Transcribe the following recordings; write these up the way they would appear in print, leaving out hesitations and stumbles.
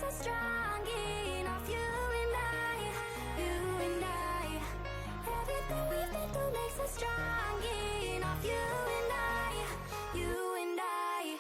makes us strong enough. You and I, you and I. Everything we've been through makes us strong enough. You and I, you and I.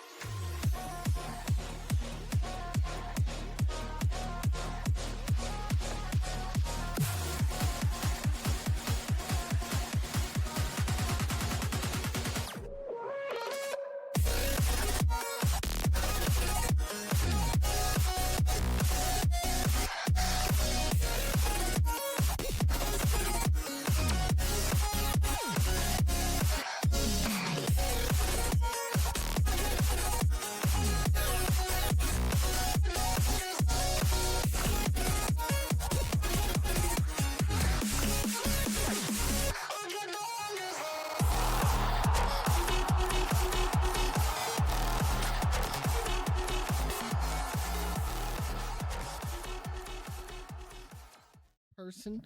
Person.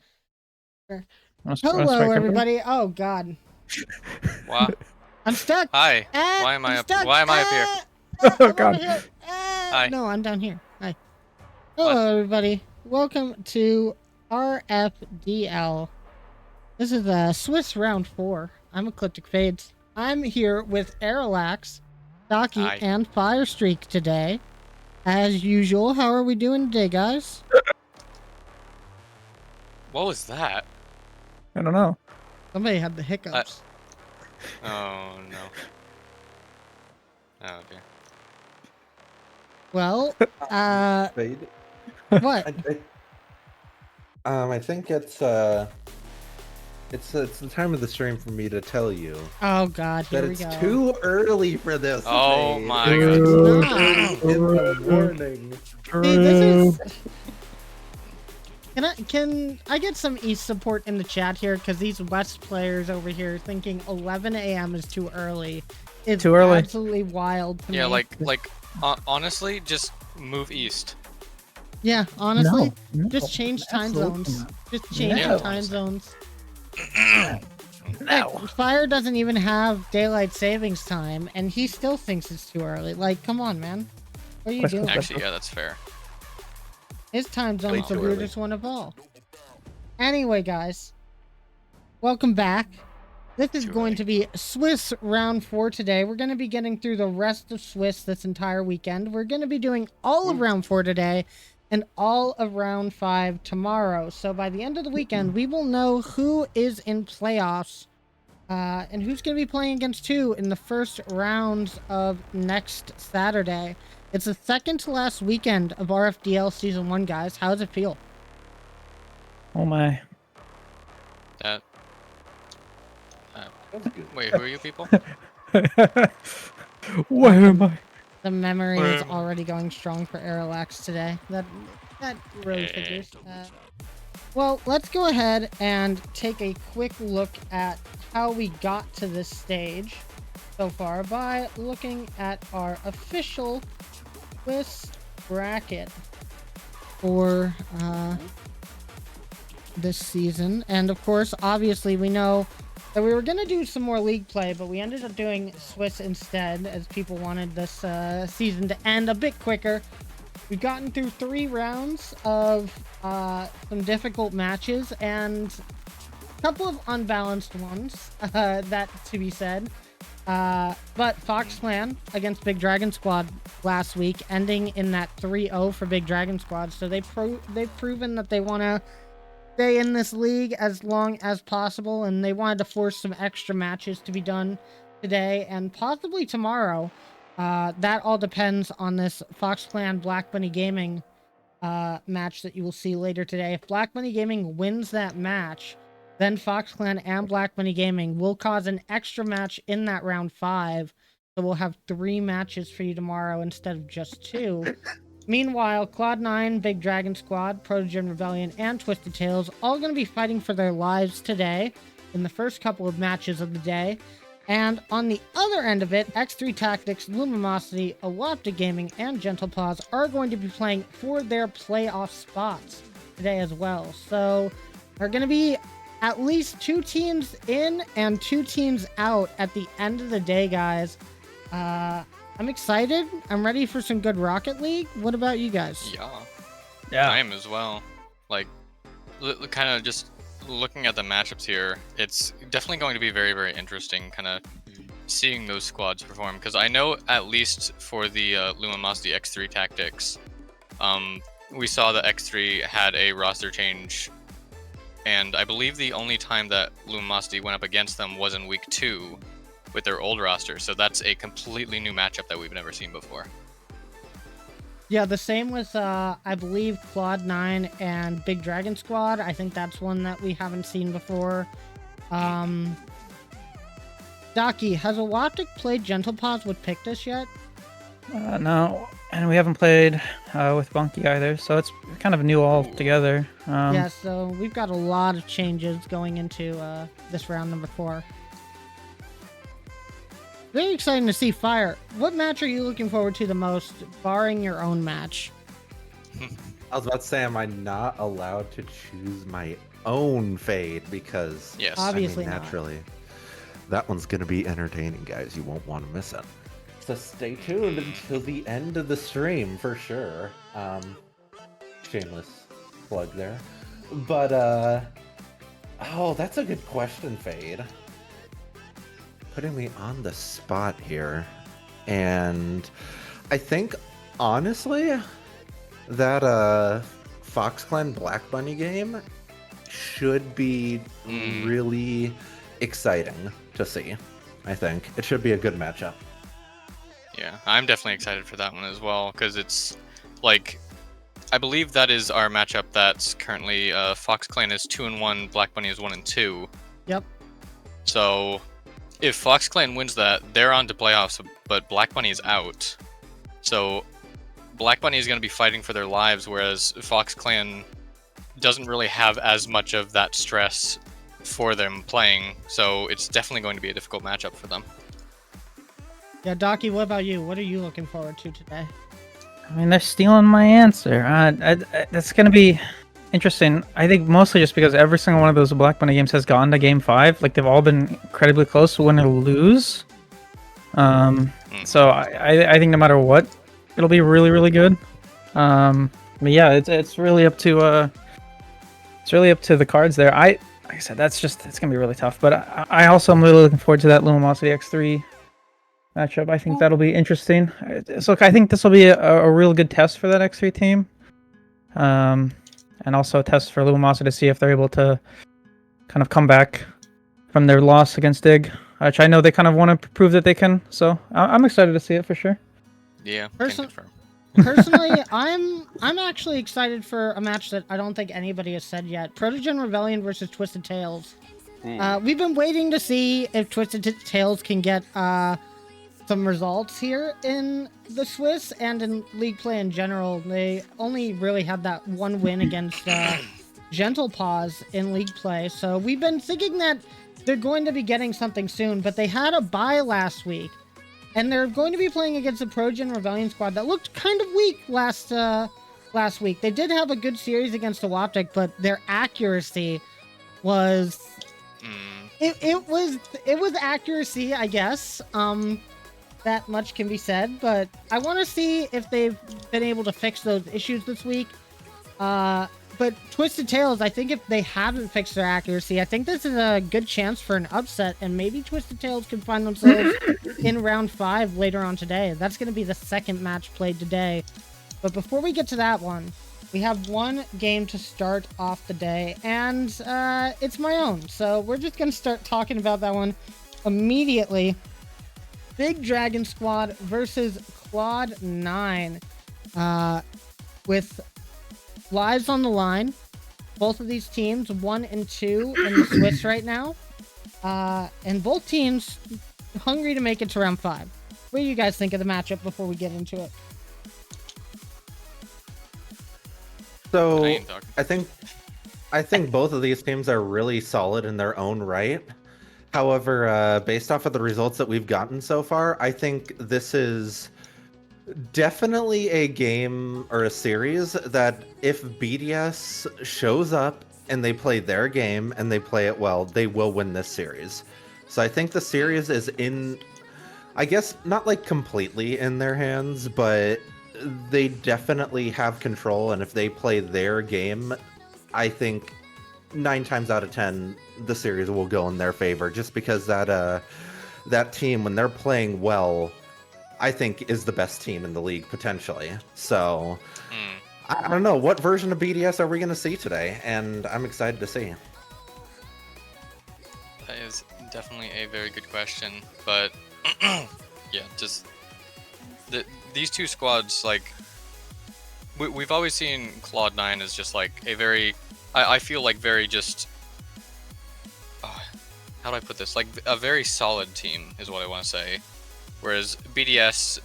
Wanna Hello, strike everybody. Oh God, Wow. I'm stuck. Hi. Why am I I'm up? stuck. Why am I up here? Oh, I'm God. over here. Hi. No, I'm down here. Hi. Hello, What? everybody. Welcome to RFDL. This is Swiss round 4. I'm Ecliptic Fades. I'm here with Aerolax, Docky, Hi. and Firestreak today. As usual, how are we doing today, guys? What was that? I don't know. Somebody had the hiccups. Oh no. Oh dear. Well, Fade. what? I think it's the time of the stream for me to tell you Oh God, here that we it's go. too early for this. Oh Fade. my It's God. early in the morning. See, this is... Can I get some East support in the chat here? Because these West players over here thinking 11 a.m. is too early. It's Too early. absolutely wild to Yeah, me. honestly, just move east. Yeah, honestly, No, just change time absolutely zones. not. Just change Yeah, the time zones. No. Heck, Fire doesn't even have daylight savings time, and he still thinks it's too early. Like, come on, man. What are you West doing? Coast. Actually, yeah, that's fair. His time Way zone's the too early. weirdest one of all. Anyway, guys, welcome back. This is Too going early. to be Swiss round 4 today. We're going to be getting through the rest of Swiss this entire weekend. We're going to be doing all of round 4 today and all of round 5 tomorrow. So by the end of the weekend, we will know who is in playoffs and who's going to be playing against who in the first rounds of next Saturday. It's the second to last weekend of RFDL Season 1, guys. How does it feel? Oh my. That's good. Wait, who are you people? Where am I? The memory is Um. already going strong for Aerolax today. That really figures. Well, let's go ahead and take a quick look at how we got to this stage so far by looking at our official Swiss bracket for this season. And of course, obviously, we know that we were going to do some more league play, but we ended up doing Swiss instead as people wanted this season to end a bit quicker. We've gotten through 3 rounds of some difficult matches and a couple of unbalanced ones, that to be said. But Fox Clan against Big Dragon Squad last week, ending in that 3-0 for Big Dragon Squad. So they've proven that they want to stay in this league as long as possible, and they wanted to force some extra matches to be done today and possibly tomorrow. That all depends on this Fox Clan Black Bunny Gaming match that you will see later today. If Black Bunny Gaming wins that match, then Fox Clan and Black Bunny Gaming will cause an extra match in that round 5. So we'll have 3 matches for you tomorrow instead of just 2. Meanwhile, Cloud9, Big Dragon Squad, Protogen Rebellion, and Twisted Tales all going to be fighting for their lives today in the first couple of matches of the day. And on the other end of it, X3 Tactics, Luminosity, Awapta Gaming, and Gentle Paws are going to be playing for their playoff spots today as well. So there are going to be at least 2 teams in and 2 teams out at the end of the day, guys. I'm excited. I'm ready for some good Rocket League. What about you guys? Yeah, I am as well. Like, kind of just looking at the matchups here, it's definitely going to be very, very interesting. Kind of seeing those squads perform, because I know at least for the Lumosity X3 tactics, we saw that X3 had a roster change, and I believe the only time that Lumosity went up against them was in week 2 with their old roster, so that's a completely new matchup that we've never seen before. Yeah, the same with, I believe, Claude 9 and Big Dragon Squad. I think that's one that we haven't seen before. Daki, has Awaptic played Gentle Paws with Pictus yet? No, and we haven't played with Bunky either, so it's kind of new altogether. Yeah, so we've got a lot of changes going into this round number 4. Very exciting to see. Fire, what match are you looking forward to the most, barring your own match? I was about to say, am I not allowed to choose my own fade? Because Yes. Obviously not. naturally, that one's going to be entertaining, guys. You won't want to miss it. So stay tuned until the end of the stream for sure. Shameless plug there. But, oh, that's a good question, Fade. Putting me on the spot here. And I think, honestly, that Fox Clan Black Bunny game should be really exciting to see. I think it should be a good matchup. Yeah, I'm definitely excited for that one as well, because it's like, I believe that is our matchup that's currently Fox Clan is 2-1, Black Bunny is 1-2. Yep. So if Fox Clan wins that, they're on to playoffs, but Black Bunny is out. So Black Bunny is going to be fighting for their lives, whereas Fox Clan doesn't really have as much of that stress for them playing. So it's definitely going to be a difficult matchup for them. Yeah, Daki, what about you? What are you looking forward to today? I mean, they're stealing my answer. That's going to be interesting. I think mostly just because every single one of those Black Bunny games has gone to Game 5. Like, they've all been incredibly close to win or lose. So I think no matter what, it'll be really, really good. But yeah, it's really up to the cards there. Like I said, it's gonna be really tough. But I also am really looking forward to that Lumosity X3 matchup. I think that'll be interesting. So I think this will be a real good test for that X3 team. And also a test for Lumosity to see if they're able to kind of come back from their loss against Dig, which I know they kind of want to prove that they can. So I'm excited to see it for sure. Yeah, Personally, I'm actually excited for a match that I don't think anybody has said yet. Protogen Rebellion versus Twisted Tails. We've been waiting to see if Twisted Tails can get some results here in the Swiss and in League play in general. They only really had that one win against Gentle Paws in League play, so we've been thinking that they're going to be getting something soon, but they had a bye last week, and they're going to be playing against the Progen Rebellion squad that looked kind of weak last week. They did have a good series against Awaptic, but their accuracy was... It was accuracy, I guess. That much can be said, but I want to see if they've been able to fix those issues this week. But Twisted Tails, I think if they haven't fixed their accuracy, I think this is a good chance for an upset, and maybe Twisted Tails can find themselves in round 5 later on today. That's going to be the second match played today. But before we get to that one, we have one game to start off the day, and it's my own. So we're just going to start talking about that one immediately. Big Dragon Squad versus Claude 9, with lives on the line. Both of these teams 1 and 2 in the Swiss right now, and both teams hungry to make it to round 5. What do you guys think of the matchup before we get into it? So I think both of these teams are really solid in their own right. However, based off of the results that we've gotten so far, I think this is definitely a game or a series that if BDS shows up and they play their game and they play it well, they will win this series. So I think the series is in I guess not like completely in their hands, but they definitely have control. And if they play their game, I think 9 times out of 10, the series will go in their favor. Just because that team, when they're playing well, I think is the best team in the league potentially. So I don't know, what version of BDS are we going to see today? And I'm excited to see. That is definitely a very good question, but yeah, just these two squads, like we've always seen Cloud9 as just like a very, I feel like very just, how do I put this? Like a very solid team is what I want to say. Whereas BDS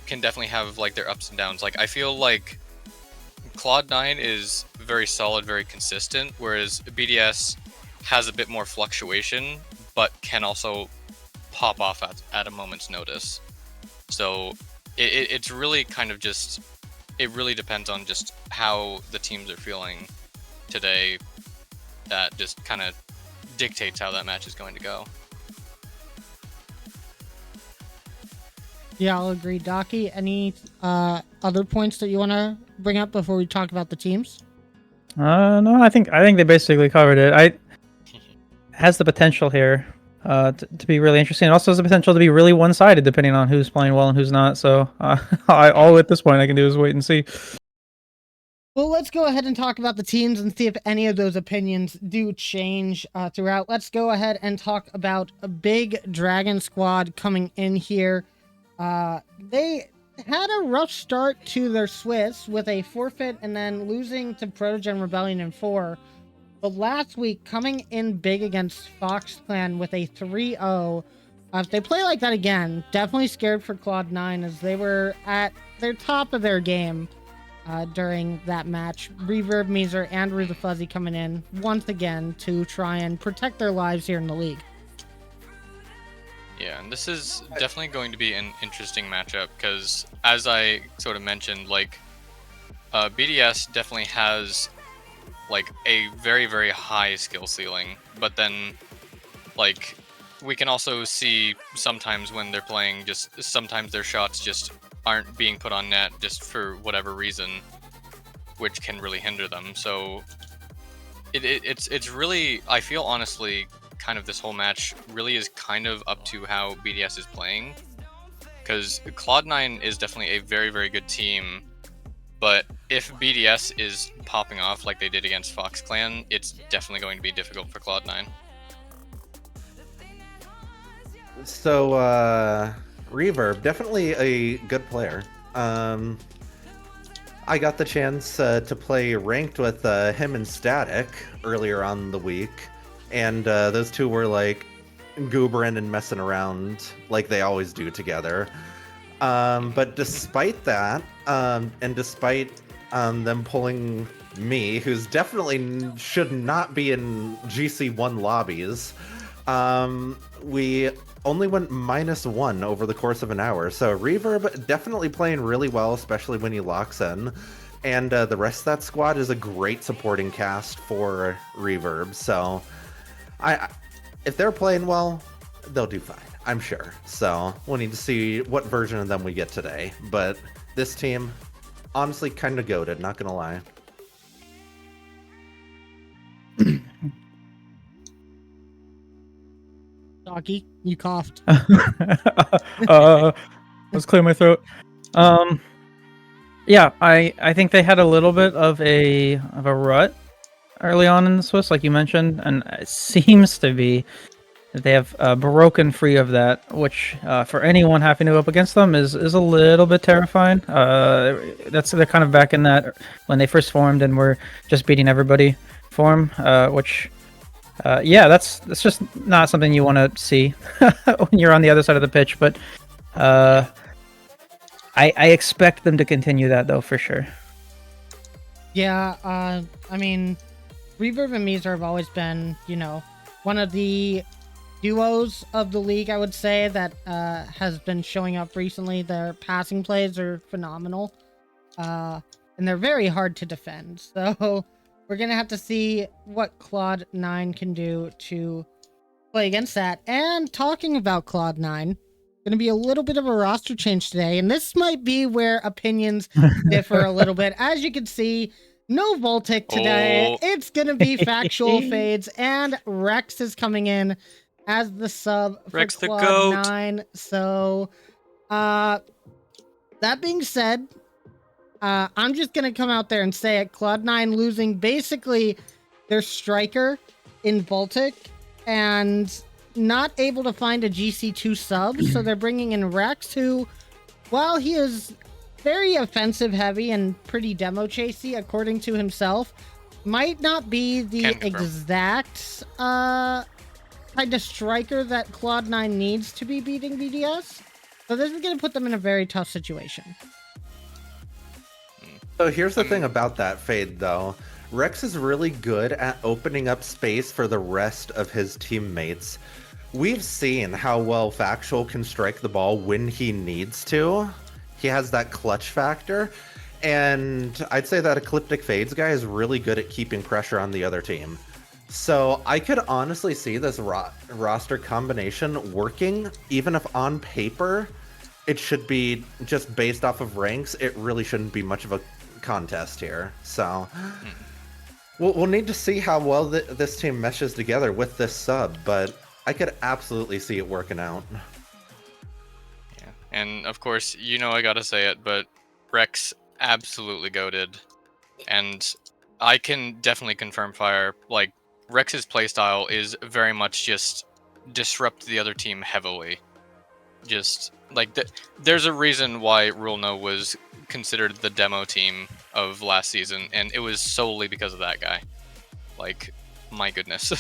can definitely have like their ups and downs. Like I feel like Cloud9 is very solid, very consistent, whereas BDS has a bit more fluctuation, but can also pop off at a moment's notice. So it's really kind of just, it really depends on just how the teams are feeling today. That just kind of dictates how that match is going to go. Yeah, I'll agree. Docky, any other points that you want to bring up before we talk about the teams? No, I think they basically covered it. It has the potential here to be really interesting. It also has the potential to be really one-sided depending on who's playing well and who's not. So all at this point I can do is wait and see. Well, let's go ahead and talk about the teams and see if any of those opinions do change throughout. Let's go ahead and talk about a big Dragon squad coming in here. They had a rough start to their Swiss with a forfeit and then losing to Protogen Rebellion in 4. But last week, coming in big against Fox Clan with a 3-0. If they play like that again, definitely scared for Cloud9 as they were at their top of their game during that match. Reverb, Meezer, and Rue the Fuzzy coming in once again to try and protect their lives here in the league. Yeah, and this is definitely going to be an interesting matchup because, as I sort of mentioned, like BDS definitely has like a very, very high skill ceiling, but then like we can also see sometimes when they're playing, just sometimes their shots just aren't being put on net just for whatever reason, which can really hinder them. So it's really, I feel honestly, kind of this whole match really is kind of up to how BDS is playing, because Cloud9 is definitely a very, very good team, but if BDS is popping off like they did against Fox Clan, it's definitely going to be difficult for Cloud9. So, Reverb, definitely a good player. I got the chance to play ranked with him and Static earlier on the week, and those two were like goobering and messing around like they always do together. But despite that, and despite them pulling me, who's definitely should not be in GC1 lobbies, we only went -1 over the course of an hour. So Reverb definitely playing really well, especially when he locks in. And the rest of that squad is a great supporting cast for Reverb. So if they're playing well, they'll do fine, I'm sure. So we'll need to see what version of them we get today. But this team, honestly, kind of goated, not gonna lie. Docky, you coughed. Let's clear my throat. Yeah, I think they had a little bit of a rut early on in the Swiss, like you mentioned, and it seems to be that they have broken free of that, which for anyone having to go up against them is a little bit terrifying. They're kind of back in that when they first formed and were just beating everybody form, which. Yeah, that's just not something you want to see when you're on the other side of the pitch. But I expect them to continue that, though, for sure. Yeah, I mean, Reverb and Meezer have always been, one of the duos of the league, I would say, that has been showing up recently. Their passing plays are phenomenal, and they're very hard to defend. So we're going to have to see what Cloud9 can do to play against that. And talking about Cloud9, going to be a little bit of a roster change today, and this might be where opinions differ a little bit. As you can see, no Voltic today. Oh. It's going to be Factual Fades, and Rex is coming in as the sub for Rex the Quad GOAT. 9. So, that being said, I'm just going to come out there and say it. Cloud 9 losing basically their striker in Baltic and not able to find a GC2 sub. So they're bringing in Rex, who, while he is very offensive heavy and pretty demo chasey, according to himself, might not be the exact kind of striker that Cloud 9 needs to be beating BDS. So this is going to put them in a very tough situation. So here's the thing about that, Fade, though. Rex is really good at opening up space for the rest of his teammates. We've seen how well Factual can strike the ball when he needs to. He has that clutch factor. And I'd say that Ecliptic Fades guy is really good at keeping pressure on the other team. So I could honestly see this roster combination working, even if on paper it should be just based off of ranks. It really shouldn't be much of a contest here. So we'll need to see how well this team meshes together with this sub, but I could absolutely see it working out. Yeah, and of course, you know I gotta say it, but Rex absolutely goated, and I can definitely confirm fire. Like, Rex's playstyle is very much just disrupt the other team heavily. Just like there's a reason why Rule No was considered the demo team of last season, and it was solely because of that guy. Like, my goodness.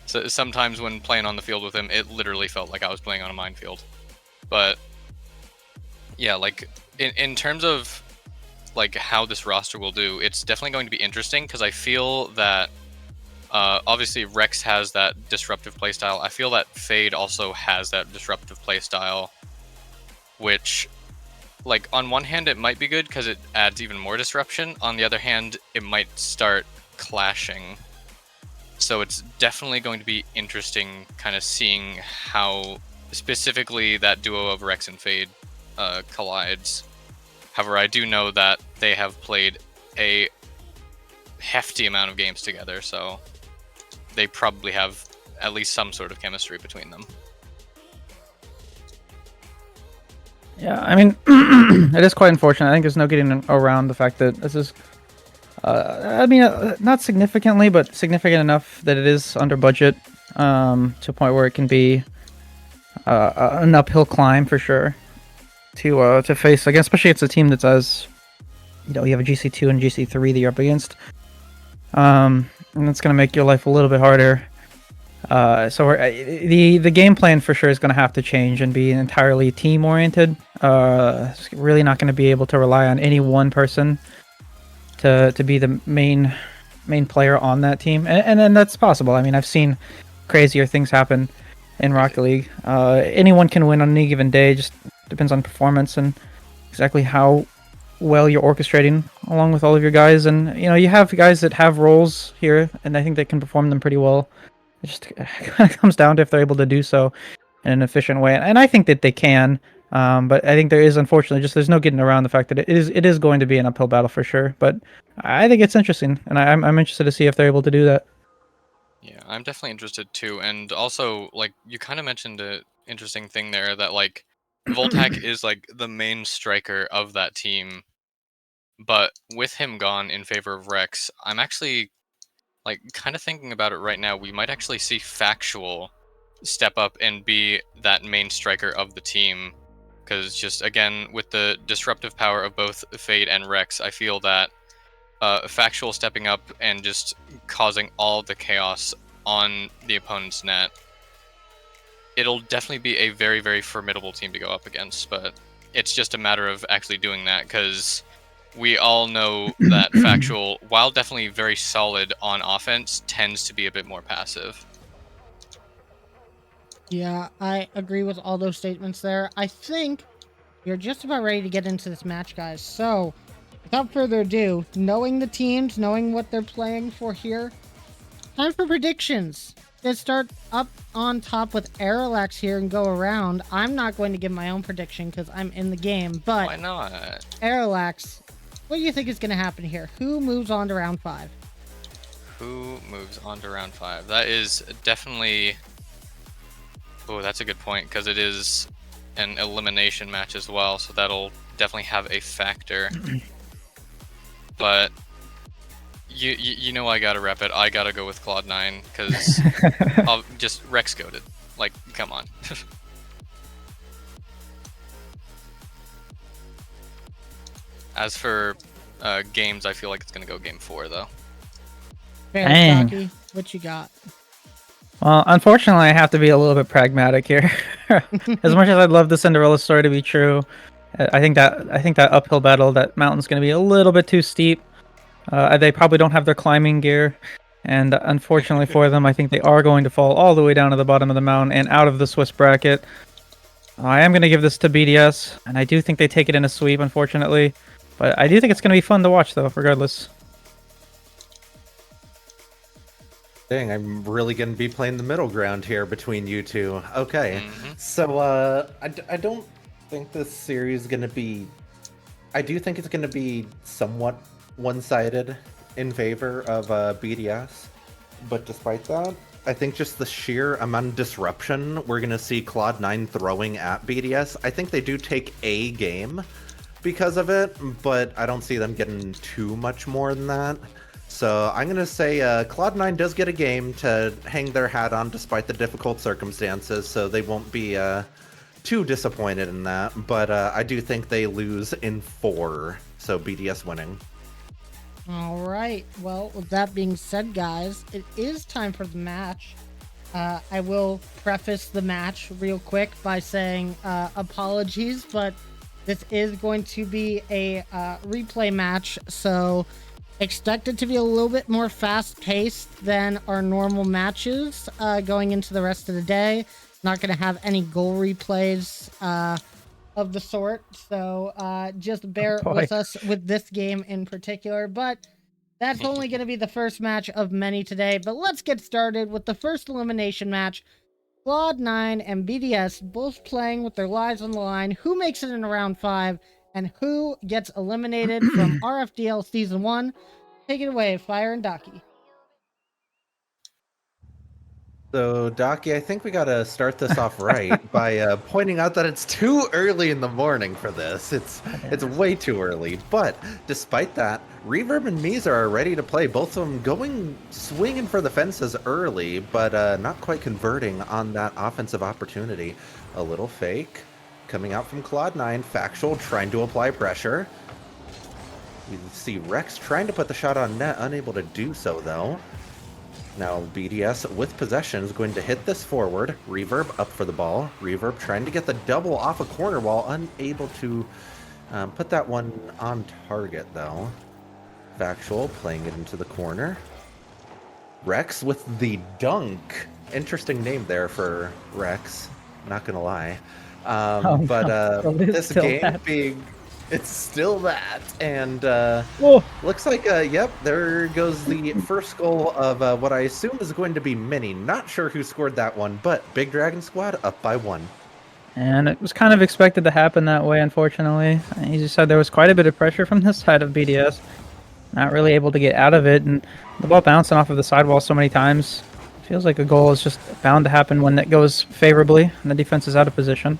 So sometimes when playing on the field with him, it literally felt like I was playing on a minefield. But yeah, like in terms of like how this roster will do, it's definitely going to be interesting because I feel that obviously Rex has that disruptive playstyle. I feel that Fade also has that disruptive playstyle, which, like, on one hand it might be good because it adds even more disruption. On the other hand, it might start clashing. So it's definitely going to be interesting kind of seeing how specifically that duo of Rex and Fade collides. However, I do know that they have played a hefty amount of games together, so they probably have at least some sort of chemistry between them. Yeah, I mean, it is quite unfortunate. I think there's no getting around the fact that this is, I mean, not significantly, but significant enough that it is under budget, to a point where it can be an uphill climb for sure to face again, especially it's a team that's as, you know, you have a GC2 and GC3 that you're up against, and that's going to make your life a little bit harder. So the game plan for sure is going to have to change and be entirely team oriented. It's really not going to be able to rely on any one person to be the main player on that team, and that's possible. I mean, I've seen crazier things happen in Rocket League. Anyone can win on any given day. Just depends on performance and exactly how well you're orchestrating along with all of your guys. And you know, you have guys that have roles here, and I think they can perform them pretty well. It just kind of comes down to if they're able to do so in an efficient way, and I think that they can. But I think there is, unfortunately, just there's no getting around the fact that it is going to be an uphill battle for sure. But I think it's interesting, and I'm interested to see if they're able to do that. Yeah, I'm definitely interested too, and also, like, you kind of mentioned an interesting thing there that, like, Voltac is like the main striker of that team, but with him gone in favor of Rex, I'm actually, like, kind of thinking about it right now. We might actually see Factual step up and be that main striker of the team, because just again with the disruptive power of both Fade and Rex, I feel that Factual stepping up and just causing all the chaos on the opponent's net, it'll definitely be a very, very formidable team to go up against. But it's just a matter of actually doing that, because we all know that Factual, while definitely very solid on offense, tends to be a bit more passive. Yeah, I agree with all those statements there. I think you're just about ready to get into this match, guys. So, without further ado, knowing the teams, knowing what they're playing for here, time for predictions. Let's start up on top with Aralax here and go around. I'm not going to give my own prediction because I'm in the game, but Why not? Aralax, what do you think is going to happen here? Who moves on to round 5? Who moves on to round 5? That is definitely... Oh, that's a good point, because it is an elimination match as well, so that'll definitely have a factor. But you know I gotta rep it. I gotta go with Cloud9, because I'll just Rex goated. Like, come on. As for games, I feel like it's gonna go game 4 though. Dang. Docky, what you got? Well, unfortunately, I have to be a little bit pragmatic here. As much as I'd love the Cinderella story to be true, I think that uphill battle, that mountain's going to be a little bit too steep. They probably don't have their climbing gear, and unfortunately for them, I think they are going to fall all the way down to the bottom of the mountain and out of the Swiss bracket. I am going to give this to BDS, and I do think they take it in a sweep, unfortunately. But I do think it's going to be fun to watch, though, regardless. Dang, I'm really going to be playing the middle ground here between you two. Okay, so I don't think this series is going to be... I do think it's going to be somewhat one-sided in favor of BDS. But despite that, I think just the sheer amount of disruption we're going to see Cloud9 throwing at BDS, I think they do take a game because of it, but I don't see them getting too much more than that. So I'm going to say Cloud9 does get a game to hang their hat on despite the difficult circumstances, so they won't be too disappointed in that. But I do think they lose in 4, so BDS winning. All right. Well, with that being said, guys, it is time for the match. I will preface the match real quick by saying apologies, but this is going to be a replay match, so... expect it to be a little bit more fast-paced than our normal matches going into the rest of the day. Not going to have any goal replays of the sort, so just bear with us with this game in particular. But that's only going to be the first match of many today. But let's get started with the first elimination match. Cloud9 and BDS both playing with their lives on the line. Who makes it in round 5? And who gets eliminated from RFDL Season 1? Take it away, Fire and Docky. So, Docky, I think we gotta start this off right by pointing out that it's too early in the morning for this. It's way too early. But despite that, Reverb and Misa are ready to play. Both of them swinging for the fences early, but not quite converting on that offensive opportunity. A little fake coming out from Cloud9. Factual trying to apply pressure. You see Rex trying to put the shot on net, unable to do so though. Now BDS with possession is going to hit this forward. Reverb up for the ball. Reverb trying to get the double off a corner wall, unable to put that one on target though. Factual playing it into the corner. Rex with the dunk. Interesting name there for Rex, not gonna lie. This game being... It's still that, and looks like, yep, there goes the first goal of what I assume is going to be Mini. Not sure who scored that one, but Big Dragon Squad up by 1. And it was kind of expected to happen that way, unfortunately. As you said, there was quite a bit of pressure from this side of BDS. Not really able to get out of it, and the ball bouncing off of the sidewall so many times. Feels like a goal is just bound to happen when it goes favorably, and the defense is out of position.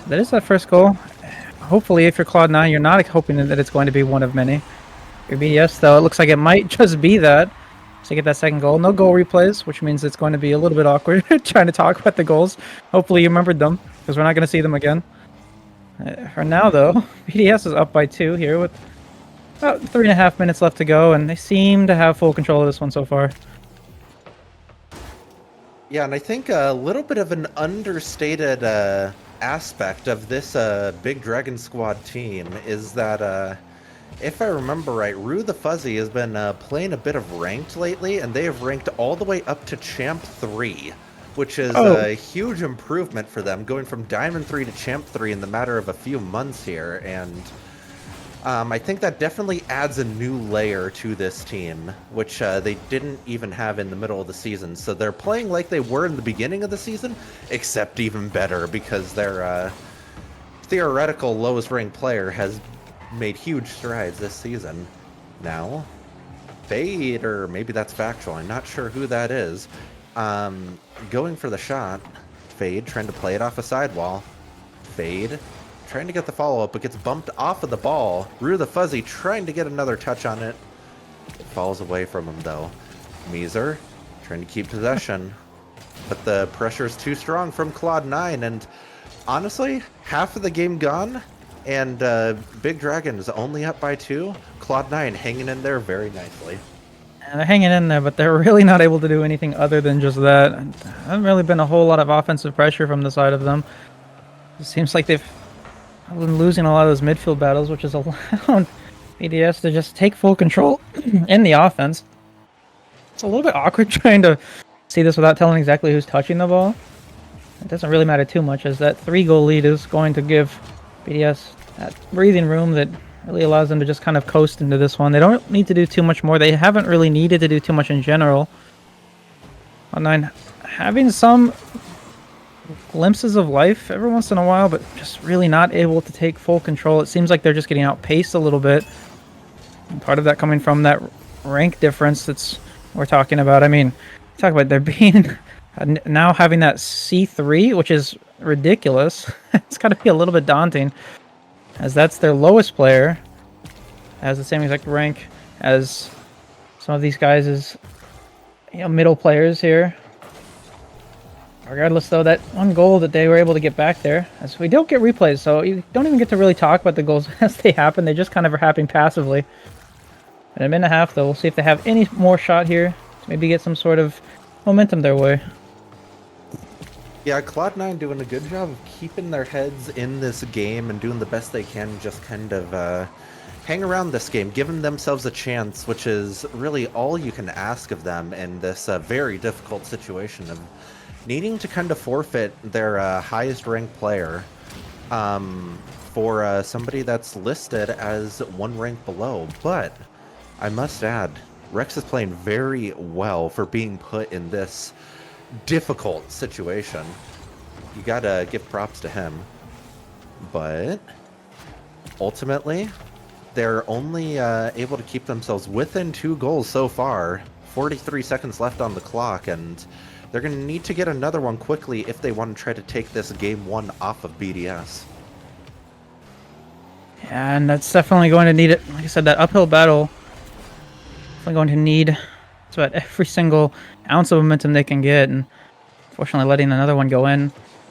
That is that first goal. Hopefully, if you're Cloud9, you're not hoping that it's going to be one of many. If you're BDS, though, it looks like it might just be that to get that second goal. No goal replays, which means it's going to be a little bit awkward trying to talk about the goals. Hopefully, you remembered them, because we're not going to see them again. For now, though, BDS is up by 2 here with about 3.5 minutes left to go, and they seem to have full control of this one so far. Yeah, and I think a little bit of an understated aspect of this Big Dragon Squad team is that, if I remember right, Rue the Fuzzy has been playing a bit of ranked lately, and they have ranked all the way up to Champ 3, which is a huge improvement for them, going from Diamond 3 to Champ 3 in the matter of a few months here, and I think that definitely adds a new layer to this team, which they didn't even have in the middle of the season. So they're playing like they were in the beginning of the season, except even better because their theoretical lowest ranked player has made huge strides this season. Now, Fade, or maybe that's factual, I'm not sure who that is, going for the shot. Fade trying to play it off a sidewall. Fade trying to get the follow-up, but gets bumped off of the ball. Rue the Fuzzy trying to get another touch on it. It falls away from him, though. Meezer trying to keep possession, but the pressure is too strong from Claude9, and honestly, half of the game gone, and Big Dragon is only up by 2. Claude9 hanging in there very nicely. And they're hanging in there, but they're really not able to do anything other than just that. There hasn't really been a whole lot of offensive pressure from the side of them. It seems like they've been losing a lot of those midfield battles, which has allowed BDS to just take full control in the offense. It's a little bit awkward trying to see this without telling exactly who's touching the ball. It doesn't really matter too much, as that 3-goal lead is going to give BDS that breathing room that really allows them to just kind of coast into this one. They don't need to do too much more. They haven't really needed to do too much in general. Cloud9 having some glimpses of life every once in a while, but just really not able to take full control. It seems like they're just getting outpaced a little bit. And part of that coming from that rank difference that's we're talking about. I mean, talk about there being now having that C3, which is ridiculous. It's got to be a little bit daunting, as that's their lowest player, has the same exact rank as some of these guys as middle players here. Regardless, though, that one goal that they were able to get back there, as we don't get replays, so you don't even get to really talk about the goals as they happen. They just kind of are happening passively. In a minute and a half, though, we'll see if they have any more shot here to maybe get some sort of momentum their way. Yeah, Cloud9 doing a good job of keeping their heads in this game and doing the best they can, just kind of hang around this game, giving themselves a chance, which is really all you can ask of them in this very difficult situation of needing to kind of forfeit their highest ranked player for somebody that's listed as one rank below. But I must add, Rex is playing very well for being put in this difficult situation. You gotta give props to him. But ultimately, they're only able to keep themselves within 2 goals so far. 43 seconds left on the clock, and they're going to need to get another one quickly if they want to try to take this game 1 off of BDS. Yeah, and that's definitely going to need it. Like I said, that uphill battle, definitely going to need about every single ounce of momentum they can get. And unfortunately, letting another one go in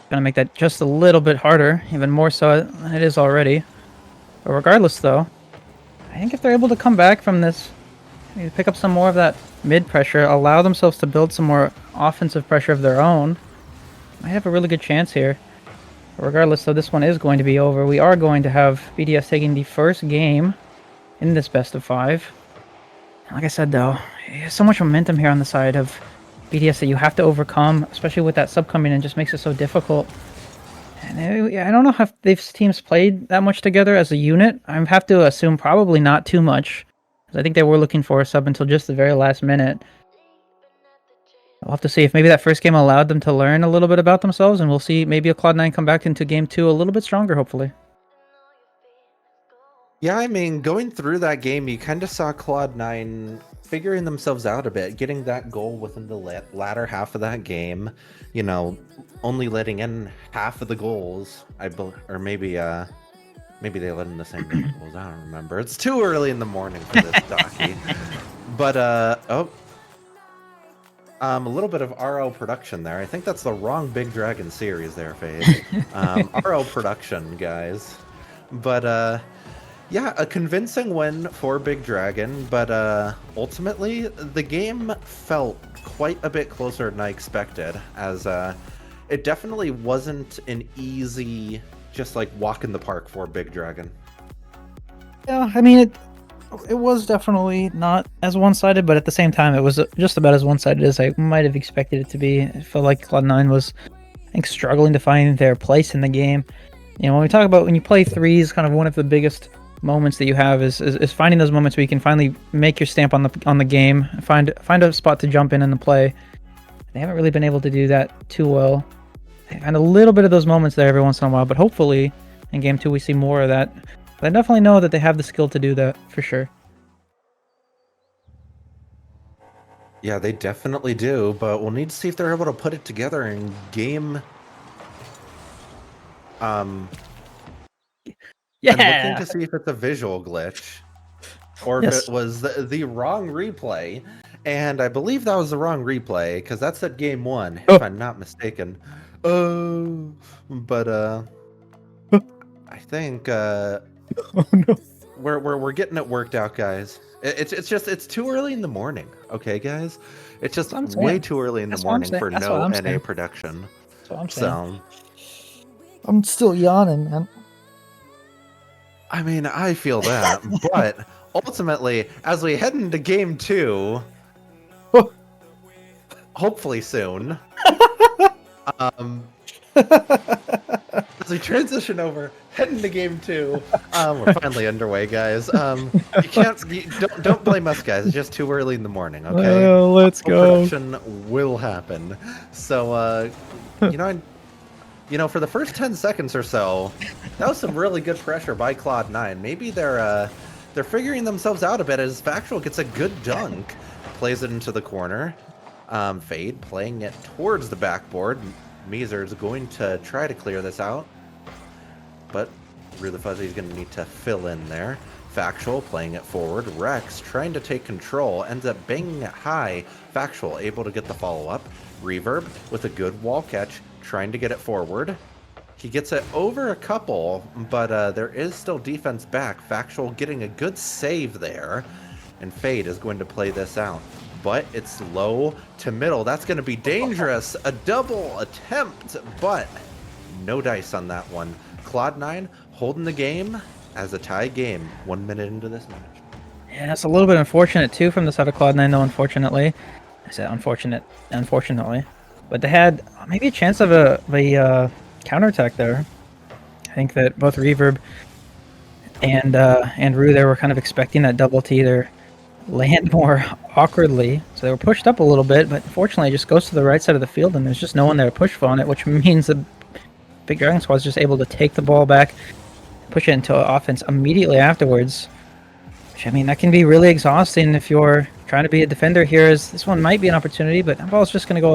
going to make that just a little bit harder, even more so than it is already. But regardless, though, I think if they're able to come back from this, maybe pick up some more of that mid pressure, allow themselves to build some more offensive pressure of their own, might have a really good chance here. But regardless, though, this one is going to be over. We are going to have BDS taking the first game in this best of 5. Like I said, though, there's so much momentum here on the side of BDS that you have to overcome, especially with that sub coming in, just makes it so difficult. And I don't know if these teams played that much together as a unit. I have to assume probably not too much, because I think they were looking for a sub until just the very last minute. I'll have to see if maybe that first game allowed them to learn a little bit about themselves, and we'll see maybe a Cloud9 come back into game 2 a little bit stronger, hopefully. Yeah, I mean, going through that game, you kind of saw Cloud9 figuring themselves out a bit, getting that goal within the latter half of that game, you know, only letting in half of the goals, or maybe they let in the same number of goals, I don't remember. It's too early in the morning for this docky. But, a little bit of RL production there. I think that's the wrong Big Dragon series there, Fade. RL production, guys. But, yeah, a convincing win for Big Dragon, but ultimately the game felt quite a bit closer than I expected, as it definitely wasn't an easy, just like walk in the park for Big Dragon. Yeah, I mean, it was definitely not as one-sided, but at the same time, it was just about as one-sided as I might have expected it to be. I felt like Cloud9 was, I think, struggling to find their place in the game. You know, when we talk about when you play threes, kind of one of the biggest moments that you have is finding those moments where you can finally make your stamp on the game, find a spot to jump in and play. They haven't really been able to do that too well. They find a little bit of those moments there every once in a while, but hopefully in game 2 we see more of that. But I definitely know that they have the skill to do that for sure. Yeah, they definitely do, but we'll need to see if they're able to put it together in game. I'm looking to see if it's a visual glitch or if it was the wrong replay. And I believe that was the wrong replay because that's at game 1, if I'm not mistaken. But I think Oh no. we're getting it worked out, guys. It's too early in the morning, okay, guys? It's just way too early in the morning for no NA production. That's what I'm saying. So I'm still yawning, man. I mean, I feel that, but ultimately, as we head into game 2, hopefully soon, as we transition over, head into game 2, we're finally underway, guys. Don't blame us, guys. It's just too early in the morning, okay? Let's go. Production will happen. So, for the first 10 seconds or so, that was some really good pressure by Cloud9. Maybe they're figuring themselves out a bit as Factual gets a good dunk, plays it into the corner. Fade playing it towards the backboard. Meezer is going to try to clear this out, but Really Fuzzy is going to need to fill in there. Factual playing it forward. Rex trying to take control, ends up banging it high. Factual able to get the follow-up. Reverb with a good wall catch, trying to get it forward. He gets it over a couple, but there is still defense back. Factual getting a good save there, and Fade is going to play this out. But it's low to middle. That's going to be dangerous. A double attempt, but no dice on that one. Cloud9 holding the game as a tie game 1 minute into this match. Yeah, it's a little bit unfortunate too from the side of Cloud9 though, unfortunately. I said unfortunately. But they had maybe a chance of a counterattack there. I think that both Reverb and Rue there were kind of expecting that double T there land more awkwardly. So they were pushed up a little bit, but unfortunately it just goes to the right side of the field and there's just no one there to push on it, which means the Big Dragon Squad is just able to take the ball back, push it into offense immediately afterwards. Which, I mean, that can be really exhausting if you're trying to be a defender here, as this one might be an opportunity, but that ball's just going to go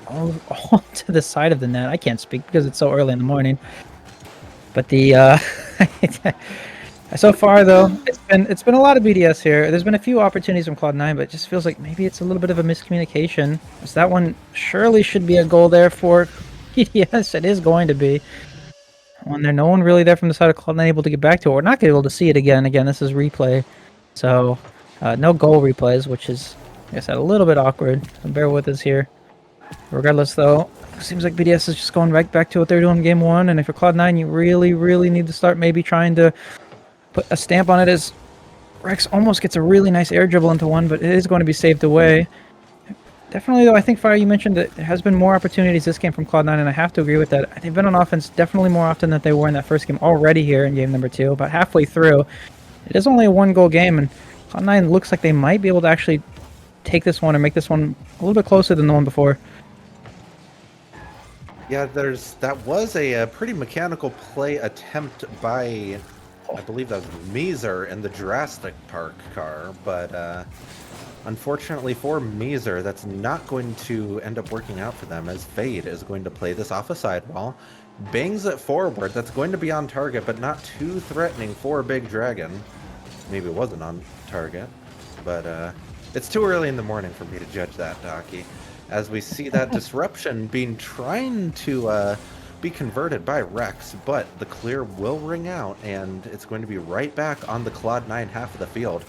all to the side of the net. I can't speak because it's so early in the morning. But the so far though, it's been a lot of BDS here. There's been a few opportunities from Cloud9, but it just feels like maybe it's a little bit of a miscommunication. So that one surely should be a goal there for BDS. It is going to be. When there's no one really there from the side of Cloud9 able to get back to it, we're not able to see it again. Again, this is replay, so no goal replays, which is, like I said, a little bit awkward. So bear with us here. Regardless, though, it seems like BDS is just going right back to what they're doing in game 1. And if you're Cloud9, you really need to start maybe trying to put a stamp on it, as Rex almost gets a really nice air dribble into one, but it is going to be saved away. Definitely, though, I think, Fire, you mentioned that there has been more opportunities this game from Cloud9, and I have to agree with that. They've been on offense definitely more often than they were in that first game already here in game number 2, about halfway through. It is only a 1-goal game, and Cloud9 looks like they might be able to actually take this one and make this one a little bit closer than the one before. Yeah, that was a pretty mechanical play attempt by, I believe that was Meezer in the Jurassic Park car, but unfortunately for Meezer, that's not going to end up working out for them, as Fade is going to play this off a sidewall, bangs it forward. That's going to be on target, but not too threatening for Big Dragon. Maybe it wasn't on target, but it's too early in the morning for me to judge that, Docky. As we see that disruption being trying to be converted by Rex, but the clear will ring out, and it's going to be right back on the Cloud9 half of the field.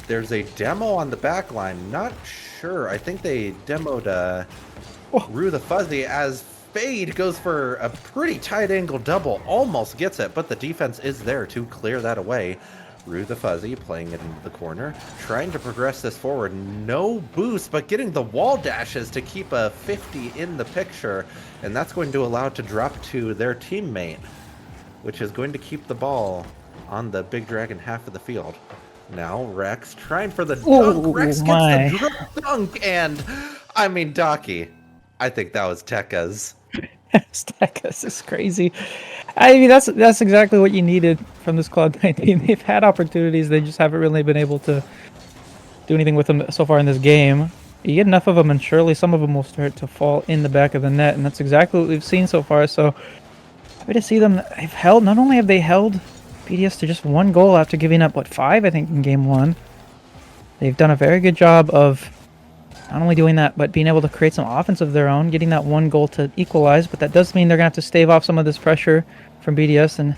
There's a demo on the back line. Not sure. I think they demoed Rue the Fuzzy, as Fade goes for a pretty tight angle double. Almost gets it, but the defense is there to clear that away. Rue the Fuzzy playing it into the corner, trying to progress this forward. No boost, but getting the wall dashes to keep a 50 in the picture, and that's going to allow it to drop to their teammate, which is going to keep the ball on the Big Dragon half of the field. Now Rex trying for the Ooh, dunk. Rex my. gets the drop dunk, and I mean, Docky, I think that was Tekka's. This is crazy. I mean, that's exactly what you needed from this Cloud9 team. They've had opportunities, they just haven't really been able to do anything with them so far in this game. You get enough of them, and surely some of them will start to fall in the back of the net, and that's exactly what we've seen so far. So happy to see them. They've held. Not only have they held BDS to just 1 goal after giving up 5, I think, in game 1. They've done a very good job of not only doing that, but being able to create some offense of their own, getting that 1 goal to equalize. But that does mean they're going to have to stave off some of this pressure from BDS and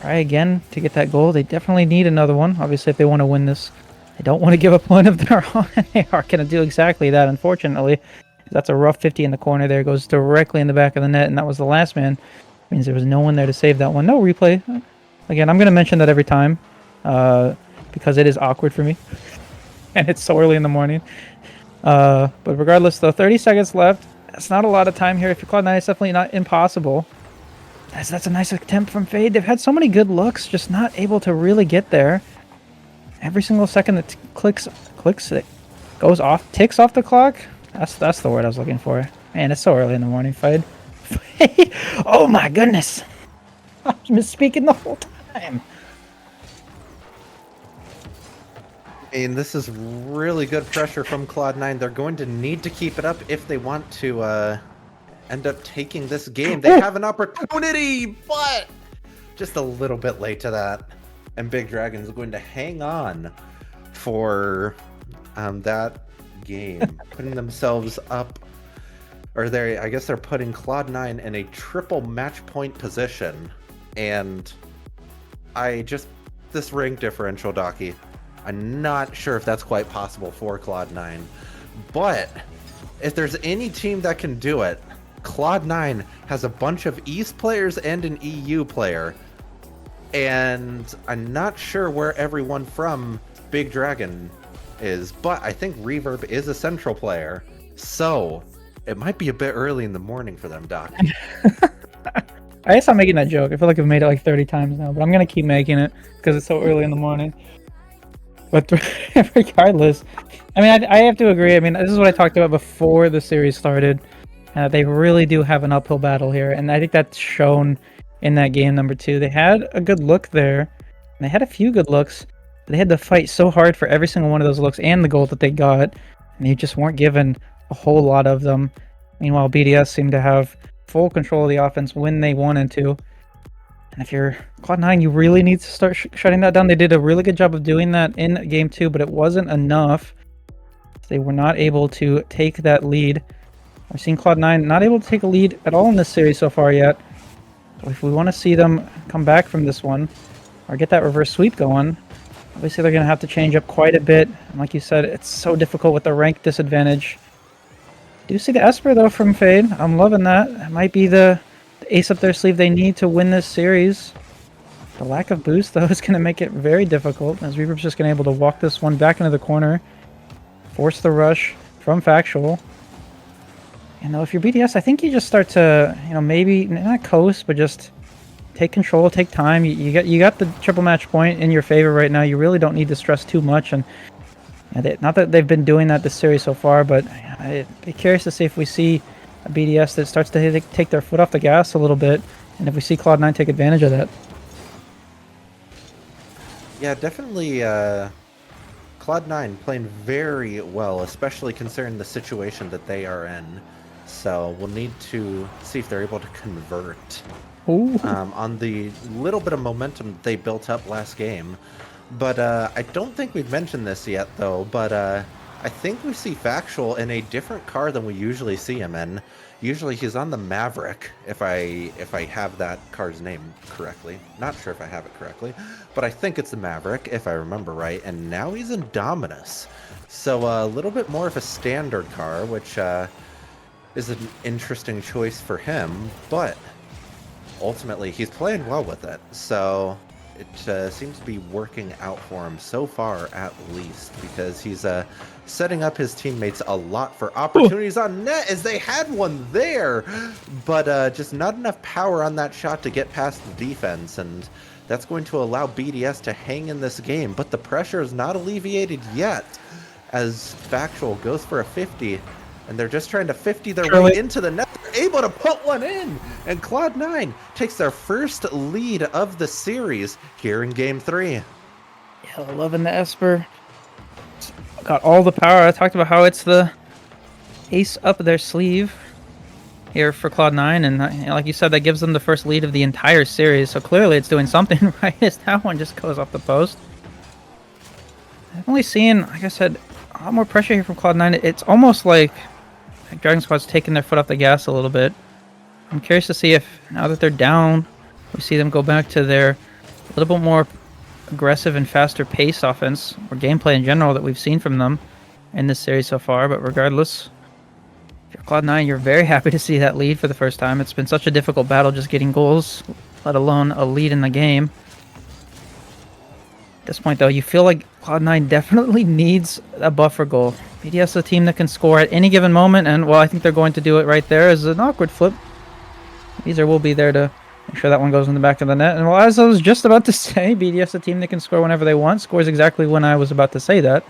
try again to get that goal. They definitely need another one, obviously, if they want to win this. They don't want to give up one of their own, and they are going to do exactly that, unfortunately. That's a rough 50 in the corner there. It goes directly in the back of the net, and that was the last man. It means there was no one there to save that one. No replay. Again, I'm going to mention that every time because it is awkward for me, and it's so early in the morning. But regardless, though, 30 seconds left. That's not a lot of time here. If you're Cloud9, it's definitely not impossible. That's a nice attempt from Fade. They've had so many good looks, just not able to really get there. Every single second that clicks, it goes off, ticks off the clock. That's the word I was looking for. Man, it's so early in the morning, Fade. Oh my goodness! I was misspeaking the whole time. And this is really good pressure from Cloud9. They're going to need to keep it up if they want to end up taking this game. They have an opportunity, but just a little bit late to that. And Big Dragon is going to hang on for that game, putting themselves up. Or I guess they're putting Cloud9 in a triple match point position. And this rank differential, Docky, I'm not sure if that's quite possible for Cloud9. But if there's any team that can do it, Cloud9 has a bunch of East players and an EU player. And I'm not sure where everyone from Big Dragon is, but I think Reverb is a central player. So it might be a bit early in the morning for them, Doc. I guess I'm making that joke. I feel like I've made it like 30 times now, but I'm going to keep making it because it's so early in the morning. But regardless, I mean, I have to agree. I mean, this is what I talked about before the series started. They really do have an uphill battle here, and I think that's shown in that game number 2. They had a good look there, and they had a few good looks, but they had to fight so hard for every single one of those looks and the goal that they got, and they just weren't given a whole lot of them. Meanwhile, BDS seemed to have full control of the offense when they wanted to. And if you're Cloud9, you really need to start shutting that down. They did a really good job of doing that in game 2, but it wasn't enough. They were not able to take that lead. We've seen Cloud9 not able to take a lead at all in this series so far yet. So if we want to see them come back from this one, or get that reverse sweep going, obviously they're going to have to change up quite a bit. And like you said, it's so difficult with the rank disadvantage. Do see the Esper, though, from Fade. I'm loving that. It might be the ace up their sleeve they need to win this series. The lack of boost, though, is going to make it very difficult, as Reverb's just going to be able to walk this one back into the corner, force the rush from Factual. And though, if you're BDS, I think you just start to, maybe not coast, but just take control, take time. You got the triple match point in your favor right now. You really don't need to stress too much. And not that they've been doing that this series so far, but I'd be curious to see if we see a BDS that starts to take their foot off the gas a little bit, and if we see Cloud9 take advantage of that. Yeah, definitely Cloud9 playing very well, especially considering the situation that they are in. So we'll need to see if they're able to convert on the little bit of momentum they built up last game. But I don't think we've mentioned this yet, though, but I think we see Factual in a different car than we usually see him in. Usually he's on the Maverick, if I have that car's name correctly. Not sure if I have it correctly, but I think it's the Maverick, if I remember right. And now he's in Dominus. So a little bit more of a standard car, which is an interesting choice for him. But ultimately, he's playing well with it. So it seems to be working out for him so far, at least, because he's setting up his teammates a lot for opportunities on net, as they had one there, but just not enough power on that shot to get past the defense. And That's going to allow BDS to hang in this game, but the pressure is not alleviated yet as Factual goes for a 50, and they're just trying to 50 their way into the net. They're able to put one in, and Cloud9 takes their first lead of the series here in Game 3. Yeah, loving the Esper. It's got all the power. I talked about how it's the ace up their sleeve here for Cloud9, and like you said, that gives them the first lead of the entire series, so clearly it's doing something right as that one just goes off the post. I've only seen, like I said, a lot more pressure here from Cloud9. It's almost like Dragon Squad's taking their foot off the gas a little bit. I'm curious to see if, now that they're down, we see them go back to their a little bit more aggressive and faster paced offense, or gameplay in general, that we've seen from them in this series so far. But regardless, if you're Cloud9, you're very happy to see that lead for the first time. It's been such a difficult battle just getting goals, let alone a lead in the game. At this point, though, you feel like Cloud9 definitely needs a buffer goal. BDS is a team that can score at any given moment, and, well, I think they're going to do it right there as an awkward flip. Beezer will be there to make sure that one goes in the back of the net. And, well, as I was just about to say, BDS is a team that can score whenever they want, scores exactly when I was about to say that.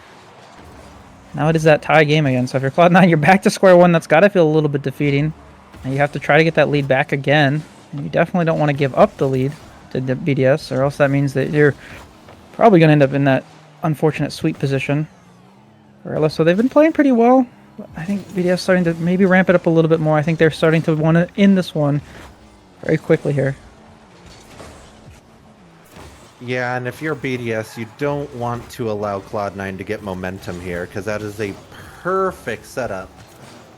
Now it is that tie game again, so if you're Cloud9, you're back to square one. That's got to feel a little bit defeating. And you have to try to get that lead back again, and you definitely don't want to give up the lead to the BDS, or else that means that you're probably going to end up in that unfortunate sweep position. So they've been playing pretty well. I think BDS starting to maybe ramp it up a little bit more. I think they're starting to want to end this one very quickly here. Yeah, and if you're BDS, you don't want to allow Cloud9 to get momentum here, because that is a perfect setup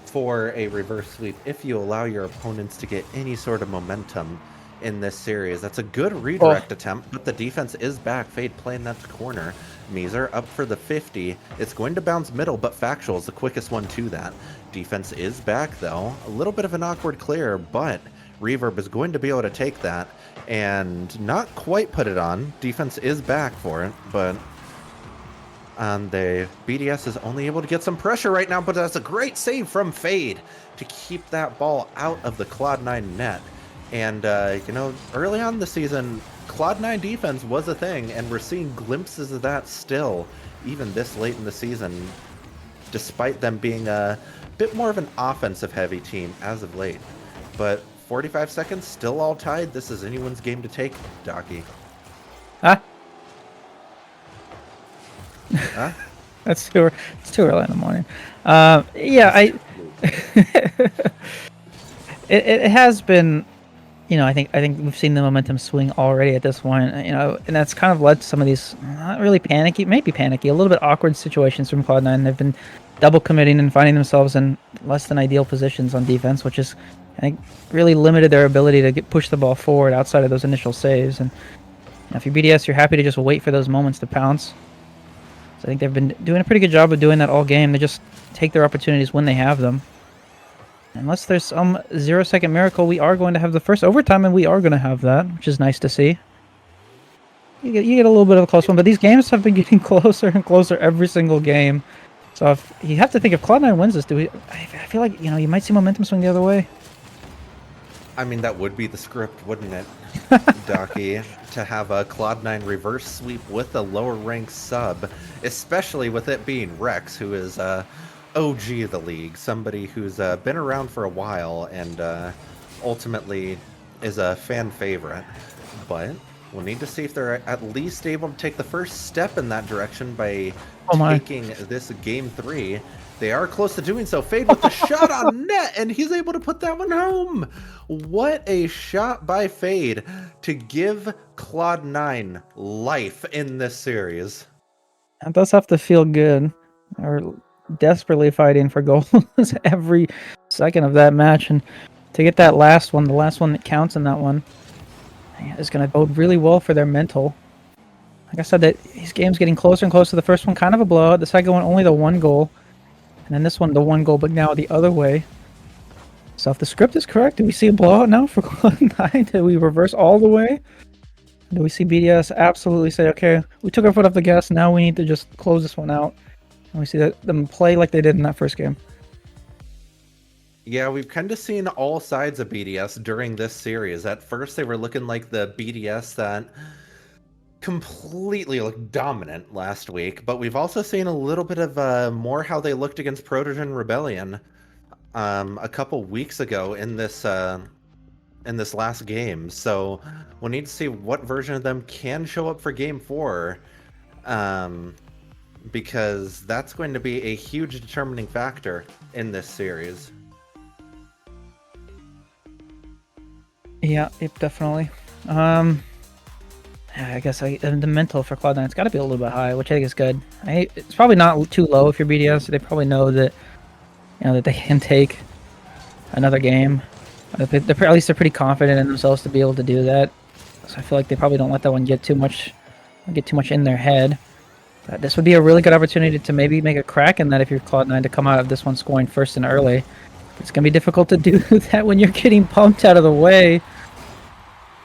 for a reverse sweep if you allow your opponents to get any sort of momentum in this series. That's a good redirect attempt, but the defense is back. Fade playing that corner. Meezer up for the 50. It's going to bounce middle, but Factual is the quickest one to that. Defense is back, though. A little bit of an awkward clear, but Reverb is going to be able to take that and not quite put it on. Defense is back for it, but the BDS is only able to get some pressure right now, but that's a great save from Fade to keep that ball out of the Cloud9 net. And, you know, early on in the season, Cloud9 defense was a thing, and we're seeing glimpses of that still, even this late in the season, despite them being a bit more of an offensive-heavy team as of late. But 45 seconds, still all tied. This is anyone's game to take, Docky. Huh? Huh? It's too early in the morning. Yeah, it has been, you know, I think we've seen the momentum swing already at this point, you know, and that's kind of led to some of these not really panicky, maybe panicky, a little bit awkward situations from Cloud9. They've been double committing and finding themselves in less than ideal positions on defense, which is, I think, really limited their ability to push the ball forward outside of those initial saves. And you know, if you're BDS, you're happy to just wait for those moments to pounce. So I think they've been doing a pretty good job of doing that all game. They just take their opportunities when they have them. Unless there's some 0-second miracle, we are going to have the first overtime, and we are going to have that, which is nice to see. You get a little bit of a close one, but these games have been getting closer and closer every single game. So if you have to think, if Cloud9 wins this, I feel like, you know, you might see momentum swing the other way. I mean, that would be the script, wouldn't it, Docky? To have a Cloud9 reverse sweep with a lower rank sub, especially with it being Rex, who is OG of the league, somebody who's been around for a while and ultimately is a fan favorite. But we'll need to see if they're at least able to take the first step in that direction by taking this game 3. They are close to doing so. Fade with the shot on net, and he's able to put that one home. What a shot by Fade to give Cloud9 life in this series. That does have to feel good. They're desperately fighting for goals every second of that match, and to get that last one, the last one that counts in that one, is going to bode really well for their mental. Like I said, that these games getting closer and closer. The first one kind of a blowout. The second one only the 1 goal. And then this one, the 1 goal, but now the other way. So if the script is correct, do we see a blowout now for Cloud9? Do we reverse all the way? Do we see BDS absolutely say, okay, we took our foot off the gas, now we need to just close this one out? And we see them play like they did in that first game. Yeah, we've kind of seen all sides of BDS during this series. At first, they were looking like the BDS that completely looked dominant last week, but we've also seen a little bit of more how they looked against Protogen Rebellion a couple weeks ago in this last game. So we'll need to see what version of them can show up for Game 4, because that's going to be a huge determining factor in this series. Yeah, yep, definitely. I guess the mental for Cloud9, it's got to be a little bit high, which I think is good. It's probably not too low if you're BDS. They probably know that, that they can take another game. At least they're pretty confident in themselves to be able to do that. So I feel like they probably don't let that one get too much in their head. But this would be a really good opportunity to maybe make a crack in that if you're Cloud9 to come out of this one scoring first and early. It's gonna be difficult to do that when you're getting pumped out of the way.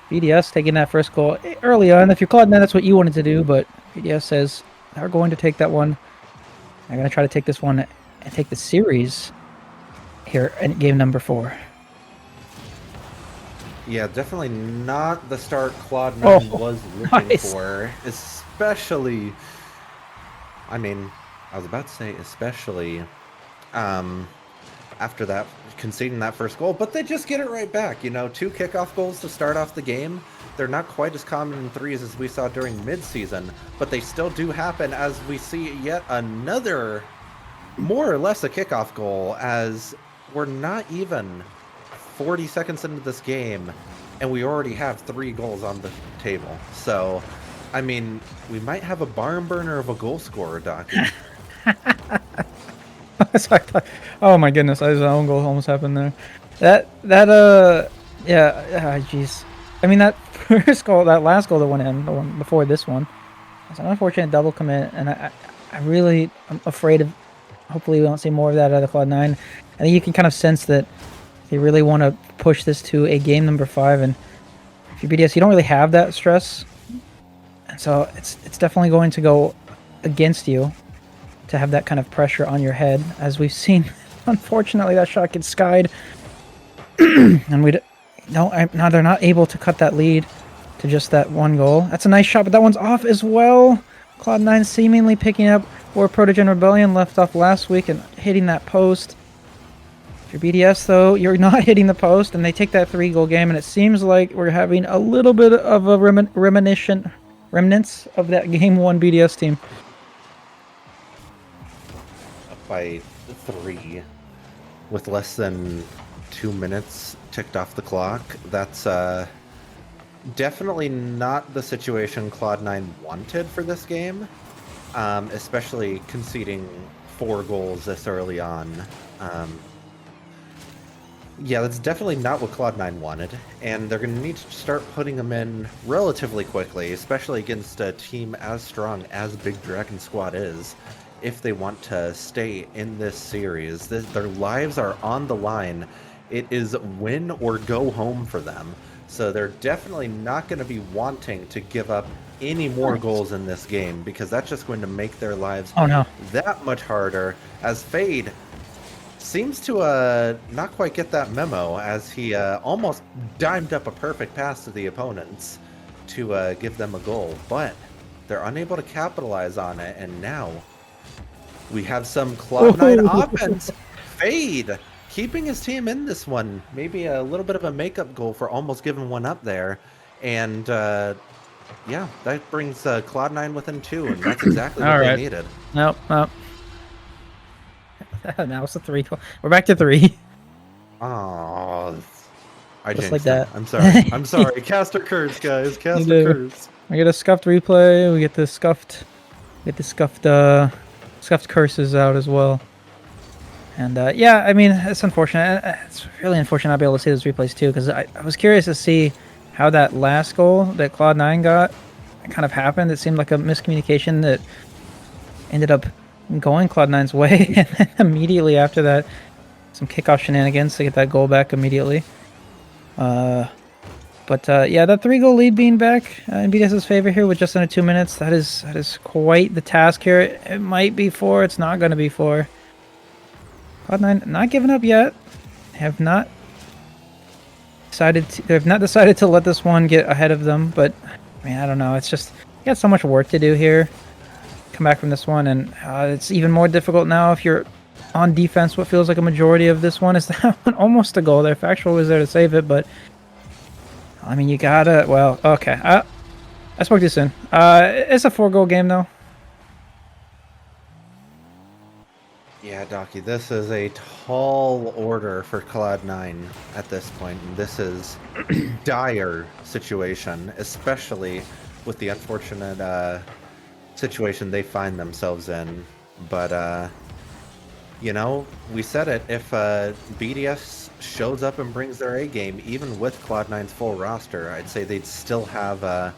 BDS taking that first goal early on. If you're Cloud9, that's what you wanted to do, but BDS says they're going to take that one. They're going to try to take this one and take the series here in game number 4. Yeah, definitely not the start Cloud9 was looking for, especially... I mean, I was about to say especially after that, conceding that first goal, but they just get it right back. 2 kickoff goals to start off the game. They're not quite as common in threes as we saw during midseason, but they still do happen as we see yet another, more or less a kickoff goal, as we're not even 40 seconds into this game, and we already have 3 goals on the table. So, I mean, we might have a barn burner of a goal scorer, Doc. So I thought, oh my goodness, his own goal almost happened there. Jeez. I mean, that first goal, that last goal that went in, the one before this one, it's an unfortunate double commit, and I'm afraid of, hopefully we don't see more of that out of Cloud9. I think you can kind of sense that they really want to push this to a game number 5, and if you're BDS, you don't really have that stress, and so it's definitely going to go against you to have that kind of pressure on your head, as we've seen. Unfortunately, that shot gets skied, and they're not able to cut that lead to just that one goal. That's a nice shot, but that one's off as well. Cloud9 seemingly picking up where Protogen Rebellion left off last week and hitting that post. If you're BDS, though, you're not hitting the post, and they take that 3-goal game, and it seems like we're having a little bit of a remnants of that Game 1 BDS team. By 3 with less than 2 minutes ticked off the clock. That's definitely not the situation Cloud9 wanted for this game, especially conceding 4 goals this early on. Yeah, that's definitely not what Cloud9 wanted, and they're going to need to start putting them in relatively quickly, especially against a team as strong as Big Dragon Squad is. If they want to stay in this series, their lives are on the line. It is win or go home for them. So they're definitely not going to be wanting to give up any more goals in this game, because that's just going to make their lives that much harder, as Fade seems to not quite get that memo, as he almost dimed up a perfect pass to the opponents to give them a goal, but they're unable to capitalize on it, and now we have some Cloud9 offense. Fade keeping his team in this one. Maybe a little bit of a makeup goal for almost giving one up there. And yeah, that brings Cloud9 within 2, and that's exactly what they needed. Nope. Now it's a 3. We're back to 3. Oh, I just jinxed like that. it. I'm sorry. I'm sorry. Caster curse, guys. Caster curse. We get a scuffed replay. We get the scuffed curses out as well. And yeah, I mean, it's unfortunate. It's really unfortunate not be able to see those replays too, because I was curious to see how that last goal that Cloud9 got kind of happened. It seemed like a miscommunication that ended up going Cloud9's way, and then immediately after that, some kickoff shenanigans to get that goal back immediately. But yeah, that 3-goal lead being back in BDS's favor here with just under 2 minutes, that is quite the task here. It might be 4, it's not going to be 4. Cloud9 not giving up yet. They have not decided to let this one get ahead of them, but I mean, I don't know. It's just got so much work to do here. Come back from this one, and it's even more difficult now if you're on defense. What feels like a majority of this one is that one almost a goal there. Factual was there to save it, but I mean, you gotta. Well, okay. I spoke too soon. It's a 4-goal game though. Yeah, Docky, this is a tall order for Cloud9 at this point. And this is dire situation, especially with the unfortunate situation they find themselves in. But, you know, we said it. If BDS shows up and brings their A game, even with Cloud9's full roster, I'd say they'd still have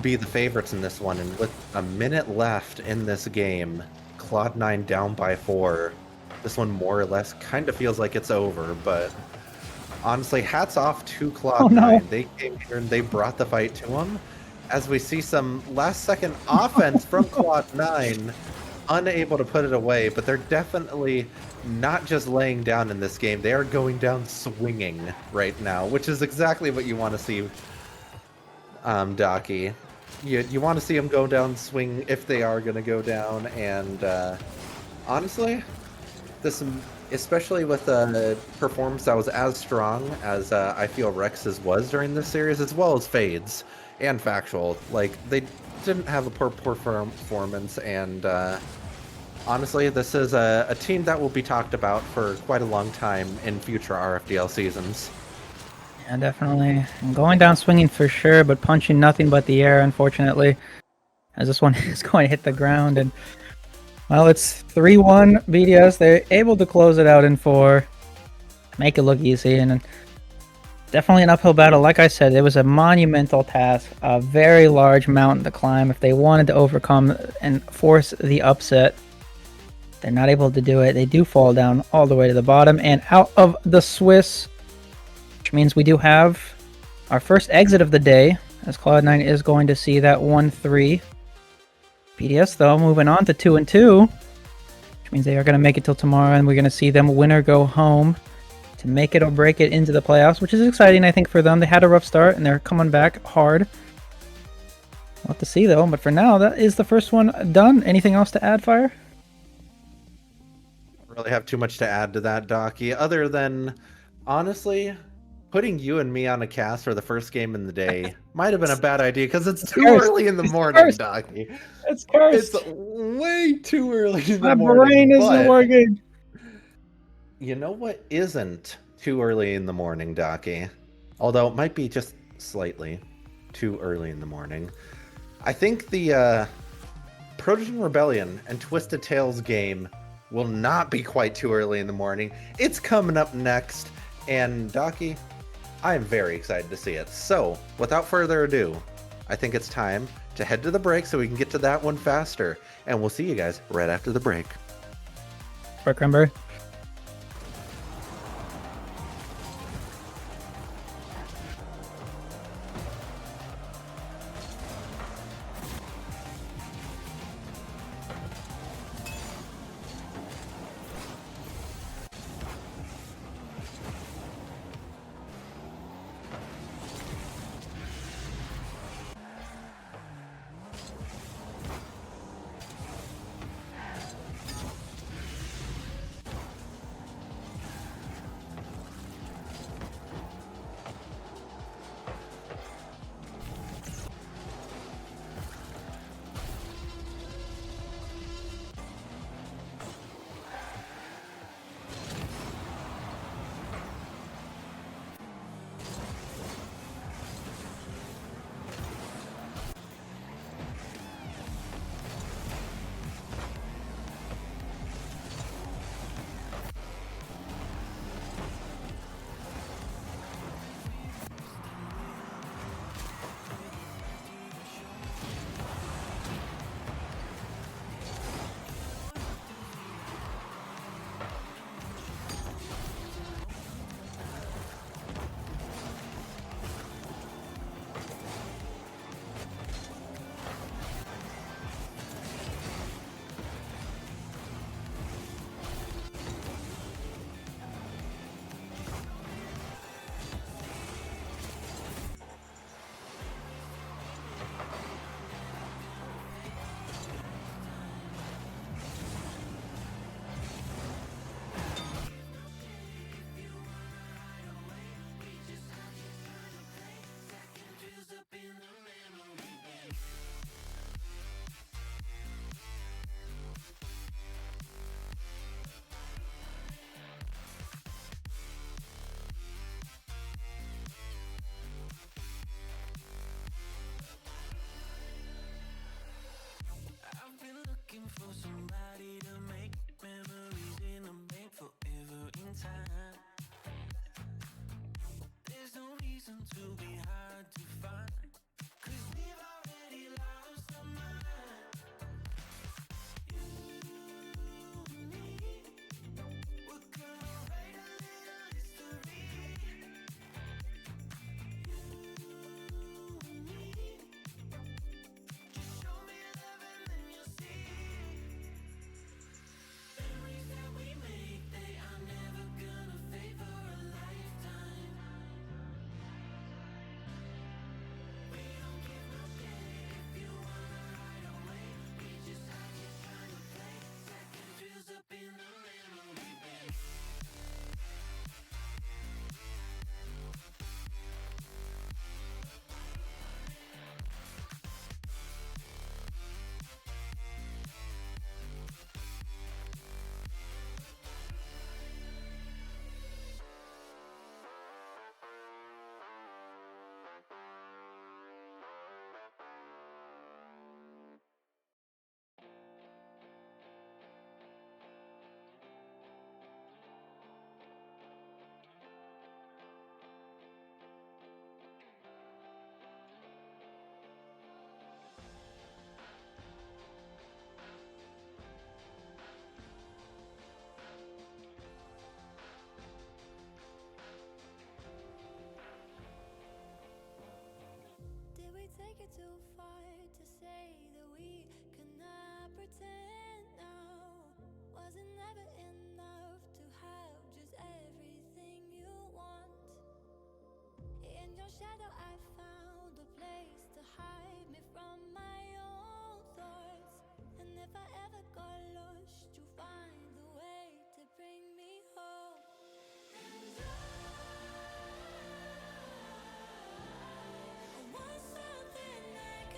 be the favorites in this one. And with a minute left in this game, Cloud9 down by 4. This one more or less kind of feels like it's over, but honestly, hats off to Cloud9. Oh, no. They came here and they brought the fight to them. As we see some last-second offense from Cloud9, unable to put it away, but they're definitely not just laying down in this game. They are going down swinging right now, which is exactly what you want to see, Docky. You want to see them go down swing if they are going to go down, and honestly, this, especially with a performance that was as strong as I feel Rex's was during this series, as well as Fade's and Factual, like, they didn't have a poor performance, and honestly, this is a team that will be talked about for quite a long time in future RFDL seasons. Yeah, definitely. I'm going down swinging for sure, but punching nothing but the air, unfortunately. As this one is going to hit the ground. And, well, it's 3-1 BDS. They're able to close it out in 4. Make it look easy. And definitely an uphill battle. Like I said, it was a monumental task. A very large mountain to climb if they wanted to overcome and force the upset. They're not able to do it. They do fall down all the way to the bottom and out of the Swiss, which means we do have our first exit of the day, as Cloud9 is going to see that 1-3. BDS, though, moving on to 2-2, which means they are going to make it till tomorrow, and we're going to see them win or go home to make it or break it into the playoffs, which is exciting, I think, for them. They had a rough start, and they're coming back hard. We'll have to see, though, but for now, that is the first one done. Anything else to add, Fire? I don't really have too much to add to that, Docky, other than, honestly, putting you and me on a cast for the first game in the day might have been a bad idea because it's too early in the morning, Docky. It's cursed. It's way too early in My the morning. brain isn't working. You know what isn't too early in the morning, Docky? Although it might be just slightly too early in the morning. I think the Protogen Rebellion and Twisted Tales game will not be quite too early in the morning. It's coming up next, and Docky, I am very excited to see it. So, without further ado, I think it's time to head to the break so we can get to that one faster. And we'll see you guys right after the break. Cranberry. too far to say that we cannot pretend now. Was it never enough to have just everything you want? In your shadow I found a place to hide me from my own thoughts. And if I ever got lost, you'll find a way to bring me home. And I want something that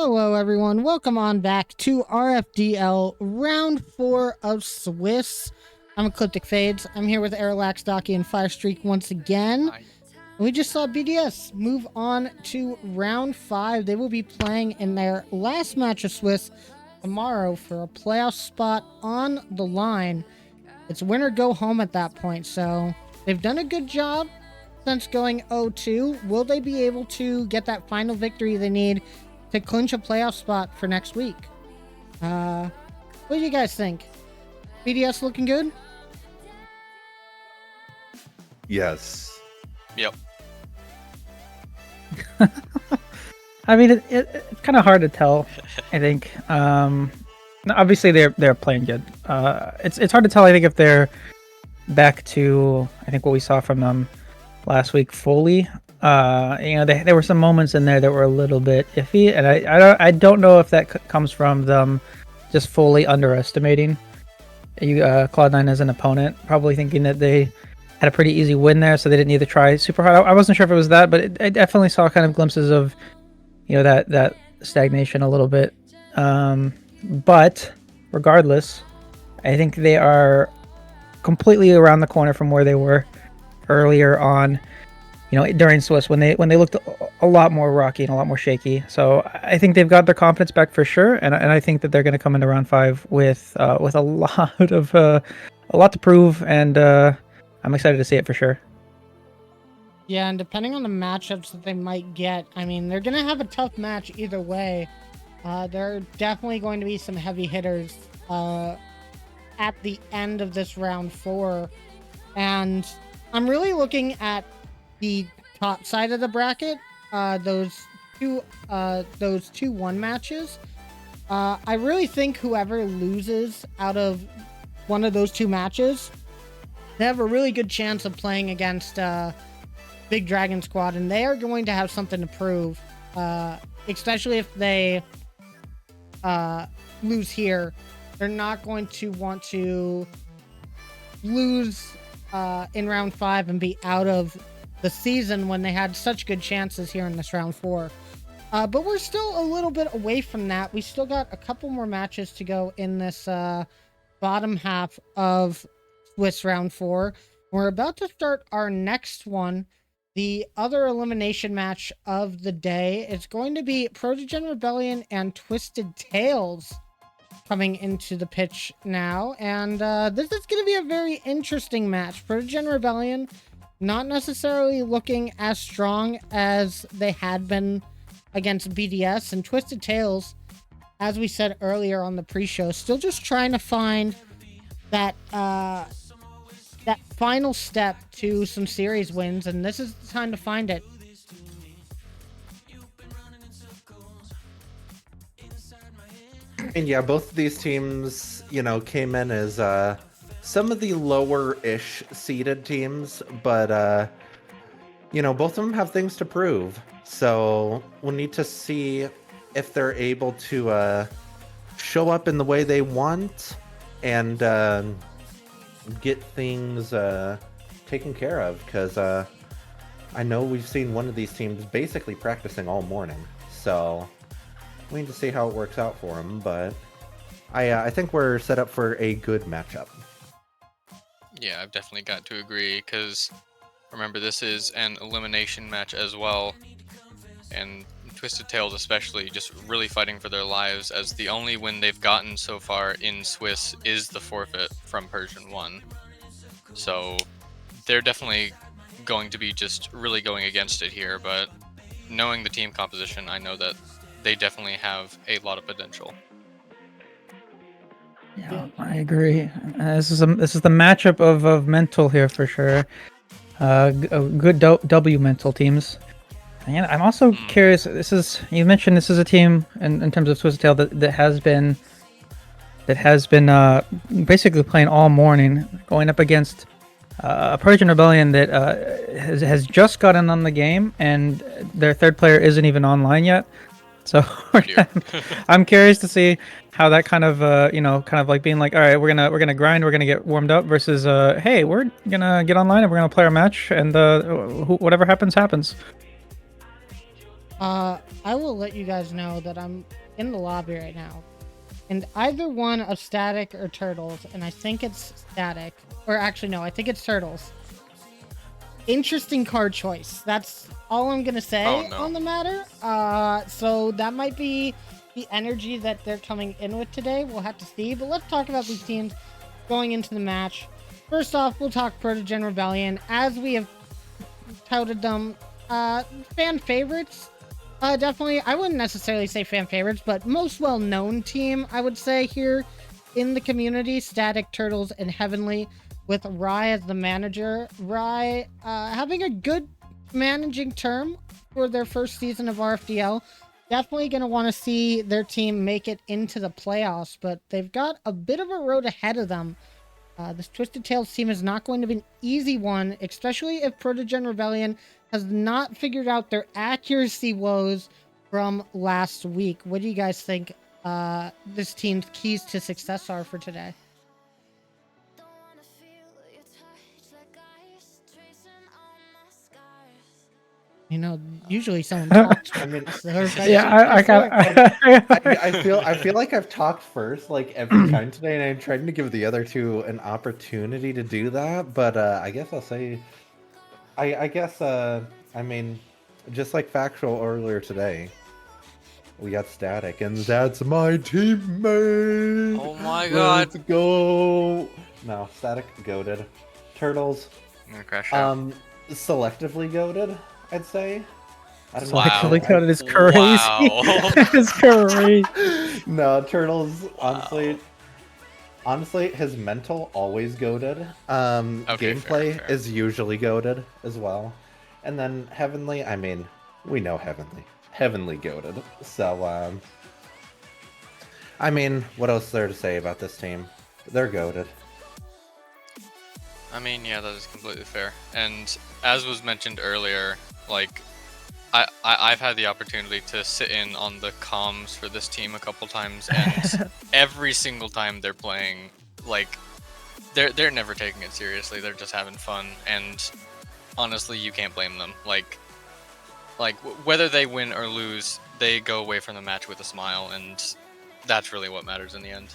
Hello everyone, welcome on back to RFDL Round 4 of Swiss. I'm Ecliptic Fades. I'm here with Airlax, Docky, and Firestreak once again. We just saw BDS move on to Round 5. They will be playing in their last match of Swiss tomorrow for a playoff spot on the line. It's win or go home at that point, so they've done a good job since going 0-2. Will they be able to get that final victory they need to clinch a playoff spot for next week? What do you guys think? BDS looking good? Yes. Yep. I mean, it's kind of hard to tell. I think. Obviously, they're playing good. It's hard to tell. I think if they're back to what we saw from them last week fully. There were some moments in there that were a little bit iffy, and I don't know if that comes from them just fully underestimating Cloud9 as an opponent, probably thinking that they had a pretty easy win there, so they didn't need to try super hard. I wasn't sure if it was that, but I definitely saw kind of glimpses of that stagnation a little bit. But regardless, I think they are completely around the corner from where they were earlier on. During Swiss when they looked a lot more rocky and a lot more shaky. So I think they've got their confidence back for sure, and I think that they're going to come into round 5 with a lot to prove, and I'm excited to see it for sure. Yeah, and depending on the matchups that they might get, I mean, they're going to have a tough match either way. There are definitely going to be some heavy hitters at the end of this round 4, and I'm really looking at the top side of the bracket, those two 1 matches. I really think whoever loses out of one of those 2 matches, they have a really good chance of playing against Big Dragon Squad, and they are going to have something to prove, especially if they lose here. They're not going to want to lose in round 5 and be out of the season when they had such good chances here in this round 4. But we're still a little bit away from that. We still got a couple more matches to go in this bottom half of Swiss round 4. We're about to start our next one, the other elimination match of the day. It's going to be Protogen Rebellion and Twisted Tails coming into the pitch now, and this is going to be a very interesting match. Protogen Rebellion not necessarily looking as strong as they had been against BDS, and Twisted Tails, as we said earlier on the pre-show, still just trying to find that that final step to some series wins, and this is the time to find it. And yeah, both of these teams, came in as some of the lower-ish seeded teams, but both of them have things to prove. So we'll need to see if they're able to show up in the way they want and get things taken care of, because I know we've seen one of these teams basically practicing all morning, so we need to see how it works out for them. But I think we're set up for a good matchup. Yeah, I've definitely got to agree, because remember, this is an elimination match as well, and Twisted Tails especially just really fighting for their lives, as the only win they've gotten so far in Swiss is the forfeit from Persian 1. So they're definitely going to be just really going against it here, but knowing the team composition, I know that they definitely have a lot of potential. Yeah, I agree. This is the matchup of mental here for sure. A good W mental teams. And I'm also curious. You mentioned this is a team in terms of Twisted Tail that has been basically playing all morning, going up against a Persian Rebellion that has just gotten on the game, and their third player isn't even online yet. So I'm curious to see how that kind of like being like, all right, we're gonna grind, we're gonna get warmed up, versus hey, we're gonna get online and we're gonna play our match, and whatever happens. I will let you guys know that I'm in the lobby right now. And either one of Static or Turtles, and I think it's Static. Or actually, no, I think it's Turtles. Interesting card choice. That's all I'm gonna say on the matter. So that might be the energy that they're coming in with today. We'll have to see. But let's talk about these teams going into the match. First off, we'll talk Protogen Rebellion. As we have touted them, fan favorites. Definitely, I wouldn't necessarily say fan favorites, but most well-known team, I would say, here in the community. Static, Turtles, and Heavenly, with Rye as the manager. Rye having a good managing term for their first season of RFDL. Definitely going to want to see their team make it into the playoffs, but they've got a bit of a road ahead of them. This Twisted Tales team is not going to be an easy one, especially if Protogen Rebellion has not figured out their accuracy woes from last week. What do you guys think this team's keys to success are for today? You know, usually someone talks. I mean, Yeah, I feel like I've talked first like every time today, and I'm trying to give the other two an opportunity to do that. But I guess I'll say, I guess I mean, just like factual earlier today, we got Static, and that's my teammate. Oh my god! Let's go! No, Static goated. Turtles, I'm gonna crash out. selectively goated, I'd say. I don't know. Selectively coded is crazy. Wow. It's crazy. No, Turtles, honestly, his mental always goaded. Okay, Gameplay fair. is usually goaded as well. And then Heavenly, I mean, we know Heavenly. Heavenly goaded. So, I mean, what else is there to say about this team? They're goaded. I mean, yeah, that is completely fair. And as was mentioned earlier, like, I've had the opportunity to sit in on the comms for this team a couple times, and every single time they're playing, like, they're never taking it seriously. They're just having fun, and honestly, you can't blame them. Like whether they win or lose, they go away from the match with a smile, and that's really what matters in the end.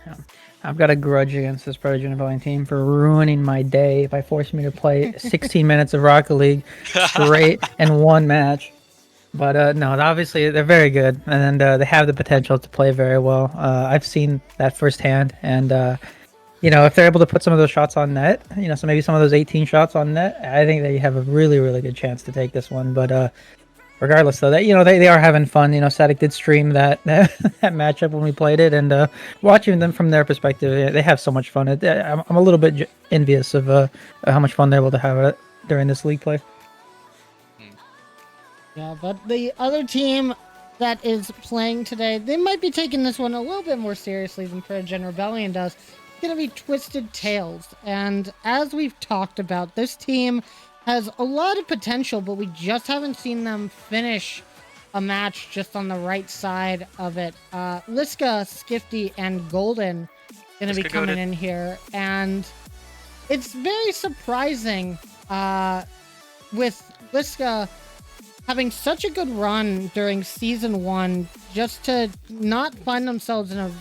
Yeah. I've got a grudge against this Protogen Rebellion team for ruining my day by forcing me to play 16 minutes of Rocket League straight in one match. But no, obviously they're very good, and they have the potential to play very well. I've seen that firsthand, and you know, if they're able to put some of those shots on net, you know, so maybe some of those 18 shots on net, I think they have a really, really good chance to take this one. But regardless, though, that, you know, they are having fun. You know, Static did stream that that matchup when we played it, and watching them from their perspective, they have so much fun. I'm a little bit envious of how much fun they're able to have during this league play. Yeah, but the other team that is playing today, they might be taking this one a little bit more seriously than Protogen Rebellion does. It's going to be Twisted Tales. And as we've talked about, this team has a lot of potential, but we just haven't seen them finish a match just on the right side of it. Liska, Skifty, and Golden going to be coming in here. And it's very surprising with Liska having such a good run during season 1, just to not find themselves in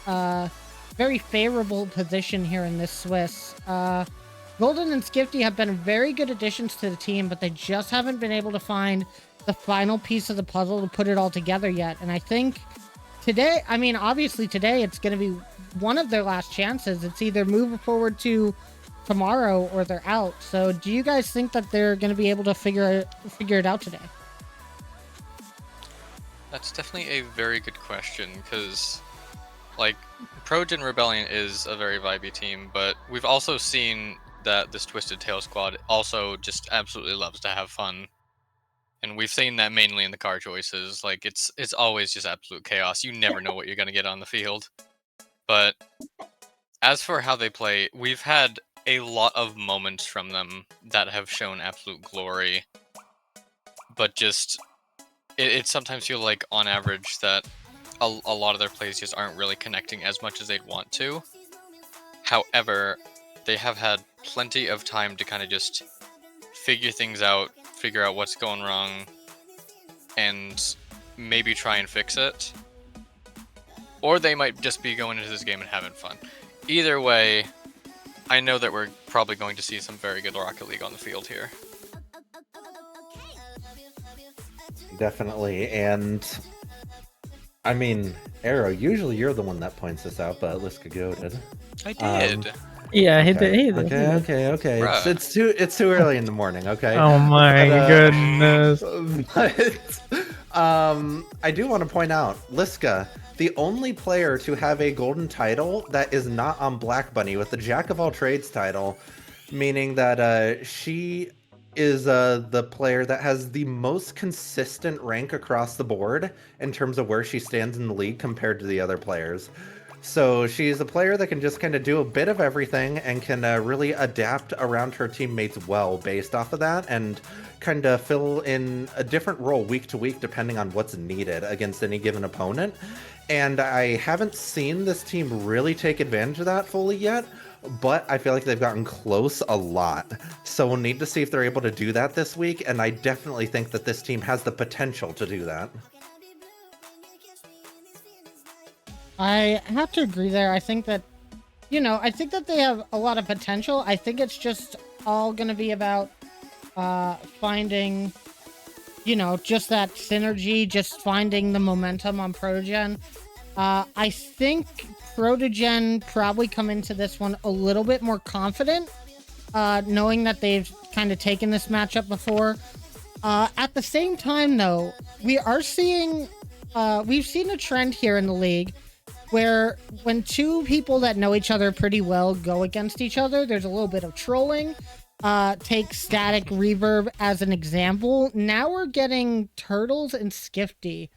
a very favorable position here in this Swiss. Golden and Skifty have been very good additions to the team, but they just haven't been able to find the final piece of the puzzle to put it all together yet. And I think today, I mean, obviously today it's going to be one of their last chances. It's either move forward to tomorrow or they're out. So do you guys think that they're going to be able to figure it out today? That's definitely a very good question, because like Protogen Rebellion is a very vibey team, but we've also seen that this Twisted Tail squad also just absolutely loves to have fun. And we've seen that mainly in the car choices. Like it's always just absolute chaos. You never know what you're going to get on the field. But as for how they play, we've had a lot of moments from them that have shown absolute glory. But just, it sometimes feels like, on average, that a lot of their plays just aren't really connecting as much as they'd want to. However, they have had plenty of time to kind of just figure things out, figure out what's going wrong, and maybe try and fix it. Or they might just be going into this game and having fun. Either way, I know that we're probably going to see some very good Rocket League on the field here. Definitely, and I mean, Arrow, usually you're the one that points this out, but Liska goated. I did. Yeah, he Okay. did. Okay. Bruh. It's too early in the morning. Okay. Oh my But, goodness. But I do want to point out, Liska, the only player to have a golden title that is not on Black Bunny with the Jack of all trades title, meaning that she is the player that has the most consistent rank across the board in terms of where she stands in the league compared to the other players. So she's a player that can just kind of do a bit of everything and can really adapt around her teammates well based off of that, and kind of fill in a different role week to week depending on what's needed against any given opponent. And I haven't seen this team really take advantage of that fully yet, but I feel like they've gotten close a lot. So we'll need to see if they're able to do that this week, and I definitely think that this team has the potential to do that. I have to agree there. I think that, I think that they have a lot of potential. I think it's just all going to be about finding, just that synergy, just finding the momentum on Protogen. I think Protogen probably come into this one a little bit more confident, knowing that they've kind of taken this matchup before. At the same time, though, we've seen a trend here in the league where when two people that know each other pretty well go against each other, there's a little bit of trolling. Take Static Reverb as an example. Now we're getting Turtles and Skifty.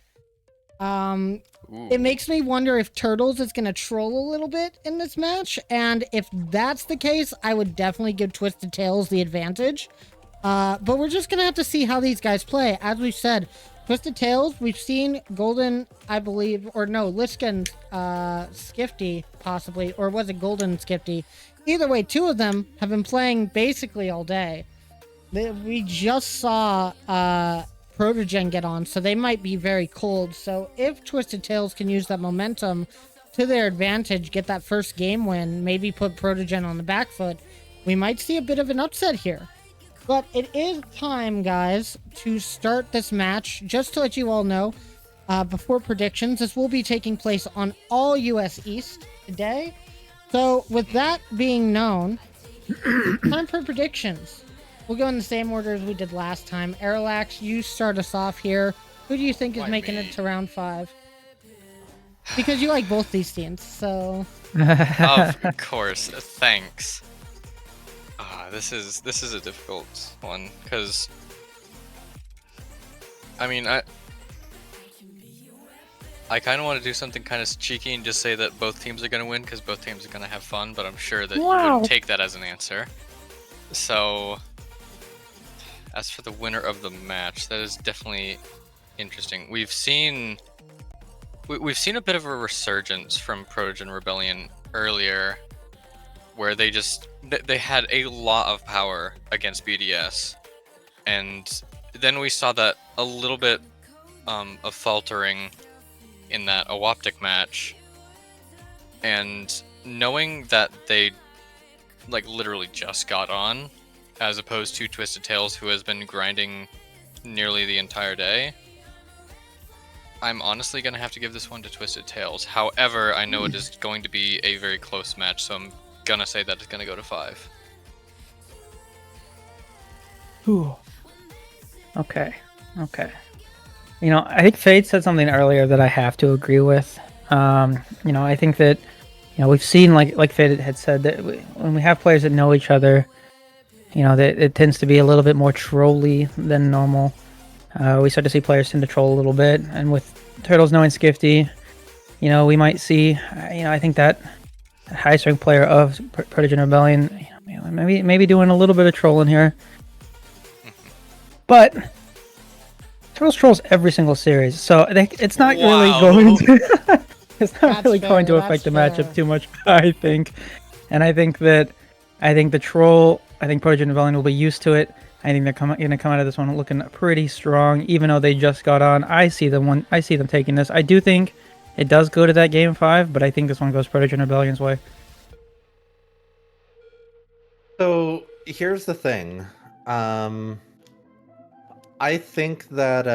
It makes me wonder if Turtles is going to troll a little bit in this match, and if that's the case, I would definitely give Twisted Tails the advantage. But we're just going to have to see how these guys play. As we've said, Twisted Tails, we've seen Golden, I believe, or no, Liska and Skifty, possibly, or was it Golden and Skifty? Either way, two of them have been playing basically all day. We just saw Protogen get on, so they might be very cold. So if Twisted Tails can use that momentum to their advantage, get that first game win, maybe put Protogen on the back foot, we might see a bit of an upset here. But it is time, guys, to start this match. Just to let you all know, before predictions, this will be taking place on all US East today. So with that being known, time for predictions. We'll go in the same order as we did last time. Aerolax, you start us off here. Who do you think is making it to round 5? Because you like both these teams, so... Of course, thanks. This is a difficult one, because I mean, I kind of want to do something kind of cheeky and just say that both teams are going to win because both teams are going to have fun, but I'm sure that you wouldn't take that as an answer. So, as for the winner of the match, that is definitely interesting. We've seen a bit of a resurgence from Protogen Rebellion earlier, where they had a lot of power against BDS, and then we saw that a little bit of faltering in that Awoptic match, and knowing that they literally just got on, as opposed to Twisted Tails, who has been grinding nearly the entire day, I'm honestly gonna have to give this one to Twisted Tails. However, I know it is going to be a very close match, so I'm gonna say that it's gonna go to 5. Ooh. Okay. I think Fade said something earlier that I have to agree with. I think that, we've seen, like Fade had said, that when we have players that know each other, that it tends to be a little bit more trolly than normal. We start to see players tend to troll a little bit, and with Turtles knowing Skifty, we might see, I think that highest ranked player of Protogen Rebellion, maybe doing a little bit of trolling here. But Turtles trolls every single series, so it's not really going to going to affect the matchup too much, I think. And I think the troll I think Protogen Rebellion will be used to it. I think they're going to come out of this one looking pretty strong, even though they just got on. I see them taking this. I do think it does go to that game 5, but I think this one goes Protogen Rebellion's way. So here's the thing. I think that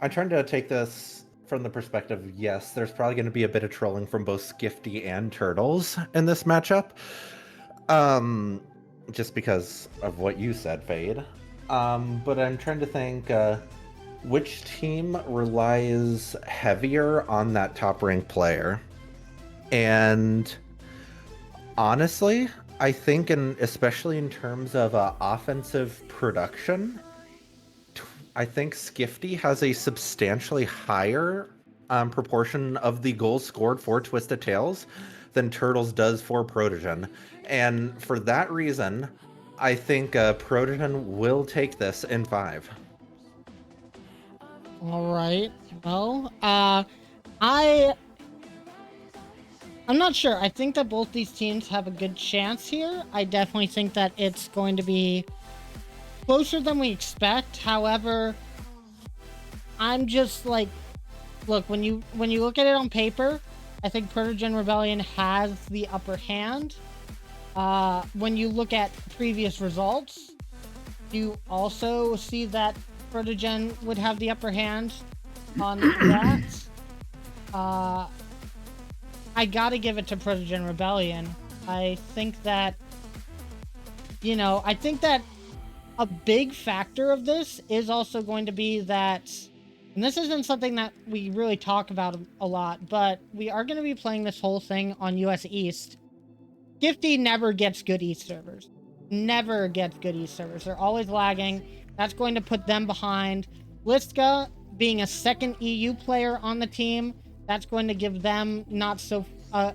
I'm trying to take this from the perspective, yes, there's probably going to be a bit of trolling from both Skifty and Turtles in this matchup. Just because of what you said, Fade. But I'm trying to think which team relies heavier on that top-ranked player. And honestly, I think, especially in terms of offensive production, I think Skifty has a substantially higher proportion of the goals scored for Twisted Tales than Turtles does for Protogen. And for that reason, I think Protogen will take this in 5. All right. Well, I'm not sure. I think that both these teams have a good chance here. I definitely think that it's going to be closer than we expect. However, I'm just like, look, when you look at it on paper, I think Protogen Rebellion has the upper hand. When you look at previous results, you also see that Protogen would have the upper hand on that. I gotta give it to Protogen Rebellion. I think that, I think that a big factor of this is also going to be that, and this isn't something that we really talk about a lot, but we are going to be playing this whole thing on US East. Skifty never gets good East servers. Never gets good East servers. They're always lagging. That's going to put them behind. Liska, being a second EU player on the team, that's going to give them not so a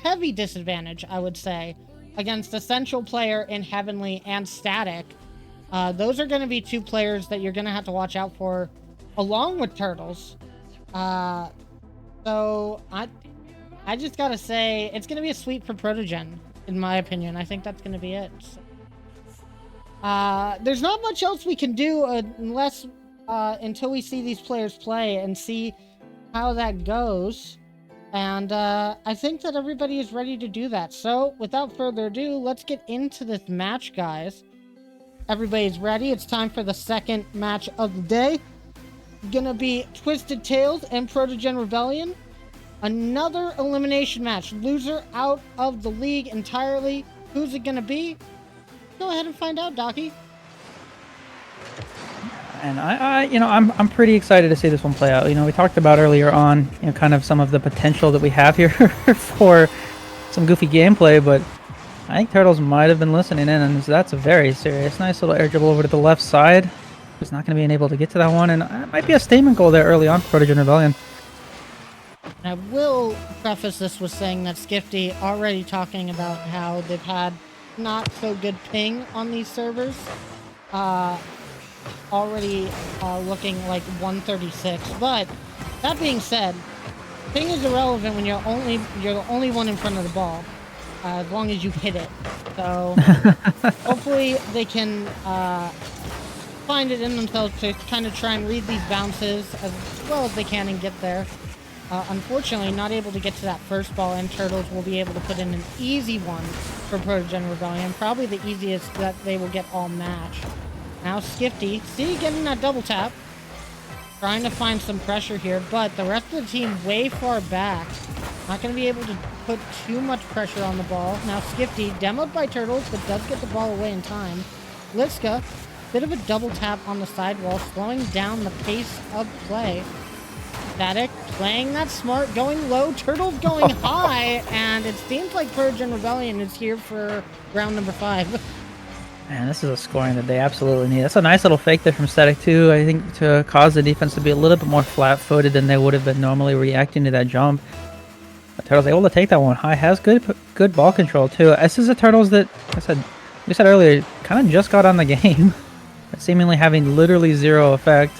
heavy disadvantage, I would say, against Essential player in Heavenly and Static. Those are going to be two players that you're going to have to watch out for, along with Turtles. So I just gotta say, it's gonna be a sweep for Protogen, in my opinion. I think that's gonna be it. So, there's not much else we can do unless until we see these players play and see how that goes. And I think that everybody is ready to do that. So without further ado, let's get into this match, guys. Everybody's ready. It's time for the second match of the day. Gonna be Twisted Tales and Protogen Rebellion. Another elimination match. Loser out of the league entirely. Who's it gonna be? Go ahead and find out, Docky. And I'm pretty excited to see this one play out. We talked about earlier on, kind of some of the potential that we have here for some goofy gameplay, but I think Turtles might have been listening in, and that's a very serious. Nice little air dribble over to the left side. He's not going to be able to get to that one, and it might be a statement goal there early on for Protogen Rebellion. I will preface this with saying that Skifty already talking about how they've had not so good ping on these servers. Already looking like 136. But that being said, ping is irrelevant when you're the only one in front of the ball, as long as you hit it. So hopefully they can find it in themselves to kind of try and read these bounces as well as they can and get there. Unfortunately, not able to get to that first ball, and Turtles will be able to put in an easy one for Protogen Rebellion. Probably the easiest that they will get all match. Now Skifty, see, getting that double tap. Trying to find some pressure here, but the rest of the team way far back. Not going to be able to put too much pressure on the ball. Now Skifty, demoed by Turtles, but does get the ball away in time. Liska, bit of a double tap on the sidewall, slowing down the pace of play. Static, playing that smart, going low, Turtles going high, and it seems like Protogen Rebellion is here for round number 5. Man, this is a scoring that they absolutely need. That's a nice little fake there from Static too, I think, to cause the defense to be a little bit more flat-footed than they would have been normally reacting to that jump. But Turtles able to take that one high, has good ball control too. This is a Turtles that, we said earlier, kind of just got on the game, seemingly having literally zero effect.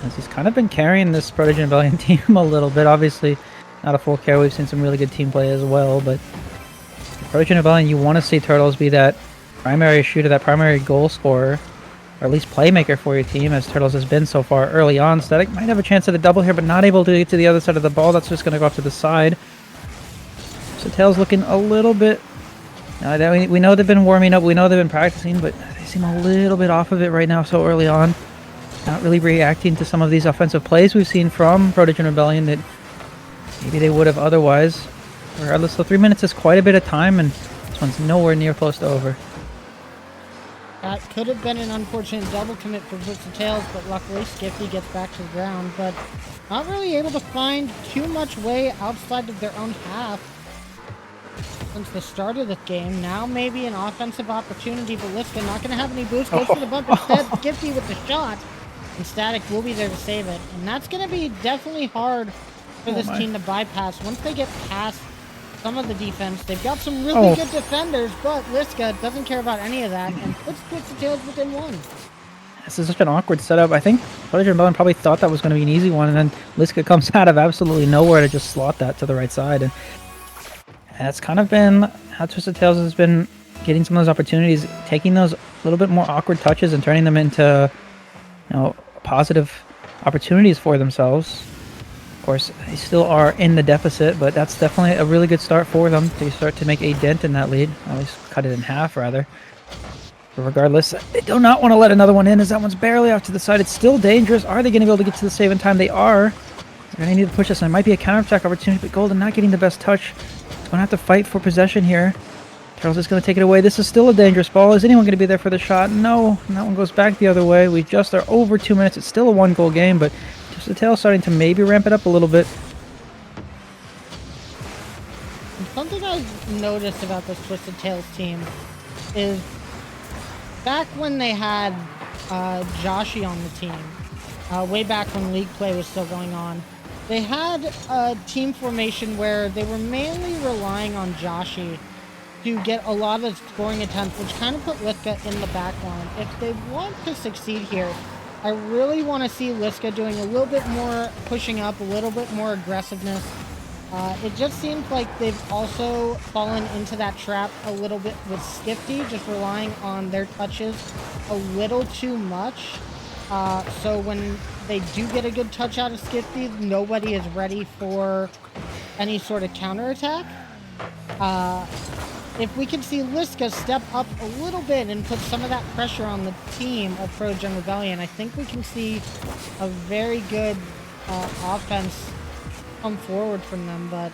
As he's kind of been carrying this Protogen Rebellion team a little bit. Obviously, not a full carry. We've seen some really good team play as well, but Trojan Rebellion, you want to see Turtles be that primary shooter, that primary goal scorer, or at least playmaker for your team, as Turtles has been so far early on. Static might have a chance at a double here, but not able to get to the other side of the ball. That's just going to go off to the side. So Tails looking a little bit... we know they've been warming up, we know they've been practicing, but they seem a little bit off of it right now so early on. Not really reacting to some of these offensive plays we've seen from Protogen Rebellion that maybe they would have otherwise. Regardless, the 3 minutes is quite a bit of time, and this one's nowhere near close to over. That could have been an unfortunate double commit for Twisted Tails, but luckily Skifty gets back to the ground, but not really able to find too much way outside of their own half since the start of the game. Now maybe an offensive opportunity, but Liska not going to have any boost. Goes for the bump instead. Skifty with the shot, and Static will be there to save it. And that's going to be definitely hard for this team to bypass. Once they get past some of the defense, they've got some really good defenders, but Liska doesn't care about any of that and puts Twisted Tails within one. This is such an awkward setup. I think Protogen Rebellion probably thought that was going to be an easy one, and then Liska comes out of absolutely nowhere to just slot that to the right side. And that's kind of been how Twisted Tails has been getting some of those opportunities, taking those little bit more awkward touches and turning them into, positive opportunities for themselves. Of course, they still are in the deficit, but that's definitely a really good start for them to start to make a dent in that lead, at least cut it in half, rather. But regardless, they do not want to let another one in, as that one's barely off to the side. It's still dangerous. Are they going to be able to get to the save in time? They are. They're going to need to push this, and it might be a counterattack opportunity, but Golden not getting the best touch. It's going to have to fight for possession here. Turtles is going to take it away. This is still a dangerous ball. Is anyone going to be there for the shot? No. And that one goes back the other way. We just are over 2 minutes. It's still a 1-goal game, but Twisted Tails starting to maybe ramp it up a little bit. Something I've noticed about this Twisted Tails team is back when they had Joshi on the team, way back when league play was still going on, they had a team formation where they were mainly relying on Joshi to get a lot of scoring attempts, which kind of put Liska in the back line. If they want to succeed here, I really want to see Liska doing a little bit more pushing up, a little bit more aggressiveness. It just seems like they've also fallen into that trap a little bit with Skifty, just relying on their touches a little too much. So when they do get a good touch out of Skifty, nobody is ready for any sort of counterattack. If we can see Liska step up a little bit and put some of that pressure on the team of Protogen Rebellion, I think we can see a very good offense come forward from them, but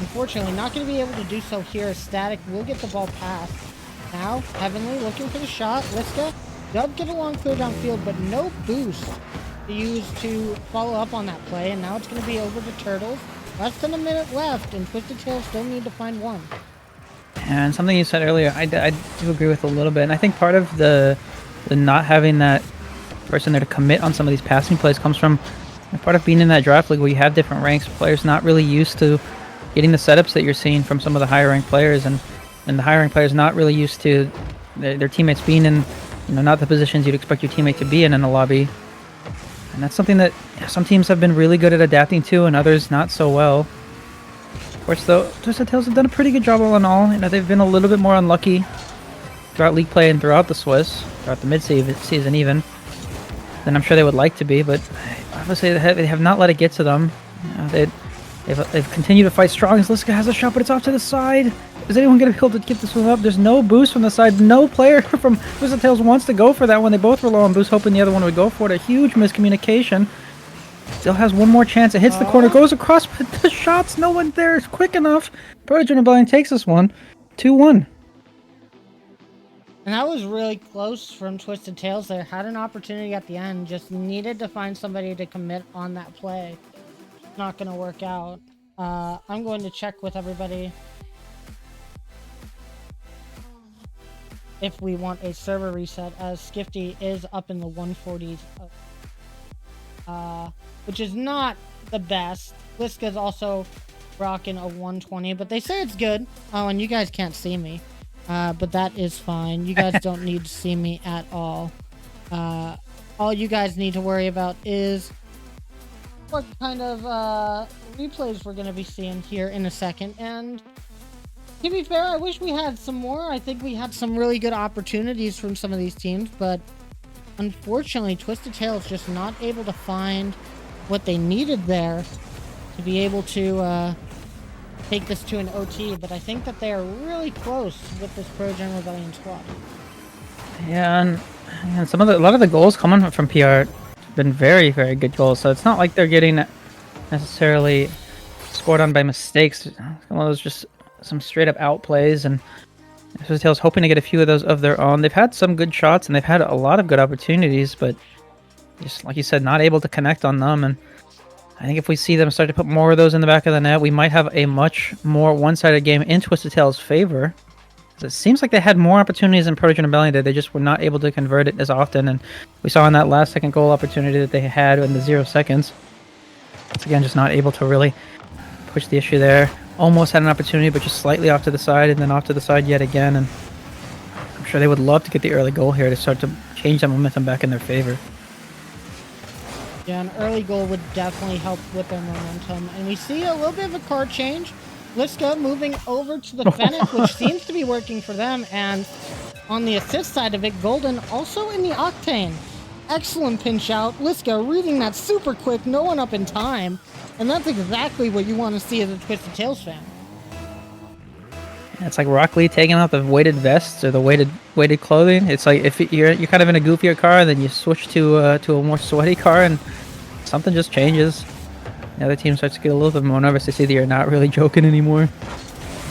unfortunately not going to be able to do so here. Static will get the ball passed. Now, Heavenly looking for the shot. Liska does get a long clear downfield, but no boost to use to follow up on that play, and now it's going to be over to Turtles. Less than a minute left, and Twisted Tails still need to find one. And something you said earlier, I do agree with a little bit. And I think part of the not having that person there to commit on some of these passing plays comes from part of being in that draft league where you have different ranks, players not really used to getting the setups that you're seeing from some of the higher ranked players, and the higher ranked players not really used to their teammates being in, not the positions you'd expect your teammate to be in the lobby. And that's something that some teams have been really good at adapting to, and others not so well. Of course, though, Twisted Tails have done a pretty good job all in all. They've been a little bit more unlucky throughout league play and throughout the Swiss, throughout the mid-season even, than I'm sure they would like to be. But obviously, they have not let it get to them. They've continued to fight strong as Liska has a shot, but it's off to the side. Is anyone going to be able to get this one up? There's no boost from the side. No player from Twisted Tails wants to go for that one. They both were low on boost, hoping the other one would go for it. A huge miscommunication. Still has one more chance. It hits the corner, goes across, but the shot's no one there. It's quick enough. Protogen Rebellion takes this one. 2-1. And that was really close from Twisted Tails there. Had an opportunity at the end. Just needed to find somebody to commit on that play. Not going to work out. I'm going to check with everybody if we want a server reset, as Skifty is up in the 140s. Which is not the best. Liska's also rocking a 120, but they say it's good. Oh, and you guys can't see me. But that is fine. You guys don't need to see me at all. All you guys need to worry about is what kind of replays we're going to be seeing here in a second. And To be fair, I wish we had some more. I think we had some really good opportunities from some of these teams, but unfortunately, Twisted Tail's just not able to find what they needed there to be able to take this to an OT. But I think that they are really close with this Progen Rebellion squad. Yeah, and a lot of the goals coming from PR have been very, very good goals. So it's not like they're getting necessarily scored on by mistakes. Some of those just some straight up outplays, and Twisted Tail's hoping to get a few of those of their own. They've had some good shots and they've had a lot of good opportunities, but just like you said, not able to connect on them. And I think if we see them start to put more of those in the back of the net, we might have a much more one-sided game in Twisted Tail's favor. It seems like they had more opportunities in Protogen Rebellion that they just were not able to convert it as often, and we saw in that last second goal opportunity that they had in the 0 seconds. Once again, just not able to really push the issue there. Almost had an opportunity, but just slightly off to the side, and then off to the side yet again, and I'm sure they would love to get the early goal here to start to change that momentum back in their favor. Yeah, an early goal would definitely help with their momentum, and we see a little bit of a card change. Liska moving over to the Fennec, which seems to be working for them, and on the assist side of it, Golden also in the Octane. Excellent pinch out. Liska reading that super quick, no one up in time, and that's exactly what you want to see as a Twisted Tails fan. It's like Rock Lee taking out the weighted vests or the weighted clothing. It's like if you're kind of in a goofier car, and then you switch to a more sweaty car, and something just changes. The other team starts to get a little bit more nervous. They see that you're not really joking anymore.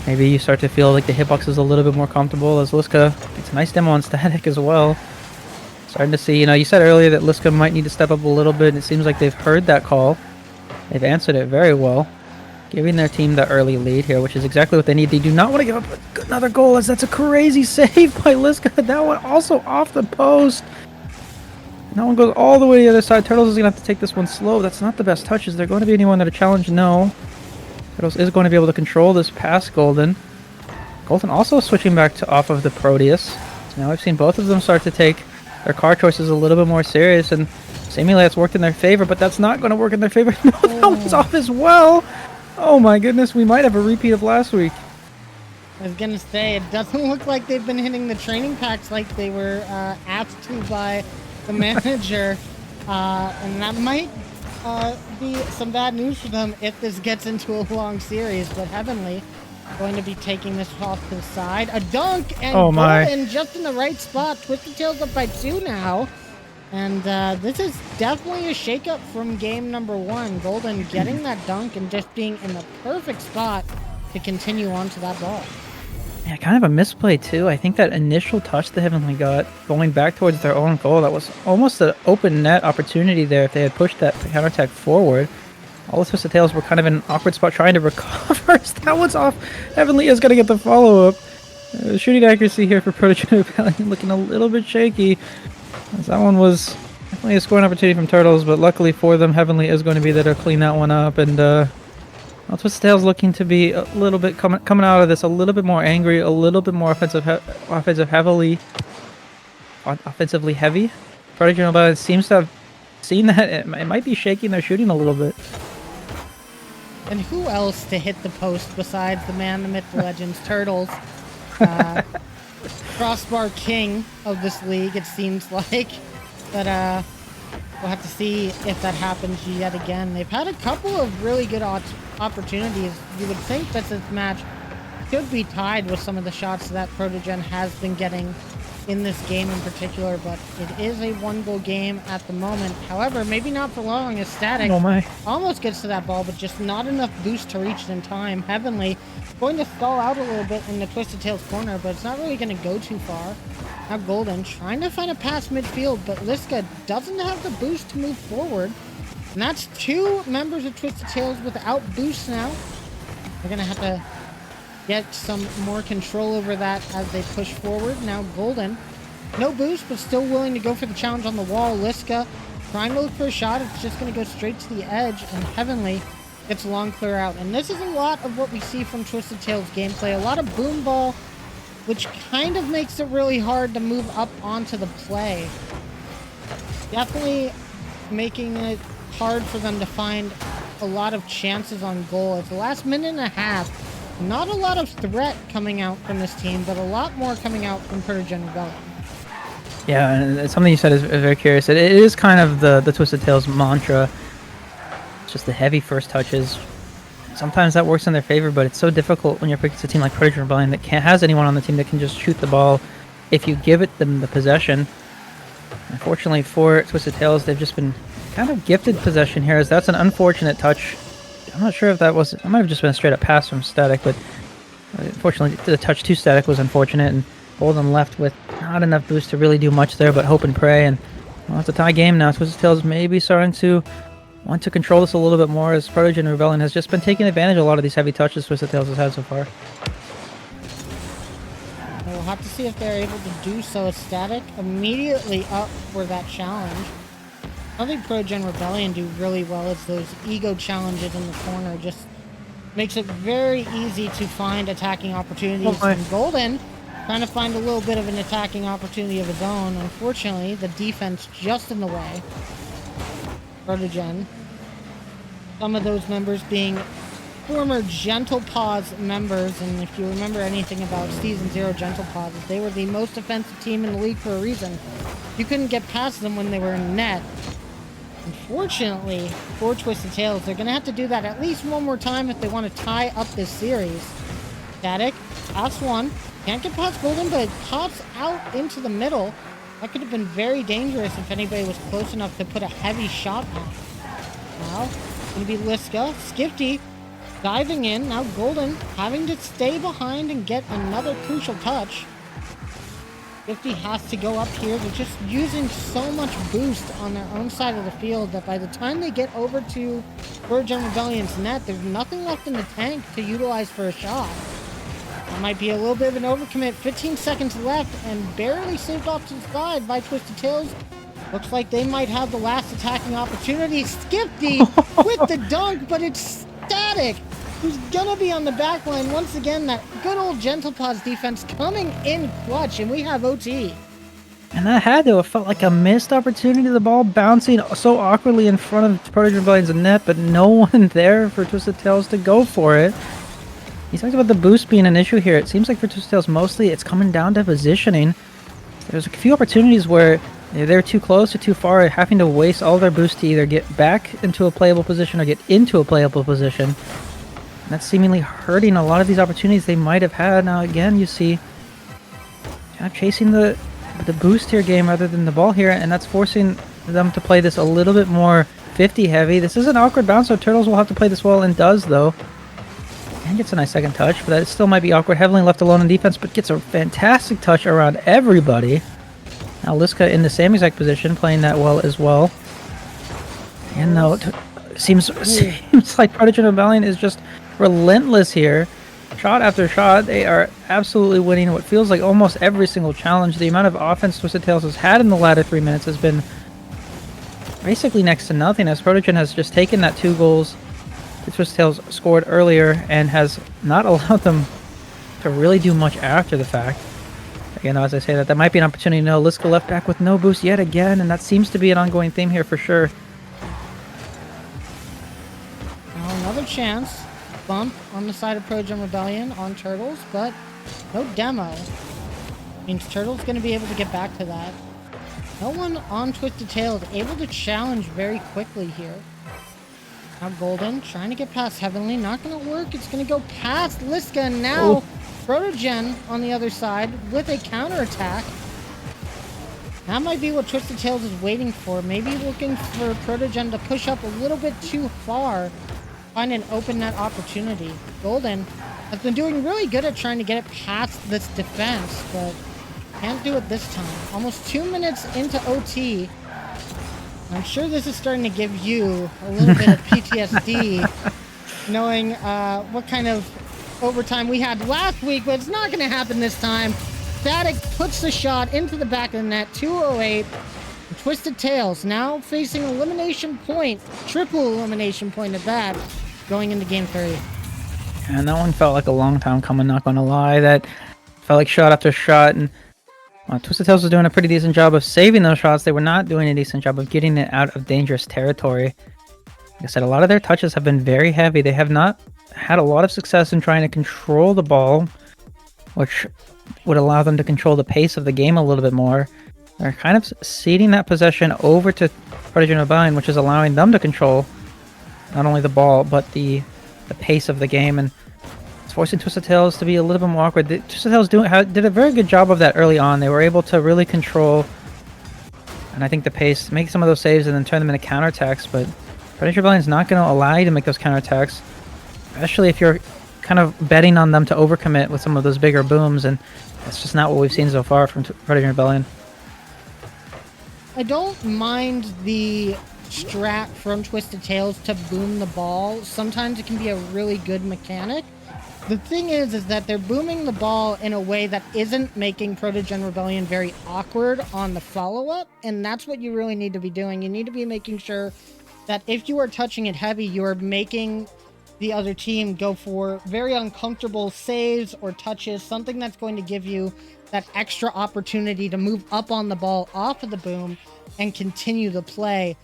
Maybe you start to feel like the hitbox is a little bit more comfortable as Liska gets a nice demo on static as well. Starting to see, you said earlier that Liska might need to step up a little bit, and it seems like they've heard that call. They've answered it very well, giving their team the early lead here, which is exactly what they need. They do not want to give up another goal, as that's a crazy save by Liska. That one also off the post. That one goes all the way to the other side. Turtles is going to have to take this one slow. That's not the best touch. Is there going to be anyone that a challenge? No. Turtles is going to be able to control this past Golden. Golden also switching back to off of the Proteus. So now I've seen both of them start to take their car choices a little bit more serious, and seemingly that's worked in their favor, but that's not going to work in their favor. No, that one's off as well. Oh my goodness, we might have a repeat of last week. I was gonna say, it doesn't look like they've been hitting the training packs like they were asked to by the manager, and that might be some bad news for them if this gets into a long series. But Heavenly going to be taking this off to the side. A dunk, and Golden just in the right spot. Twisted Tails up by 2 now. And this is definitely a shakeup from game number 1. Golden getting that dunk and just being in the perfect spot to continue on to that ball. Yeah, kind of a misplay too. I think that initial touch the Heavenly got going back towards their own goal, that was almost an open net opportunity there if they had pushed that counterattack forward. All the Twisted Tails were kind of in an awkward spot trying to recover. That one's off. Heavenly is going to get the follow-up. Shooting accuracy here for Protogen Rebellion looking a little bit shaky. As that one was definitely a scoring opportunity from Turtles, but luckily for them, Heavenly is going to be there to clean that one up. And Twisted Tails looking to be a little bit coming out of this a little bit more angry, a little bit more offensively heavy. Protogen Rebellion seems to have seen that it might be shaking their shooting a little bit. And who else to hit the post besides the man, the myth, the legends, Turtles? Crossbar king of this league, it seems like. But we'll have to see if that happens yet again. They've had a couple of really good opportunities. You would think that this match could be tied with some of the shots that Protogen has been getting in this game in particular, but it is a 1-goal game at the moment. However, maybe not for long, as Static almost gets to that ball, but just not enough boost to reach it in time. Heavenly going to stall out a little bit in the Twisted Tails corner, but it's not really going to go too far. Now Golden trying to find a pass midfield, but Liska doesn't have the boost to move forward. And that's 2 members of Twisted Tails without boost now. They're going to have to get some more control over that as they push forward. Now Golden, no boost, but still willing to go for the challenge on the wall. Liska trying to look for a shot. It's just going to go straight to the edge, and Heavenly gets a long clear out. And this is a lot of what we see from Twisted Tails gameplay. A lot of boom ball, which kind of makes it really hard to move up onto the play. Definitely making it hard for them to find a lot of chances on goal. It's the last minute and a half. Not a lot of threat coming out from this team, but a lot more coming out from Protogen Rebellion. Yeah, and something you said is very curious. It is kind of the Twisted Tales mantra. It's just the heavy first touches. Sometimes that works in their favor, but it's so difficult when you're picking a team like Protogen Rebellion that has anyone on the team that can just shoot the ball if you give them the possession. Unfortunately for Twisted Tales, they've just been kind of gifted possession here, as that's an unfortunate touch. I'm not sure if that was... It might have just been a straight-up pass from Static, but unfortunately the touch to Static was unfortunate, and Golden left with not enough boost to really do much there, but hope and pray. And well, it's a tie game now. Twisted Tales may be starting to want to control this a little bit more, as Protogen Rebellion has just been taking advantage of a lot of these heavy touches Twisted Tales has had so far. We'll have to see if they're able to do so. Static immediately up for that challenge. I think Protogen Rebellion do really well as those ego challenges in the corner just makes it very easy to find attacking opportunities. And Golden trying to find a little bit of an attacking opportunity of his own. Unfortunately, the defense just in the way. Protogen. Some of those members being former Gentle Paws members, and if you remember anything about Season 0 Gentle Paws, they were the most offensive team in the league for a reason. You couldn't get past them when they were in net. Unfortunately, for Twisted Tales, they're going to have to do that at least one more time if they want to tie up this series. Static, pass one. Can't get past Golden, but it pops out into the middle. That could have been very dangerous if anybody was close enough to put a heavy shot on. Now, it's going to be Liska. Skifty diving in. Now Golden having to stay behind and get another crucial touch. Skifty has to go up here. They're just using so much boost on their own side of the field that by the time they get over to Protogen Rebellion's net, there's nothing left in the tank to utilize for a shot. That might be a little bit of an overcommit. 15 seconds left and barely saved off to the side by Twisted Tales. Looks like they might have the last attacking opportunity. Skifty with the dunk, but it's Static who's gonna be on the back line. Once again, that good old Gentle Paws defense coming in clutch, and we have OT. And that had to have felt like a missed opportunity. The ball bouncing so awkwardly in front of Protogen Rebellion's net, but no one there for Twisted Tales to go for it. He talks about the boost being an issue here. It seems like for Twisted Tales, mostly it's coming down to positioning. There's a few opportunities where they're too close or too far, having to waste all their boost to either get back into a playable position or get into a playable position. And that's seemingly hurting a lot of these opportunities they might have had. Now again, you see kind of chasing the boost here game rather than the ball here, and that's forcing them to play this a little bit more 50 heavy. This is an awkward bounce, so Turtles will have to play this well, and does though. And gets a nice second touch, but that still might be awkward. Heavily left alone in defense, but gets a fantastic touch around everybody. Now Liska in the same exact position, playing that well as well. And though seems like Protogen Rebellion is just relentless here. Shot after shot, they are absolutely winning what feels like almost every single challenge. The amount of offense Twisted Tales has had in the latter 3 minutes has been basically next to nothing, as Protogen has just taken that 2 goals that Twisted Tales scored earlier and has not allowed them to really do much after the fact. Again, as I say that might be an opportunity. No, Liska left back with no boost yet again, and that seems to be an ongoing theme here for sure. Now another chance. Bump on the side of Protogen Rebellion on Turtles, but no demo. Means Turtles going to be able to get back to that. No one on Twisted Tales able to challenge very quickly here. Now Golden trying to get past Heavenly. Not going to work. It's going to go past Liska, and now Protogen on the other side with a counterattack. That might be what Twisted Tales is waiting for. Maybe looking for Protogen to push up a little bit too far. Find an open net opportunity. Golden has been doing really good at trying to get it past this defense, but can't do it this time. Almost 2 minutes into OT. I'm sure this is starting to give you a little bit of PTSD, knowing what kind of overtime we had last week, but it's not going to happen this time. Static puts the shot into the back of the net, 208. Twisted Tales now facing elimination point, triple elimination point at that, going into game 3. And that one felt like a long time coming, not gonna lie. That felt like shot after shot, and Twisted Tales was doing a pretty decent job of saving those shots. They were not doing a decent job of getting it out of dangerous territory. Like I said, a lot of their touches have been very heavy. They have not had a lot of success in trying to control the ball, which would allow them to control the pace of the game a little bit more. They're kind of ceding that possession over to Prodigy Rebellion, which is allowing them to control not only the ball, but the pace of the game, and it's forcing Twisted Tails to be a little bit more awkward. Twisted Tails did a very good job of that early on. They were able to really control, and I think the pace, make some of those saves and then turn them into counterattacks, but Prodigy Rebellion's not going to allow you to make those counterattacks, especially if you're kind of betting on them to overcommit with some of those bigger booms, and that's just not what we've seen so far from Prodigy Rebellion. I don't mind the strat from Twisted Tails to boom the ball. Sometimes it can be a really good mechanic. The thing is that they're booming the ball in a way that isn't making Protogen Rebellion very awkward on the follow-up, and that's what you really need to be doing. You need to be making sure that if you are touching it heavy, you are making the other team go for very uncomfortable saves or touches, something that's going to give you that extra opportunity to move up on the ball off of the boom and continue the play.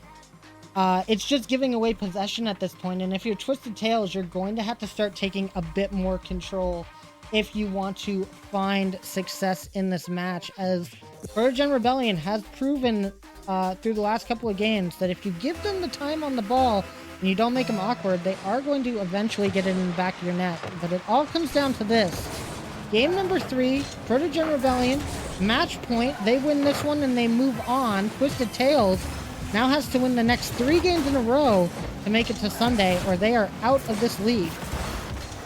It's just giving away possession at this point, and if you're Twisted Tails, you're going to have to start taking a bit more control if you want to find success in this match, as Protogen Rebellion has proven through the last couple of games that if you give them the time on the ball and you don't make them awkward, they are going to eventually get it in the back of your net. But it all comes down to this. Game number 3, Protogen Rebellion, match point, they win this one and they move on. Twisted Tails now has to win the next 3 games in a row to make it to Sunday, or they are out of this league.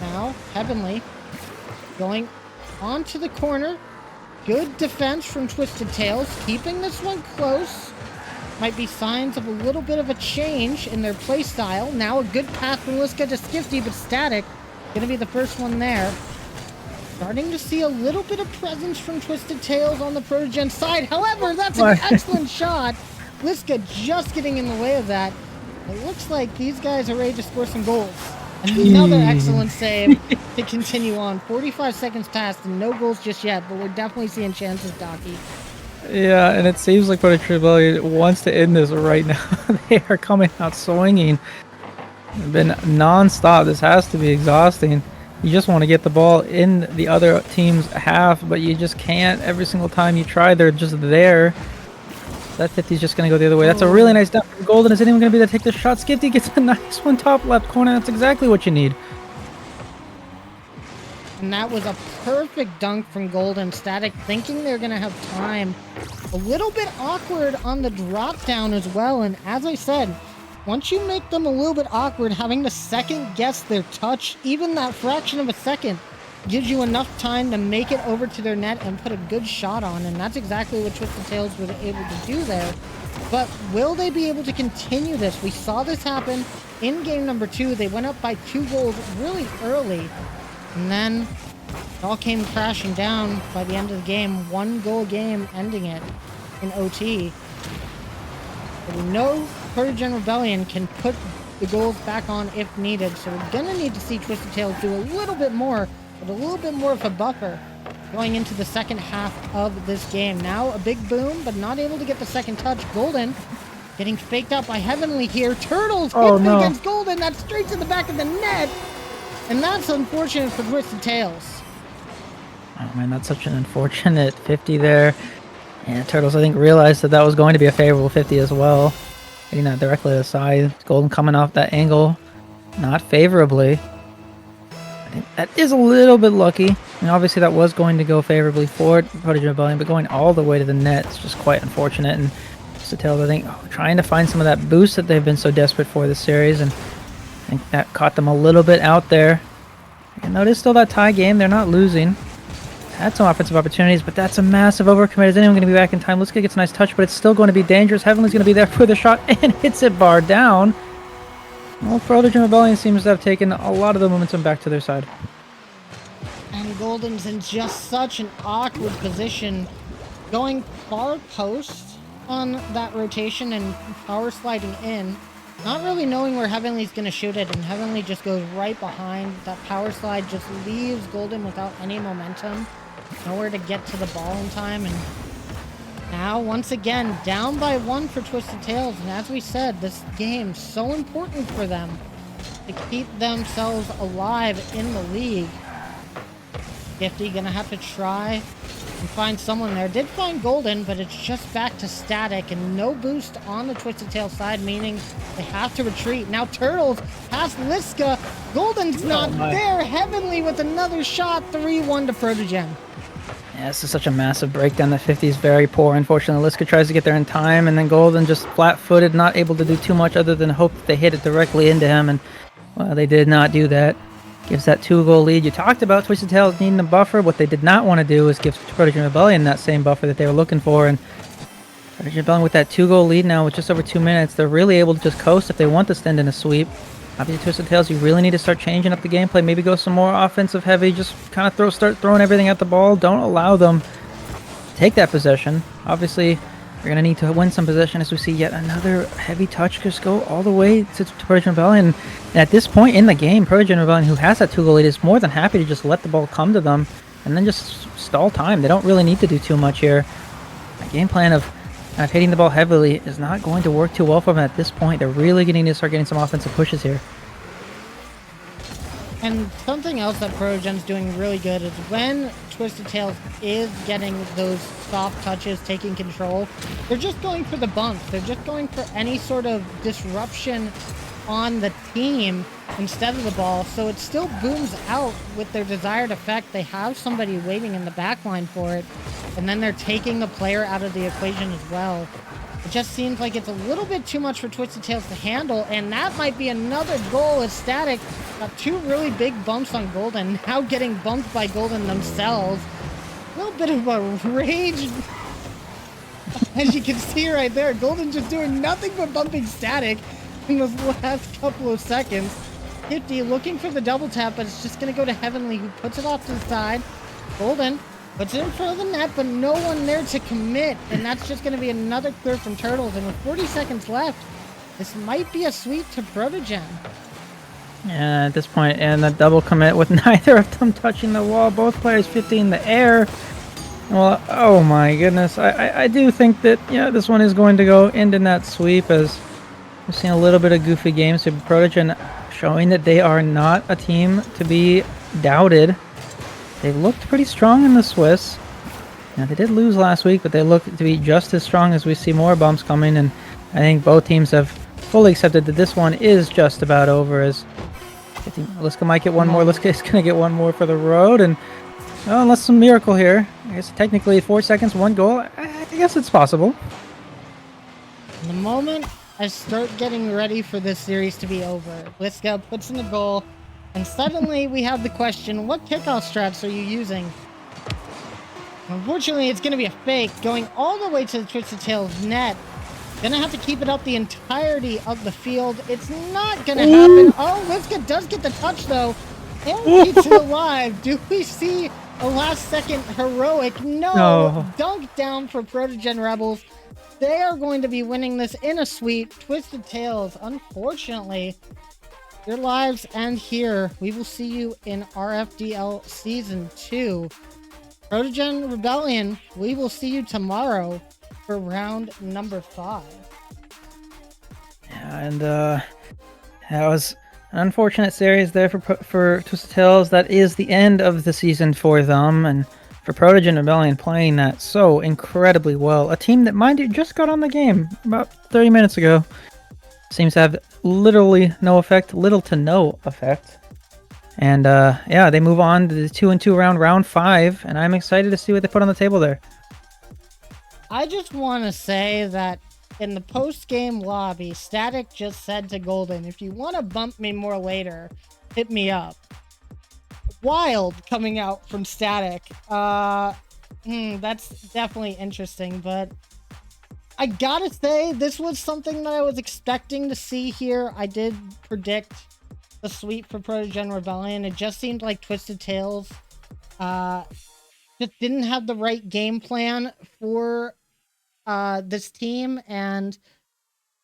Now, Heavenly going onto the corner. Good defense from Twisted Tails, keeping this one close. Might be signs of a little bit of a change in their play style. Now a good pass from Liska to Skifty, but Static gonna be the first one there. Starting to see a little bit of presence from Twisted Tails on the Protogen side. However, that's an excellent shot. Liska just getting in the way of that. It looks like these guys are ready to score some goals. Another excellent save to continue on. 45 seconds passed and no goals just yet, but we're definitely seeing chances, Docky. Yeah, and it seems like Prodigy Rebellion wants to end this right now. They are coming out swinging. It's been non-stop. This has to be exhausting. You just want to get the ball in the other team's half, but you just can't. Every single time you try, they're just there. That 50 is just going to go the other way. That's a really nice down from Golden. Is anyone going to be able to take the shot? Skifty gets a nice one top left corner. That's exactly what you need. And that was a perfect dunk from Golden. Static thinking they're going to have time. A little bit awkward on the drop down as well. And as I said, once you make them a little bit awkward, having to second guess their touch, even that fraction of a second, gives you enough time to make it over to their net and put a good shot on, and that's exactly what Twisted Tails were able to do there. But will they be able to continue this? We saw this happen in game number 2. They went up by 2 goals really early, and then it all came crashing down by the end of the game. 1 goal game ending it in OT. But we know Protogen Rebellion can put the goals back on if needed, so we're gonna need to see Twisted Tails do a little bit more, but a little bit more of a buffer going into the second half of this game. Now a big boom, but not able to get the second touch. Golden getting faked out by Heavenly here. Turtles hit against Golden. That's straight to the back of the net. And that's unfortunate for Twisted Tails. Oh man, that's such an unfortunate 50 there. And Turtles, I think, realized that that was going to be a favorable 50 as well. Hitting that directly to the side. Golden coming off that angle. Not favorably. I think that is a little bit lucky. And obviously that was going to go favorably for Prodigy Rebellion, but going all the way to the net is just quite unfortunate. And Tails, I think, trying to find some of that boost that they've been so desperate for this series, and I think that caught them a little bit out there. And though it is still that tie game, they're not losing. Had some offensive opportunities, but that's a massive overcommit. Is anyone going to be back in time? Liska gets a nice touch, but it's still going to be dangerous. Heavenly's going to be there for the shot and hits it bar down. Well, Prodigy Rebellion seems to have taken a lot of the momentum back to their side. And Golden's in just such an awkward position, going far post on that rotation and power sliding in, not really knowing where Heavenly's going to shoot it, and Heavenly just goes right behind. That power slide just leaves Golden without any momentum, nowhere to get to the ball in time, and now once again down by 1 for Twisted Tails. And as we said, this game's so important for them. to keep themselves alive in the league. Gifty gonna have to try and find someone there. Did find Golden, but it's just back to static and no boost on the Twisted Tail side, meaning they have to retreat. Now Turtles past Liska. Golden's not there. Heavenly with another shot. 3-1 to Protogen. Yeah, this is such a massive breakdown. The 50 is very poor. Unfortunately, Liska tries to get there in time, and then Golden just flat-footed, not able to do too much other than hope that they hit it directly into him, and well, they did not do that. Gives that 2-goal lead. You talked about Twisted Tails needing a buffer. What they did not want to do is give Protogen Rebellion that same buffer that they were looking for, and Protogen Rebellion with that 2-goal lead now with just over 2 minutes, they're really able to just coast if they want to stand in a sweep. Obviously, Twisted Tails, you really need to start changing up the gameplay. Maybe go some more offensive heavy. Just kind of start throwing everything at the ball. Don't allow them to take that possession. Obviously, you're going to need to win some possession as we see yet another heavy touch just go all the way to Protogen Rebellion. And at this point in the game, Protogen Rebellion, who has that 2-goal lead, is more than happy to just let the ball come to them and then just stall time. They don't really need to do too much here. The game plan of hitting the ball heavily is not going to work too well for them at this point. They're really going to need to start getting some offensive pushes here. And something else that Protogen's doing really good is when Twisted Tails is getting those soft touches, taking control, they're just going for the bumps. They're just going for any sort of disruption on the team instead of the ball. So it still booms out with their desired effect. They have somebody waiting in the back line for it, and then they're taking the player out of the equation as well. It just seems like it's a little bit too much for Twisted Tails to handle, and that might be another goal as Static got 2 really big bumps on Golden, now getting bumped by Golden themselves. A little bit of a rage, as you can see right there. Golden just doing nothing but bumping Static in those last couple of seconds. 50 looking for the double tap, but it's just going to go to Heavenly, who puts it off to the side. Golden puts it in front of the net, but no one there to commit, and that's just going to be another clear from Turtles. And with 40 seconds left, this might be a sweep to Protogen. Yeah, at this point, and the double commit with neither of them touching the wall. Both players 50 in the air. Well, oh my goodness. I do think that, yeah, this one is going to go into that sweep, as we've seen a little bit of goofy games. So Protogen showing that they are not a team to be doubted. They looked pretty strong in the Swiss. Now, they did lose last week, but they look to be just as strong as we see more bumps coming, and I think both teams have fully accepted that this one is just about over, as Liska might get one more. Liska is going to get one more for the road, and well, unless some miracle here. I guess technically 4 seconds, 1 goal. I guess it's possible. The moment I start getting ready for this series to be over, Liska puts in a goal, and suddenly we have the question, what kickoff strats are you using? Unfortunately, it's going to be a fake, going all the way to the Twisted Tails net. Gonna have to keep it up the entirety of the field. It's not gonna happen. Oh, Liska does get the touch, though, and keeps it alive. Do we see a last-second heroic? No. Dunk down for Protogen Rebels. They are going to be winning this in a sweep. Twisted Tails, unfortunately, your lives end here. We will see you in RFDL Season 2. Protogen Rebellion, we will see you tomorrow for round number 5. Yeah, and that was an unfortunate series there for Twisted Tails. That is the end of the season for them, and for Protogen Rebellion playing that so incredibly well. A team that, mind you, just got on the game about 30 minutes ago. Seems to have literally no effect, little to no effect. And yeah, they move on to the 2-2 round 5, and I'm excited to see what they put on the table there. I just want to say that in the post-game lobby, Static just said to Golden, if you want to bump me more later, hit me up. Wild coming out from Static. That's definitely interesting, but I gotta say, this was something that I was expecting to see here. I did predict the sweep for Protogen Rebellion. It just seemed like Twisted Tails just didn't have the right game plan for this team, and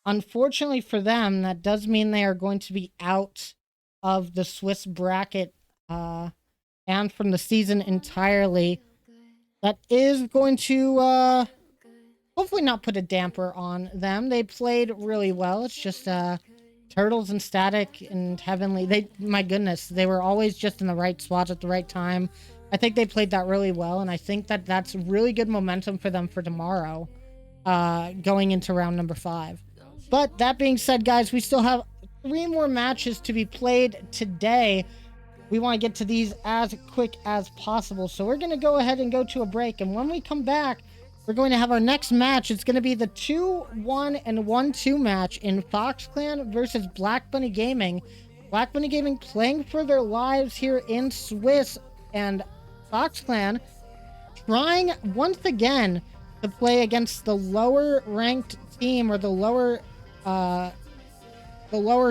unfortunately for them, that does mean they are going to be out of the Swiss bracket and from the season entirely. That is going to hopefully not put a damper on them. They played really well. It's just Turtles and Static and Heavenly, my goodness, they were always just in the right spots at the right time. I think they played that really well, and I think that that's really good momentum for them for tomorrow, going into round number 5. But that being said, guys, we still have 3 more matches to be played today. We want to get to these as quick as possible. So we're going to go ahead and go to a break. And when we come back, we're going to have our next match. It's going to be the 2-1 and 1-2 match in Fox Clan versus Black Bunny Gaming. Black Bunny Gaming playing for their lives here in Swiss, and Fox Clan trying once again to play against the lower ranked team, or the lower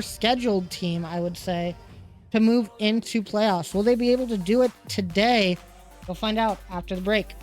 scheduled team, I would say, to move into playoffs. Will they be able to do it today? We'll find out after the break.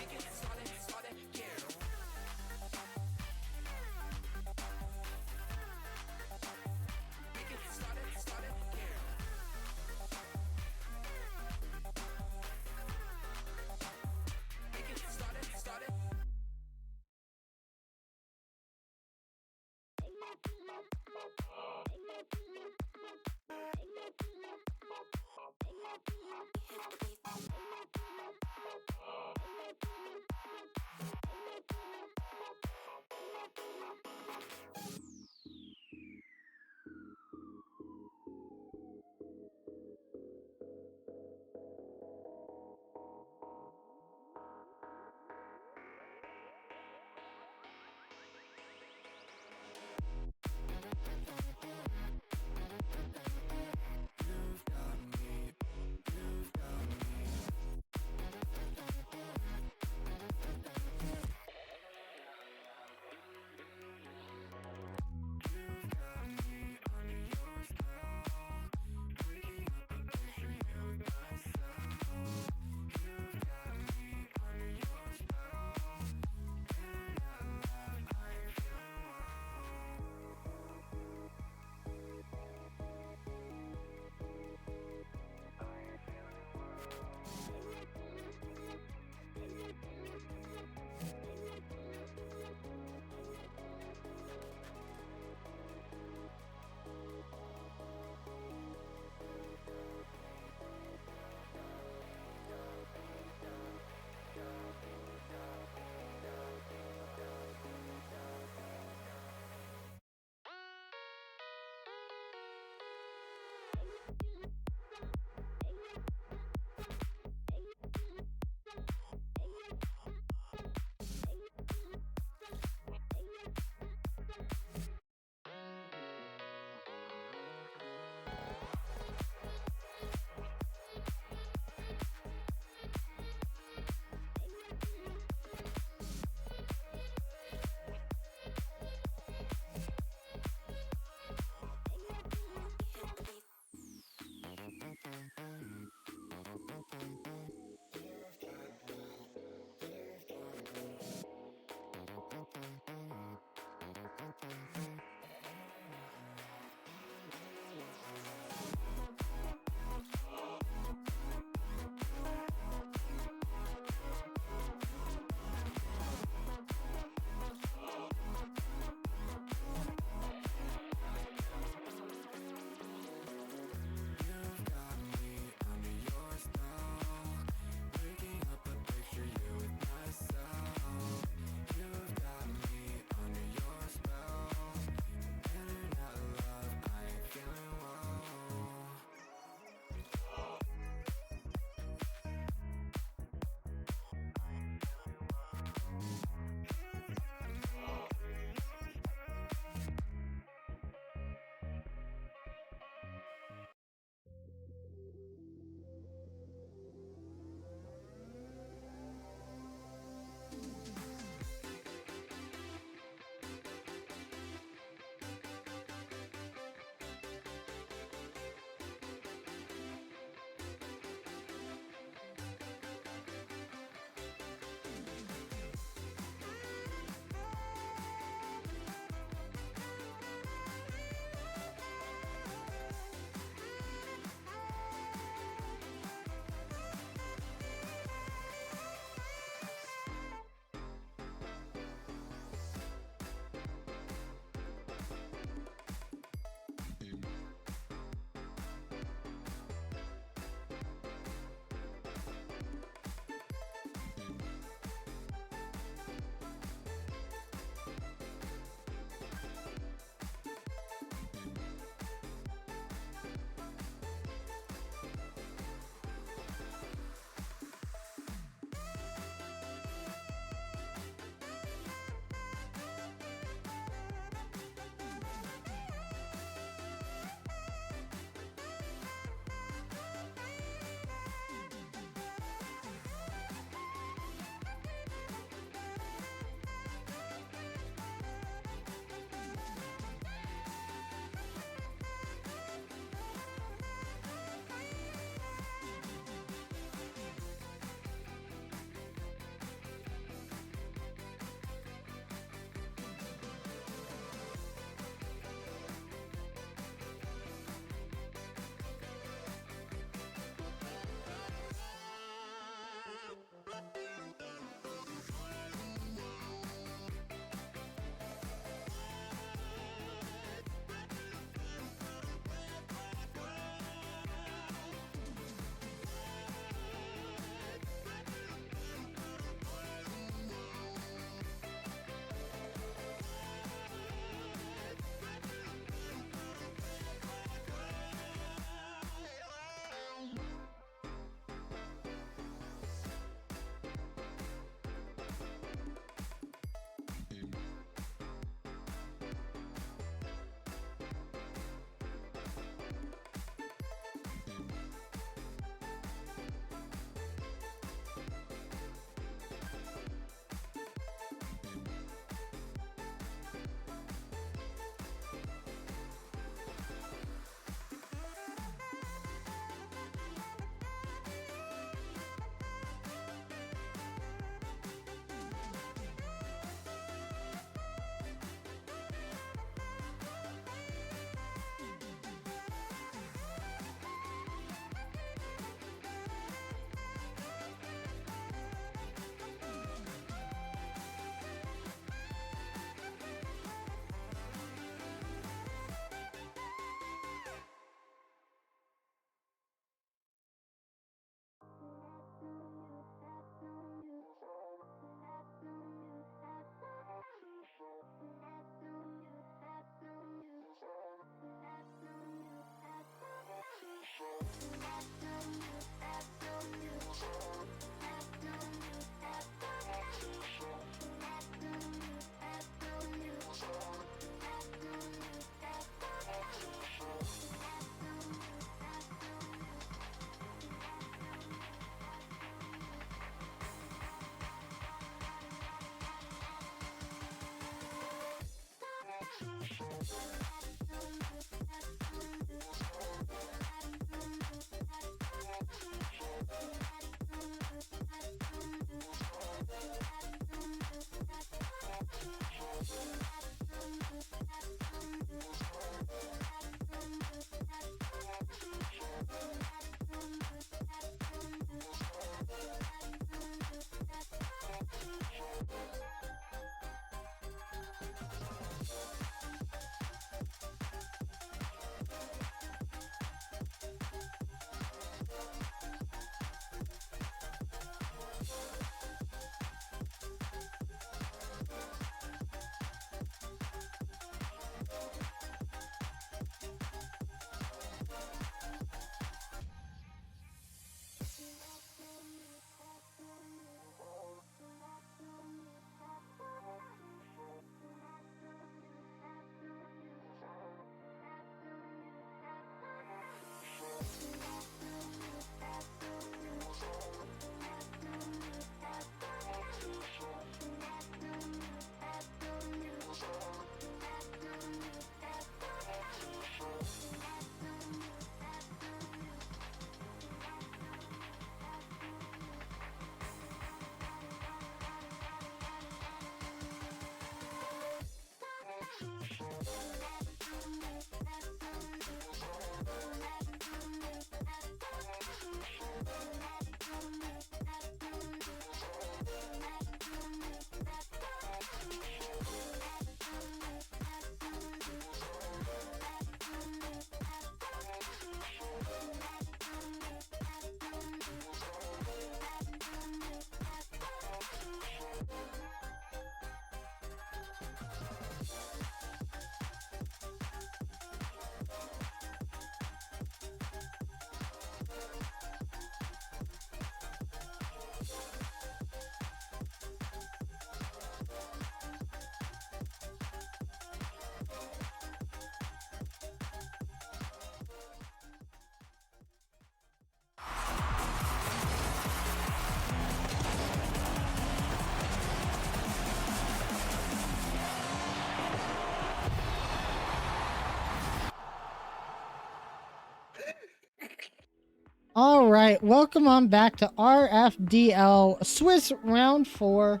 All right, welcome on back to RFDL Swiss Round 4.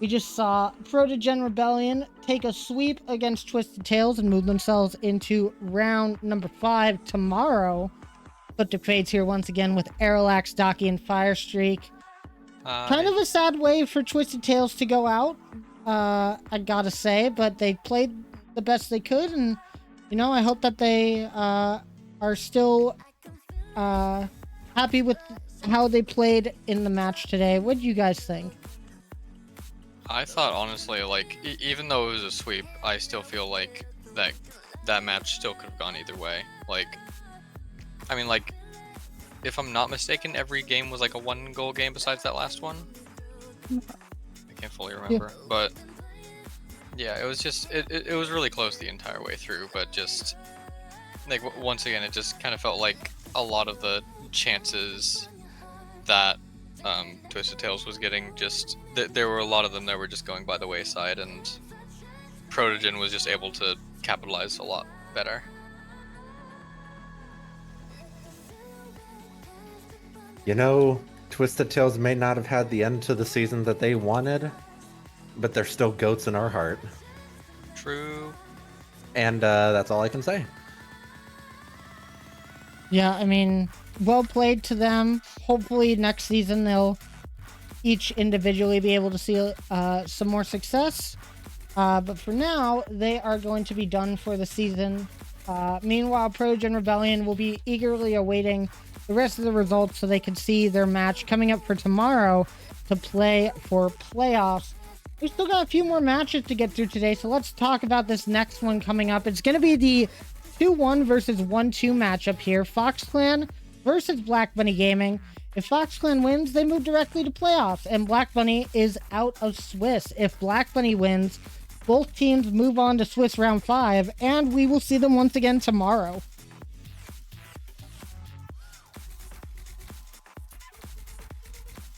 We just saw Protogen Rebellion take a sweep against Twisted Tails and move themselves into round number 5 tomorrow. Ecliptic Fates here once again with Aerolax, Daki, and Firestreak. Kind of a sad way for Twisted Tails to go out, I gotta say, but they played the best they could, and, you know, I hope that they are still happy with how they played in the match today. What do you guys think? I thought, honestly, like, even though it was a sweep, I still feel like that match still could have gone either way. Like, I mean, like, if I'm not mistaken, every game was like a 1-goal game besides that last one. I can't fully remember, but yeah, it was just it was really close the entire way through. But just like once again, it just kind of felt like a lot of the chances that Twisted Tails was getting, just there were a lot of them that were just going by the wayside, and Protogen was just able to capitalize a lot better. You know, Twisted Tails may not have had the end to the season that they wanted, but they're still goats in our heart. True. And that's all I can say. Yeah, I mean, well played to them. Hopefully next season they'll each individually be able to see some more success. But for now, they are going to be done for the season. Meanwhile, Protogen Rebellion will be eagerly awaiting the rest of the results so they can see their match coming up for tomorrow to play for playoffs. We still got a few more matches to get through today, so let's talk about this next one coming up. It's going to be the 2-1 versus 1-2 matchup here. Fox Clan versus Black Bunny Gaming. If Fox Clan wins, they move directly to playoffs, and Black Bunny is out of Swiss. If Black Bunny wins, both teams move on to Swiss Round 5, and we will see them once again tomorrow.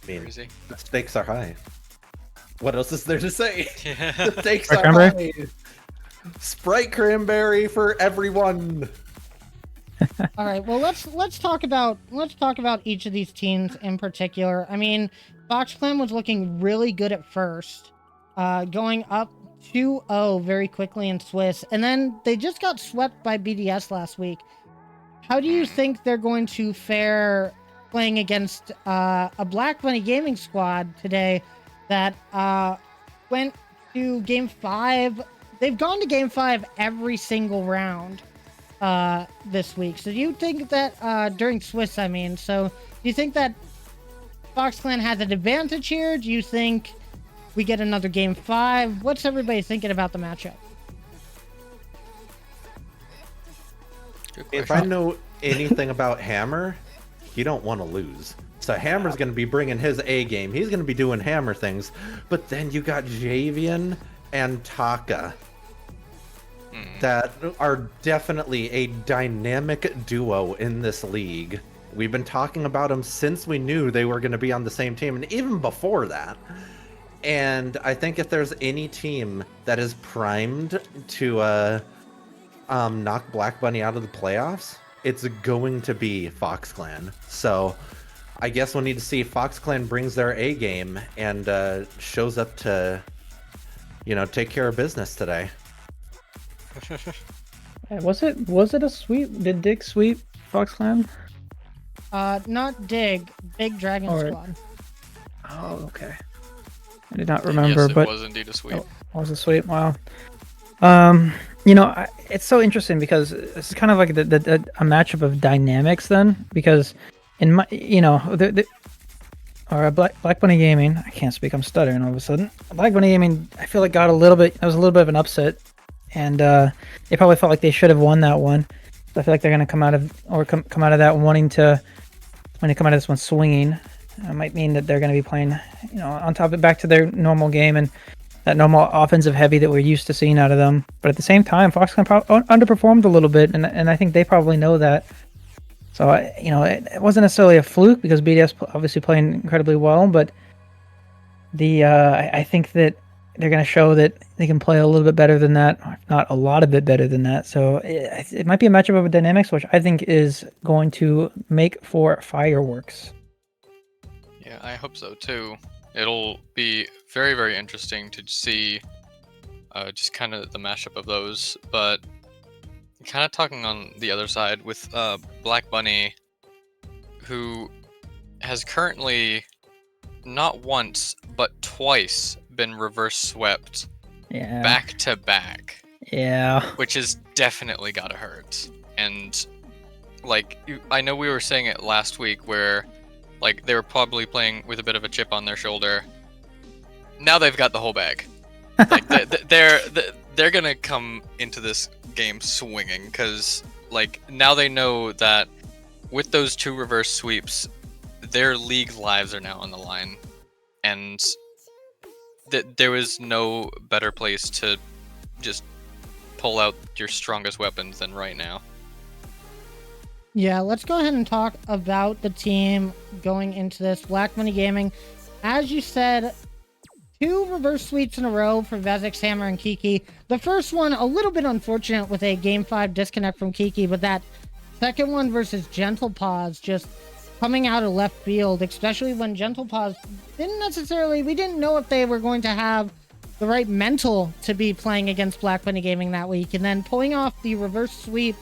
I mean, Crazy. the stakes are high. What else is there to say? Yeah. The stakes Mark are number? high. Sprite cranberry for everyone. All right. Well, let's talk about each of these teams in particular. I mean, FoxClan was looking really good at first, going up 2-0 very quickly in Swiss, and then they just got swept by BDS last week. How do you think they're going to fare playing against a Black Bunny Gaming squad today that went to Game 5? They've gone to Game 5 every single round this week. So do you think that during Swiss, I mean, so do you think that FoxClan has an advantage here? Do you think we get another Game 5? What's everybody thinking about the matchup? If I know anything about Hammer, you don't want to lose. So Hammer's going to be bringing his A game. He's going to be doing Hammer things. But then you got Javian and Taka that are definitely a dynamic duo in this league. We've been talking about them since we knew they were going to be on the same team, and even before that. And I think if there's any team that is primed to knock Black Bunny out of the playoffs, it's going to be FoxClan. So I guess we'll need to see if FoxClan brings their A game and shows up to, take care of business today. Was it a sweep? Did Dig sweep FoxClan? Not Dig, Big Dragon Squad. Oh, okay. I did not remember, yes, it but was indeed a sweep. it was a sweep. Wow. It's so interesting because it's kind of like a matchup of dynamics then, because in my, or Black Bunny Gaming, I can't speak, I'm stuttering all of a sudden. Black Bunny Gaming, I feel like that was a little bit of an upset, and they probably felt like they should have won that one. So I feel like they're going to come out of that wanting to come out of this one swinging. It might mean that they're going to be playing, on top of back to their normal game and that normal offensive heavy that we're used to seeing out of them. But at the same time, FoxClan underperformed a little bit, and I think they probably know that. So, it wasn't necessarily a fluke because BDS obviously playing incredibly well, but I think that they're going to show that they can play a little bit better than that, if not a lot of bit better than that. So it might be a matchup of dynamics, which I think is going to make for fireworks. Yeah, I hope so too. It'll be very, very interesting to see just kind of the mashup of those. But kind of talking on the other side with Black Bunny, who has currently not once but twice been reverse swept back to back. Yeah. Which has definitely gotta hurt. And I know we were saying it last week where they were probably playing with a bit of a chip on their shoulder. Now they've got the whole bag. They're gonna come into this game swinging because now they know that with those two reverse sweeps, their league lives are now on the line, and there was no better place to just pull out your strongest weapons than right now. Yeah, let's go ahead and talk about the team going into this. Black Money Gaming, as you said, 2 reverse sweeps in a row for Vezix, Hammer, and Kiki. The first one, a little bit unfortunate with a Game 5 disconnect from Kiki, but that second one versus Gentle Paws just coming out of left field, especially when Gentle Paws we didn't know if they were going to have the right mental to be playing against Black Bunny Gaming that week, and then pulling off the reverse sweep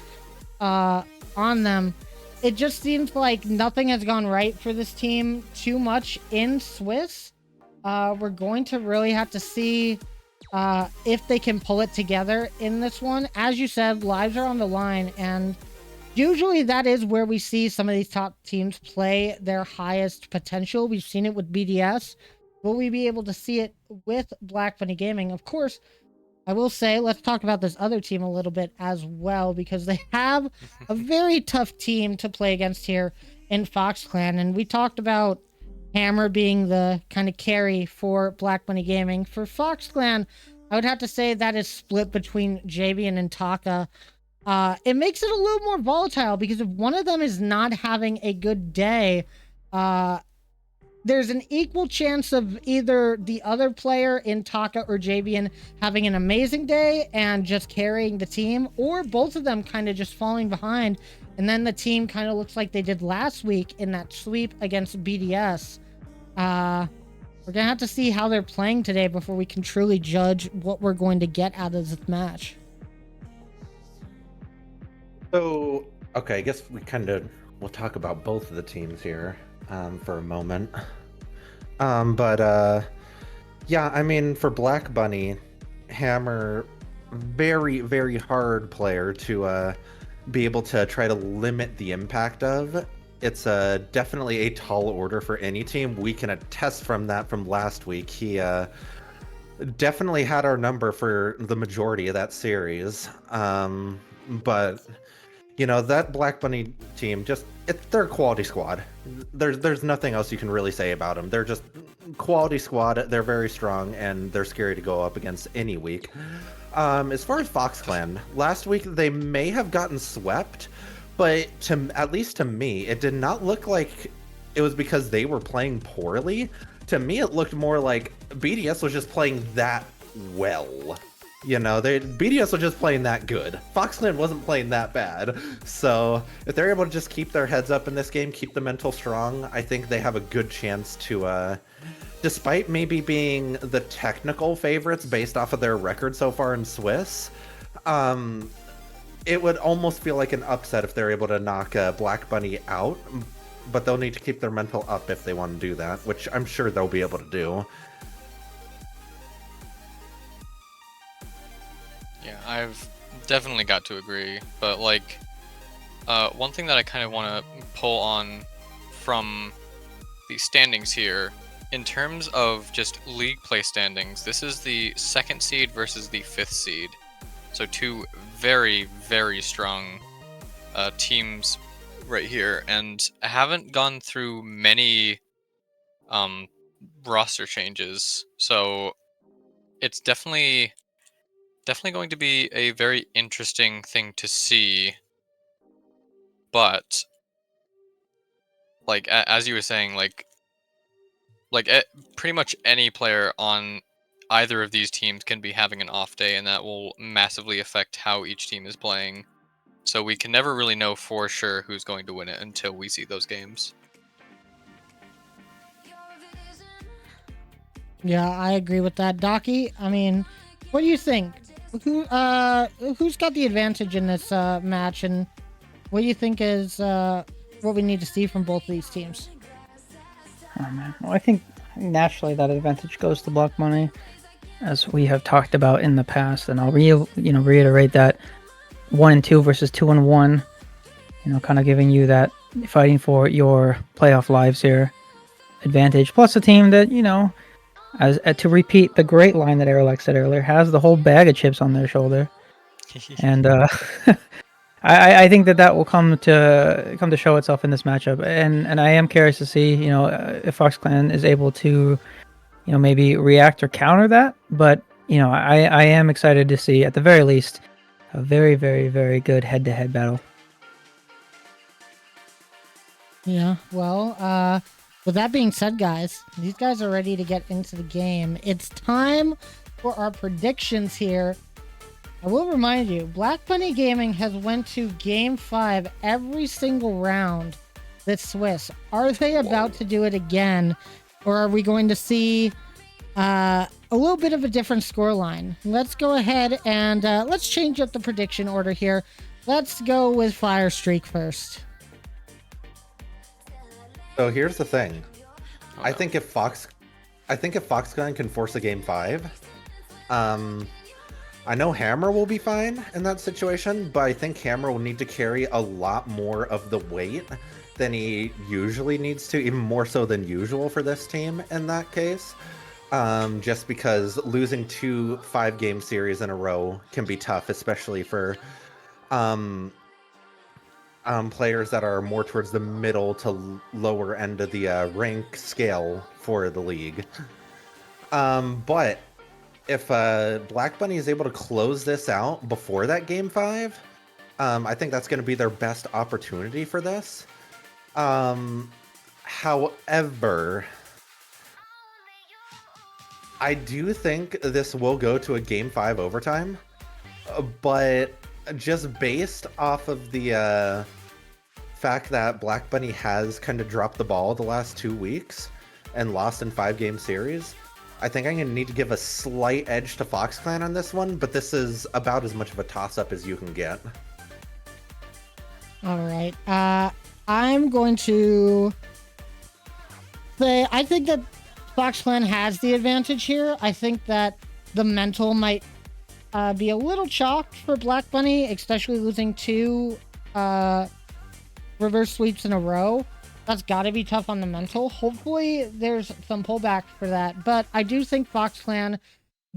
on them. It just seems like nothing has gone right for this team too much in Swiss. We're going to really have to see if they can pull it together in this one. As you said, lives are on the line, and usually that is where we see some of these top teams play their highest potential. We've seen it with BDS. Will we be able to see it with Black Bunny Gaming? Of course, I will say, let's talk about this other team a little bit as well, because they have a very tough team to play against here in FoxClan. And we talked about Hammer being the kind of carry for Black Bunny Gaming. For FoxClan, I would have to say that is split between Javian and Taka. It makes it a little more volatile because if one of them is not having a good day, there's an equal chance of either the other player in Taka or Javian having an amazing day and just carrying the team, or both of them kind of just falling behind, and then the team kind of looks like they did last week in that sweep against BDS. We're gonna have to see how they're playing today before we can truly judge what we're going to get out of this match. So, okay, I guess we'll talk about both of the teams here for a moment. Yeah, I mean, for Black Bunny, Hammer, very, very hard player to be able to try to limit the impact of. It's definitely a tall order for any team. We can attest from that from last week. He definitely had our number for the majority of that series. But you know, that Black Bunny team, they're a quality squad. There's nothing else you can really say about them. They're just quality squad. They're very strong, and they're scary to go up against any week. As far as Fox Clan, last week they may have gotten swept, but at least to me, it did not look like it was because they were playing poorly. To me, it looked more like BDS was just playing that well. You know, BDS was just playing that good. Foxland wasn't playing that bad. So if they're able to just keep their heads up in this game, keep the mental strong, I think they have a good chance to, despite maybe being the technical favorites based off of their record so far in Swiss, it would almost feel like an upset if they're able to knock Black Bunny out. But they'll need to keep their mental up if they want to do that, which I'm sure they'll be able to do. Yeah, I've definitely got to agree, but like, one thing that I kind of want to pull on from the standings here, in terms of just league play standings, this is the 2nd seed versus the 5th seed, so two very, very strong teams right here, and I haven't gone through many roster changes, so it's definitely going to be a very interesting thing to see. But like as you were saying, like pretty much any player on either of these teams can be having an off day, and that will massively affect how each team is playing. So we can never really know for sure who's going to win it until we see those games. Yeah, I agree with that. Docky, I mean, what do you think? Who's got the advantage in this match, and what do you think is what we need to see from both of these teams? Oh man, well, I think naturally that advantage goes to Black Money, as we have talked about in the past, and I'll reiterate that 1 and 2 versus 2 and 1. You know, kind of giving you that fighting for your playoff lives here advantage, plus a team that, you know, as to repeat the great line that Erlex said earlier, has the whole bag of chips on their shoulder, and I think that will come to show itself in this matchup, and I am curious to see, you know, if Fox Clan is able to, you know, maybe react or counter that. But you know, I am excited to see, at the very least, a very, very, very good head-to-head battle. Yeah, well, with that being said, guys, these guys are ready to get into the game. It's time for our predictions here. I will remind you, Black Bunny Gaming has went to Game 5 every single round this Swiss. Are they about to do it again? Or are we going to see a little bit of a different scoreline? Let's go ahead and let's change up the prediction order here. Let's go with Fire Streak first. So here's the thing. I think if Foxconn can force a Game 5, I know Hammer will be fine in that situation, but I think Hammer will need to carry a lot more of the weight than he usually needs to, even more so than usual for this team in that case. Just because losing 2 5-game series in a row can be tough, especially for players that are more towards the middle to lower end of the rank scale for the league. But if Black Bunny is able to close this out before that Game 5, I think that's going to be their best opportunity for this. However, I do think this will go to a Game 5 overtime, but just based off of the fact that Black Bunny has kind of dropped the ball the last 2 weeks and lost in 5-game series, I think I'm going to need to give a slight edge to FoxClan on this one, but this is about as much of a toss-up as you can get. All right. I'm going to say I think that FoxClan has the advantage here. I think that the mental might be a little chalked for Black Bunny, especially losing 2 reverse sweeps in a row. That's got to be tough on the mental. Hopefully there's some pullback for that. But I do think FoxClan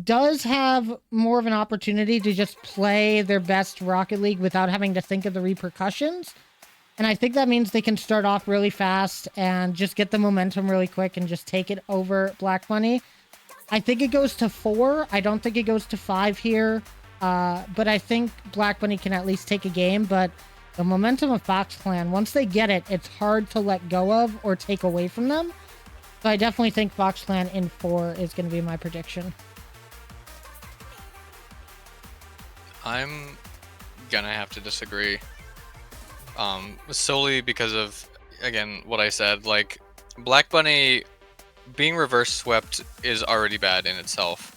does have more of an opportunity to just play their best Rocket League without having to think of the repercussions. And I think that means they can start off really fast and just get the momentum really quick and just take it over Black Bunny. I think it goes to 4. I don't think it goes to 5 here. But I think Black Bunny can at least take a game. But the momentum of FoxClan, once they get it, it's hard to let go of or take away from them. So I definitely think FoxClan in 4 is going to be my prediction. I'm gonna have to disagree. Solely because of, again, what I said. Like, Black Bunny being reverse swept is already bad in itself.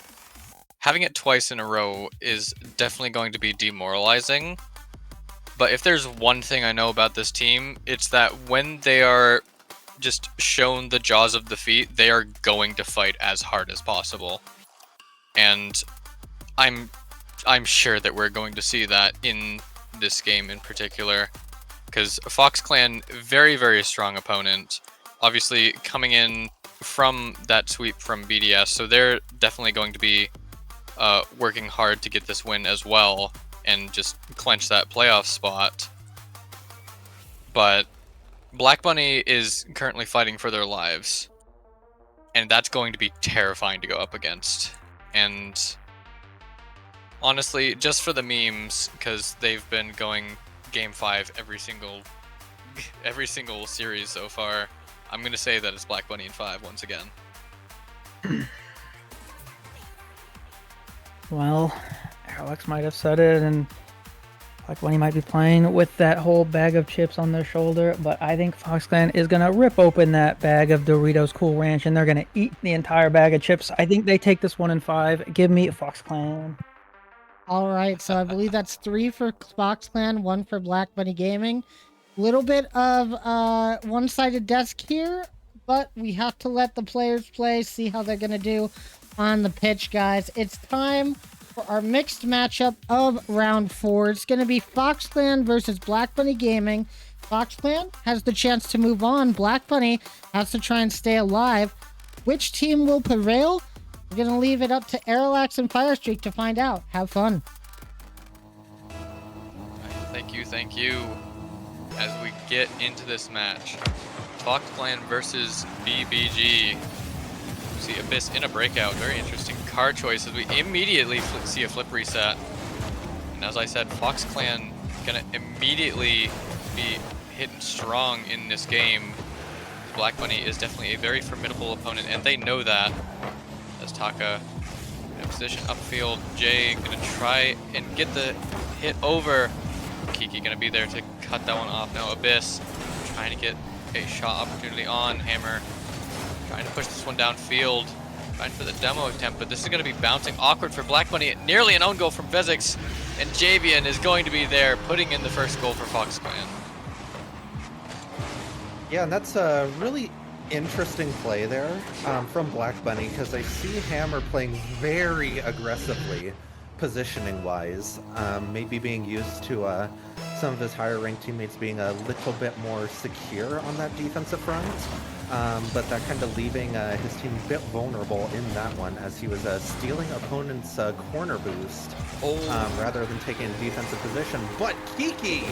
Having it twice in a row is definitely going to be demoralizing. But if there's one thing I know about this team, it's that when they are just shown the jaws of defeat, they are going to fight as hard as possible. And I'm sure that we're going to see that in this game in particular. Because FoxClan, very, very strong opponent. Obviously coming in from that sweep from BDS, so they're definitely going to be working hard to get this win as well and just clench that playoff spot. But Black Bunny is currently fighting for their lives, and that's going to be terrifying to go up against. And honestly, just for the memes, because they've been going Game 5 every single series so far, I'm gonna say that it's Black Bunny in 5 once again. Well, Alex might have said it, and Black Bunny might be playing with that whole bag of chips on their shoulder, but I think FoxClan is going to rip open that bag of Doritos Cool Ranch, and they're going to eat the entire bag of chips. I think they take this 1 in 5. Give me FoxClan. All right, so I believe that's 3 for FoxClan, 1 for Black Bunny Gaming. Little bit of one-sided desk here, but we have to let the players play, see how they're going to do on the pitch, guys. It's time for our mixed matchup of round 4. It's going to be FoxClan versus Black Bunny Gaming. FoxClan has the chance to move on. Black Bunny has to try and stay alive. Which team will prevail? We're going to leave it up to Airlax and Firestreak to find out. Have fun. Thank you. As we get into this match, FoxClan versus BBG. See Abyss in a breakout. Very interesting card choices. We immediately see a flip reset. And as I said, FoxClan gonna immediately be hitting strong in this game. Black Bunny is definitely a very formidable opponent, and they know that. As Taka in a position upfield, Jay gonna try and get the hit over. Kiki gonna be there to cut that one off. Now Abyss trying to get a shot opportunity on Hammer. Trying to push this one downfield. Trying for the demo attempt, but this is going to be bouncing awkward for Black Bunny. Nearly an own goal from Vezix, and Javian is going to be there, putting in the first goal for FoxClan. Yeah, and that's a really interesting play there from Black Bunny, because I see Hammer playing very aggressively, positioning-wise, maybe being used to some of his higher-ranked teammates being a little bit more secure on that defensive front. But that kind of leaving his team a bit vulnerable in that one, as he was stealing opponent's corner boost rather than taking a defensive position. But Kiki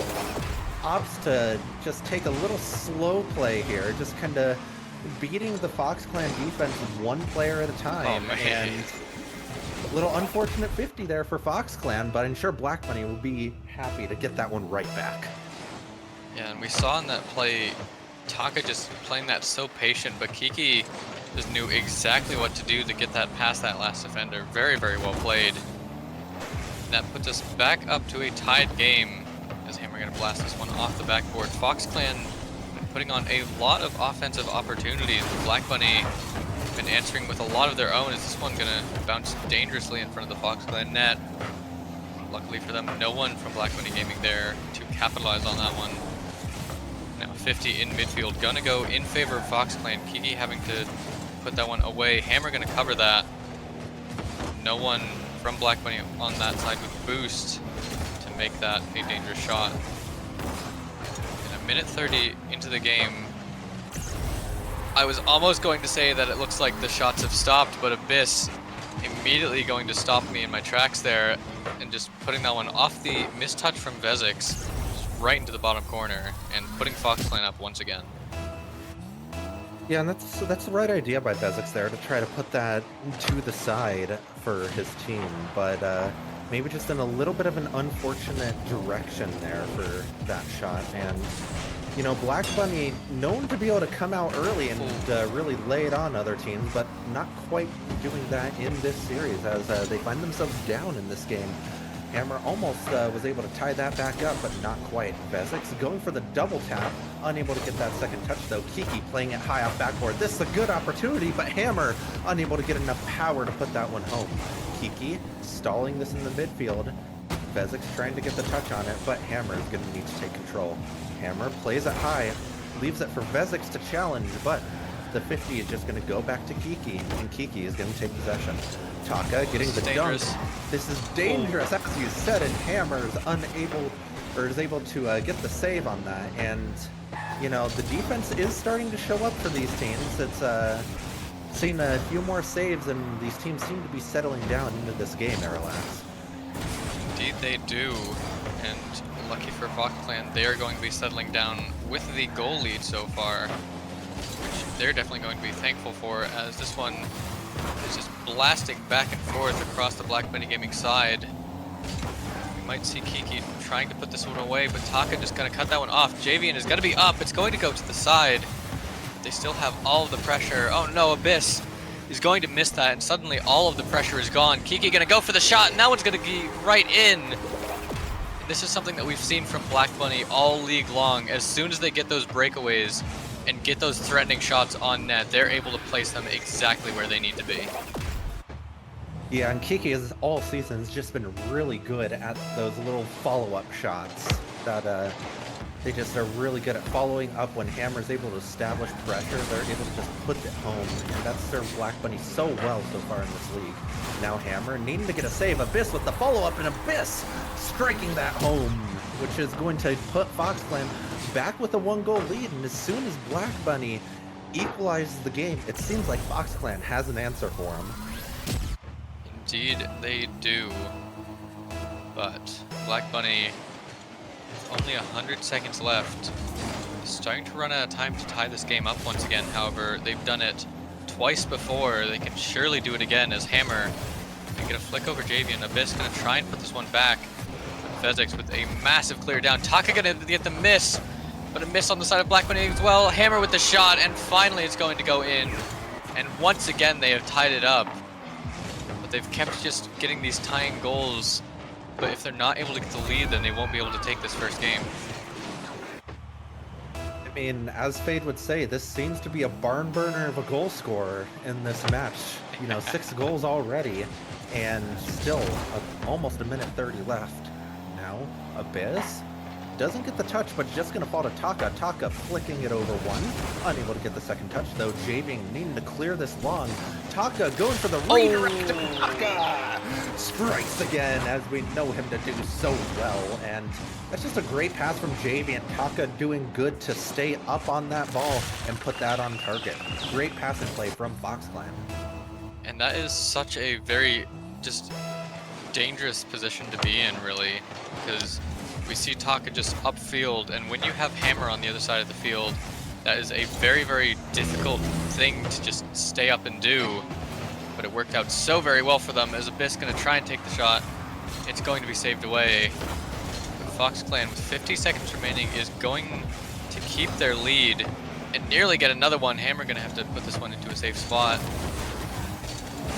opts to just take a little slow play here, just kind of beating the FoxClan defense one player at a time. Oh, man. And a little unfortunate 50 there for FoxClan, but I'm sure Black Bunny will be happy to get that one right back. Yeah, and we saw in that play Taka just playing that so patient, but Kiki just knew exactly what to do to get that past that last defender. Very, very well played. And that puts us back up to a tied game as Hammer gonna blast this one off the backboard. Fox Clan putting on a lot of offensive opportunities. Black Bunny been answering with a lot of their own. Is this one gonna bounce dangerously in front of the Fox Clan net? Luckily for them, no one from Black Bunny Gaming there to capitalize on that one. Now 50 in midfield, gonna go in favor of Fox Clan. Kiki having to put that one away. Hammer gonna cover that. No one from Black Bunny on that side with boost to make that a dangerous shot. In a minute 30 into the game, I was almost going to say that it looks like the shots have stopped, but Abyss immediately going to stop me in my tracks there and just putting that one off the mistouch from Vezix right into the bottom corner and putting Fox Clan up once again. Yeah, and that's the right idea by Vezix there to try to put that to the side for his team, but maybe just in a little bit of an unfortunate direction there for that shot. And you know, Black Bunny known to be able to come out early and really lay it on other teams, but not quite doing that in this series as they find themselves down in this game. Hammer almost was able to tie that back up, but not quite. Vezix going for the double tap, unable to get that second touch though. Kiki playing it high off backboard. This is a good opportunity, but Hammer unable to get enough power to put that one home. Kiki stalling this in the midfield. Vezix trying to get the touch on it, but Hammer is going to need to take control. Hammer plays it high, leaves it for Vezix to challenge, but the 50 is just going to go back to Kiki, and Kiki is going to take possession. Taka getting the dunk. This is dangerous, as you said, and Hammer is unable, or is able to get the save on that. And you know, the defense is starting to show up for these teams. It's seen a few more saves, and these teams seem to be settling down into this game, Erlax. Indeed they do, and lucky for Fox Clan, they are going to be settling down with the goal lead so far, which they're definitely going to be thankful for, as this one is just blasting back and forth across the Black Bunny Gaming side. We might see Kiki trying to put this one away, but Taka just gonna cut that one off. Javian is gonna be up, it's going to go to the side. They still have all of the pressure. Oh no, Abyss is going to miss that, and suddenly all of the pressure is gone. Kiki gonna go for the shot, and that one's gonna be right in. This is something that we've seen from Black Bunny all league long. As soon as they get those breakaways and get those threatening shots on net, they're able to place them exactly where they need to be. Yeah, and Kiki has all seasons just been really good at those little follow-up shots that they just are really good at following up. When Hammer's able to establish pressure, they're able to just put it home, and that's served Black Bunny so well so far in this league. Now Hammer needing to get a save. Abyss with the follow-up, and Abyss striking that home, which is going to put Fox Clan back with a 1-goal lead. And as soon as Black Bunny equalizes the game, it seems like Fox Clan has an answer for him. Indeed they do, but Black Bunny, only 100 seconds left, starting to run out of time to tie this game up once again. However, they've done it twice before. They can surely do it again, as Hammer can get a flick over Javian. Abyss gonna try and put this one back. Vezix with a massive clear down. Taka gonna get the miss, but a miss on the side of Black Bunny as well. Hammer with the shot, and finally it's going to go in. And once again they have tied it up. But they've kept just getting these tying goals. But if they're not able to get the lead, then they won't be able to take this first game. I mean, as Fade would say, this seems to be a barn burner of a goal scorer in this match. You know, 6 goals already, and still almost a minute 30 left. Now, Abyss doesn't get the touch, but just going to fall to Taka. Taka flicking it over one. Unable to get the second touch, though. Javing needing to clear this long. Taka going for the redirect. Taka strikes again, as we know him to do so well. And that's just a great pass from Javing. Taka doing good to stay up on that ball and put that on target. Great pass and play from Fox Clan. And that is such a very just dangerous position to be in, really, because we see Taka just upfield, and when you have Hammer on the other side of the field, that is a very, very difficult thing to just stay up and do. But it worked out so very well for them, as Abyss going to try and take the shot. It's going to be saved away. But Fox Clan, with 50 seconds remaining, is going to keep their lead. and nearly get another one. Hammer gonna have to put this one into a safe spot.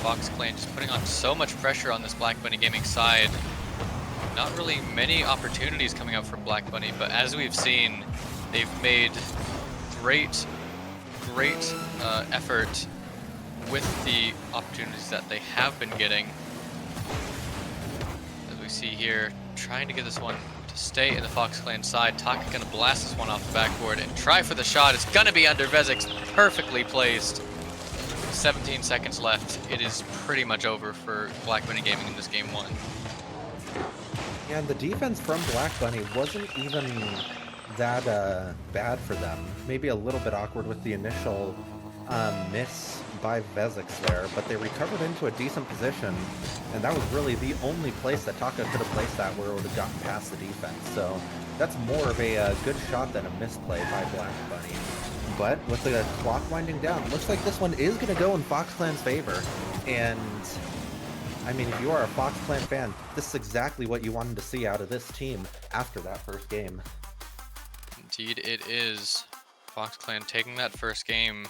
Fox Clan just putting on so much pressure on this Black Bunny Gaming side. Not really many opportunities coming up from Black Bunny, but as we've seen, they've made great effort with the opportunities that they have been getting. As we see here, trying to get this one to stay in the Fox Clan side. Taka gonna blast this one off the backboard and try for the shot. It's gonna be under Vezix, perfectly placed. 17 seconds left. It is pretty much over for Black Bunny Gaming in this game 1. Yeah, and the defense from Black Bunny wasn't even that bad for them. Maybe a little bit awkward with the initial miss by Vezix there, but they recovered into a decent position, and that was really the only place that Taka could have placed that where it would have gotten past the defense. So that's more of a good shot than a misplay by Black Bunny. But with the clock winding down, looks like this one is going to go in Fox Clan's favor. And I mean, if you are a Fox Clan fan, this is exactly what you wanted to see out of this team after that first game. Indeed it is. Fox Clan taking that first game.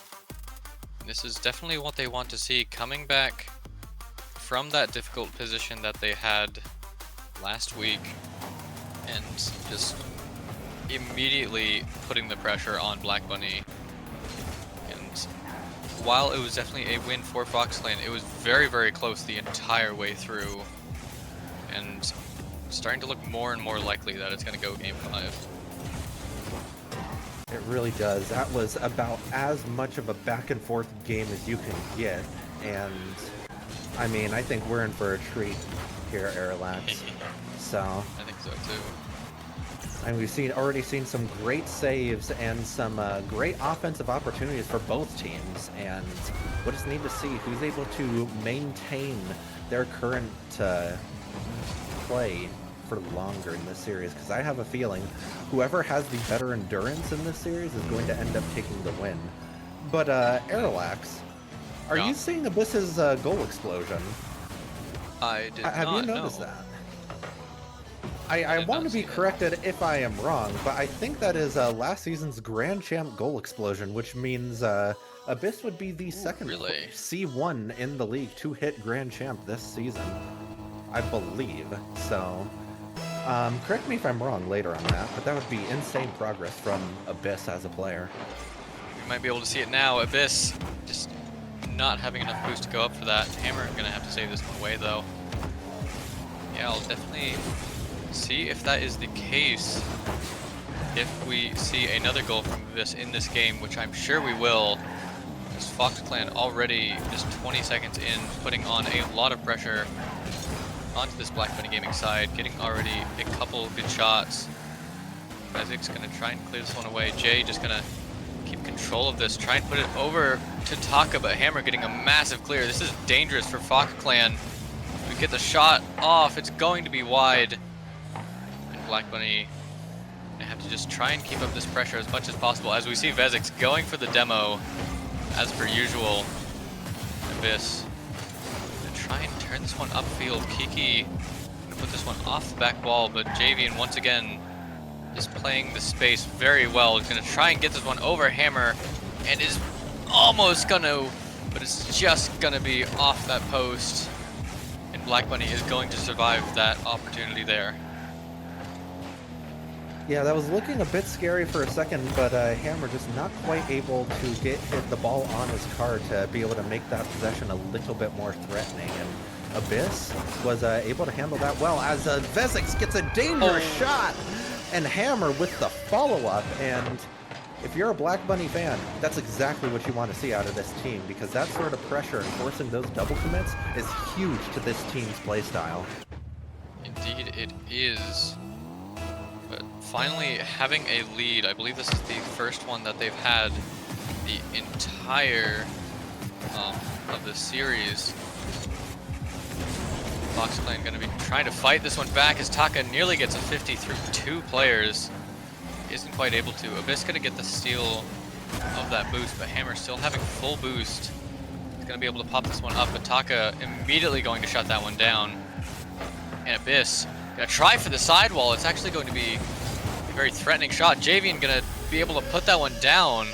This is definitely what they want to see, coming back from that difficult position that they had last week and just immediately putting the pressure on Black Bunny. And while it was definitely a win for Fox Clan, it was very, very close the entire way through, and starting to look more and more likely that it's going to go game 5. It really does. That was about as much of a back and forth game as you can get, and I mean, I think we're in for a treat here, Airlax. So I think so too. And we've already seen some great saves and some great offensive opportunities for both teams, and we'll just need to see who's able to maintain their current play for longer in this series, because I have a feeling whoever has the better endurance in this series is going to end up taking the win. But Airlax, are you seeing Abyss's goal explosion? I did Have not you noticed know. that? I want to be corrected if I am wrong, but I think that is last season's Grand Champ goal explosion, which means Abyss would be the second C1 in the league to hit Grand Champ this season, I believe. So, correct me if I'm wrong later on that, but that would be insane progress from Abyss as a player. We might be able to see it now. Abyss just not having enough boost to go up for that. Hammer gonna have to save this one away though. Yeah, I'll definitely see if that is the case. If we see another goal from Abyss in this game, which I'm sure we will. This Fox Clan already just 20 seconds in, putting on a lot of pressure onto this Black Bunny Gaming side, getting already a couple good shots. Vezic's gonna try and clear this one away. Jay just gonna keep control of this, try and put it over to Taka, but Hammer getting a massive clear. This is dangerous for Fox Clan. We get the shot off, it's going to be wide. And Black Bunny have to just try and keep up this pressure as much as possible, as we see Vezix going for the demo, as per usual. Abyss gonna try and turn this one upfield. Kiki gonna put this one off the back wall, but Javian once again just playing the space very well. He's gonna try and get this one over Hammer, and is almost gonna, but it's just gonna be off that post. And Black Bunny is going to survive that opportunity there. Yeah, that was looking a bit scary for a second, but Hammer just not quite able to hit the ball on his card to be able to make that possession a little bit more threatening. And Abyss was able to handle that well, as Vezix gets a dangerous shot, and Hammer with the follow-up. And if you're a Black Bunny fan, that's exactly what you want to see out of this team, because that sort of pressure and forcing those double commits is huge to this team's playstyle. Indeed it is. But finally having a lead, I believe this is the first one that they've had the entire of the series. Fox Clan going to be trying to fight this one back as Taka nearly gets a 50 through 2 players. Isn't quite able to. Abyss going to get the steal of that boost, but Hammer still having full boost. He's going to be able to pop this one up, but Taka immediately going to shut that one down. And Abyss gonna try for the sidewall. It's actually going to be a very threatening shot. Javian gonna be able to put that one down.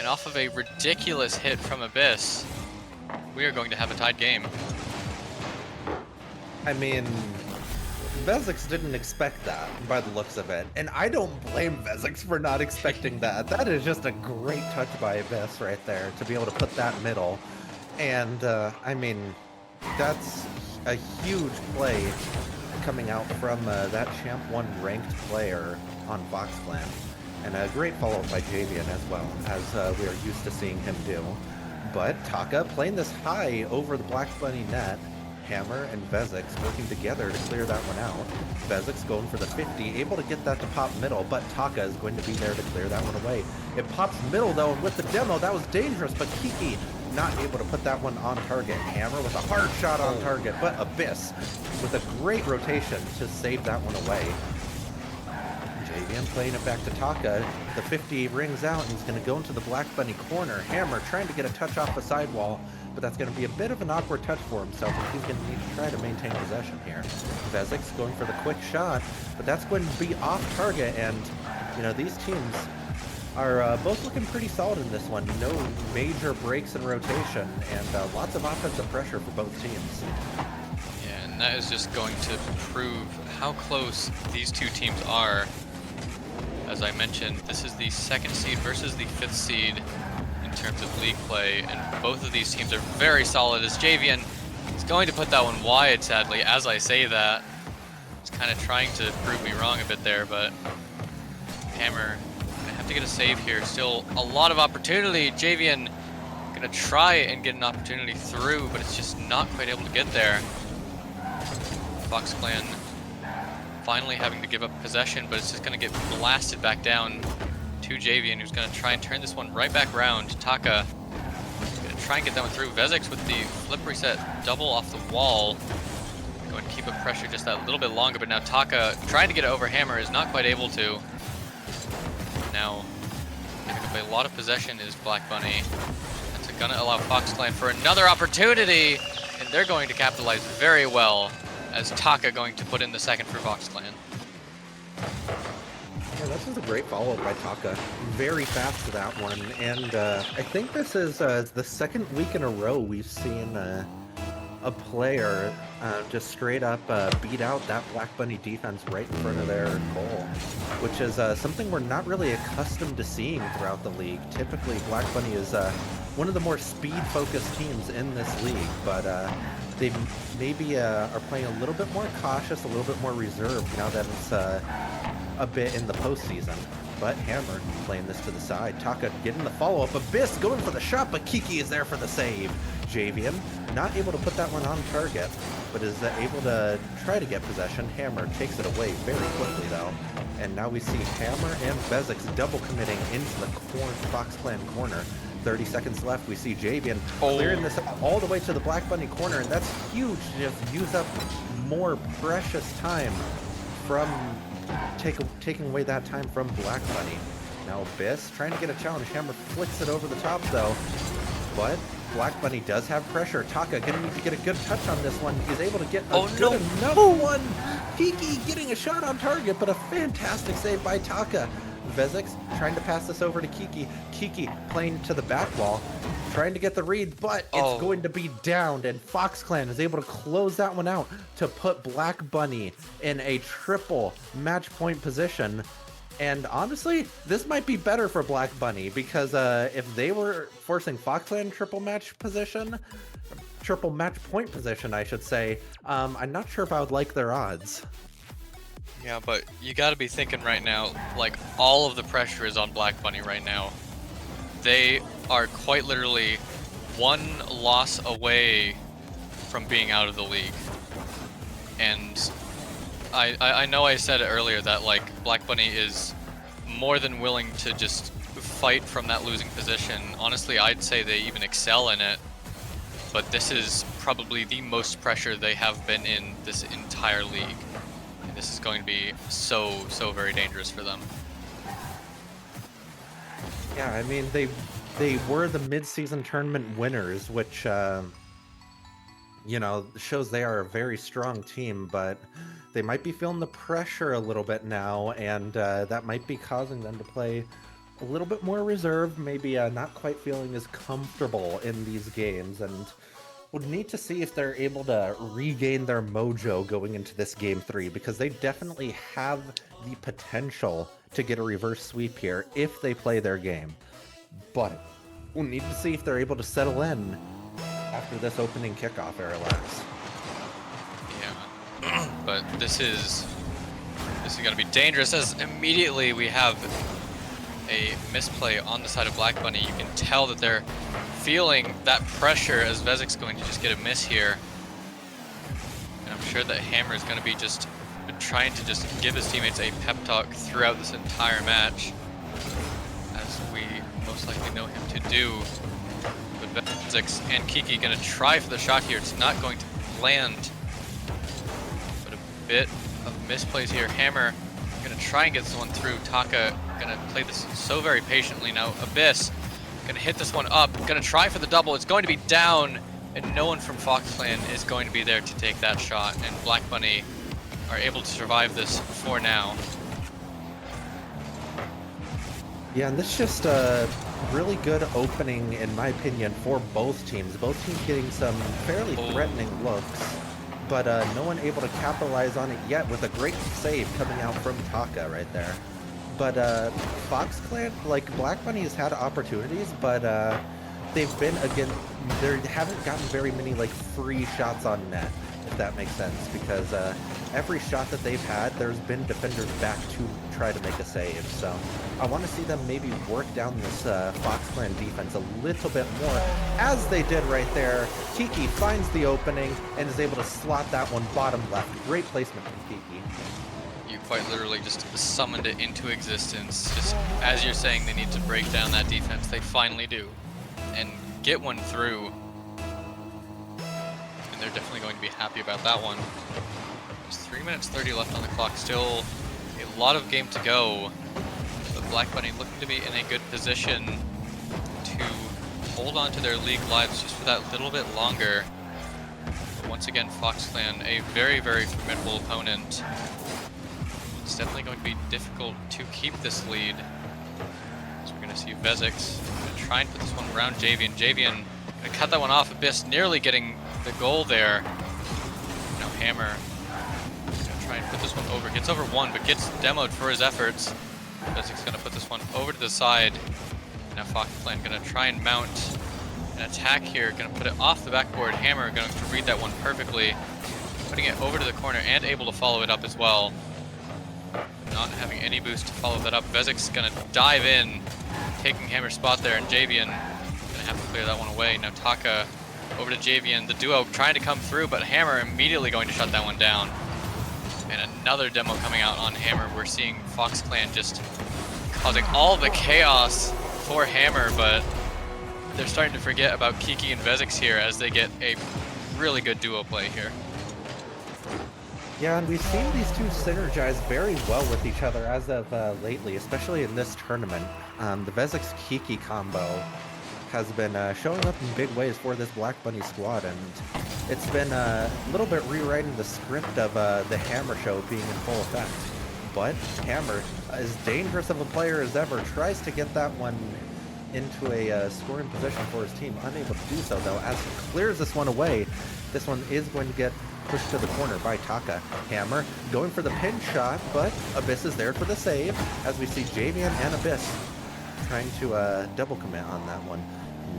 And off of a ridiculous hit from Abyss, we are going to have a tied game. I mean, Vezix didn't expect that by the looks of it, and I don't blame Vezix for not expecting that. That is just a great touch by Abyss right there to be able to put that middle. And I mean, that's a huge play coming out from that Champ 1 ranked player on VoxClan. And a great follow-up by Javian as well, as we are used to seeing him do. But Taka playing this high over the Black Bunny net. Hammer and Vezix working together to clear that one out. Vezix going for the 50, able to get that to pop middle, but Taka is going to be there to clear that one away. It pops middle though, and with the demo, that was dangerous, but Kiki not able to put that one on target. Hammer with a hard shot on target, but Abyss with a great rotation to save that one away. Javian playing it back to Taka. The 50 rings out and he's going to go into the Black Bunny corner. Hammer trying to get a touch off the sidewall, but that's going to be a bit of an awkward touch for himself. He's going to need to try to maintain possession here. Vezix going for the quick shot, but that's going to be off target, and you know, these teams are both looking pretty solid in this one. No major breaks in rotation, and lots of offensive pressure for both teams. Yeah, and that is just going to prove how close these two teams are. As I mentioned, this is the 2nd seed versus the 5th seed in terms of league play, and both of these teams are very solid, as Javian is going to put that one wide, sadly, as I say that. He's kind of trying to prove me wrong a bit there, but Hammer gonna have to get a save here. Still a lot of opportunity. Javian gonna try and get an opportunity through, but it's just not quite able to get there. VoxClan finally having to give up possession, but it's just going to get blasted back down to Javian, who's going to try and turn this one right back around. Taka going to try and get that one through. Vezix with the flip reset double off the wall. Going to keep up pressure just that little bit longer, but now Taka trying to get it over Hammer is not quite able to. Now, giving up a lot of possession is Black Bunny. That's going to allow VoxClan for another opportunity, and they're going to capitalize very well, as Taka going to put in the second for VoxClan. Yeah, this is a great follow-up by Taka. Very fast to that one, and I think this is the 2nd week in a row we've seen a player just straight up beat out that Black Bunny defense right in front of their goal, which is something we're not really accustomed to seeing throughout the league. Typically, Black Bunny is one of the more speed-focused teams in this league, but they maybe are playing a little bit more cautious, a little bit more reserved now that it's a bit in the postseason. But Hammer playing this to the side. Taka getting the follow-up. Abyss going for the shot, but Kiki is there for the save. Javian not able to put that one on target, but is able to try to get possession. Hammer takes it away very quickly though. And now we see Hammer and Vezix double committing into the VoxClan corner. 30 seconds left. We see Javian clearing this out all the way to the Black Bunny corner, and that's huge to just use up more precious time from taking away that time from Black Bunny. Now Abyss trying to get a challenge. Hammer flicks it over the top though, but Black Bunny does have pressure. Taka gonna need to get a good touch on this one. He's able to get a good enough one. Kiki getting a shot on target, but a fantastic save by Taka. Vezix trying to pass this over to Kiki. Kiki playing to the back wall, trying to get the read, but it's going to be downed, and VoxClan is able to close that one out to put Black Bunny in a triple match point position. And honestly, this might be better for Black Bunny, because if they were forcing VoxClan triple match point position, I should say, I'm not sure if I would like their odds. Yeah, but you gotta be thinking right now, like, all of the pressure is on Black Bunny right now. They are quite literally one loss away from being out of the league. And I know I said it earlier that, like, Black Bunny is more than willing to just fight from that losing position. Honestly, I'd say they even excel in it. But this is probably the most pressure they have been in this entire league. This is going to be so very dangerous for them. Yeah, I mean, they were the mid-season tournament winners, which, you know, shows they are a very strong team, but they might be feeling the pressure a little bit now, and that might be causing them to play a little bit more reserved, maybe not quite feeling as comfortable in these games, and would need to see if they're able to regain their mojo going into this game 3, because they definitely have the potential to get a reverse sweep here if they play their game. But we'll need to see if they're able to settle in after this opening kickoff era laps. Yeah, but this is going to be dangerous, as immediately we have a misplay on the side of Black Bunny. You can tell that they're feeling that pressure, as Vezek's going to just get a miss here. And I'm sure that Hammer is going to be just trying to just give his teammates a pep talk throughout this entire match, as we most likely know him to do. But Vezek and Kiki going to try for the shot here. It's not going to land, but a bit of misplays here. Hammer going to try and get this one through. Taka going to play this so very patiently. Now Abyss going to hit this one up, going to try for the double. It's going to be down, and no one from Fox Clan is going to be there to take that shot, and Black Bunny are able to survive this for now. Yeah, and this is just a really good opening, in my opinion, for both teams. Both teams getting some fairly threatening looks, but no one able to capitalize on it yet, with a great save coming out from Taka right there. But Fox Clan, like, Black Bunny has had opportunities, but they've been, again, they haven't gotten very many, like, free shots on net, if that makes sense, because every shot that they've had, there's been defenders back to try to make a save. So I want to see them maybe work down this Fox Clan defense a little bit more, as they did right there. Kiki finds the opening and is able to slot that one bottom left. Great placement from Kiki. You quite literally just summoned it into existence. Just as you're saying, they need to break down that defense. They finally do, and get one through. And they're definitely going to be happy about that one. There's 3 minutes 30 left on the clock. Still a lot of game to go. But Black Bunny looking to be in a good position to hold on to their league lives just for that little bit longer. But once again, Fox Clan, a very, very formidable opponent. It's definitely going to be difficult to keep this lead. So we're going to see Vezek's going to try and put this one around Javian. Javian going to cut that one off. Abyss nearly getting the goal there. Now Hammer going to try and put this one over. Gets over one, but gets demoed for his efforts. Vezek's going to put this one over to the side. Now Fox Clan going to try and mount an attack here. Going to put it off the backboard. Hammer going to read that one perfectly. Putting it over to the corner and able to follow it up as well. Not having any boost to follow that up. Vezek's gonna dive in, taking Hammer's spot there, and Javian gonna have to clear that one away. Now Taka over to Javian, the duo trying to come through, but Hammer immediately going to shut that one down. And another demo coming out on Hammer. We're seeing Fox Clan just causing all the chaos for Hammer, but they're starting to forget about Kiki and Vezek's here as they get a really good duo play here. Yeah, and we've seen these two synergize very well with each other as of lately, especially in this tournament. The Vezek's Kiki combo has been showing up in big ways for this Black Bunny squad, and it's been a little bit rewriting the script of the Hammer show being in full effect. But Hammer, as dangerous of a player as ever, tries to get that one into a scoring position for his team. Unable to do so, though, as he clears this one away. This one is going to get pushed to the corner by Taka. Hammer going for the pin shot, but Abyss is there for the save, as we see Javian and Abyss trying to double commit on that one.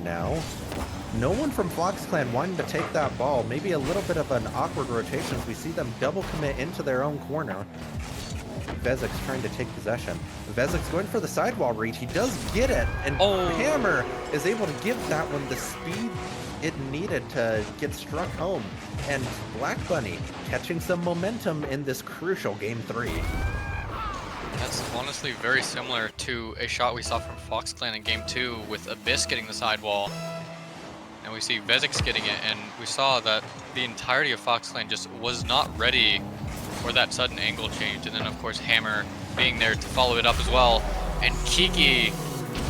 Now, no one from Fox Clan wanting to take that ball. Maybe a little bit of an awkward rotation as we see them double commit into their own corner. Vezek's trying to take possession. Vezek's going for the sidewall reach. He does get it, and Hammer is able to give that one the speed it needed to get struck home. And Black Bunny catching some momentum in this crucial Game 3. That's honestly very similar to a shot we saw from Fox Clan in Game 2 with Abyss getting the sidewall. And we see Vezek's getting it, and we saw that the entirety of Fox Clan just was not ready for that sudden angle change. And then of course Hammer being there to follow it up as well. And Kiki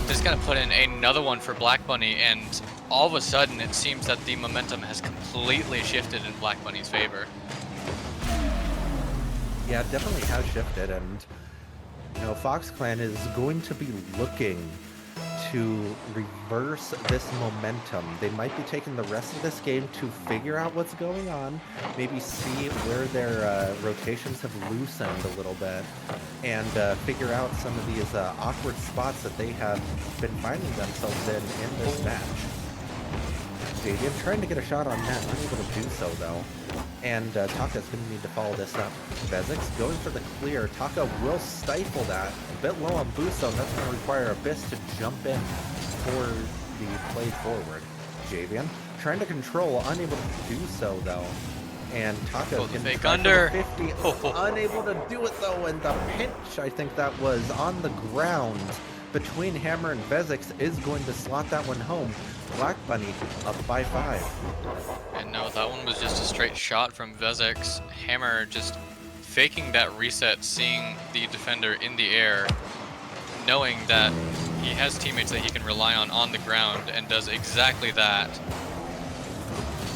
is going to put in another one for Black Bunny, and all of a sudden it seems that the momentum has completely shifted in Black Bunny's favor. Yeah, it definitely has shifted, and You know, Fox Clan is going to be looking to reverse this momentum. They might be taking the rest of this game to figure out what's going on, maybe see where their rotations have loosened a little bit, and figure out some of these awkward spots that they have been finding themselves in this match. Javian trying to get a shot on net, unable to do so though. And Taka's going to need to follow this up. Vezix going for the clear. Taka will stifle that. A bit low on boost though, and that's going to require Abyss to jump in for the play forward. Javian trying to control, unable to do so though. And Taka Oh, the can fake try under. for the 50, unable to do it though, and the pinch, I think that was on the ground between Hammer and Vezix, is going to slot that one home. Black Bunny up by 5. And no, that one was just a straight shot from Vezix. Hammer just faking that reset, seeing the defender in the air, knowing that he has teammates that he can rely on the ground, and does exactly that.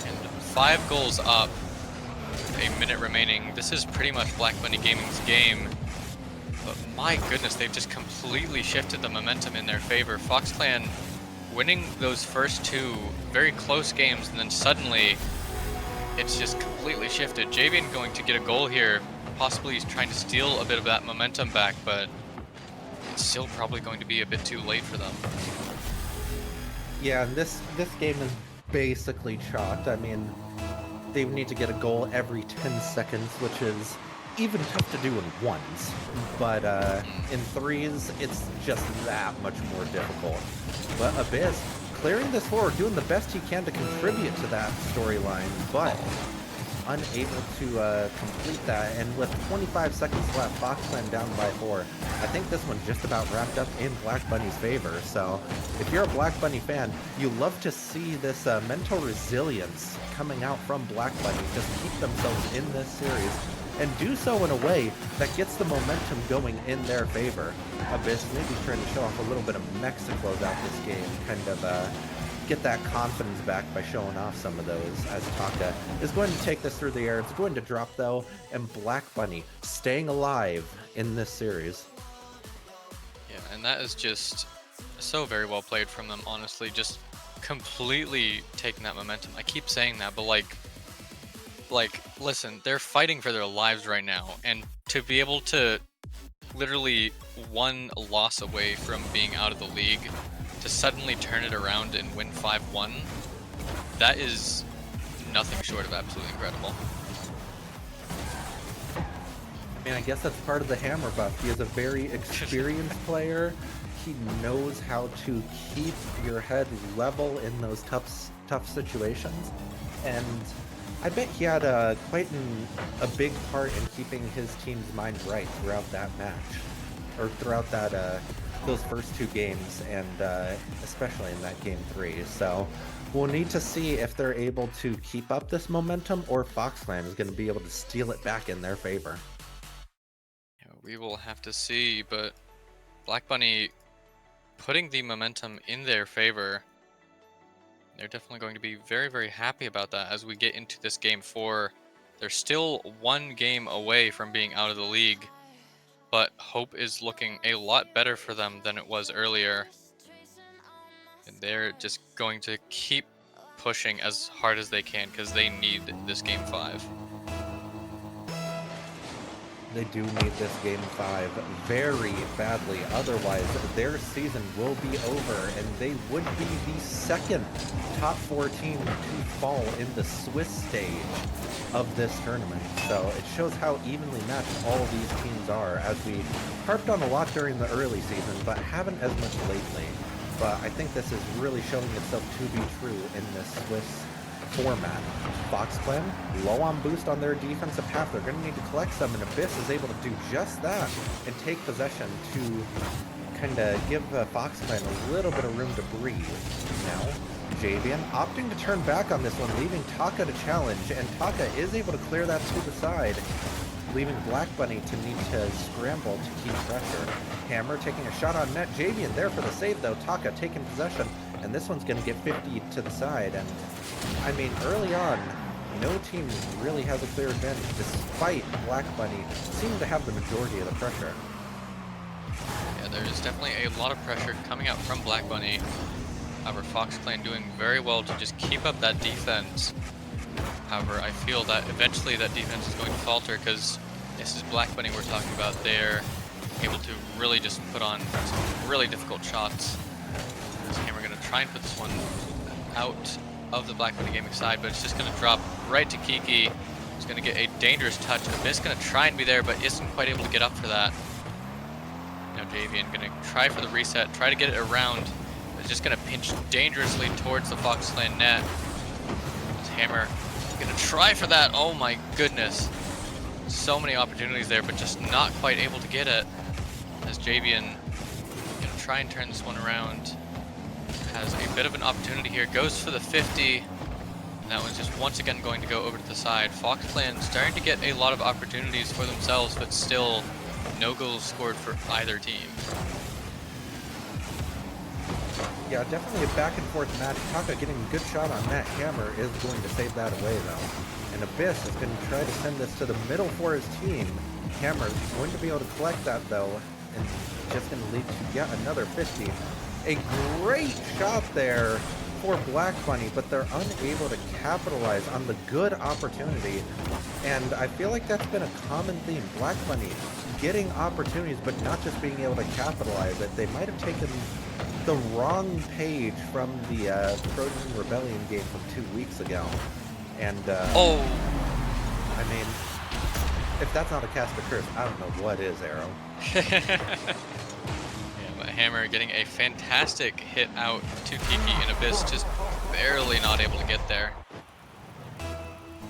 And 5 goals up, a minute remaining. This is pretty much Black Bunny Gaming's game. But my goodness, they've just completely shifted the momentum in their favor. Fox Clan winning those first 2 very close games, and then suddenly it's just completely shifted. Javian going to get a goal here. Possibly he's trying to steal a bit of that momentum back, but it's still probably going to be a bit too late for them. Yeah, and this game is basically chalked. I mean, they need to get a goal every 10 seconds, which is even tough to do in ones, but in threes, it's just that much more difficult. But Abyss clearing this forward, doing the best he can to contribute to that storyline, but unable to complete that. And with 25 seconds left, Fox Clan down by 4. I think this one just about wrapped up in Black Bunny's favor. So if you're a Black Bunny fan, you love to see this mental resilience coming out from Black Bunny, just keep themselves in this series and do so in a way that gets the momentum going in their favor. Abyss maybe trying to show off a little bit of mechs to close out this game, kind of get that confidence back by showing off some of those, as Taka is going to take this through the air. It's going to drop though, and Black Bunny staying alive in this series. Yeah, and that is just so very well played from them, honestly. Just completely taking that momentum. I keep saying that, but like, listen, they're fighting for their lives right now, and to be able to literally 1 loss away from being out of the league, to suddenly turn it around and win 5-1, that is nothing short of absolutely incredible. I mean, I guess that's part of the Hammer buff. He is a very experienced player. He knows how to keep your head level in those tough situations, and I bet he had quite a big part in keeping his team's mind right throughout that match, or throughout that those first 2 games, and especially in that game 3. So we'll need to see if they're able to keep up this momentum, or Fox Clan is going to be able to steal it back in their favor. Yeah, we will have to see, but Black Bunny putting the momentum in their favor. They're definitely going to be very, very happy about that as we get into this game 4. They're still 1 game away from being out of the league, but hope is looking a lot better for them than it was earlier. And they're just going to keep pushing as hard as they can because they need this game 5. They do need this game 5 very badly, otherwise their season will be over, and they would be the second top 4 team to fall in the Swiss stage of this tournament. So it shows how evenly matched all these teams are, as we harped on a lot during the early season, but haven't as much lately. But I think this is really showing itself to be true in this Swiss format. Fox Clan, low on boost on their defensive half. They're going to need to collect some, and Abyss is able to do just that and take possession to kind of give Fox Clan a little bit of room to breathe. Now, Javian opting to turn back on this one, leaving Taka to challenge, and Taka is able to clear that to the side, leaving Black Bunny to need to scramble to keep pressure. Hammer taking a shot on net. Javian there for the save though. Taka taking possession, and this one's going to get 50 to the side. And I mean, early on, no team really has a clear advantage, despite Black Bunny seeming to have the majority of the pressure. there's definitely a lot of pressure coming out from Black Bunny. However, Fox Clan doing very well to just keep up that defense. However, I feel that eventually that defense is going to falter because this is Black Bunny we're talking about. They're able to really just put on some really difficult shots. This Hammer going to try and put this one out of the Black Bunny gaming side, but it's just going to drop right to Kiki. He's going to get a dangerous touch. Abyss going to try and be there, but isn't quite able to get up for that. Now Javian going to try for the reset, try to get it around. It's just going to pinch dangerously towards the Fox Clan net. This Hammer going to try for that. Oh my goodness. So many opportunities there, but just not quite able to get it. As Javian going to try and turn this one around. Has a bit of an opportunity here. Goes for the 50. And that one's just once again going to go over to the side. Fox Clan starting to get a lot of opportunities for themselves, but still no goals scored for either team. Yeah, definitely a back and forth match. Taka getting a good shot on that Hammer is going to save that away though. And Abyss is going to try to send this to the middle for his team. Hammer is going to be able to collect that though, and just going to lead to yet another 50. A great shot there for Black Bunny, but they're unable to capitalize on the good opportunity. And I feel like that's been a common theme. Black Bunny getting opportunities, but not just being able to capitalize it. They might have taken the wrong page from the Trojan Rebellion game from 2 weeks ago. And, I mean, if that's not a cast of curse, I don't know what is, Arrow. Yeah, but Hammer getting a fantastic hit out to Kiki, and Abyss just barely not able to get there.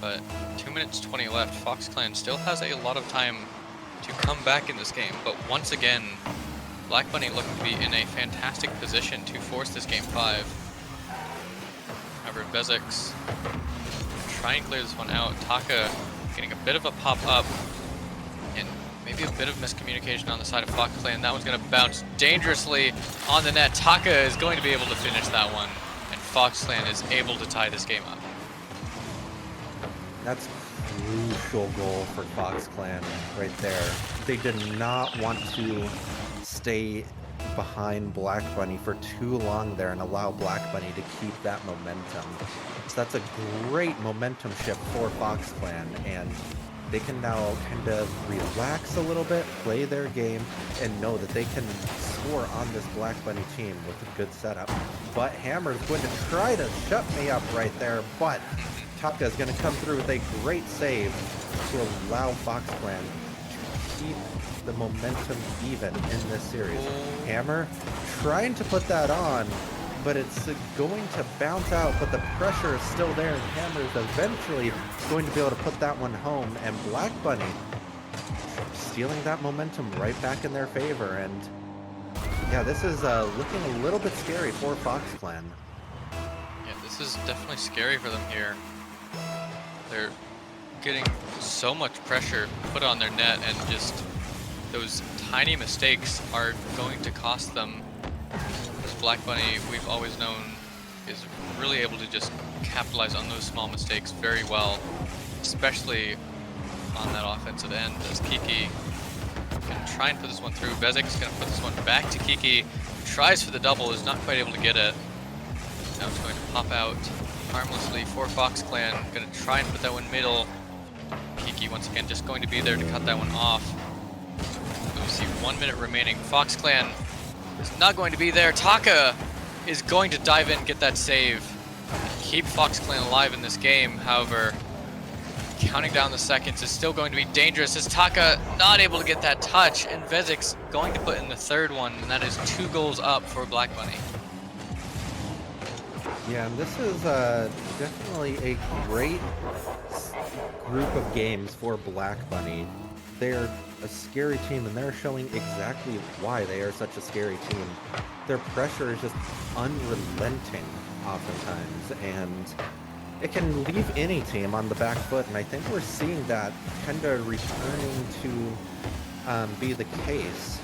But 2 minutes 20 left. Fox Clan still has a lot of time to come back in this game, but once again, Black Bunny looking to be in a fantastic position to force this game 5. However, Vezix try and clear this one out. Taka getting a bit of a pop-up, and maybe a bit of miscommunication on the side of Fox Clan. That one's going to bounce dangerously on the net. Taka is going to be able to finish that one, and Fox Clan is able to tie this game up. That's crucial goal for Fox Clan right there. They did not want to stay behind Black Bunny for too long there and allow Black Bunny to keep that momentum. So that's a great momentum shift for Fox Clan, and they can now kind of relax a little bit, play their game, and know that they can score on this Black Bunny team with a good setup. But Hammer's going to try to shut me up right there, but Taka is going to come through with a great save to allow Fox Clan to keep the momentum even in this series. Hammer trying to put that on, but it's going to bounce out, but the pressure is still there, and Hammer is eventually going to be able to put that one home, and Black Bunny stealing that momentum right back in their favor. And yeah, this is looking a little bit scary for Fox Clan. Yeah, this is definitely scary for them here. They're getting so much pressure put on their net, and just those tiny mistakes are going to cost them. This Black Bunny, we've always known, is really able to just capitalize on those small mistakes very well, especially on that offensive end. As Kiki can try and put this one through. Vezik's going to put this one back to Kiki. Tries for the double, is not quite able to get it. Now it's going to pop out harmlessly for Fox Clan. Going to try and put that one middle. Kiki once again just going to be there to cut that one off. So we see 1 minute remaining. Fox Clan is not going to be there. Taka is going to dive in and get that save. Keep Fox Clan alive in this game. However, counting down the seconds is still going to be dangerous as Taka not able to get that touch, and Vezik's going to put in the third one, and that is 2 goals up for Black Bunny. Yeah, and this is definitely a great group of games for Black Bunny. They're a scary team, and they're showing exactly why they are such a scary team. Their pressure is just unrelenting oftentimes, and it can leave any team on the back foot, and I think we're seeing that kind of returning to be the case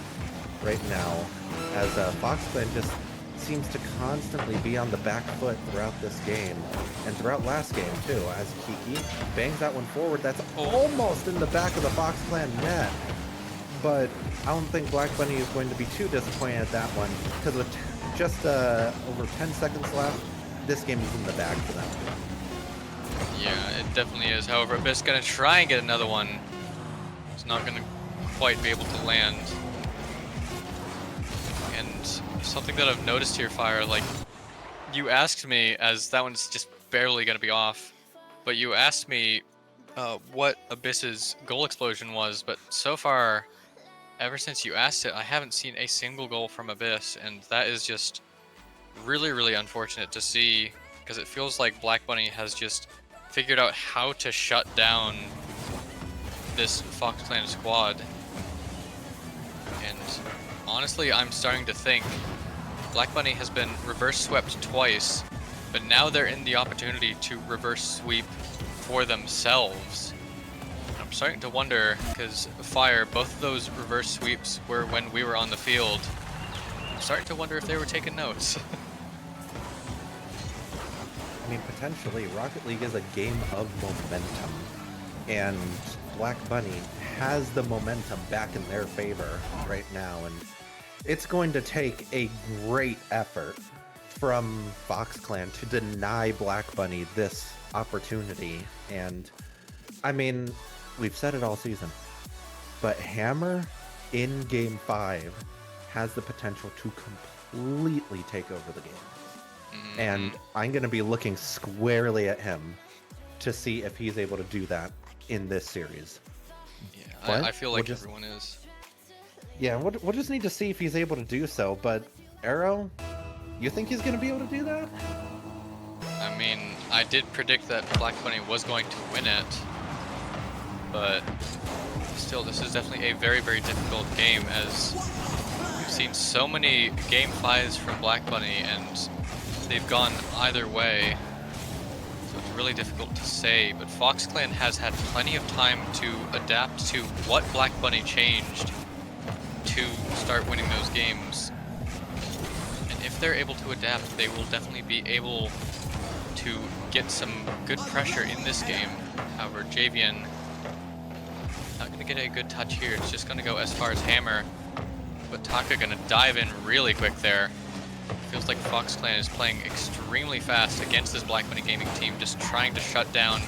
right now, as Fox Clan just seems to constantly be on the back foot throughout this game, and throughout last game too, as Kiki bangs that one forward. That's almost in the back of the Fox Clan net, but I don't think Black Bunny is going to be too disappointed at that one, because with just over 10 seconds left, this game is in the bag for them. Yeah, it definitely is. However, Abyss gonna try and get another one. It's not gonna quite be able to land. And something that I've noticed here, Fire, like, you asked me, as that one's just barely gonna be off, but you asked me what Abyss's goal explosion was, but so far, ever since you asked it, I haven't seen a single goal from Abyss, and that is just really, really unfortunate to see, because it feels like Black Bunny has just figured out how to shut down this Fox Clan squad. And honestly, I'm starting to think Black Bunny has been reverse swept twice, but now they're in the opportunity to reverse sweep for themselves. And I'm starting to wonder, because Fire, both of those reverse sweeps were when we were on the field. I'm starting to wonder if they were taking notes. I mean, potentially, Rocket League is a game of momentum, and Black Bunny has the momentum back in their favor right now, and it's going to take a great effort from Fox Clan to deny Black Bunny this opportunity. And I mean, we've said it all season, but Hammer in Game 5 has the potential to completely take over the game. And I'm going to be looking squarely at him to see if he's able to do that in this series. Yeah, I feel like everyone is. Yeah, we'll just need to see if he's able to do so. But Arrow, you think he's going to be able to do that? I mean, I did predict that Black Bunny was going to win it, but still, this is definitely a very, very difficult game, as we've seen so many Game 5s from Black Bunny, and they've gone either way, so it's really difficult to say. But Fox Clan has had plenty of time to adapt to what Black Bunny changed to start winning those games. And if they're able to adapt, they will definitely be able to get some good pressure in this game. However, Javian not going to get a good touch here. It's just going to go as far as Hammer, but Taka going to dive in really quick there. Feels like Fox Clan is playing extremely fast against this Black Bunny Gaming team, just trying to shut down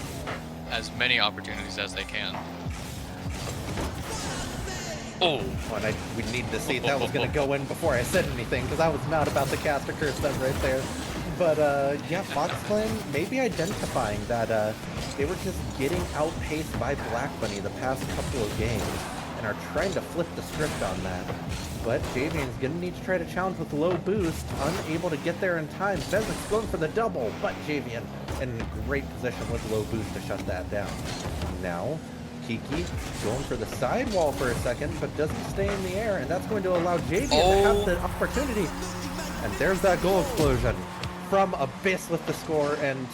as many opportunities as they can. Oh! And we needed to see if that was going to go in before I said anything, because I was not about to cast a curse them right there. But yeah, Fox Clan maybe identifying that they were just getting outpaced by Black Bunny the past couple of games, and are trying to flip the script on that. But Javian's going to need to try to challenge with low boost, unable to get there in time. Vezek's going for the double, but Javian in great position with low boost to shut that down. Now, Kiki going for the sidewall for a second, but doesn't stay in the air, and that's going to allow Javian to have the opportunity. And there's that goal explosion from Abyss with the score. And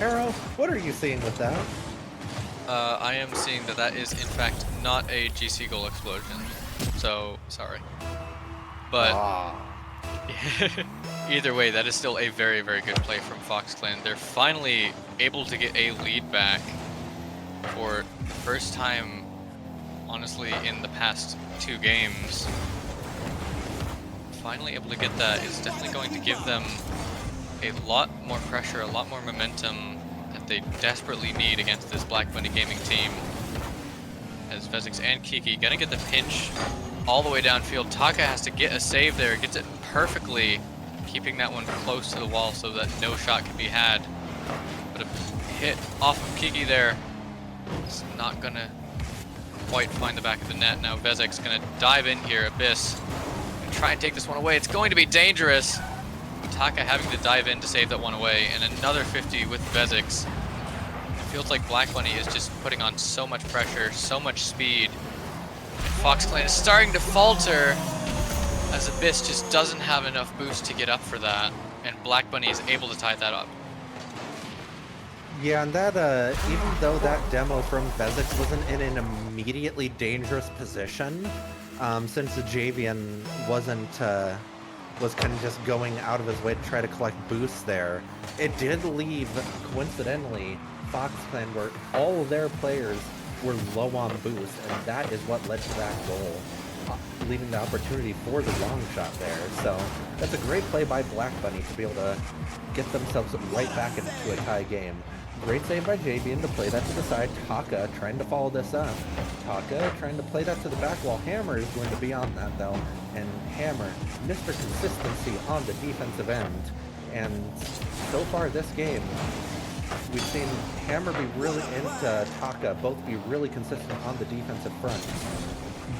Arrow, what are you seeing with that? I am seeing that that is in fact not a GC goal explosion. So, sorry. But either way, that is still a very, very good play from Fox Clan. They're finally able to get a lead back for the first time, honestly, in the past 2 games. Finally able to get that is definitely going to give them a lot more pressure, a lot more momentum that they desperately need against this Black Bunny Gaming team. As Vezek's and Kiki gonna get the pinch all the way downfield. Taka has to get a save there, gets it perfectly, keeping that one close to the wall so that no shot can be had. But a hit off of Kiki there, it's not gonna quite find the back of the net. Now Vezek's gonna dive in here, Abyss, and try and take this one away. It's going to be dangerous. Taka having to dive in to save that one away, and another 50 with Vezek's. It feels like Black Bunny is just putting on so much pressure, so much speed. And Fox Clan is starting to falter, as Abyss just doesn't have enough boost to get up for that, and Black Bunny is able to tie that up. Yeah, and that, even though that demo from Vezek's wasn't in an immediately dangerous position, since the Javian was kind of just going out of his way to try to collect boosts there, it did leave, coincidentally, Fox Clan where all of their players were low on boost, and that is what led to that goal. leaving the opportunity for the long shot there. So that's a great play by Black Bunny to be able to get themselves right back into a tie game. Great save by JVN to play that to the side. Taka trying to follow this up. Taka trying to play that to the back wall. Hammer is going to be on that though. And Hammer, Mr. Consistency on the defensive end. And so far this game, we've seen Hammer be really into Taka, both be really consistent on the defensive front.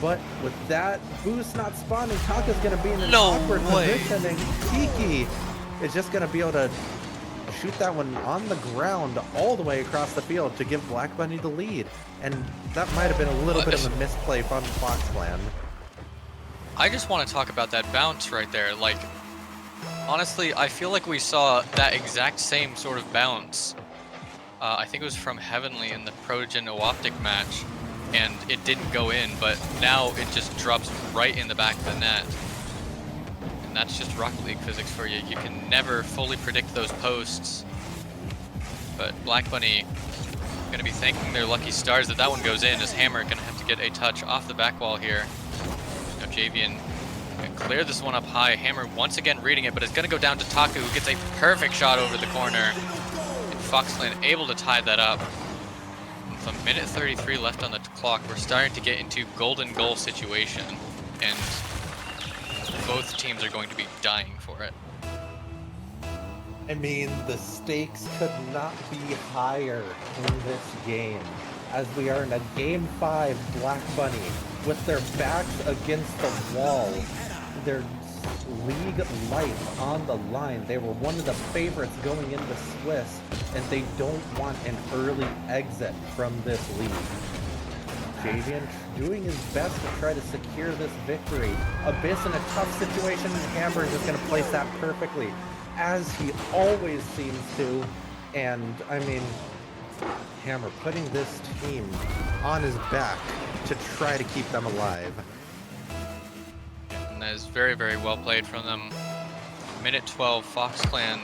But with that boost not spawning, Taka's going to be in an awkward position, and Kiki is just going to be able to shoot that one on the ground all the way across the field to give Black Bunny the lead. And that might have been a little bit of a misplay from Fox Clan. I just want to talk about that bounce right there. Like, honestly, I feel like we saw that exact same sort of bounce. I think it was from Heavenly in the Progen Optic match, and it didn't go in, but now it just drops right in the back of the net. And that's just Rocket League physics for you. You can never fully predict those posts. But Black Bunny going to be thanking their lucky stars that that one goes in, as Hammer going to have to get a touch off the back wall here. Now Javian can clear this one up high. Hammer once again reading it, but it's going to go down to Taku, who gets a perfect shot over the corner. And Foxland able to tie that up. With a minute 33 left on the clock, we're starting to get into golden goal situation, and both teams are going to be dying for it. I mean, the stakes could not be higher in this game, as we are in a Game 5 Black Bunny with their backs against the wall, their league life on the line. They were one of the favorites going into Swiss, and they don't want an early exit from this league. Javian doing his best to try to secure this victory. Abyss in a tough situation, and Hammer is just going to place that perfectly, as he always seems to. And, I mean, Hammer putting this team on his back to try to keep them alive. And that is very, very well played from them. Minute 12, Fox Clan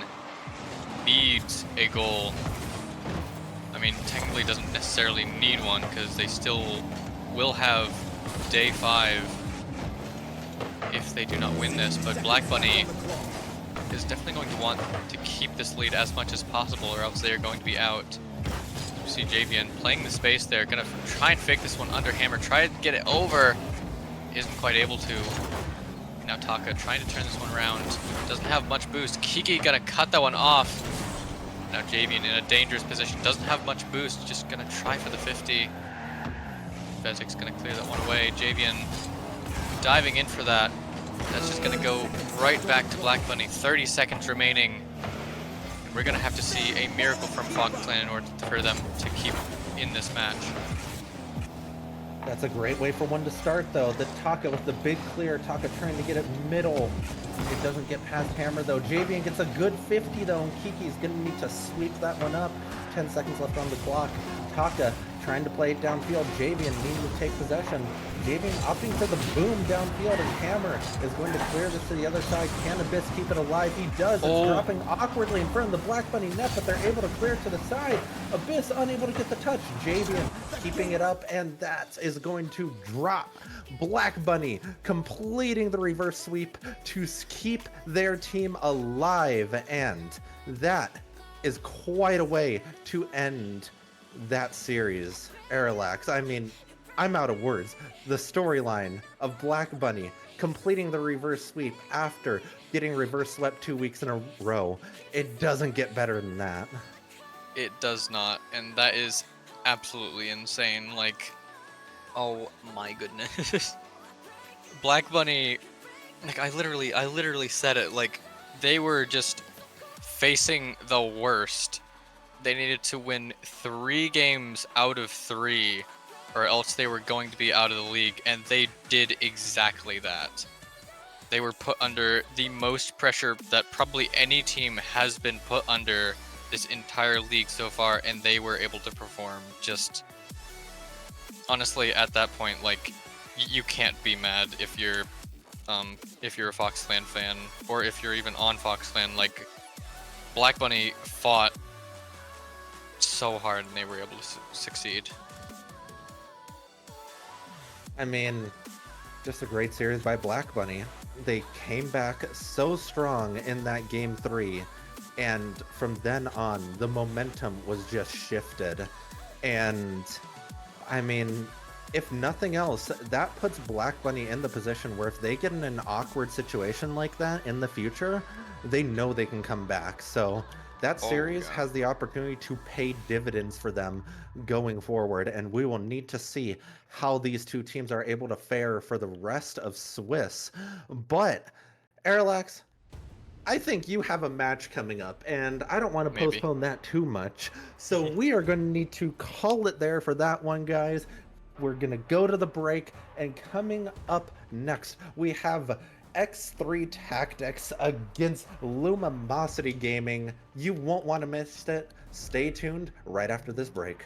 needs a goal. I mean, technically doesn't necessarily need one, because they still will have day 5 if they do not win this, but Black Bunny is definitely going to want to keep this lead as much as possible, or else they are going to be out. You see Javian playing the space there, gonna try and fake this one under Hammer, try to get it over, isn't quite able to. Now Taka trying to turn this one around, doesn't have much boost. Kiki gonna cut that one off. Now Javian in a dangerous position, doesn't have much boost, just gonna try for the 50. Bezik's gonna clear that one away. Javian diving in for that. That's just gonna go right back to Black Bunny. 30 seconds remaining. And we're gonna have to see a miracle from Fox Clan in order for them to keep in this match. That's a great way for one to start, though. The Taka with the big clear. Taka trying to get it middle. It doesn't get past Hammer, though. Javian gets a good 50, though, and Kiki's going to need to sweep that one up. 10 seconds left on the clock. Taka trying to play it downfield. Javian needing to take possession. Javian opting for the boom downfield, and Hammer is going to clear this to the other side. Can Abyss keep it alive? He does. It's dropping awkwardly in front of the Black Bunny net, but they're able to clear it to the side. Abyss unable to get the touch. Javian keeping it up, and that is going to drop. Black Bunny completing the reverse sweep to keep their team alive, and that is quite a way to end that series. Arilax, I mean, I'm out of words. The storyline of Black Bunny completing the reverse sweep after getting reverse swept 2 weeks in a row. It doesn't get better than that. It does not, and that is absolutely insane. Like, oh my goodness. Black Bunny, like I literally said it, like they were just facing the worst. They needed to win 3 games out of 3, or else they were going to be out of the league, and they did exactly that. They were put under the most pressure that probably any team has been put under this entire league so far, and they were able to perform. Just honestly, at that point, like you can't be mad if you're a Fox Clan fan, or if you're even on Fox Clan. Like Black Bunny fought so hard and they were able to succeed. I mean, Just a great series by Black Bunny. They came back so strong in that game 3, and from then on, the momentum was just shifted. And I mean, if nothing else, that puts Black Bunny in the position where if they get in an awkward situation like that in the future, they know they can come back. So that series has the opportunity to pay dividends for them going forward, and we will need to see how these two teams are able to fare for the rest of Swiss. But, Airlax, I think you have a match coming up, and I don't want to postpone that too much. So we are going to need to call it there for that one, guys. We're going to go to the break, and coming up next, we have X3 Tactics against Lumosity Gaming. You won't want to miss it. Stay tuned right after this break.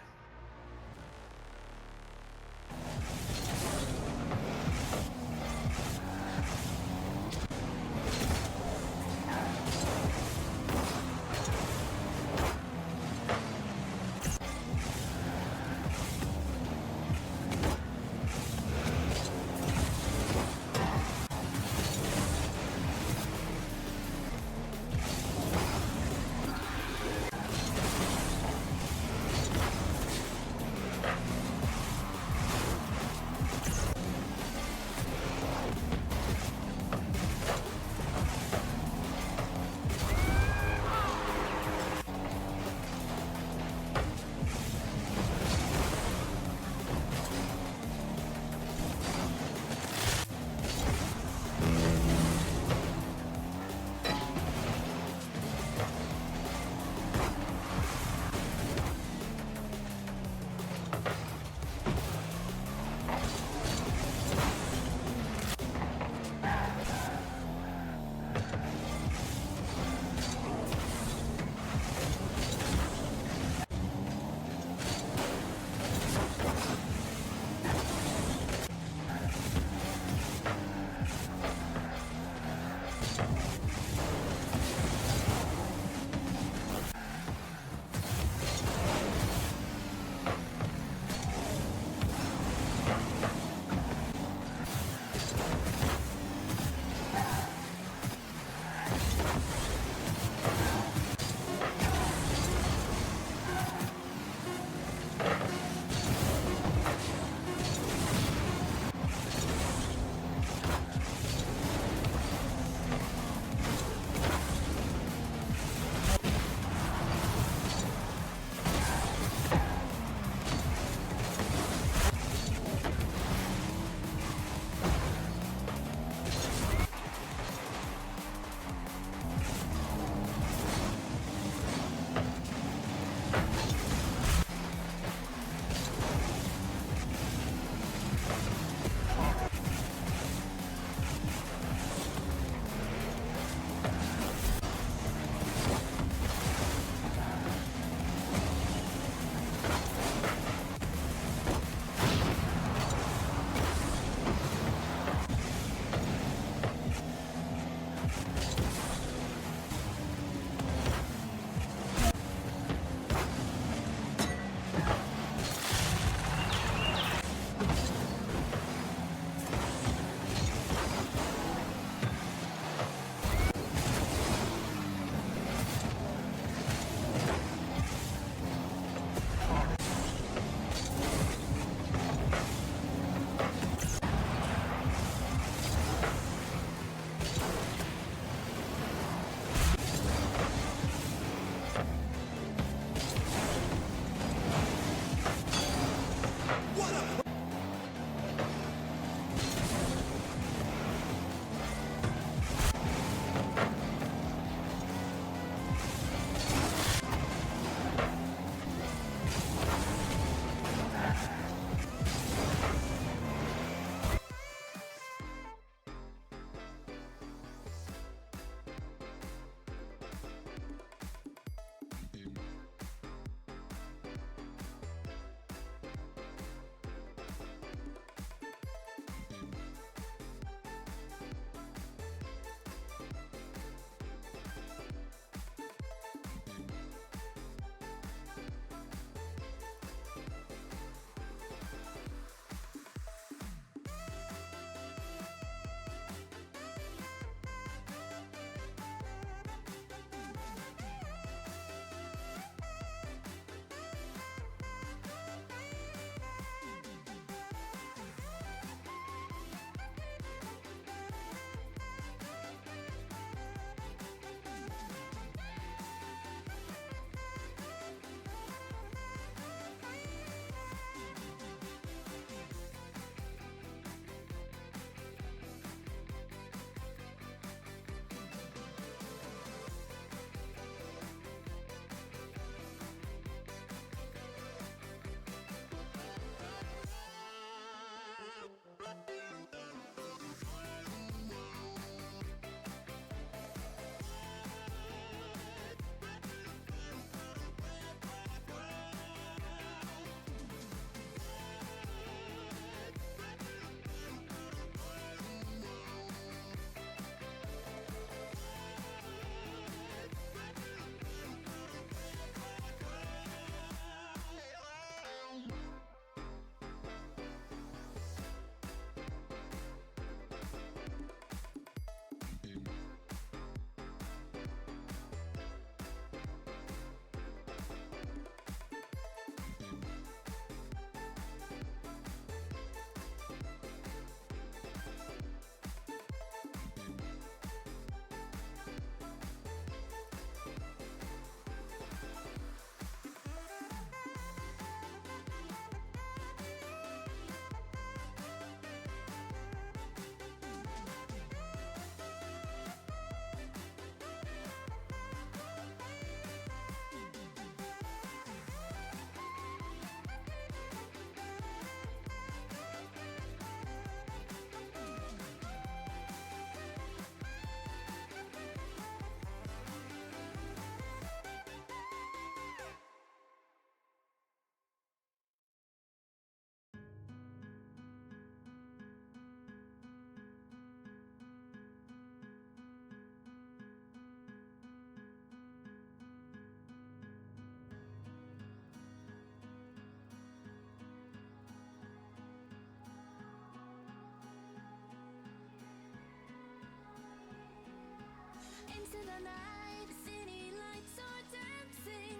into the night. The city lights are dancing,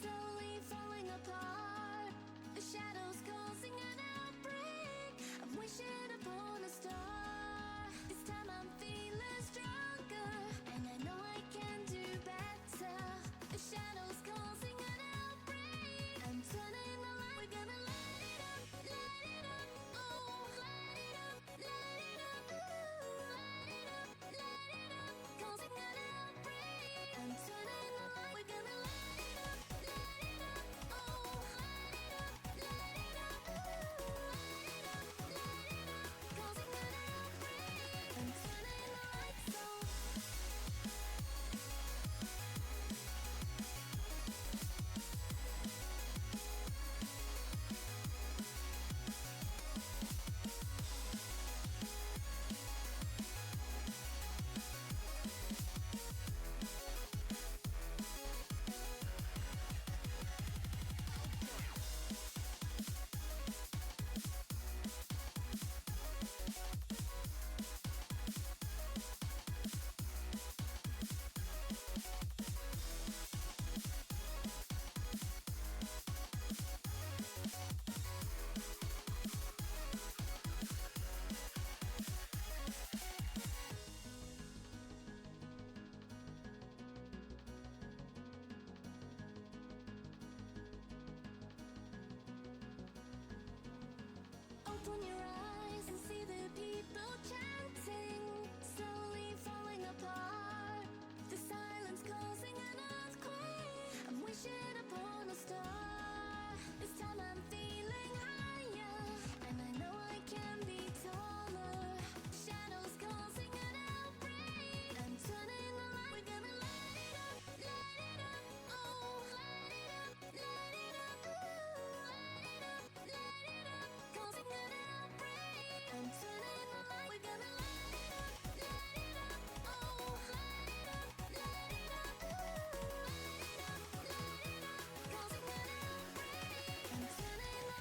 slowly falling apart. The shadows causing an outbreak. I'm wishing upon a star. This time I'm feeling stronger, and I know I can do better. The shadows causing an outbreak. I'm turning the light. We're gonna light it up, oh, light it up, ooh, light it up, causing an outbreak. I'm turning the light. We're gonna light it up, oh, light it up, ooh, light it up, causing an outbreak. I'm turning the lights on. Open your eyes and see the people chanting, slowly falling apart. The silence causing an earthquake. I'm wishing upon a star. This time I'm feeling higher, and I know I can be taller. Shadows causing an outbreak. I'm turning the light. We're gonna light it up, oh, light it up, ooh, light it up, causing an outbreak. I'm turning the light. We're gonna light it up, oh, light it up, ooh, light it up, causing an outbreak. I'm turning the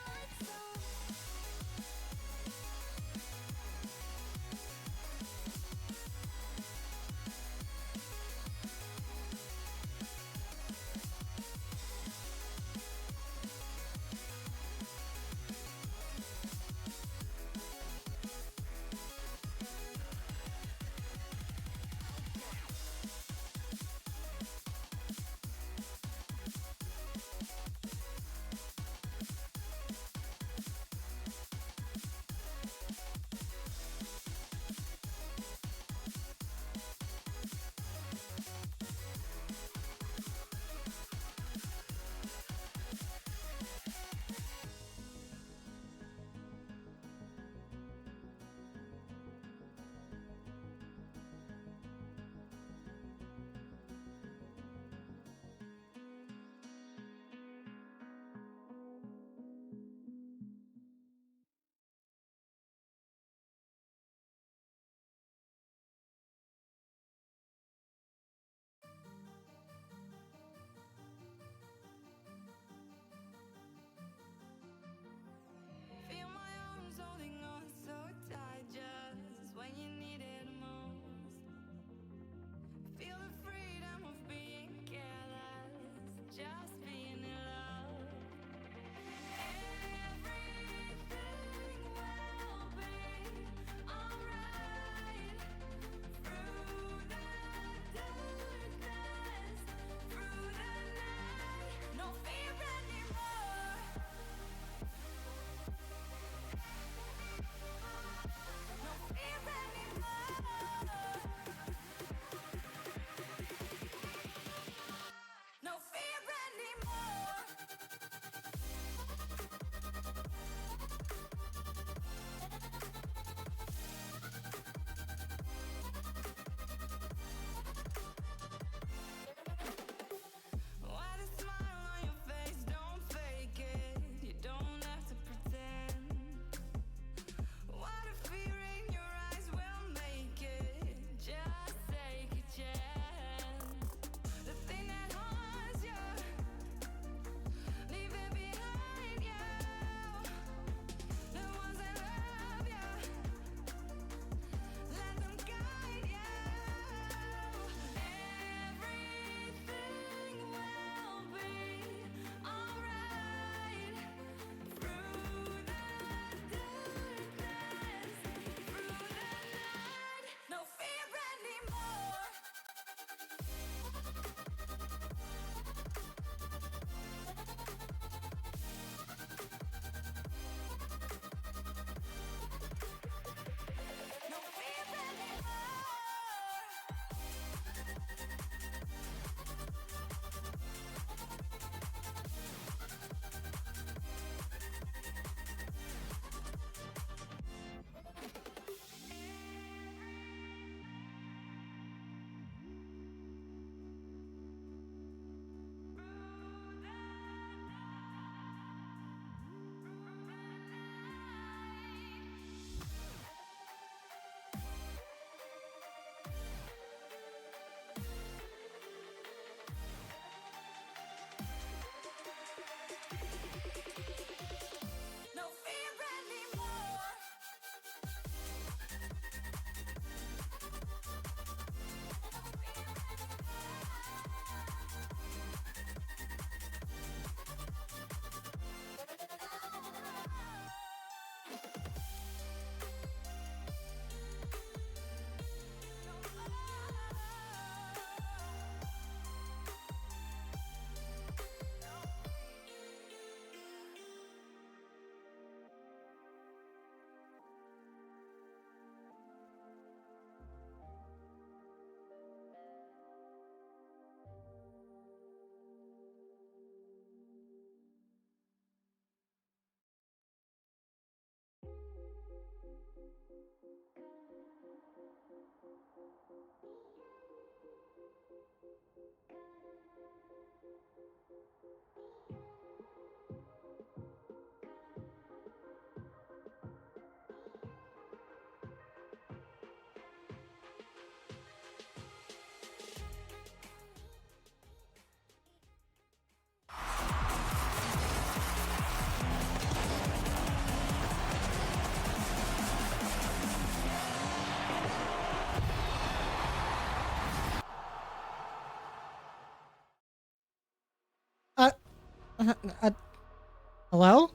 Hello?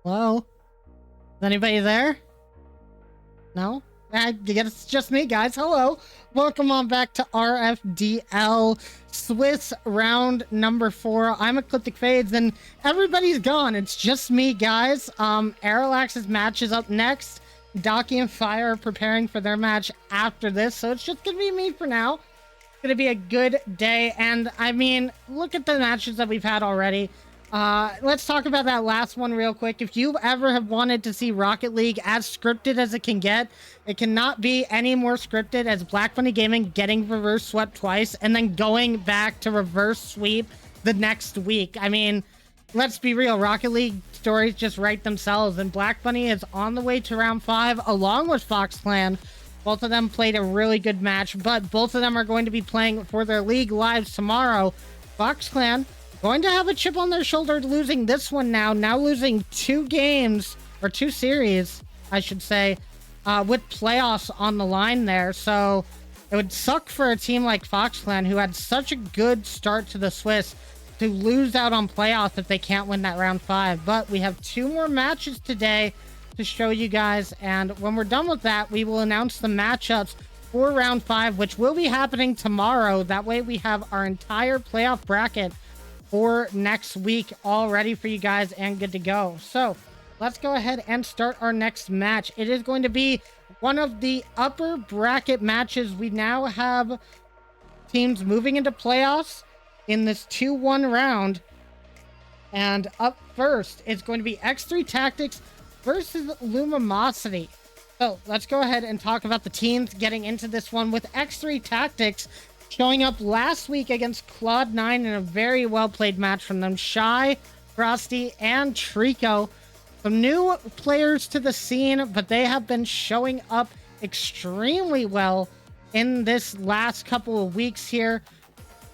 Hello? Is anybody there? No? I guess it's just me, guys. Hello. Welcome on back to RFDL Swiss round number 4. I'm Ecliptic Fades, and everybody's gone. It's just me, guys. Arilax's match is up next. Docky and Fire are preparing for their match after this, so it's just gonna be me for now. It's gonna be a good day, and I mean, look at the matches that we've had already. Let's talk about that last one real quick. If you ever have wanted to see Rocket League as scripted as it can get, it cannot be any more scripted as Black Bunny Gaming getting reverse swept twice and then going back to reverse sweep the next week. I mean, let's be real. Rocket League stories just write themselves, and Black Bunny is on the way to round 5 along with Fox Clan. Both of them played a really good match, but both of them are going to be playing for their league lives tomorrow. Fox Clan going to have a chip on their shoulder losing this one now losing 2 games, or 2 series, I should say, with playoffs on the line there. So it would suck for a team like Fox Clan, who had such a good start to the Swiss, to lose out on playoffs if they can't win that round 5. But we have 2 more matches today to show you guys, and when we're done with that, we will announce the matchups for round 5, which will be happening tomorrow. That way we have our entire playoff bracket for next week all ready for you guys and good to go. So let's go ahead and start our next match. It is going to be one of the upper bracket matches. We now have teams moving into playoffs in this 2-1 round, and up first it's going to be X3 Tactics versus Lumimosity. So let's go ahead and talk about the teams getting into this one, with X3 Tactics showing up last week against Claude9 in a very well-played match from them. Shy, Frosty, and Trico. Some new players to the scene, but they have been showing up extremely well in this last couple of weeks here.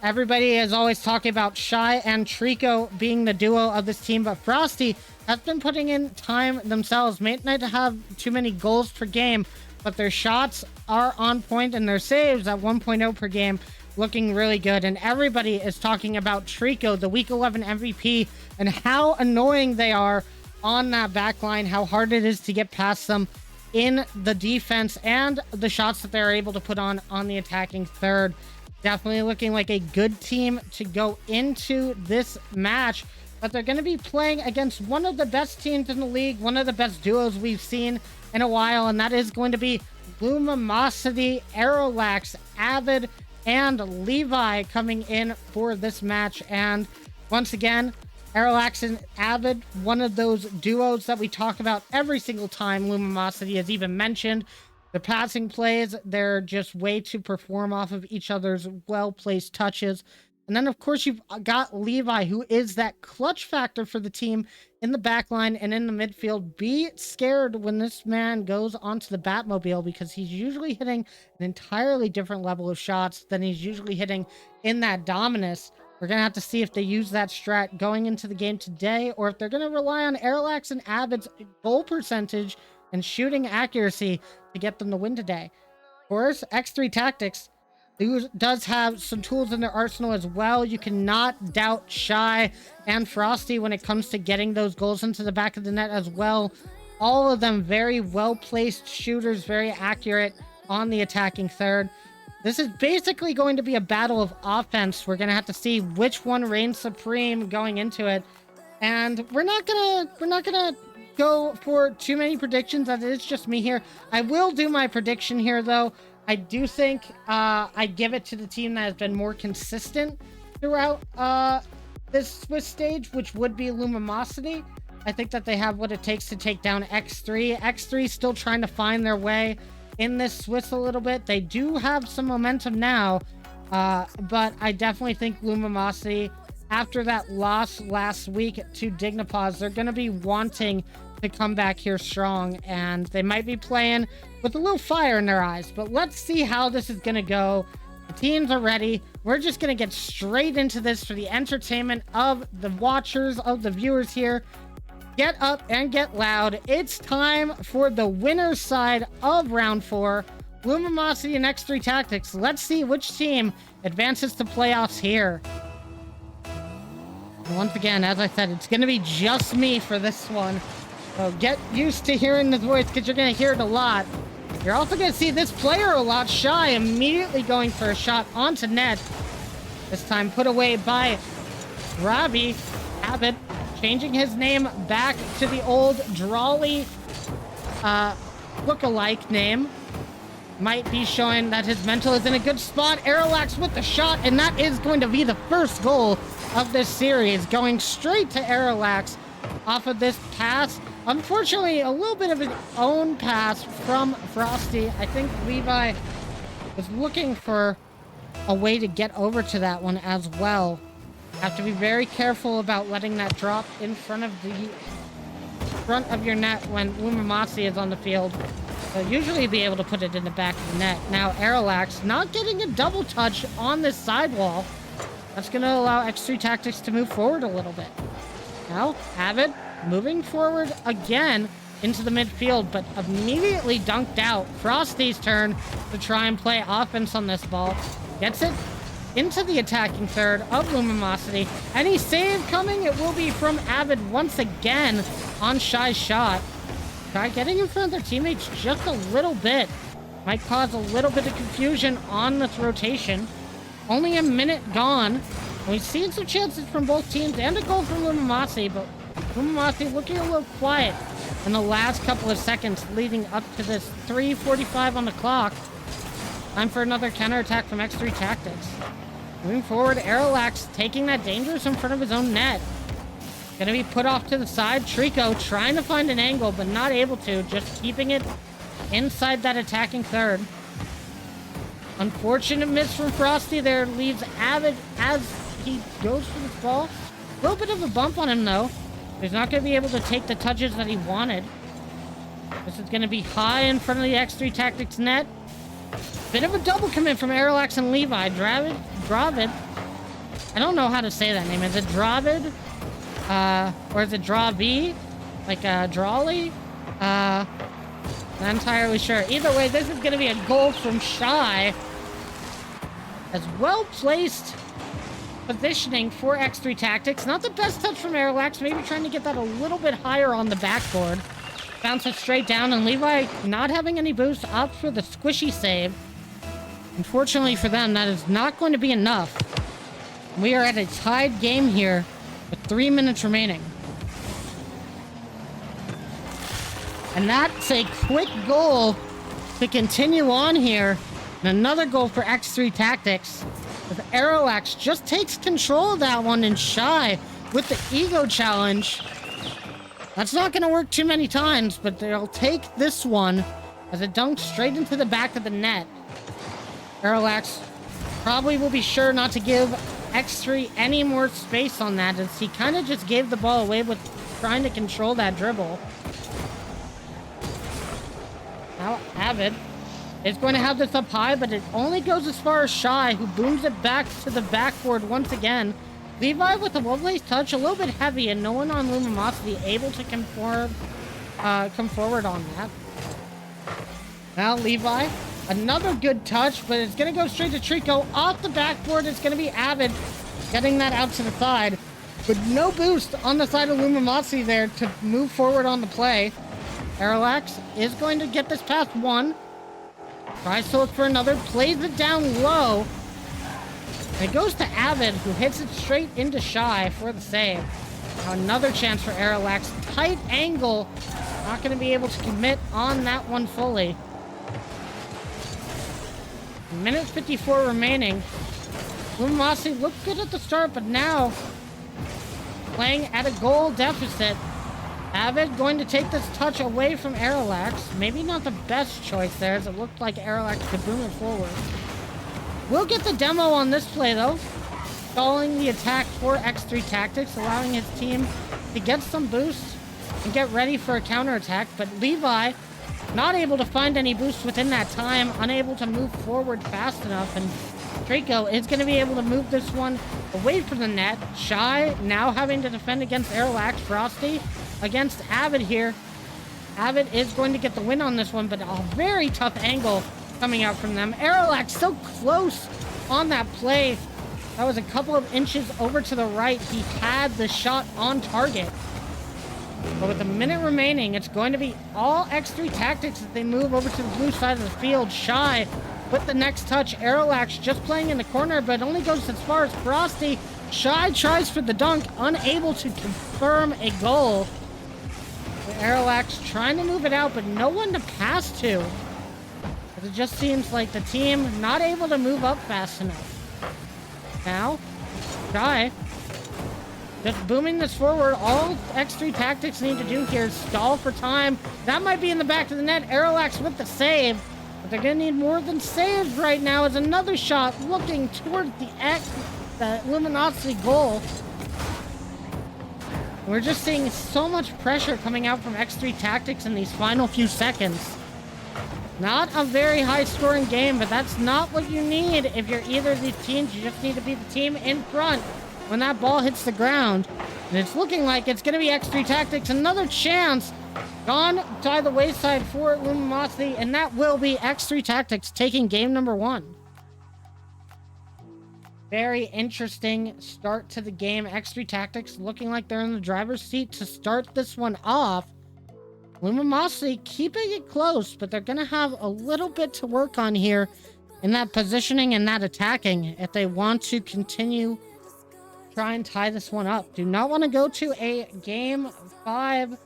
Everybody is always talking about Shy and Trico being the duo of this team, but Frosty has been putting in time themselves. May not have too many goals per game, but their shots are on point and their saves at 1.0 per game, looking really good. And everybody is talking about Trico, the Week 11 MVP, and how annoying they are on that back line, how hard it is to get past them in the defense, and the shots that they're able to put on the attacking third. Definitely looking like a good team to go into this match, but they're going to be playing against one of the best teams in the league, one of the best duos we've seen in a while, and that is going to be Lumimosity, Arilax, Avid, and Levi coming in for this match. And once again, Arilax and Avid, one of those duos that we talk about every single time Lumimosity is even mentioned. The passing plays, they're just way to perform off of each other's well-placed touches. And then, of course, you've got Levi, who is that clutch factor for the team in the back line and in the midfield. Be scared when this man goes onto the Batmobile, because he's usually hitting an entirely different level of shots than he's usually hitting in that Dominus. We're going to have to see if they use that strat going into the game today, or if they're going to rely on Arilax and Avid's goal percentage and shooting accuracy to get them the win today. Of course, X3 Tactics does have some tools in their arsenal as well. You cannot doubt Shy and Frosty when it comes to getting those goals into the back of the net as well. All of them very well-placed shooters, very accurate on the attacking third. This is basically going to be a battle of offense. We're going to have to see which one reigns supreme going into it. And we're not gonna go for too many predictions, as it is just me here. I will do my prediction here, though. I do think I give it to the team that has been more consistent throughout this Swiss stage, which would be Lumimosity. I think that they have what it takes to take down X3. X3 still trying to find their way in this Swiss a little bit. They do have some momentum now, but I definitely think Lumimosity, after that loss last week to Dignipause, they're going to be wanting to come back here strong, and they might be playing with a little fire in their eyes. But let's see how this is going to go. The teams are ready. We're just going to get straight into this for the entertainment of the watchers, of the viewers here. Get up and get loud. It's time for the winner's side of round 4, Lumimosity and X3 Tactics. Let's see which team advances to playoffs here. Once again, as I said, it's going to be just me for this one. So get used to hearing this voice because you're going to hear it a lot. You're also going to see this player a lot. Shy immediately going for a shot onto net. This time put away by Robbie. Abbott changing his name back to the old Drawley look-alike name. Might be showing that his mental is in a good spot. Aerolax with the shot, and that is going to be the first goal of this series, going straight to Aerolax off of this pass. Unfortunately, a little bit of an own pass from Frosty. I think Levi was looking for a way to get over to that one as well. Have to be very careful about letting that drop in front of your net when Lumamasi is on the field. So usually be able to put it in the back of the net. Now Aerolax not getting a double touch on this sidewall. That's going to allow X3 Tactics to move forward a little bit. Now Avid moving forward again into the midfield, but immediately dunked out. Frosty's turn to try and play offense on this ball. Gets it into the attacking third of Lumimosity. Any save coming, it will be from Avid once again on Shy's shot. Shy getting in front of their teammates just a little bit. Might cause a little bit of confusion on this rotation. Only a minute gone. We've seen some chances from both teams and a goal from Lumimosity, but Lumimosity looking a little quiet in the last couple of seconds leading up to this 3:45 on the clock. Time for another counterattack from X3 Tactics. Moving forward, Aerolax taking that dangerous in front of his own net. Gonna be put off to the side. Trico trying to find an angle, but not able to. Just keeping it inside that attacking third. Unfortunate miss from Frosty there. Leaves Avid as he goes for this ball. A little bit of a bump on him, though. He's not going to be able to take the touches that he wanted. This is going to be high in front of the X3 Tactics net. Bit of a double commit from Aerolax and Levi. Dravid. I don't know how to say that name. Is it Dravid? Or is it Dravi? Like, Drawley? Not entirely sure. Either way, this is going to be a goal from Shy. As well-placed positioning for X3 Tactics. Not the best touch from Aerolax. Maybe trying to get that a little bit higher on the backboard. Bounces straight down, and Levi, not having any boost, opts for the squishy save. Unfortunately for them, that is not going to be enough. We are at a tied game here with 3 minutes remaining. And that's a quick goal to continue on here. And another goal for X3 Tactics. With Aerolax just takes control of that one, and Shy with the ego challenge. That's not going to work too many times, but they'll take this one as it dunks straight into the back of the net. Aerolax probably will be sure not to give X3 any more space on that, as he kind of just gave the ball away with trying to control that dribble. Now Avid is going to have this up high, but it only goes as far as Shy, who booms it back to the backboard once again. Levi with a well-placed touch, a little bit heavy, and no one on Lumimosity able to come forward on that. Now Levi, another good touch, but it's going to go straight to Trico. Off the backboard, it's going to be Avid getting that out to the side. But no boost on the side of Lumimosity there to move forward on the play. Aerolax is going to get this past one. Tries to look for another, plays it down low. And it goes to Avid, who hits it straight into Shy for the save. Now another chance for Aerolax. Tight angle. Not going to be able to commit on that one fully. Minute 54 remaining. Lumimosity looked good at the start, but now playing at a goal deficit. Avid going to take this touch away from Aerolax. Maybe not the best choice there, as it looked like Aerolax could boom it forward. We'll get the demo on this play, though. Stalling the attack for X3 Tactics, allowing his team to get some boost and get ready for a counterattack. But Levi not able to find any boost within that time, unable to move forward fast enough, and Draco is going to be able to move this one away from the net. Shy now having to defend against Aerolax. Frosty against Avid here. Avid is going to get the win on this one, but a very tough angle coming out from them. Aerolax so close on that play That was a couple of inches over to the right. He had the shot on target. But with a minute remaining, it's going to be all X3 Tactics as they move over to the blue side of the field. Shy with the next touch. Aerolax just playing in the corner, but only goes as far as Frosty. Shy tries for the dunk, unable to confirm a goal. Aerolax trying to move it out, but no one to pass to. It just seems like the team not able to move up fast enough. Now, Shy just booming this forward. All X3 Tactics need to do here is stall for time. That might be in the back of the net. Aerolax with the save. But they're going to need more than saves right now as another shot looking towards the Luminosity goal. We're just seeing so much pressure coming out from X3 Tactics in these final few seconds. Not a very high-scoring game, but that's not what you need if you're either of these teams. You just need to be the team in front when that ball hits the ground. And it's looking like it's going to be X3 Tactics. Another chance gone by the wayside for Luminosity, and that will be X3 Tactics taking game number 1. Very interesting start to the game. X3 Tactics looking like they're in the driver's seat to start this one off. Luminosity keeping it close, but they're going to have a little bit to work on here in that positioning and that attacking if they want to continue try and tie this one up. Do not want to go to a game 5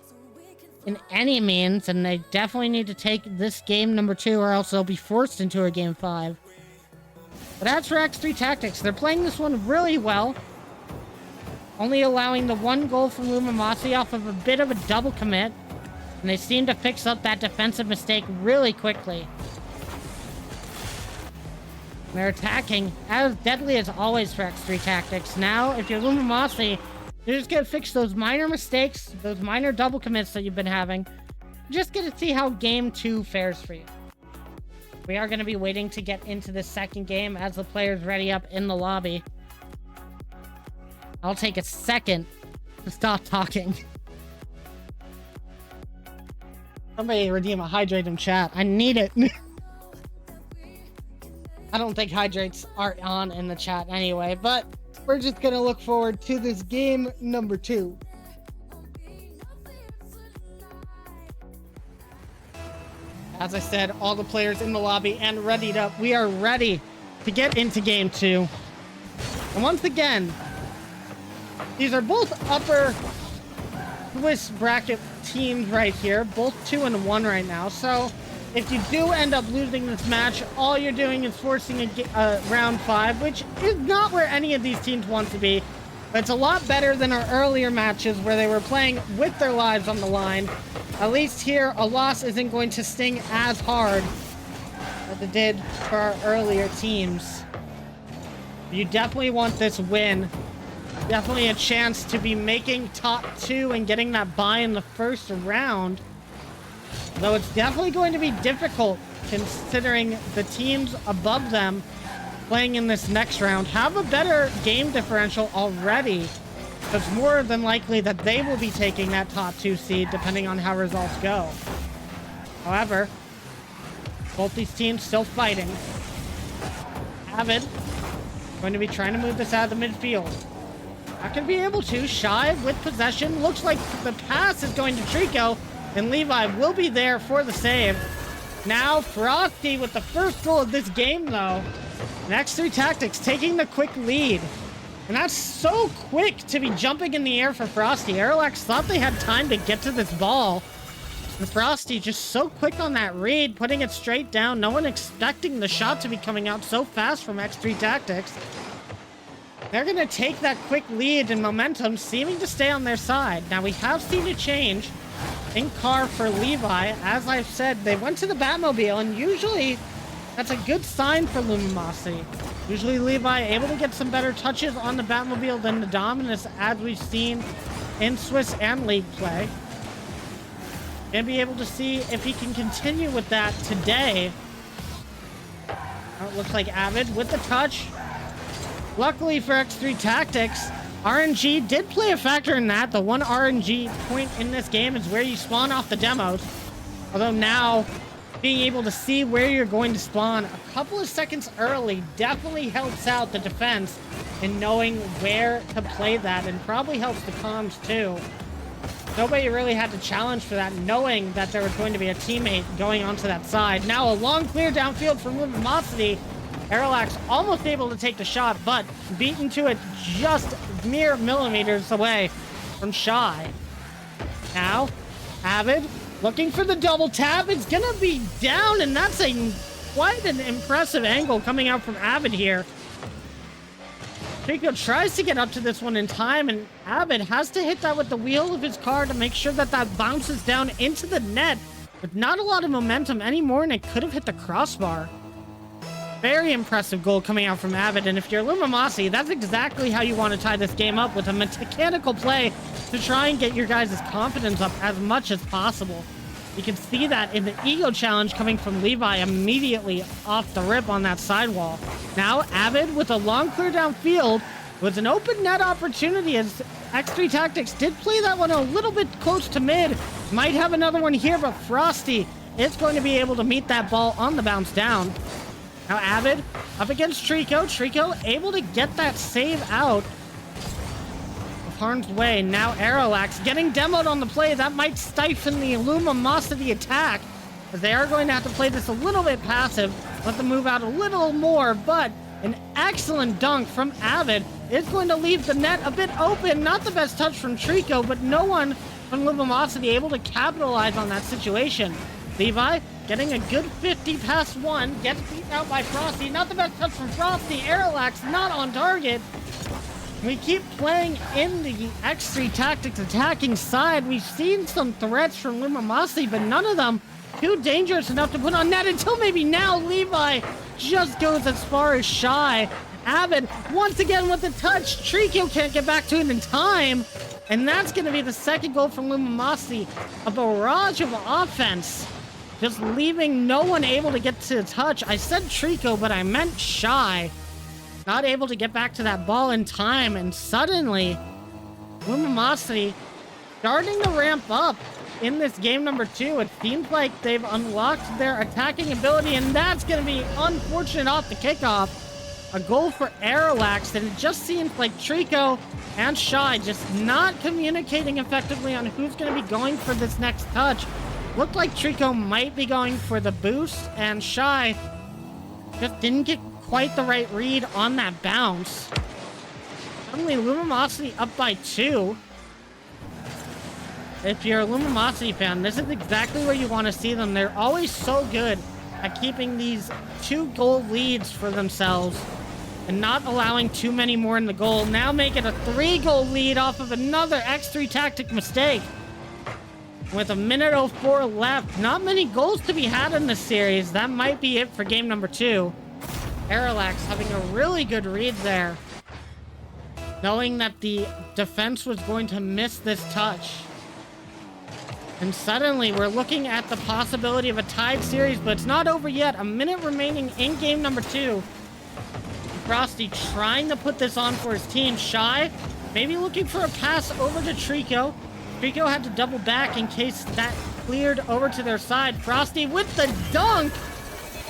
in any means, and they definitely need to take this game number 2 or else they'll be forced into a game 5. But as for X3 Tactics, they're playing this one really well, only allowing the 1 goal from Luminosity off of a bit of a double commit. And they seem to fix up that defensive mistake really quickly. They're attacking as deadly as always for X3 Tactics. Now, if you're Luminosity, you're just going to fix those minor mistakes, those minor double commits that you've been having. Just going to see how game 2 fares for you. We are going to be waiting to get into the second game as the players ready up in the lobby. I'll take a second to stop talking. Somebody redeem a hydrate in chat. I need it. I don't think hydrates are on in the chat anyway, but we're just going to look forward to this game number 2. As I said, all the players in the lobby and readied up. We are ready to get into game 2. And once again, these are both upper Swiss bracket teams right here, both 2-1 right now. So if you do end up losing this match, all you're doing is forcing a round 5, which is not where any of these teams want to be. But it's a lot better than our earlier matches where they were playing with their lives on the line. At least here, a loss isn't going to sting as hard as it did for our earlier teams. You definitely want this win. Definitely a chance to be making top 2 and getting that bye in the first round. Though it's definitely going to be difficult considering the teams above them playing in this next round have a better game differential already. It's more than likely that they will be taking that top 2 seed depending on how results go. However, both these teams still fighting. Avid going to be trying to move this out of the midfield. Not going to be able to. Shy with possession. Looks like the pass is going to Trico, and Levi will be there for the save. Now Frosty with the first goal of this game, though. And X3 Tactics taking the quick lead. And that's so quick to be jumping in the air for Frosty. Aerolex thought they had time to get to this ball. And Frosty just so quick on that read, putting it straight down. No one expecting the shot to be coming out so fast from X3 Tactics. They're going to take that quick lead and momentum, seeming to stay on their side. Now, we have seen a change in car for Levi. As I've said, they went to the Batmobile, and usually that's a good sign for Luminosity. Usually Levi able to get some better touches on the Batmobile than the Dominus, as we've seen in Swiss and League play. And be able to see if he can continue with that today. It looks like Avid with the touch. Luckily for X3 Tactics, RNG did play a factor in that. The one RNG point in this game is where you spawn off the demos. Although now being able to see where you're going to spawn a couple of seconds early definitely helps out the defense in knowing where to play that, and probably helps the comms too. Nobody really had to challenge for that, knowing that there was going to be a teammate going onto that side. Now a long clear downfield from Lumosity. Parallax almost able to take the shot, but beaten to it just mere millimeters away from Shy. Now, Avid looking for the double tap. It's gonna be down, and that's quite an impressive angle coming out from Avid here. Trico tries to get up to this one in time, and Avid has to hit that with the wheel of his car to make sure that that bounces down into the net. With not a lot of momentum anymore, and it could have hit the crossbar. Very impressive goal coming out from Avid, and if you're Lumamasi, that's exactly how you want to tie this game up, with a mechanical play to try and get your guys' confidence up as much as possible. You can see that in the ego challenge coming from Levi immediately off the rip on that sidewall. Now Avid with a long clear downfield with an open net opportunity, as X3 Tactics did play that one a little bit close to mid. Might have another one here, but Frosty is going to be able to meet that ball on the bounce down. Now Avid up against Trico. Trico able to get that save out of harm's way. Now Aerolax getting demoed on the play. That might stifle the Lumosity attack, as they are going to have to play this a little bit passive. Let them move out a little more, but an excellent dunk from Avid is going to leave the net a bit open. Not the best touch from Trico, but no one from Lumosity able to capitalize on that situation. Levi getting a good 50 past one, gets beaten out by Frosty. Not the best touch from Frosty. Aerolax not on target. We keep playing in the X3 Tactics attacking side. We've seen some threats from Lumosity, but none of them too dangerous enough to put on net, until maybe now Levi just goes as far as Shy. Avid once again with the touch. Trico can't get back to it in time, and that's going to be the second goal from Lumosity. A barrage of offense, just leaving no one able to get to the touch. I said Trico, but I meant Shy. Not able to get back to that ball in time, and suddenly Lumosity starting to ramp up in this game number 2. It seems like they've unlocked their attacking ability, and that's going to be unfortunate off the kickoff. A goal for Aerolax, and it just seems like Trico and Shy just not communicating effectively on who's going to be going for this next touch. Looked like Trico might be going for the boost, and Shy just didn't get quite the right read on that bounce. Suddenly Lumosity up by 2. If you're a Lumosity fan, this is exactly where you want to see them. They're always so good at keeping these 2-goal leads for themselves and not allowing too many more in the goal. Now make it a 3-goal lead off of another X3 Tactic mistake. With a minute 04 left, not many goals to be had in this series. That might be it for game number 2. Aerolax having a really good read there, knowing that the defense was going to miss this touch. And suddenly we're looking at the possibility of a tied series, but it's not over yet. A minute remaining in game number 2. Frosty trying to put this on for his team. Shy maybe looking for a pass over to Trico. Trico had to double back in case that cleared over to their side. Frosty with the dunk,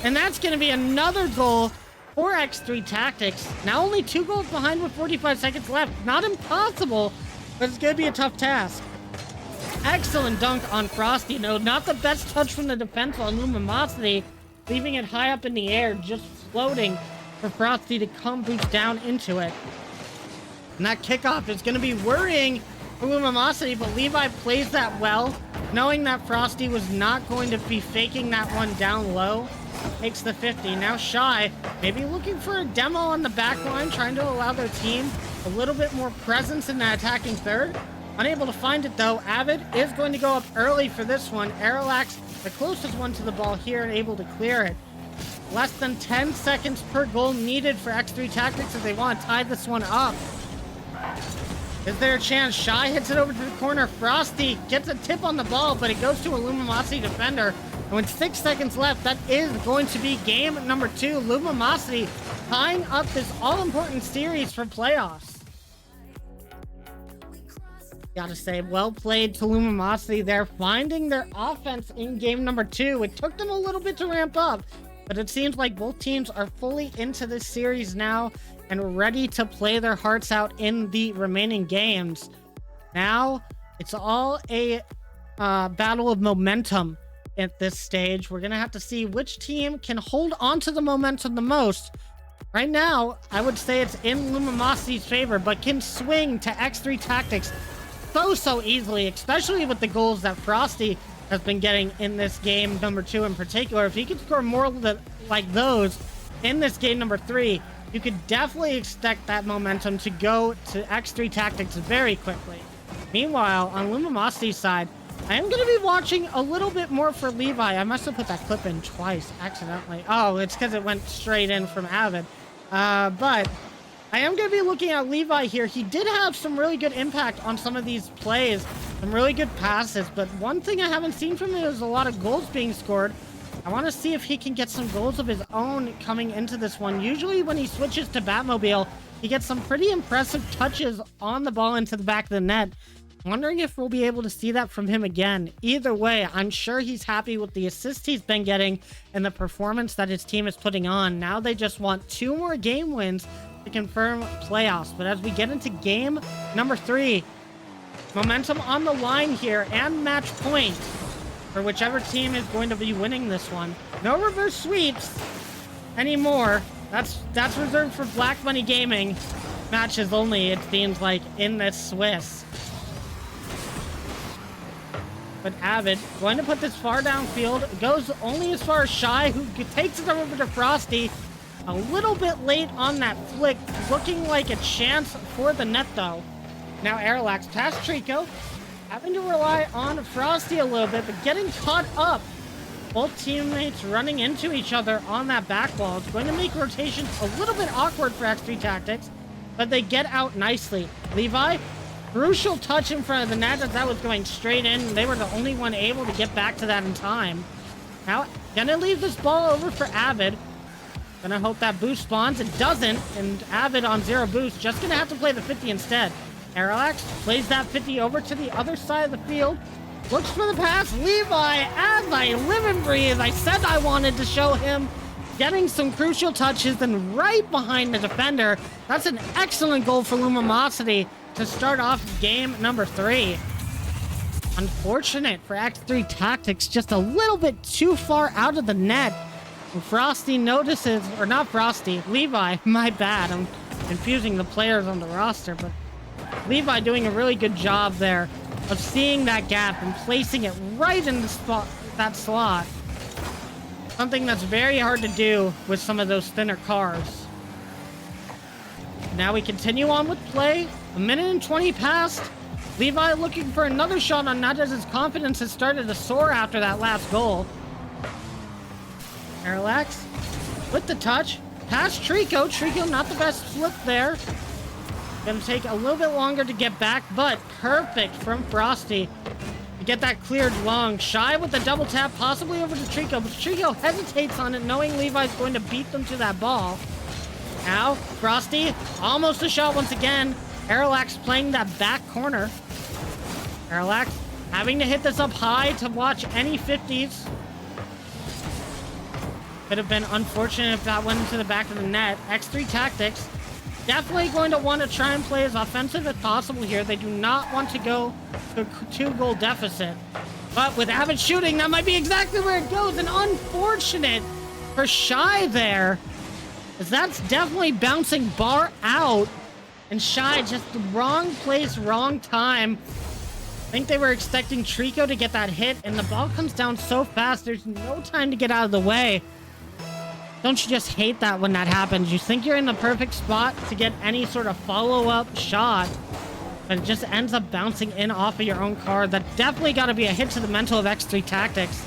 and that's going to be another goal for X3 Tactics. Now only 2 goals behind with 45 seconds left. Not impossible, but it's going to be a tough task. Excellent dunk on Frosty. No, not the best touch from the defense on Lumosity, leaving it high up in the air, just floating for Frosty to come boost down into it. And that kickoff is going to be worrying for Lumosity, but Levi plays that well, knowing that Frosty was not going to be faking that one down low. Makes the 50. Now Shy maybe looking for a demo on the back line, trying to allow their team a little bit more presence in that attacking third. Unable to find it though. Avid is going to go up early for this one. Aerolax, the closest one to the ball here, and able to clear it. Less than 10 seconds per goal needed for X3 Tactics if they want to tie this one up. Is there a chance? Shy hits it over to the corner. Frosty gets a tip on the ball, but it goes to a Lumosity defender. And with 6 seconds left, that is going to be game number 2. Lumosity tying up this all-important series for playoffs. Gotta say, well played to Lumosity. They're finding their offense in game number 2. It took them a little bit to ramp up, but it seems like both teams are fully into this series now and ready to play their hearts out in the remaining games. Now, it's all a battle of momentum at this stage. We're gonna have to see which team can hold on to the momentum the most. Right now, I would say it's in Lumosity's favor, but can swing to X3 Tactics so easily, especially with the goals that Frosty has been getting in this game number 2 in particular. If he could score more like those in this game number 3, you could definitely expect that momentum to go to X3 Tactics very quickly. Meanwhile, on Lumosity's side, I am going to be watching a little bit more for Levi. I must have put that clip in twice accidentally. Oh, it's because it went straight in from Avid. But I am going to be looking at Levi here. He did have some really good impact on some of these plays, some really good passes, but one thing I haven't seen from him is a lot of goals being scored. I want to see if he can get some goals of his own coming into this one. Usually when he switches to Batmobile, he gets some pretty impressive touches on the ball into the back of the net. Wondering if we'll be able to see that from him again. Either way, I'm sure he's happy with the assists he's been getting and the performance that his team is putting on. Now they just want 2 more game wins to confirm playoffs. But as we get into game number 3, momentum on the line here and match point for whichever team is going to be winning this one. No reverse sweeps anymore. That's reserved for Black Money Gaming matches only, it seems like, in this Swiss. But Avid going to put this far downfield. It goes only as far as Shy, who takes it over to Frosty. A little bit late on that flick, looking like a chance for the net though. Now Airlax past Trico, having to rely on Frosty a little bit, but getting caught up. Both teammates running into each other on that back wall. It's going to make rotations a little bit awkward for X3 Tactics, but they get out nicely. Levi, crucial touch in front of the net as that was going straight in. They were the only one able to get back to that in time. Now, gonna leave this ball over for Avid. Gonna hope that boost spawns. It doesn't, and Avid on 0 boost. Just gonna have to play the 50 instead. Parallax plays that 50 over to the other side of the field. Looks for the pass. Levi, as I live and breathe, I said I wanted to show him getting some crucial touches and right behind the defender. That's an excellent goal for Lumosity to start off game number 3. Unfortunate for X3 Tactics, just a little bit too far out of the net. And Frosty notices, or not Frosty, Levi, my bad. I'm confusing the players on the roster, but Levi doing a really good job there of seeing that gap and placing it right in the spot, that slot. Something that's very hard to do with some of those thinner cars. Now we continue on with play. 1:20 passed. Levi looking for another shot on net as his confidence has started to soar after that last goal. Parallax with the touch. Past Trico. Trico not the best flip there. Gonna take a little bit longer to get back, but perfect from Frosty to get that cleared long. Shy with the double tap, possibly over to Trico, but Trico hesitates on it, knowing Levi's going to beat them to that ball. Now, Frosty, almost a shot once again. Parallax playing that back corner. Parallax having to hit this up high to watch any 50s. Could have been unfortunate if that went into the back of the net. X3 Tactics definitely going to want to try and play as offensive as possible here. They do not want to go to a 2-goal deficit. But with Avid shooting, that might be exactly where it goes. And unfortunate for Shy there, as that's definitely bouncing bar out. And Shy just the wrong place, wrong time. I think they were expecting Trico to get that hit, and the ball comes down so fast, there's no time to get out of the way. Don't you just hate that when that happens? You think you're in the perfect spot to get any sort of follow-up shot, but it just ends up bouncing in off of your own car. That definitely got to be a hit to the mental of X3 Tactics.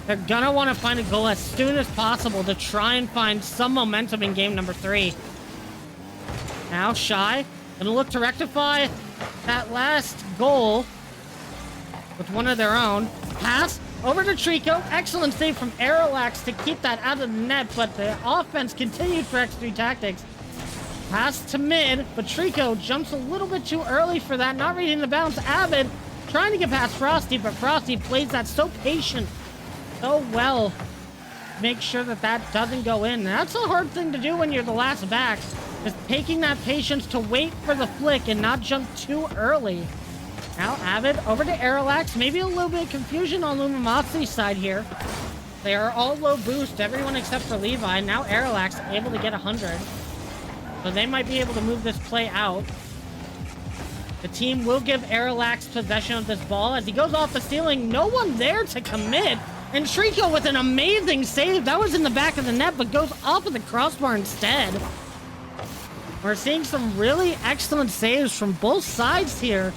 They're gonna want to find a goal as soon as possible to try and find some momentum in game number 3. Now Shy gonna look to rectify that last goal with one of their own. Pass over to Trico. Excellent save from Aerolax to keep that out of the net, but the offense continued for X3 Tactics. Pass to mid, but Trico jumps a little bit too early for that, not reading the bounce. Avid trying to get past Frosty, but Frosty plays that so patient, so well. Make sure that that doesn't go in. That's a hard thing to do when you're the last back, is taking that patience to wait for the flick and not jump too early. Now Avid over to Aerolax. Maybe a little bit of confusion on Luminosity side here. They are all low boost, everyone except for Levi. Now Aerolax able to get 100. So they might be able to move this play out. The team will give Aerolax possession of this ball as he goes off the ceiling. No one there to commit. And Trico with an amazing save. That was in the back of the net, but goes off of the crossbar instead. We're seeing some really excellent saves from both sides here.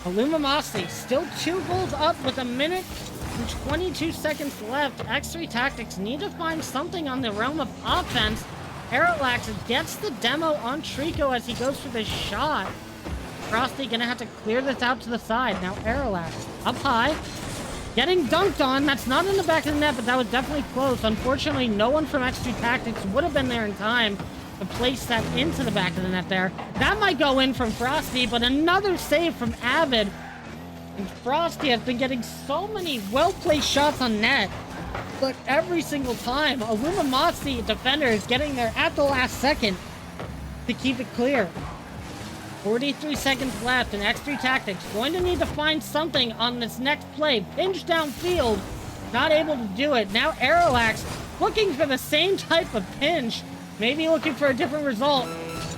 Lumimosity still 2 goals up with a minute and 22 seconds left. X3 Tactics need to find something on the realm of offense. Aerolax gets the demo on Trico as he goes for this shot. Frosty gonna have to clear this out to the side. Now Aerolax up high. Getting dunked on. That's not in the back of the net, but that was definitely close. Unfortunately, no one from X3 Tactics would have been there in time to place that into the back of the net there. That might go in from Frosty, but another save from Avid. And Frosty has been getting so many well-placed shots on net, but every single time, a Lumimosity defender is getting there at the last second to keep it clear. 43 seconds left, and X3 Tactics going to need to find something on this next play. Pinch downfield, not able to do it. Now Aerolax looking for the same type of pinch, maybe looking for a different result.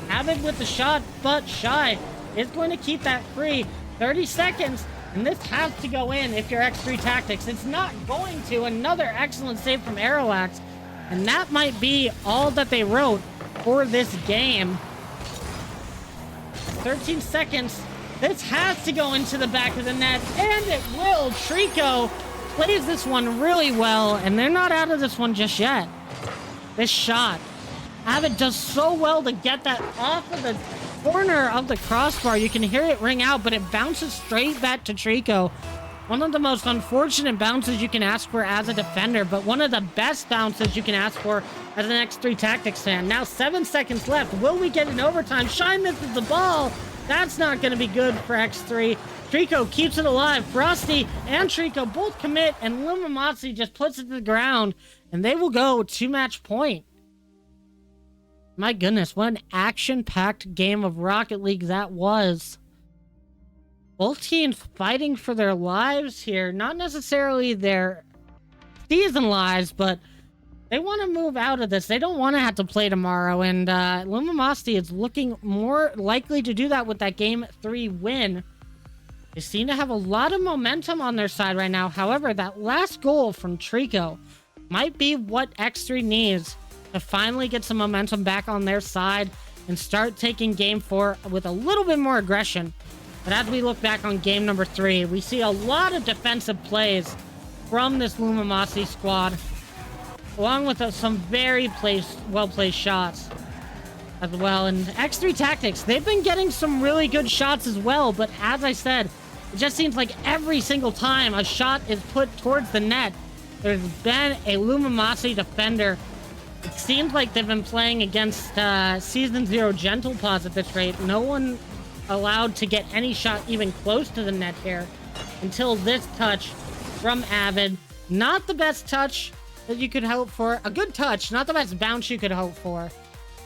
Avid with the shot, but Shy is going to keep that free. 30 seconds, and this has to go in if you're X3 Tactics. It's not going to. Another excellent save from Aerolax, and that might be all that they wrote for this game. 13 seconds. This has to go into the back of the net, and it will. Trico plays this one really well, and they're not out of this one just yet. This shot. Avid does so well to get that off of the corner of the crossbar. You can hear it ring out, but it bounces straight back to Trico. One of the most unfortunate bounces you can ask for as a defender, but one of the best bounces you can ask for as an X3 Tactics fan. Now 7 seconds left. Will we get an overtime? Shine misses the ball. That's not going to be good for X3. Trico keeps it alive. Frosty and Trico both commit, and Lumimosity just puts it to the ground, and they will go to match point. My goodness, what an action-packed game of Rocket League that was. Both teams fighting for their lives here. Not necessarily their season lives, but they want to move out of this. They don't want to have to play tomorrow, and Lumimosity is looking more likely to do that with that Game 3 win. They seem to have a lot of momentum on their side right now. However, that last goal from Trico might be what X3 needs to finally get some momentum back on their side and start taking Game 4 with a little bit more aggression. But as we look back on game number 3, we see a lot of defensive plays from this Lumimosity squad, along with some very well-placed shots as well. And X3 Tactics, they've been getting some really good shots as well, but as I said, it just seems like every single time a shot is put towards the net, there's been a Lumimosity defender. It seems like they've been playing against Season 0 Gentle Paws at this rate. No one allowed to get any shot even close to the net here until this touch from Avid. Not the best touch that you could hope for. A good touch, not the best bounce you could hope for.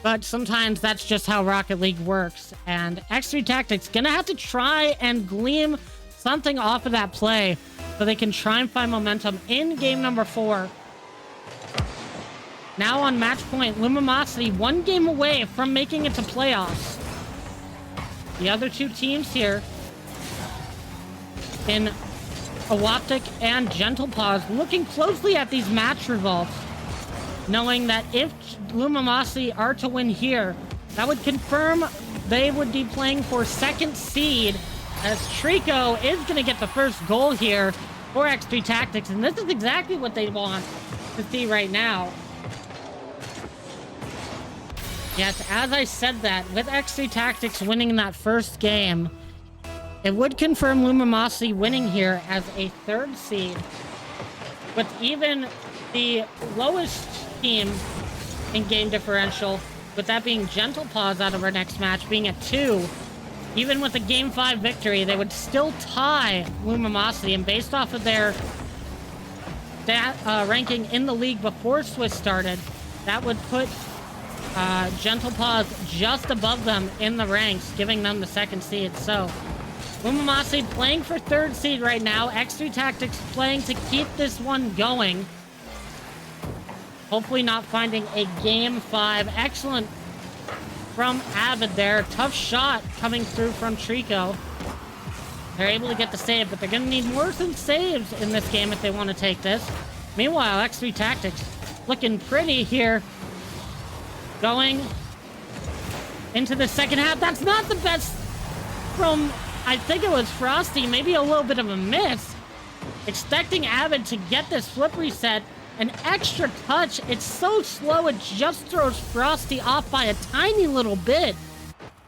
But sometimes that's just how Rocket League works. And X3 Tactics gonna have to try and glean something off of that play so they can try and find momentum in game number 4. Now on match point, Lumimosity 1 game away from making it to playoffs. The other two teams here in Awoptic and Gentle Paws looking closely at these match results, knowing that if Lumimosity are to win here, that would confirm they would be playing for 2nd seed, as Trico is going to get the first goal here for X3 Tactics, and this is exactly what they want to see right now. Yes, as I said that, with X3 Tactics winning that first game, it would confirm Lumimosity winning here as a 3rd seed, with even the lowest team in game differential with that being Gentle Paws out of our next match, being at 2. Even with a Game 5 victory, they would still tie Lumimosity, and based off of their ranking in the league before Swiss started, that would put Gentle Paws just above them in the ranks, giving them the 2nd seed. So Lumimosity playing for 3rd seed right now. X3 Tactics playing to keep this one going. Hopefully not finding a Game 5. Excellent from Avid there. Tough shot coming through from Trico. They're able to get the save, but they're going to need more than saves in this game if they want to take this. Meanwhile, X3 Tactics looking pretty here. Going into the second half. That's not the best from, I think it was Frosty. Maybe a little bit of a miss. Expecting Avid to get this flip reset. An extra touch. It's so slow, it just throws Frosty off by a tiny little bit.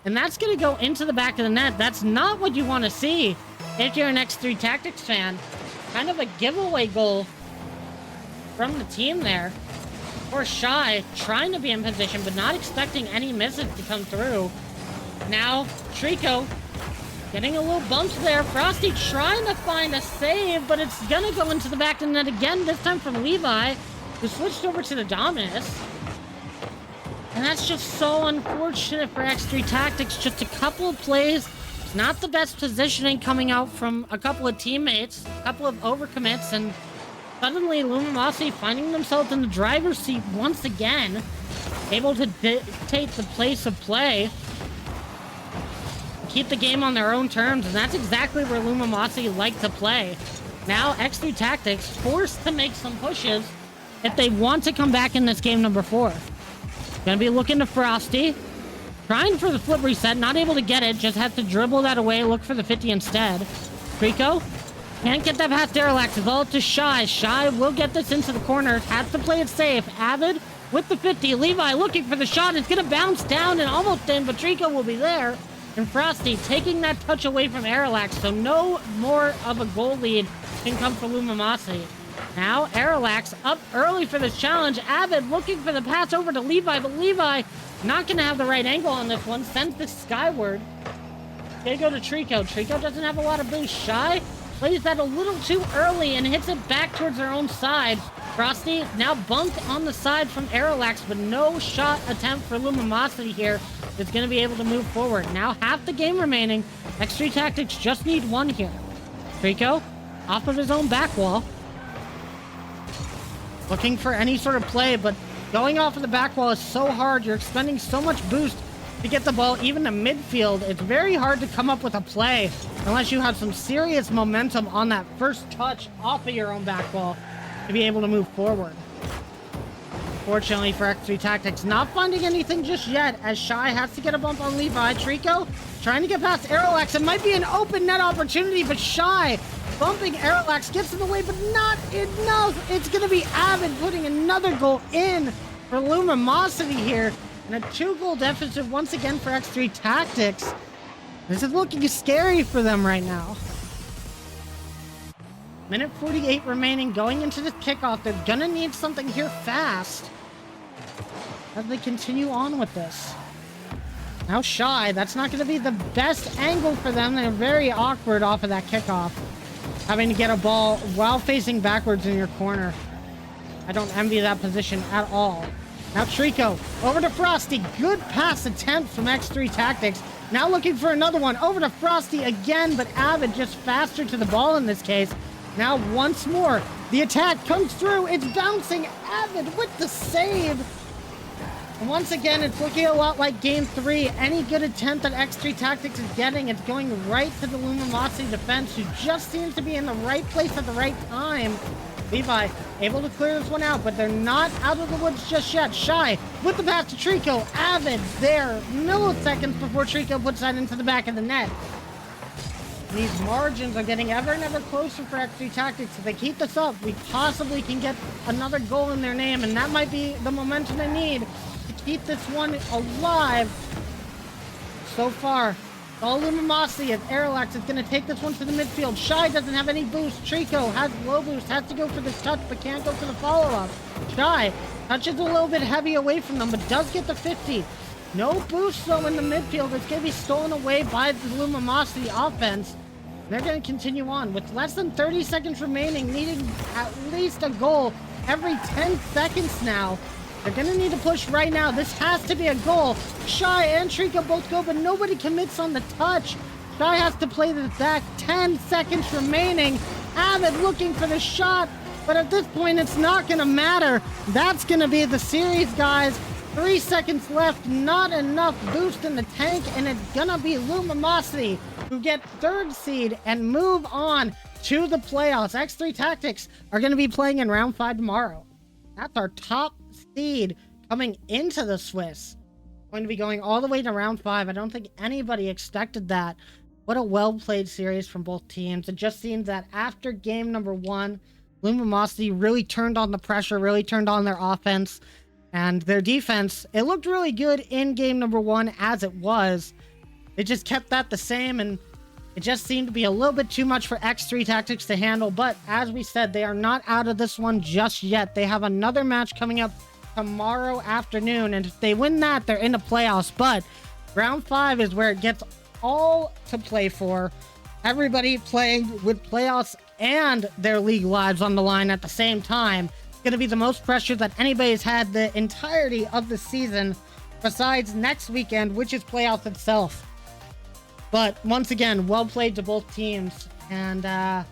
And that's going to go into the back of the net. That's not what you want to see if you're an X3 Tactics fan. Kind of a giveaway goal from the team there. Or Shy, trying to be in position, but not expecting any misses to come through. Now, Trico getting a little bump there. Frosty trying to find a save, but it's gonna go into the back of the net again, this time from Levi, who switched over to the Dominus. And that's just so unfortunate for X3 Tactics. Just a couple of plays. It's not the best positioning coming out from a couple of teammates, a couple of overcommits, and suddenly Lumimosity finding themselves in the driver's seat once again, able to dictate the pace of play, keep the game on their own terms, and that's exactly where Lumimosity like to play. Now, X3 Tactics forced to make some pushes if they want to come back in this game number 4. Gonna be looking to Frosty, trying for the flip reset, not able to get it, just has to dribble that away, look for the 50 instead. Trico can't get that past Derelax, it's all up to Shy. Shy will get this into the corner, has to play it safe. Avid with the 50, Levi looking for the shot, it's gonna bounce down and almost in, but Trico will be there. And Frosty taking that touch away from Aralax, so no more of a goal lead can come for Lumimosity. Now, Aralax up early for this challenge. Avid looking for the pass over to Levi, but Levi not going to have the right angle on this one. Sends this skyward. They go to Trico. Trico doesn't have a lot of boost. Shy plays that a little too early and hits it back towards their own side. Frosty now bumped on the side from Aralax, but no shot attempt for Lumimosity here. Is going to be able to move forward. Now half the game remaining. X3 Tactics just need one here. Trico off of his own back wall. Looking for any sort of play, but going off of the back wall is so hard. You're expending so much boost to get the ball even to midfield. It's very hard to come up with a play unless you have some serious momentum on that first touch off of your own back wall to be able to move forward. Fortunately for X3 Tactics, not finding anything just yet, as Shy has to get a bump on Levi. Trico trying to get past Aralax. It might be an open net opportunity, but Shy bumping Aralax gets in the way, but not enough. It's going to be Avid putting another goal in for Lumimosity here. And a 2-goal deficit once again for X3 Tactics. This is looking scary for them right now. Minute 48 remaining going into the kickoff. They're going to need something here fast as they continue on with this. Now Shy, that's not going to be the best angle for them. They're very awkward off of that kickoff. Having to get a ball while facing backwards in your corner. I don't envy that position at all. Now Trico, over to Frosty. Good pass attempt from X3 Tactics. Now looking for another one. Over to Frosty again, but Avid just faster to the ball in this case. Now once more, the attack comes through. It's bouncing. Avid with the save. And once again, it's looking a lot like Game 3. Any good attempt that X3 Tactics is getting, it's going right to the Lumimosity defense, who just seems to be in the right place at the right time. Levi able to clear this one out, but they're not out of the woods just yet. Shy with the pass to Trico. Avid there, milliseconds before Trico puts that into the back of the net. And these margins are getting ever and ever closer for X3 Tactics. If they keep this up, we possibly can get another goal in their name, and that might be the momentum they need to keep this one alive. So far, All Lumosity as Aerolax is going to take this one to the midfield. Shy doesn't have any boost. Trico has low boost, has to go for this touch, but can't go for the follow-up. Shy touches a little bit heavy away from them, but does get the 50. No boost, though, in the midfield. It's going to be stolen away by the Lumosity offense. They're going to continue on. With less than 30 seconds remaining, needing at least a goal every 10 seconds now. They're going to need to push right now. This has to be a goal. Shy and Trico both go, but nobody commits on the touch. Shy has to play this back. 10 seconds remaining. Avid looking for the shot, but at this point, it's not going to matter. That's going to be the series, guys. 3 seconds left. Not enough boost in the tank, and it's going to be Lumosity who get 3rd seed and move on to the playoffs. X3 Tactics are going to be playing in round 5 tomorrow. That's our top seed coming into the Swiss. Going to be going all the way to round 5. I don't think anybody expected that. What a well-played series from both teams. It just seems that after game number 1, Lumosity really turned on the pressure, really turned on their offense, and their defense. It looked really good in game number 1 as it was. It just kept that the same, and it just seemed to be a little bit too much for X3 Tactics to handle. But as we said, they are not out of this one just yet. They have another match coming up tomorrow afternoon, and if they win that, they're in the playoffs. But round 5 is where it gets all to play for. Everybody playing with playoffs and their league lives on the line at the same time. It's going to be the most pressure that anybody's had the entirety of the season, besides next weekend, which is playoffs itself. But once again, well played to both teams. And I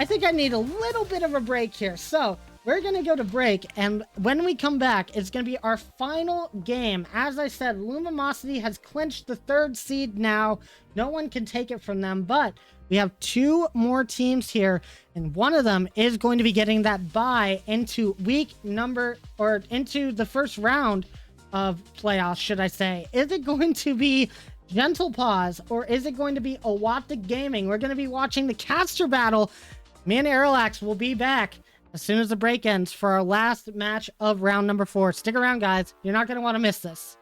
think I need a little bit of a break here. So we're going to go to break. And when we come back, it's going to be our final game. As I said, Lumosity has clinched the 3rd seed now. No one can take it from them. But we have 2 more teams here. And one of them is going to be getting that bye into into the first round of playoffs, should I say. Is it going to be Gentle Paws, or is it going to be Owata Gaming? We're going to be watching the caster battle. Me and Aerolax will be back as soon as the break ends for our last match of round number 4. Stick around, guys. You're not going to want to miss this.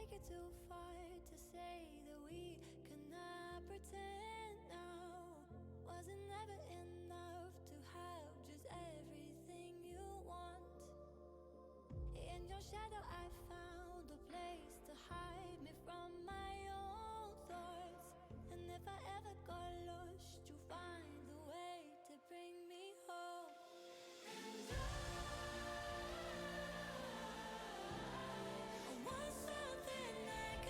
take it too far to say that we could not pretend now. Wasn't ever enough to have just everything you want. In your shadow I found a place to hide me from my own thoughts. And if I ever got lost, you find a way to bring me home. And I want something that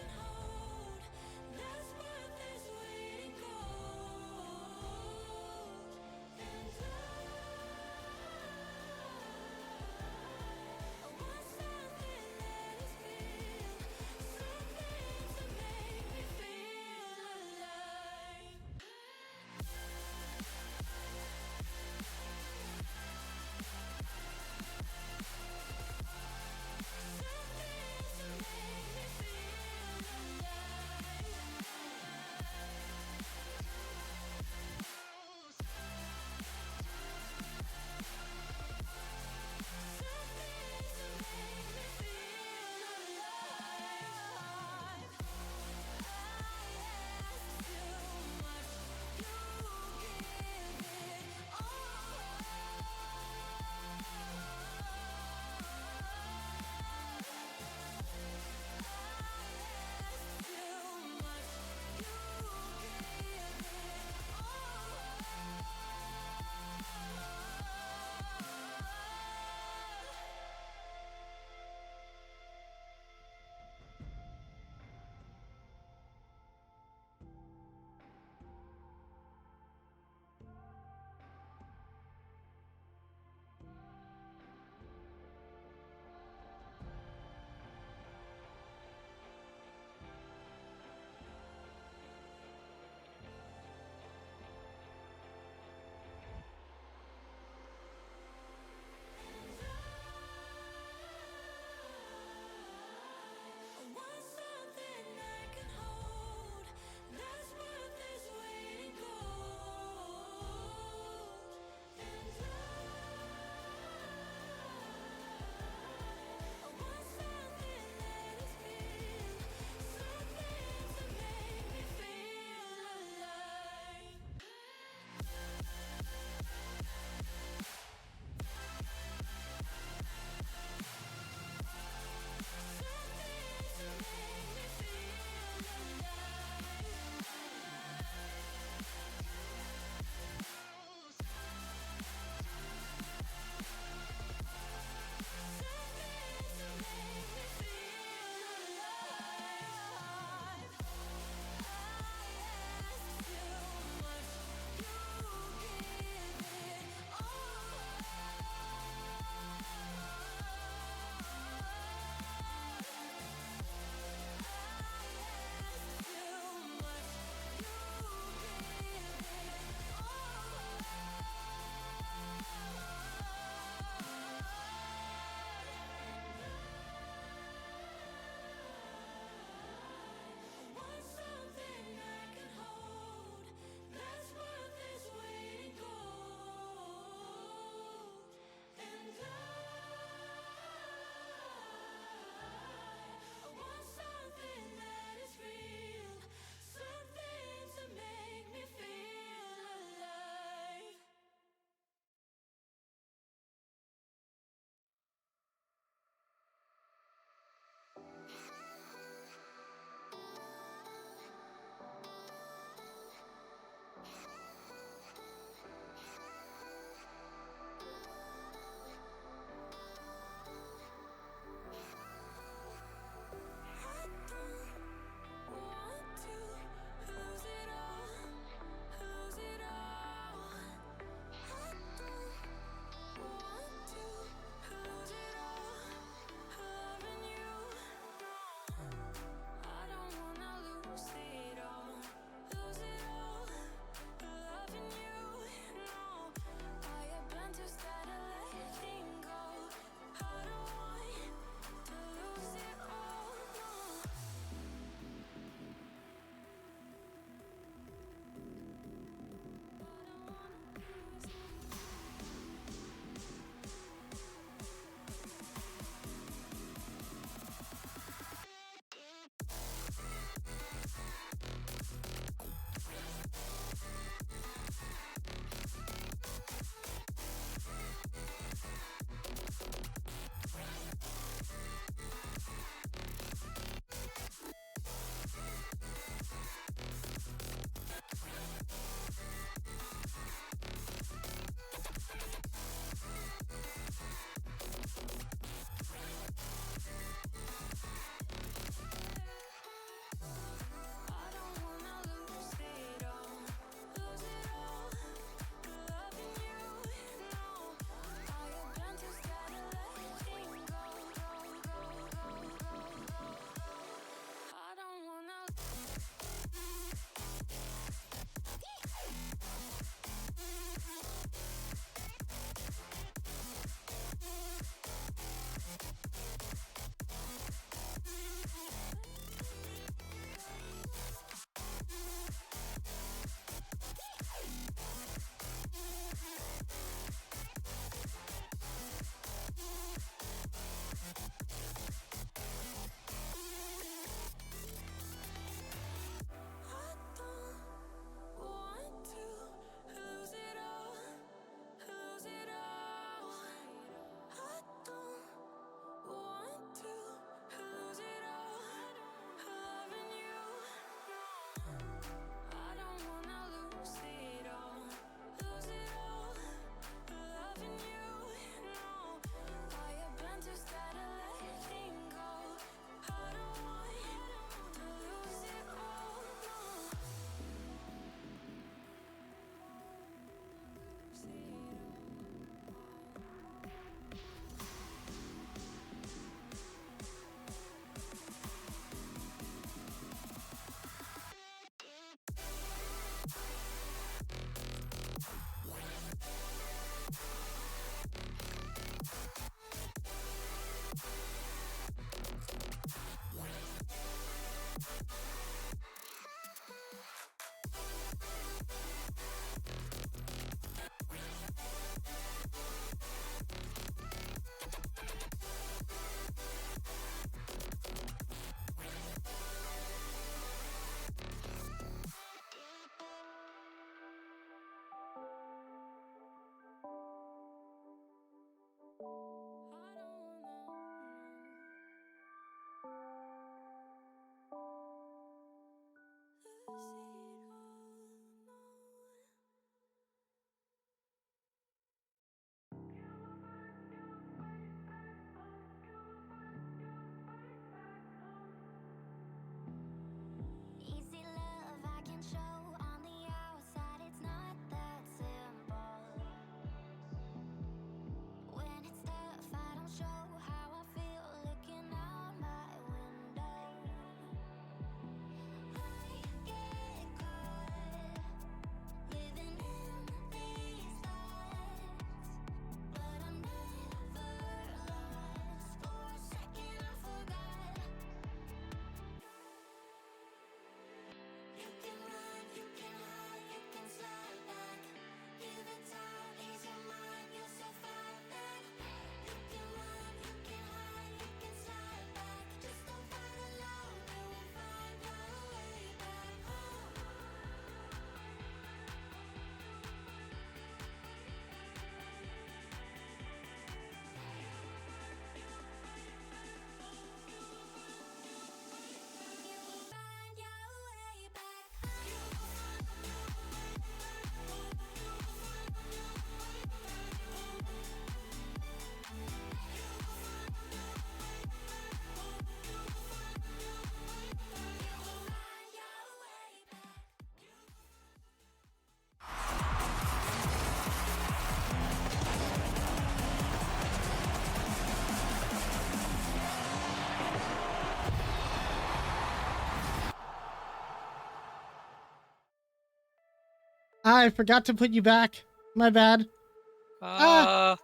I forgot to put you back. My bad.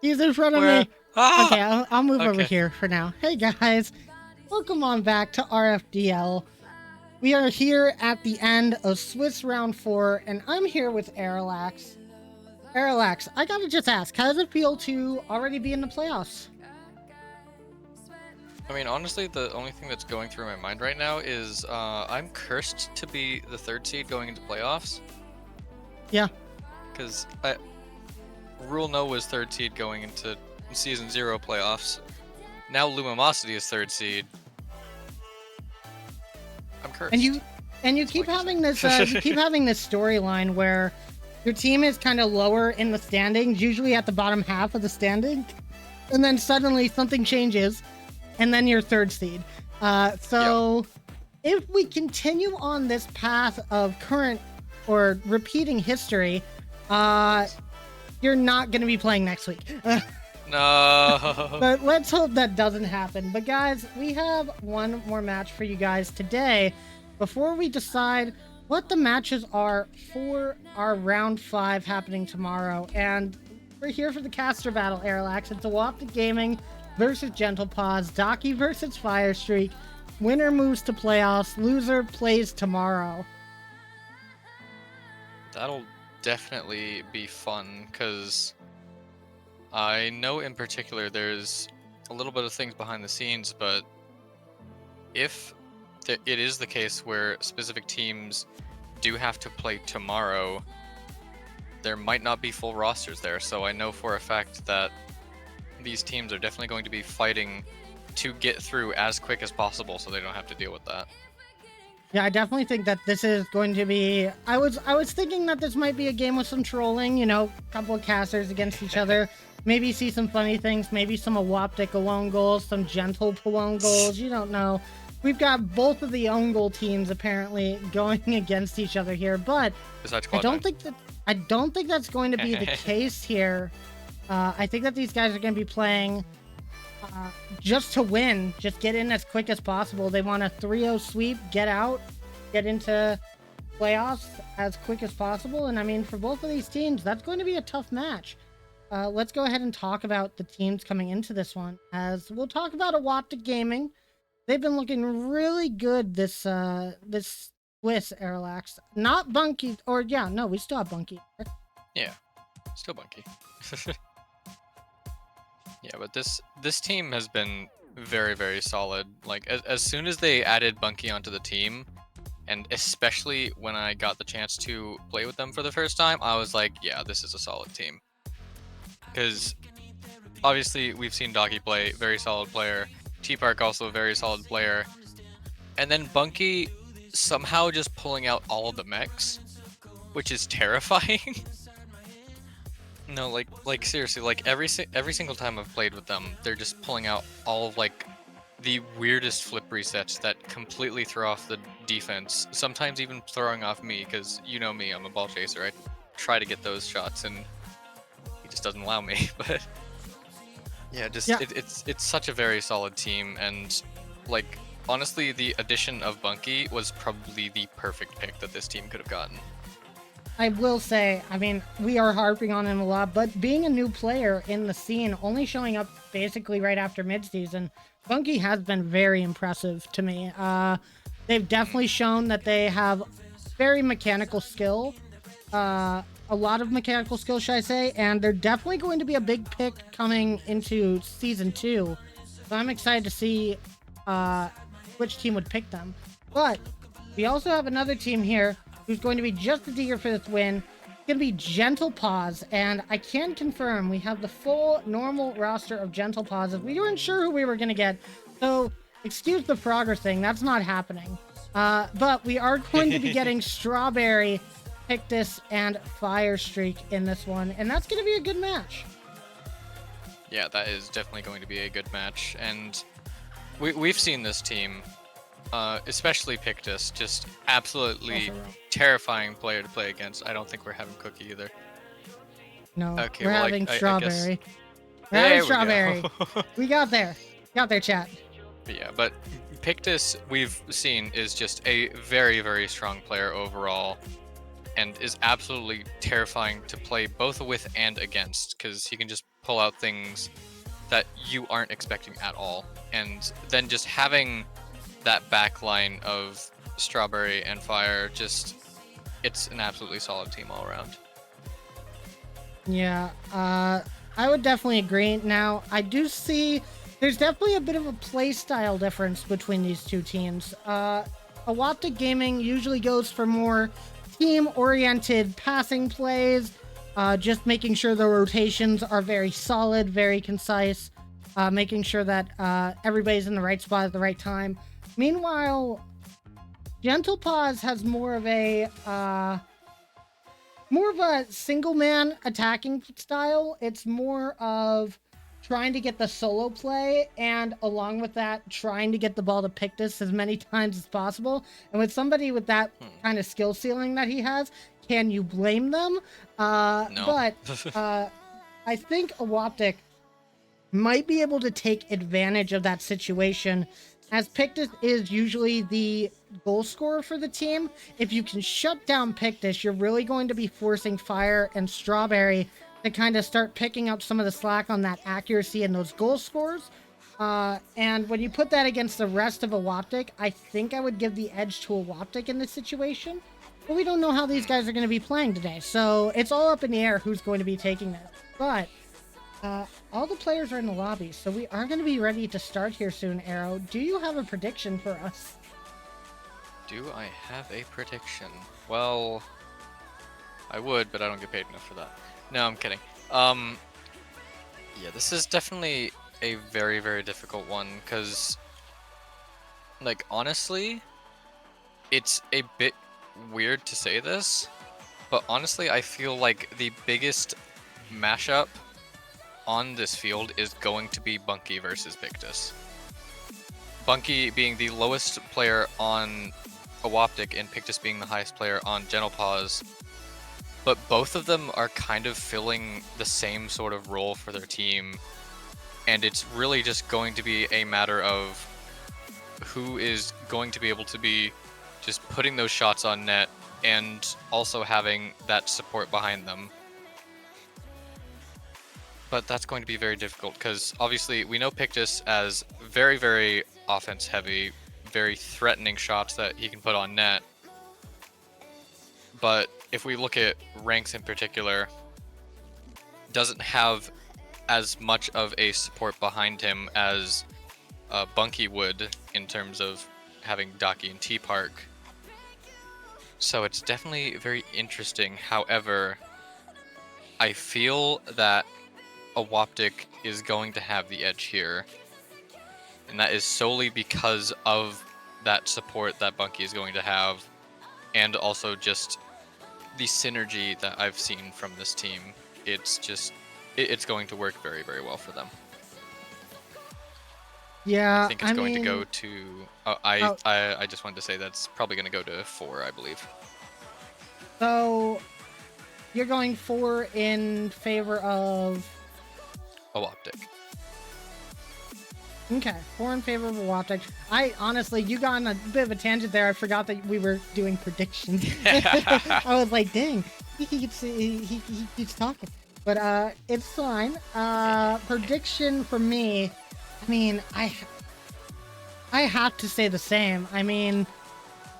He's in front of where? me. Okay, I'll move over Okay. here for now. Hey guys, welcome on back to RFDL. We are here at the end of Swiss Round 4, and I'm here with Arilax. Arilax, I gotta just ask, how does it feel to already be in the playoffs? I mean, honestly, the only thing that's going through my mind right now is I'm cursed to be the 3rd seed going into playoffs. Yeah. Because Rule No was 3rd seed going into Season 0 playoffs. Now Lumimosity is 3rd seed. I'm cursed. And you keep having this you keep having this storyline where your team is kind of lower in the standings, usually at the bottom half of the standing, and then suddenly something changes, and then you're 3rd seed. So if we continue on this path of current or repeating history, you're not going to be playing next week. No. But let's hope that doesn't happen. But guys, we have one more match for you guys today before we decide what the matches are for our round 5 happening tomorrow. And we're here for the caster battle, Arilax. It's Awapted Gaming versus Gentle Paws, Docky versus Fire Streak. Winner moves to playoffs, loser plays tomorrow. That'll definitely be fun, because I know in particular there's a little bit of things behind the scenes, but if it is the case where specific teams do have to play tomorrow, there might not be full rosters there. So I know for a fact that these teams are definitely going to be fighting to get through as quick as possible so they don't have to deal with that. Yeah, I definitely think that this is going to be... I was thinking that this might be a game with some trolling, you know, a couple of casters against each other. Maybe see some funny things, maybe some Awaptic alone goals, some Gentle alone goals, you don't know. We've got both of the own goal teams apparently going against each other here, but I don't think that's going to be the case here. I think that these guys are going to be playing just to win, just get in as quick as possible. They want a 3-0 sweep, get out, get into playoffs as quick as possible. And I mean, for both of these teams, that's going to be a tough match. Let's go ahead and talk about the teams coming into this one, as we'll talk about Awaptic Gaming. They've been looking really good this Swiss, Arilax. Not Bunky, or yeah, no, we still have Bunky. Yeah, still Bunky. Yeah, but this team has been very, very solid. Like, as soon as they added Bunky onto the team, and especially when I got the chance to play with them for the first time, I was like, yeah, this is a solid team. Because obviously we've seen Docky play, very solid player. T-Park also a very solid player. And then Bunky somehow just pulling out all of the mechs, which is terrifying. No, like seriously, like every single time I've played with them, they're just pulling out all of like the weirdest flip resets that completely throw off the defense. Sometimes even throwing off me, because you know me, I'm a ball chaser. I try to get those shots and he just doesn't allow me. But yeah, it's such a very solid team, and like honestly, the addition of Bunky was probably the perfect pick that this team could have gotten. I will say, I mean, we are harping on him a lot, but being a new player in the scene, only showing up basically right after midseason, Bunky has been very impressive to me. They've definitely shown that they have very mechanical skill, a lot of mechanical skill, should I say, and they're definitely going to be a big pick coming into Season 2. So I'm excited to see which team would pick them. But we also have another team here who's going to be just as eager for this win. It's going to be Gentle Paws, and I can confirm we have the full normal roster of Gentle Paws. We weren't sure who we were going to get, so excuse the Frogger thing, that's not happening. But we are going to be getting Strawberry, Pictus, and Fire Streak in this one, and that's going to be a good match. Yeah, that is definitely going to be a good match, and we've seen this team. Especially Pictus, just absolutely terrifying player to play against. I don't think we're having Cookie either. No, okay, we're well, having Strawberry. We're having Strawberry. We got there. Got there, chat. But yeah, but Pictus, we've seen, is just a very, very strong player overall. and is absolutely terrifying to play both with and against, because he can just pull out things that you aren't expecting at all. And then just having that back line of Strawberry and Fire, just, it's an absolutely solid team all around. Yeah, I would definitely agree. Now, I do see there's definitely a bit of a play style difference between these two teams. Awaptic Gaming usually goes for more team-oriented passing plays, just making sure the rotations are very solid, very concise, making sure that everybody's in the right spot at the right time. Meanwhile, Gentle Paws has more of a single man attacking style. It's more of trying to get the solo play, and along with that, trying to get the ball to Pictus as many times as possible. And with somebody with that kind of skill ceiling that he has, can you blame them? No. But I think Awaptic might be able to take advantage of that situation, as Pictus is usually the goal scorer for the team. If you can shut down Pictus, you're really going to be forcing Fire and Strawberry to kind of start picking up some of the slack on that accuracy and those goal scores. And when you put that against the rest of Awaptic, I think I would give the edge to Awaptic in this situation. But we don't know how these guys are going to be playing today, so it's all up in the air who's going to be taking that. But all the players are in the lobby, so we are going to be ready to start here soon. Arrow, do you have a prediction for us? Do I have a prediction? Well, I would, but I don't get paid enough for that. No, I'm kidding. Yeah, this is definitely a very, very difficult one, because, like, honestly, it's a bit weird to say this, but honestly, I feel like the biggest mashup on this field is going to be Bunky versus Pictus. Bunky being the lowest player on Awaptic and Pictus being the highest player on Gentle Paws, but both of them are kind of filling the same sort of role for their team, and it's really just going to be a matter of who is going to be able to be just putting those shots on net and also having that support behind them. But that's going to be very difficult, because obviously we know Pictus as very, very offense heavy, very threatening shots that he can put on net. But if we look at ranks in particular, doesn't have as much of a support behind him as Bunky would in terms of having Daki and T-Park. So it's definitely very interesting. However, I feel that Awaptic is going to have the edge here, and that is solely because of that support that Bunky is going to have, and also just the synergy that I've seen from this team. It's just, it's going to work very, very well for them. Yeah, I think it's going to go to. I just wanted to say that's probably going to go to 4, I believe. So you're going 4 in favor of Awaptic. Okay, 4 in favor of Awaptic. I honestly, you got on a bit of a tangent there. I forgot that we were doing predictions. I was like, dang, he keeps talking. But it's fine. Prediction for me, I mean, I have to say the same. I mean,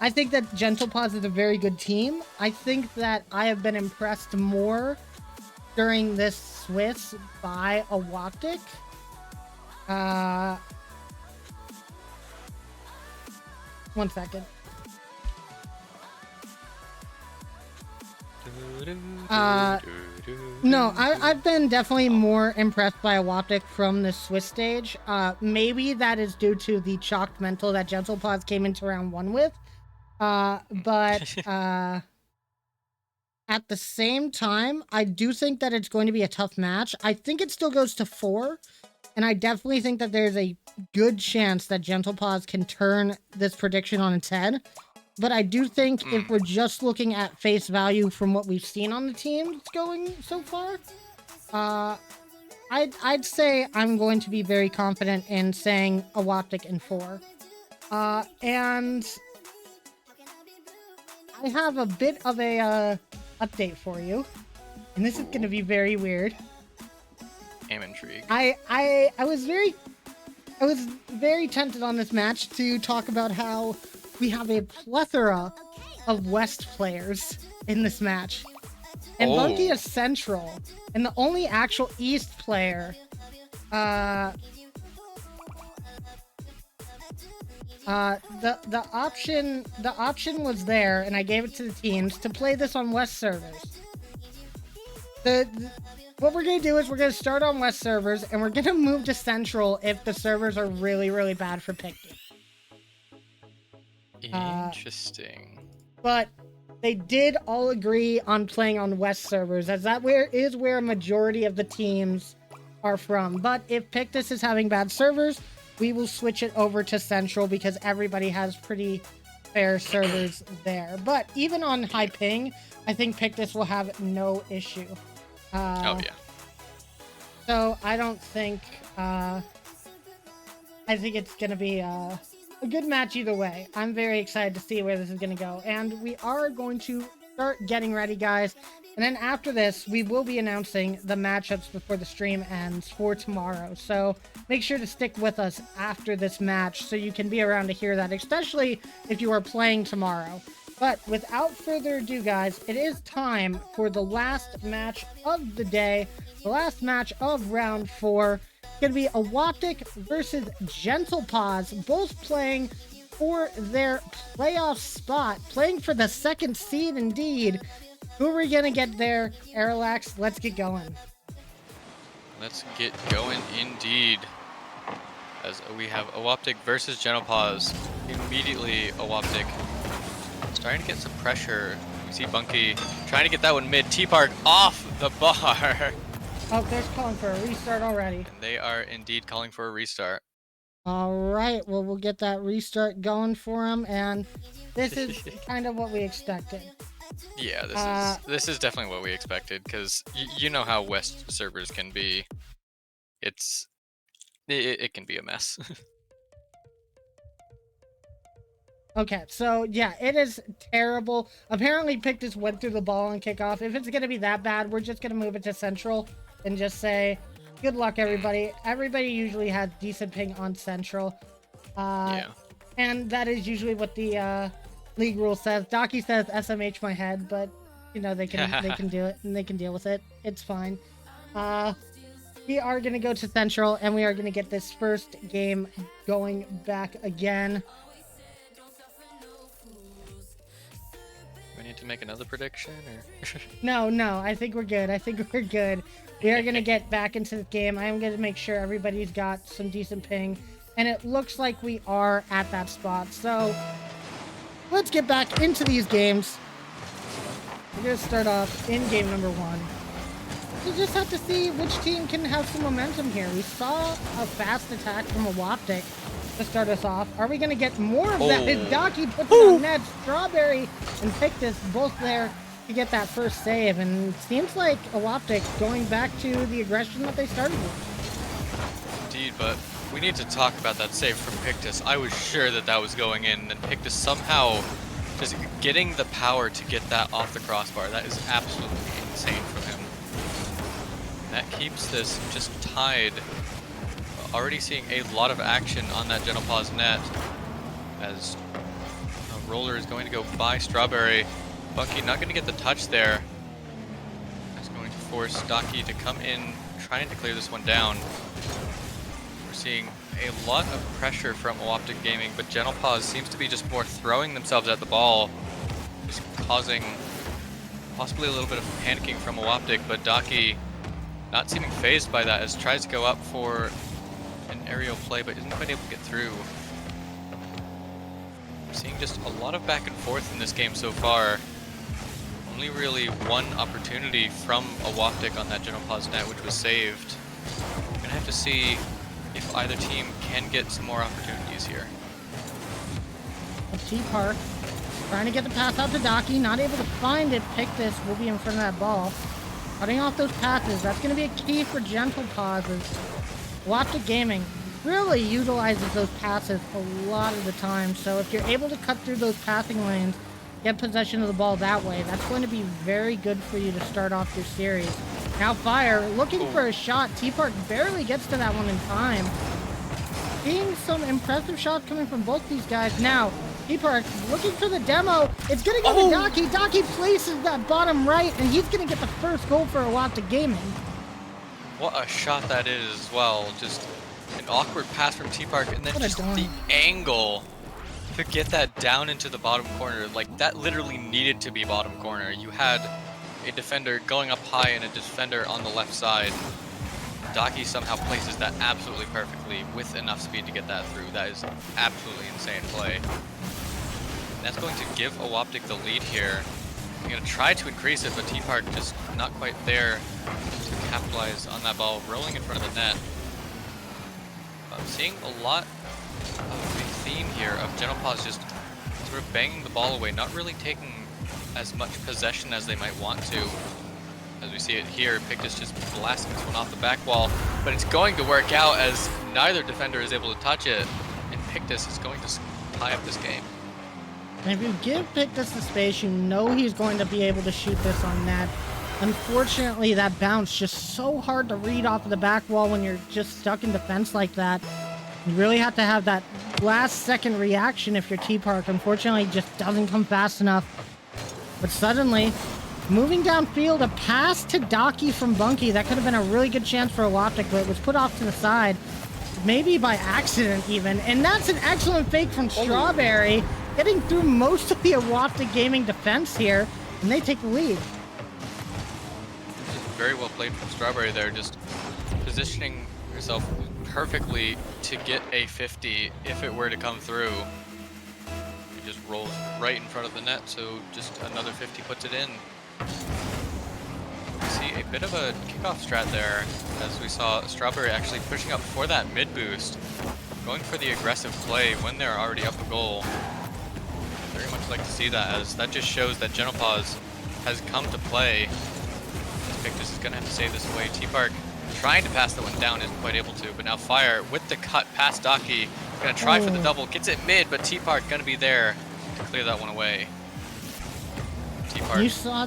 I think that Gentle Paws is a very good team. I think that I have been impressed more during this Swiss by Awaptic. One second. No, I've been definitely more impressed by Awaptic from the Swiss stage. Maybe that is due to the chalked mental that Gentle Paws came into round 1 with. But at the same time, I do think that it's going to be a tough match. I think it still goes to 4, and I definitely think that there's a good chance that Gentle Paws can turn this prediction on its head. But I do think if we're just looking at face value from what we've seen on the teams going so far, I'd say I'm going to be very confident in saying Awaptic in 4. And I have a bit of a update for you, and this is gonna be very weird. I'm intrigued. I was very tempted on this match to talk about how we have a plethora of West players in this match, and Bunky is Central, and the only actual East player, the option was there, and I gave it to the teams to play this on West servers. What we're gonna do is we're gonna start on West servers, and we're gonna move to Central if the servers are really, really bad for picking. Interesting. But they did all agree on playing on West servers, as that is where a majority of the teams are from. But if Pictus is having bad servers, we will switch it over to Central because everybody has pretty fair servers there. But even on high ping, I think Pictus will have no issue. Oh yeah. So I don't think, I think it's gonna be a good match either way. I'm very excited to see where this is gonna go, and we are going to start getting ready, guys. And then after this, we will be announcing the matchups before the stream ends for tomorrow. So make sure to stick with us after this match so you can be around to hear that, especially if you are playing tomorrow. But without further ado, guys, it is time for the last match of the day, the last match of round 4. It's going to be Awoptic versus Gentle Paws, both playing for their playoff spot, playing for the 2nd seed indeed. Who are we going to get there? Arilax, let's get going. Let's get going indeed. As we have Awoptic versus Gentle Paws. Immediately, Awoptic starting to get some pressure. We see Bunky trying to get that one mid. T-Park off the bar. Oh, they're calling for a restart already. And they are indeed calling for a restart. All right, well, we'll get that restart going for them, and this is kind of what we expected. Yeah, this is definitely what we expected, because you know how West servers can be. It can be a mess. Okay, so yeah, it is terrible. Apparently Pictus went through the ball on kickoff. If it's going to be that bad, we're just going to move it to Central and just say, good luck, everybody. Everybody usually has decent ping on Central. Yeah. And that is usually what the league rule says. Docky says SMH my head, but, you know, they can do it, and they can deal with it. It's fine. We are going to go to Central, and we are going to get this first game going back again. We need to make another prediction, or? No, I think we're good. We are going to get back into the game. I am going to make sure everybody's got some decent ping, and it looks like we are at that spot. So let's get back into these games. We're going to start off in game number 1. We just have to see which team can have some momentum here. We saw a fast attack from Awoptic to start us off. Are we going to get more of that? As Docky puts it on net, Strawberry and Pictus both there to get that first save. And it seems like Awoptic going back to the aggression that they started with. Indeed, but we need to talk about that save from Pictus. I was sure that was going in, and Pictus somehow just getting the power to get that off the crossbar. That is absolutely insane from him. That keeps this just tied. Already seeing a lot of action on that Gentle Paws net as a roller is going to go by Strawberry. Bunky not going to get the touch there. That's going to force Docky to come in trying to clear this one down. We're seeing a lot of pressure from Awoptic Gaming, but Gentle Paws seems to be just more throwing themselves at the ball, just causing possibly a little bit of panicking from Awoptic, but Docky not seeming phased by that as tries to go up for an aerial play, but isn't quite able to get through. We're seeing just a lot of back and forth in this game so far. Only really one opportunity from Awoptic on that Gentle Paws net, which was saved. We're gonna have to see if either team can get some more opportunities here. T-Park trying to get the pass out to Docky, not able to find it. Pictus will be in front of that ball. Cutting off those passes, that's going to be a key for Gentle Paws. Awoptic Gaming really utilizes those passes a lot of the time, so if you're able to cut through those passing lanes get possession of the ball that way. That's going to be very good for you to start off your series. Now Fire looking for a shot. T-Park barely gets to that one in time. Seeing some impressive shots coming from both these guys. Now, T-Park looking for the demo. It's going to go to Daki. Daki places that bottom right, and he's going to get the first goal for Awaptic Gaming. What a shot that is as well. Just an awkward pass from T-Park, and then What a just darn. the angle to get that down into the bottom corner. Like, that literally needed to be bottom corner. You had a defender going up high and a defender on the left side. Daki somehow places that absolutely perfectly with enough speed to get that through. That is absolutely insane play. That's going to give Awaptic the lead here. I'm going to try to increase it, but T-Park just not quite there to capitalize on that ball rolling in front of the net. I'm seeing a lot of the theme here of Genopause just sort of banging the ball away, not really taking as much possession as they might want to. As we see it here, Pictus just blasting this one off the back wall, but it's going to work out as neither defender is able to touch it, and Pictus is going to tie up this game. And if you give Pictus the space, you know he's going to be able to shoot this on net. Unfortunately, that bounce just so hard to read off of the back wall when you're just stuck in defense like that. You really have to have that last second reaction if you're T-Park. Unfortunately, it just doesn't come fast enough. But suddenly, moving downfield, a pass to Daki from Bunky. That could have been a really good chance for Awaptic, but it was put off to the side. Maybe by accident even. And that's an excellent fake from Strawberry, getting through most of the Awaptic Gaming defense here, and they take the lead. Very well played from Strawberry there, just positioning herself perfectly to get a 50 if it were to come through. It just rolls right in front of the net, so just another 50 puts it in. We see a bit of a kickoff strat there, as we saw Strawberry actually pushing up for that mid boost, going for the aggressive play when they're already up a goal. Very much like to see that, as that just shows that Genopause has come to play. Pictus is going to have to save this away. T-Park trying to pass the one down, isn't quite able to, but now Fire with the cut past Daki, going to try for the double, gets it mid, but T-Park going to be there to clear that one away. T-Park. You saw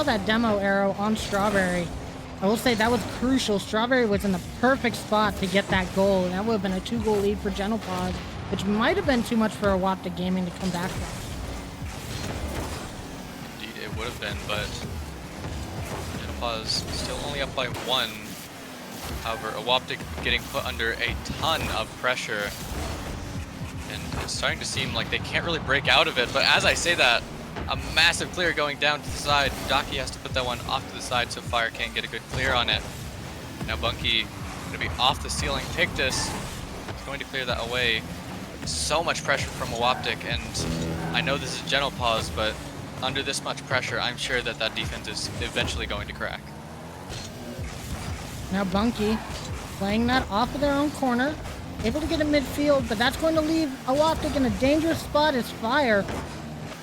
that demo arrow on Strawberry. I will say that was crucial. Strawberry was in the perfect spot to get that goal, and that would have been a 2-goal lead for Genopause, which might have been too much for Awaptic Gaming to come back from. Indeed, it would have been, but Genopause still only up by 1. However, Awaptic getting put under a ton of pressure, and it's starting to seem like they can't really break out of it. But as I say that, a massive clear going down to the side. Daki has to put that one off to the side so Fire can't get a good clear on it. Now Bunky going to be off the ceiling. Pictus is going to clear that away. So much pressure from Awaptic, and I know this is Genopause, but under this much pressure, I'm sure that that defense is eventually going to crack. Now Bunky playing that off of their own corner, able to get it midfield, but that's going to leave Awaptic in a dangerous spot as Fire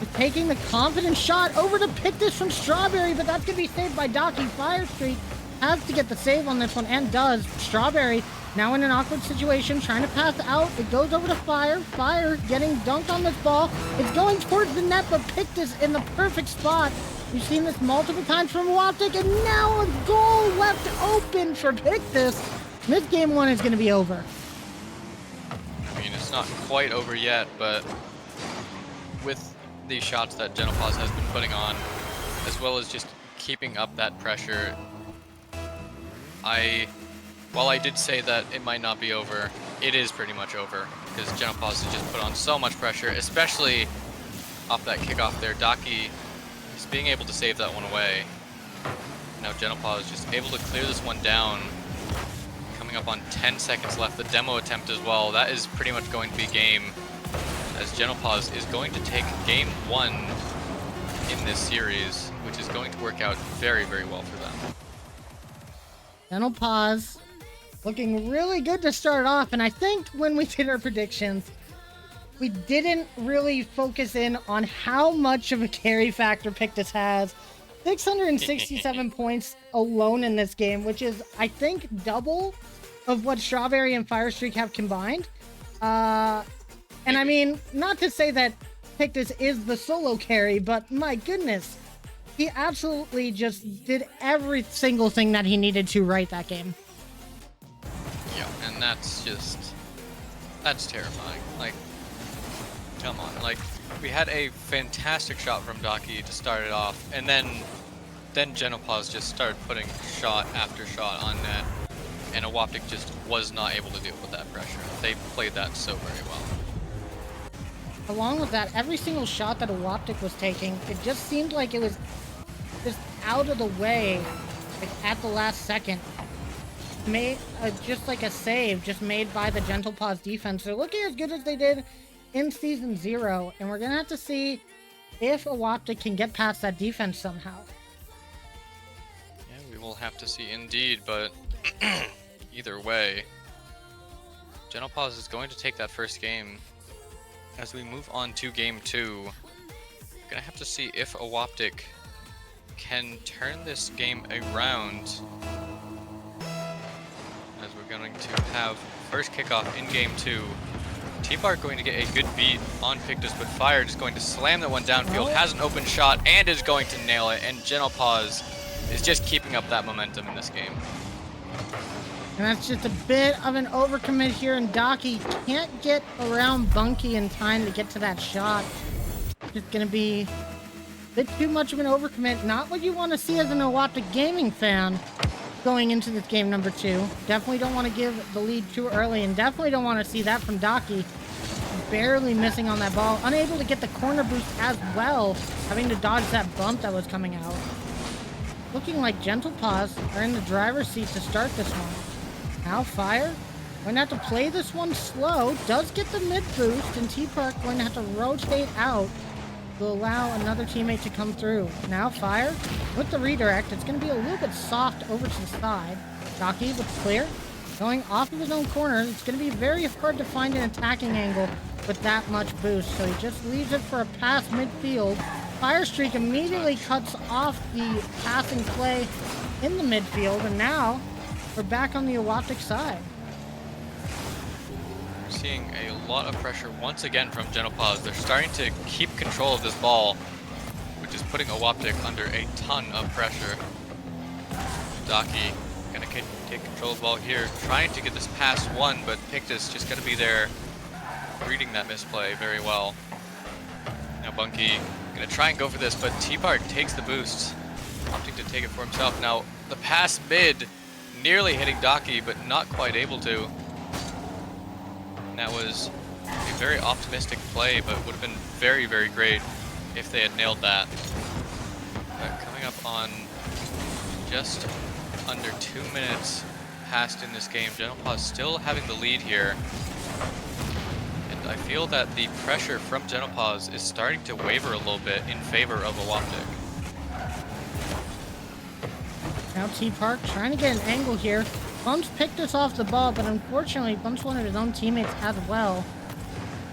is taking the confident shot over to Pictus from Strawberry, but that's going to be saved by Daki. Fire Street has to get the save on this one, and does. Strawberry now in an awkward situation, trying to pass out. It goes over to Fire. Fire getting dunked on this ball. It's going towards the net, but Pictus in the perfect spot. We've seen this multiple times from Awaptic, and now a goal left open for Pictus. This game 1 is going to be over. I mean, it's not quite over yet, but with these shots that Genopause has been putting on, as well as just keeping up that pressure, while I did say that it might not be over, it is pretty much over, because Genopause has just put on so much pressure, especially off that kickoff there. Daki is being able to save that one away. Now Genopause just able to clear this one down. Coming up on 10 seconds left, the demo attempt as well. That is pretty much going to be game, as Genopause is going to take game 1 in this series, which is going to work out very, very well for them. Genopause looking really good to start off, and I think when we did our predictions, we didn't really focus in on how much of a carry factor Pictus has. 667 points alone in this game, which is, I think, double of what Strawberry and Firestreak have combined. And I mean, not to say that Pictus is the solo carry, but my goodness, he absolutely just did every single thing that he needed to right that game. Yeah, and that's terrifying. Like, come on. Like, we had a fantastic shot from Daki to start it off, and then Genopause just started putting shot after shot on net, and Awoptic just was not able to deal with that pressure. They played that so very well. Along with that, every single shot that Awoptic was taking, it just seemed like it was just out of the way, like at the last second. Made just like a save, just made by the Gentle Paws defense. They're looking as good as they did in Season 0, and we're gonna have to see if Awoptic can get past that defense somehow. Yeah, we will have to see indeed, but either way, Genopause is going to take that first game. As we move on to game 2, we're gonna have to see if Awoptic can turn this game around. As we're going to have first kickoff in game 2. T-Bark going to get a good beat on Pictus, but Fire just going to slam that one downfield, has an open shot, and is going to nail it. And Genopause is just keeping up that momentum in this game. And that's just a bit of an overcommit here, and Daki can't get around Bunky in time to get to that shot. It's gonna be a bit too much of an overcommit. Not what you want to see as an Awoptic Gaming fan going into this game number 2. Definitely don't want to give the lead too early, and definitely don't want to see that from Daki. Barely missing on that ball, unable to get the corner boost as well, having to dodge that bump that was coming out. Looking like Gentle Paws are in the driver's seat to start this one. Now Fire going to have to play this one slow, does get the mid boost, and T-Park going to have to rotate out to allow another teammate to come through. Now Fire with the redirect, it's going to be a little bit soft over to the side. Daki with clear, going off of his own corner. It's going to be very hard to find an attacking angle with that much boost, so he just leaves it for a pass midfield. Fire Streak immediately cuts off the passing play in the midfield, and now we're back on the Awoptic side. We're seeing a lot of pressure once again from Genopause. They're starting to keep control of this ball, which is putting Awoptic under a ton of pressure. Daki gonna take control of the ball here, trying to get this pass one, but Pictus just gonna be there, reading that misplay very well. Now Bunky gonna try and go for this, but T-Park takes the boost, opting to take it for himself. Now the pass mid, nearly hitting Daki, but not quite able to. And that was a very optimistic play, but would have been very, very great if they had nailed that. But coming up on just under 2 minutes passed in this game, Genopause still having the lead here. And I feel that the pressure from Genopause is starting to waver a little bit in favor of Awoptic. Now T-Park trying to get an angle here. Bumps Pictus off the ball, but unfortunately bumps one of his own teammates as well.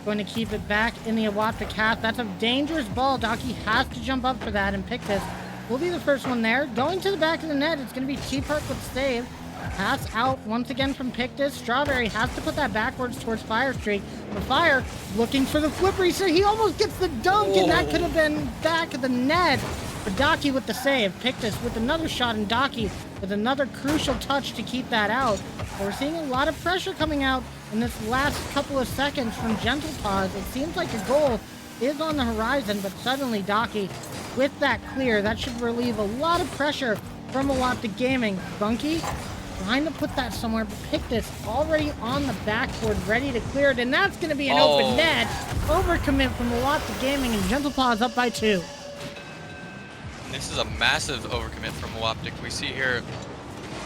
Going to keep it back in the Awoptic half. That's a dangerous ball. Daki has to jump up for that, and Pictus will be the first one there. Going to the back of the net, it's going to be T-Park with save. Pass out once again from Pictus. Strawberry has to put that backwards towards Fire Streak. But Fire looking for the flip reset. He almost gets the dunk, and that could have been back of the net. But Daki with the save. Pictus with another shot, and Daki with another crucial touch to keep that out. But we're seeing a lot of pressure coming out in this last couple of seconds from Gentle Paws. It seems like a goal is on the horizon, but suddenly Daki with that clear, that should relieve a lot of pressure from Awoptic Gaming. Bunky trying to put that somewhere, but Pictus already on the backboard, ready to clear it, and that's going to be an open net. Overcommit from Awoptic Gaming, and Gentle Paws up by 2. This is a massive overcommit from Awoptic. We see here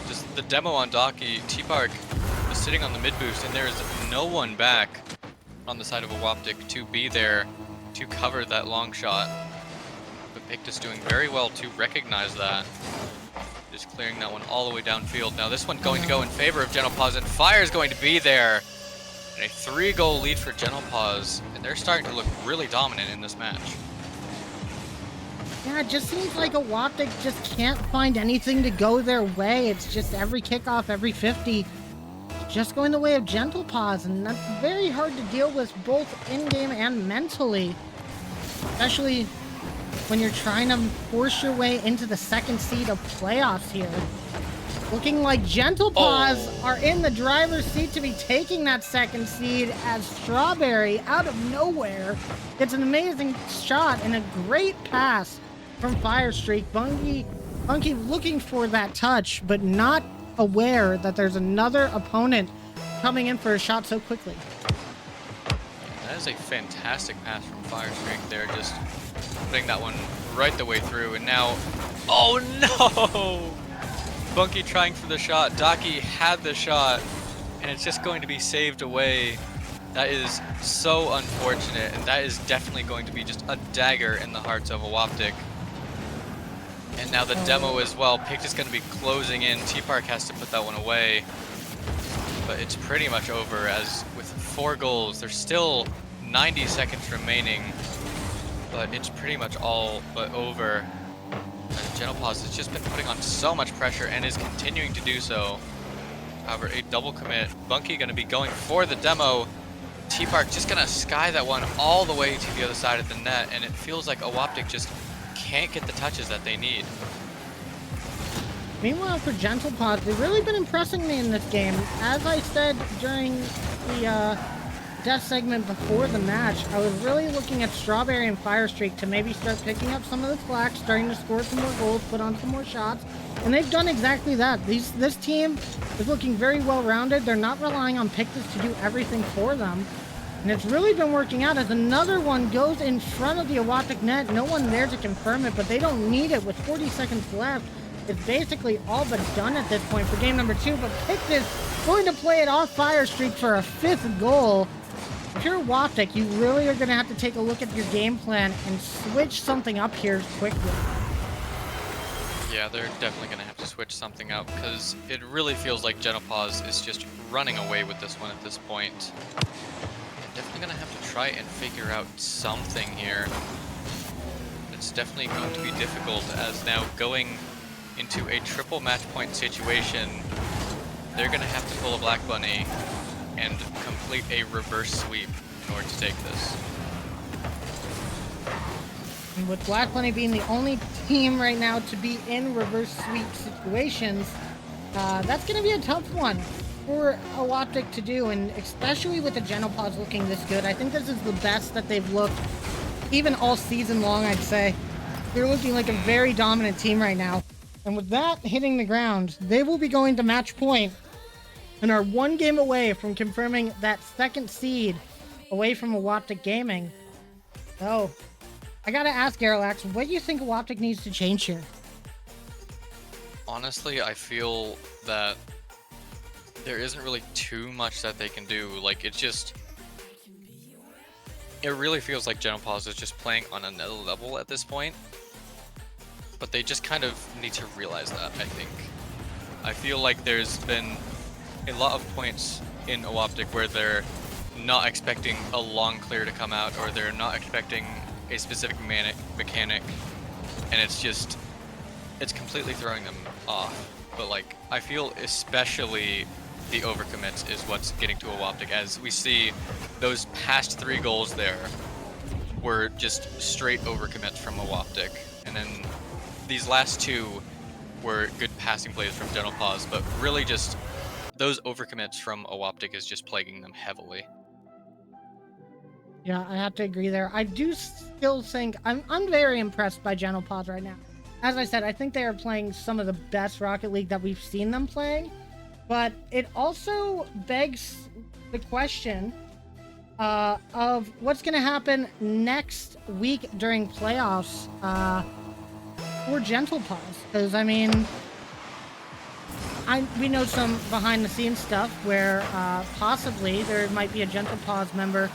just the demo on Daki. T-Park is sitting on the mid boost, and there is no one back on the side of Awoptic to be there to cover that long shot. But Pictus doing very well to recognize that. Just clearing that one all the way downfield. Now this one going to go in favor of Genopause, and Fire is going to be there. And a 3-goal lead for Genopause, and they're starting to look really dominant in this match. Yeah, it just seems like Awoptic just can't find anything to go their way. It's just every kickoff, every 50, just going the way of Gentle Paws, and that's very hard to deal with both in-game and mentally. especially when you're trying to force your way into the second seed of playoffs here. Looking like Gentle Paws are in the driver's seat to be taking that second seed, as Strawberry, out of nowhere, gets an amazing shot and a great pass from Firestreak. Bunky looking for that touch, but not aware that there's another opponent coming in for a shot so quickly. That is a fantastic pass from Firestreak there, just putting that one right the way through, and now, oh no! Bunky trying for the shot. Daki had the shot, and it's just going to be saved away. That is so unfortunate, and that is definitely going to be just a dagger in the hearts of Awoptic. And now the demo as well. Pick is going to be closing in. T-Park has to put that one away. But it's pretty much over, as with 4 goals, there's still 90 seconds remaining. But it's pretty much all but over. Gentle Paws has just been putting on so much pressure and is continuing to do so. However, a double commit. Bunky going to be going for the demo. T-Park just going to sky that one all the way to the other side of the net, and it feels like Awoptic just can't get the touches that they need. Meanwhile, for Gentle Paws, they've really been impressing me in this game. As I said during the death segment before the match, I was really looking at Strawberry and Firestreak to maybe start picking up some of the slack, starting to score some more goals, put on some more shots, and they've done exactly that. This team is looking very well-rounded. They're not relying on Pictus to do everything for them, and it's really been working out, as another one goes in front of the Awoptic net. No one there to confirm it, but they don't need it with 40 seconds left. It's basically all but done at this point for game number 2, but Pictus going to play it off Firestreak for a 5th goal. If you're Awoptic, you really are going to have to take a look at your game plan and switch something up here quickly. Yeah, they're definitely going to have to switch something out, because it really feels like Gentle Paws is just running away with this one at this point. They're definitely going to have to try and figure out something here. It's definitely going to be difficult, as now going into a triple match point situation, they're going to have to pull a Black Bunny and complete a reverse sweep in order to take this. And with Black Bunny being the only team right now to be in reverse sweep situations, that's going to be a tough one for Awoptic to do, and especially with the Gentle Paws looking this good. I think this is the best that they've looked even all season long, I'd say. They're looking like a very dominant team right now. And with that hitting the ground, they will be going to match point and are 1 game away from confirming that second seed away from Awoptic Gaming. So, I gotta ask, Aerolax, what do you think Awoptic needs to change here? Honestly, I feel that there isn't really too much that they can do. Like, it's just... It really feels like Gentle Paws is just playing on another level at this point. But they just kind of need to realize that, I think. I feel like there's been a lot of points in Awoptic where they're not expecting a long clear to come out, or they're not expecting a specific mechanic, and it's completely throwing them off. But like, I feel especially the overcommits is what's getting to Awoptic, as we see those past 3 goals there were just straight overcommits from Awoptic, and then these last 2 were good passing plays from Gentle Paws, but really just those overcommits from Awoptic is just plaguing them heavily. Yeah, I have to agree there. I do still think I'm very impressed by Gentle Paws right now. As I said, I think they are playing some of the best Rocket League that we've seen them playing, but it also begs the question of what's going to happen next week during playoffs for Gentle Paws. Because, I mean, we know some behind the scenes stuff where possibly there might be a Gentle Paws member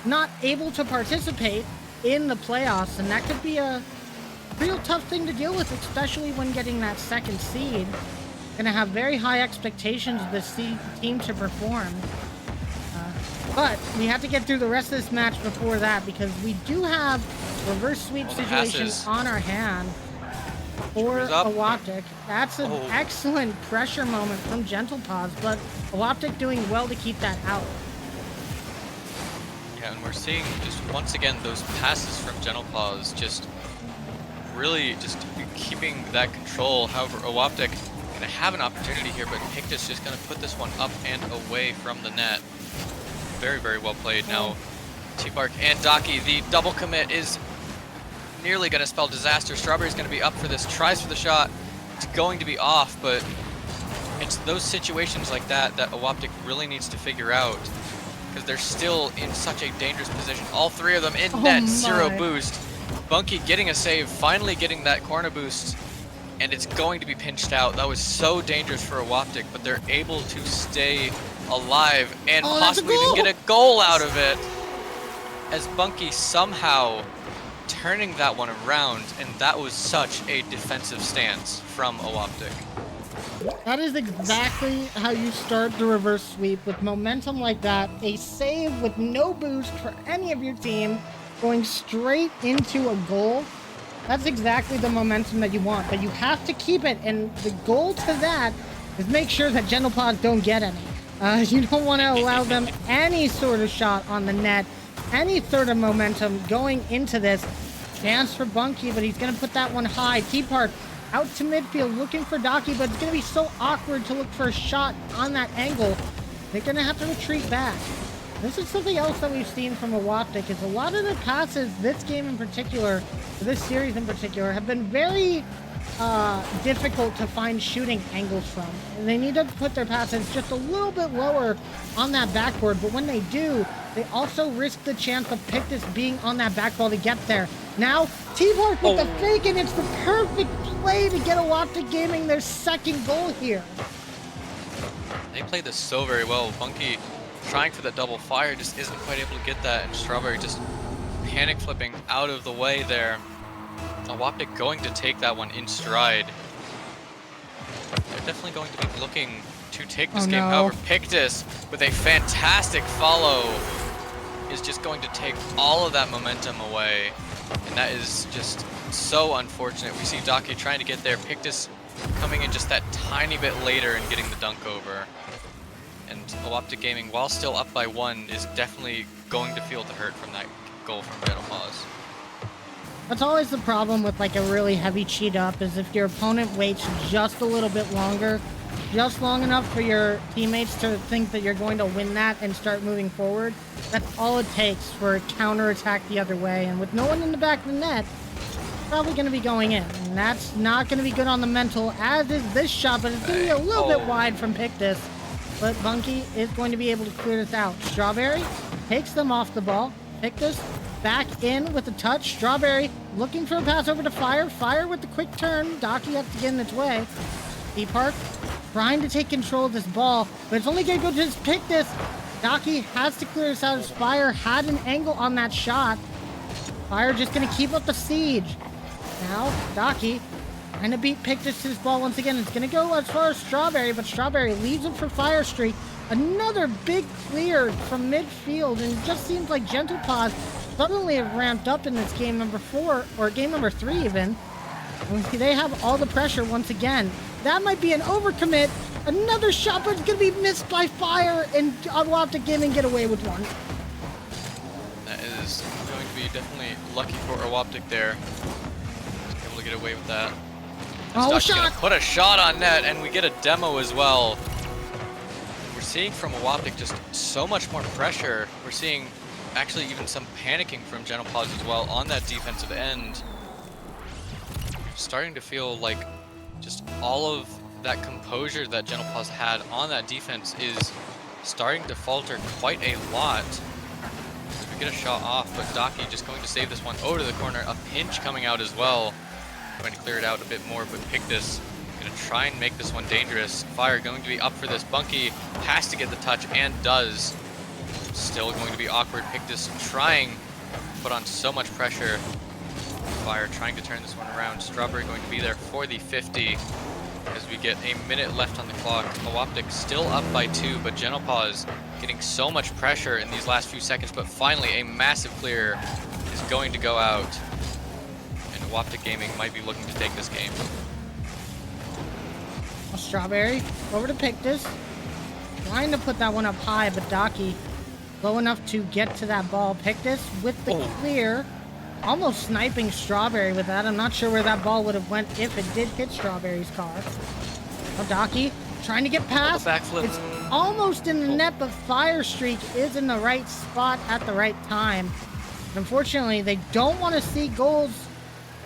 not able to participate in the playoffs, and that could be a real tough thing to deal with, especially when getting that second seed. Gonna have very high expectations of this team to perform. But we have to get through the rest of this match before that, because we do have reverse sweep situations on our hand for Awoptic. That's an excellent pressure moment from Gentle Paws, but Awoptic doing well to keep that out. Yeah, and we're seeing just once again those passes from Genopause just really just keeping that control. However, Owaptic gonna have an opportunity here, but Pictus just gonna put this one up and away from the net. Very, very well played. Now, T-Park and Daki, the double commit is nearly gonna spell disaster. Strawberry's gonna be up for this, tries for the shot. It's going to be off, but it's those situations like that that Owaptic really needs to figure out, because they're still in such a dangerous position. All three of them in net, zero boost. Bunky getting a save, finally getting that corner boost, and it's going to be pinched out. That was so dangerous for Owaptic, but they're able to stay alive and possibly even get a goal out of it, as Bunky somehow turning that one around, and that was such a defensive stance from Owaptic. That is exactly how you start the reverse sweep, with momentum like that, a save with no boost for any of your team, going straight into a goal. That's exactly the momentum that you want, but you have to keep it, and the goal to that is make sure that Genopause don't get any. You don't want to allow them any sort of shot on the net, any sort of momentum going into this. Chance for Bunky, but he's going to put that one high. T-Park out to midfield looking for Daki, but it's going to be so awkward to look for a shot on that angle. They're going to have to retreat back. This is something else that we've seen from Owaptic, is a lot of the passes this game in particular, this series in particular, have been very difficult to find shooting angles from. And they need to put their passes just a little bit lower on that backboard, but when they do, they also risk the chance of Pictus being on that back ball to get there. Now, T-Park with the fake, and it's the perfect play to get Owaptic Gaming their second goal here. They played this so very well. Bunky trying for the double fire, just isn't quite able to get that, and Strawberry just panic flipping out of the way there. Owaptic going to take that one in stride. They're definitely going to be looking to take this game. However, Pictus with a fantastic follow is just going to take all of that momentum away, and that is just so unfortunate. We see Daki trying to get there, Pictus coming in just that tiny bit later and getting the dunk over. And Owaptic Gaming, while still up by 1, is definitely going to feel the hurt from that goal from Genopause. That's always the problem with like a really heavy cheat up, is if your opponent waits just a little bit longer, just long enough for your teammates to think that you're going to win that and start moving forward. That's all it takes for a counter-attack the other way, and with no one in the back of the net, it's probably going to be going in. And that's not going to be good on the mental, as is this shot, but it's going to be a little bit wide from Pictus. But Bunky is going to be able to clear this out. Strawberry takes them off the ball. Pictus back in with a touch. Strawberry looking for a pass over to Fire. Fire with the quick turn. Daki has to get in its way. T-Park trying to take control of this ball, but it's only going to go to his Pictus. Daki has to clear this out as Fire had an angle on that shot. Fire just going to keep up the siege. Now, Daki trying to beat Pictus to this ball once again. It's going to go as far as Strawberry, but Strawberry leaves him for Fire Streak. Another big clear from midfield, and it just seems like Genopause suddenly have ramped up in this game number 4, or game number 3 even. They have all the pressure once again. That might be an overcommit. Another shot, but it's going to be missed by Fire, and Owaptic Gaming get away with one. That is going to be definitely lucky for Owaptic there. Able to get away with that. Shot! Put a shot on net, and we get a demo as well. We're seeing from Owaptic just so much more pressure. We're seeing actually even some panicking from Genopause as well on that defensive end. Starting to feel like just all of that composure that Genopause had on that defense is starting to falter quite a lot. We get a shot off, but Daki just going to save this one over to the corner. A pinch coming out as well. Going to clear it out a bit more, but Pictus going to try and make this one dangerous. Fire going to be up for this. Bunky has to get the touch and does. Still going to be awkward. Pictus trying to put on so much pressure. Fire trying to turn this one around. Strawberry going to be there for the 50 as we get a minute left on the clock. Owaptic still up by 2, but Genopause getting so much pressure in these last few seconds, but finally a massive clear is going to go out. And Owaptic Gaming might be looking to take this game. Strawberry over to Pictus. Trying to put that one up high, but Daki low enough to get to that ball. Pictus with the clear, almost sniping Strawberry with that. I'm not sure where that ball would have went if it did hit Strawberry's car. Daki trying to get past. It's almost in the net, but Fire Streak is in the right spot at the right time. Unfortunately, they don't want to see goals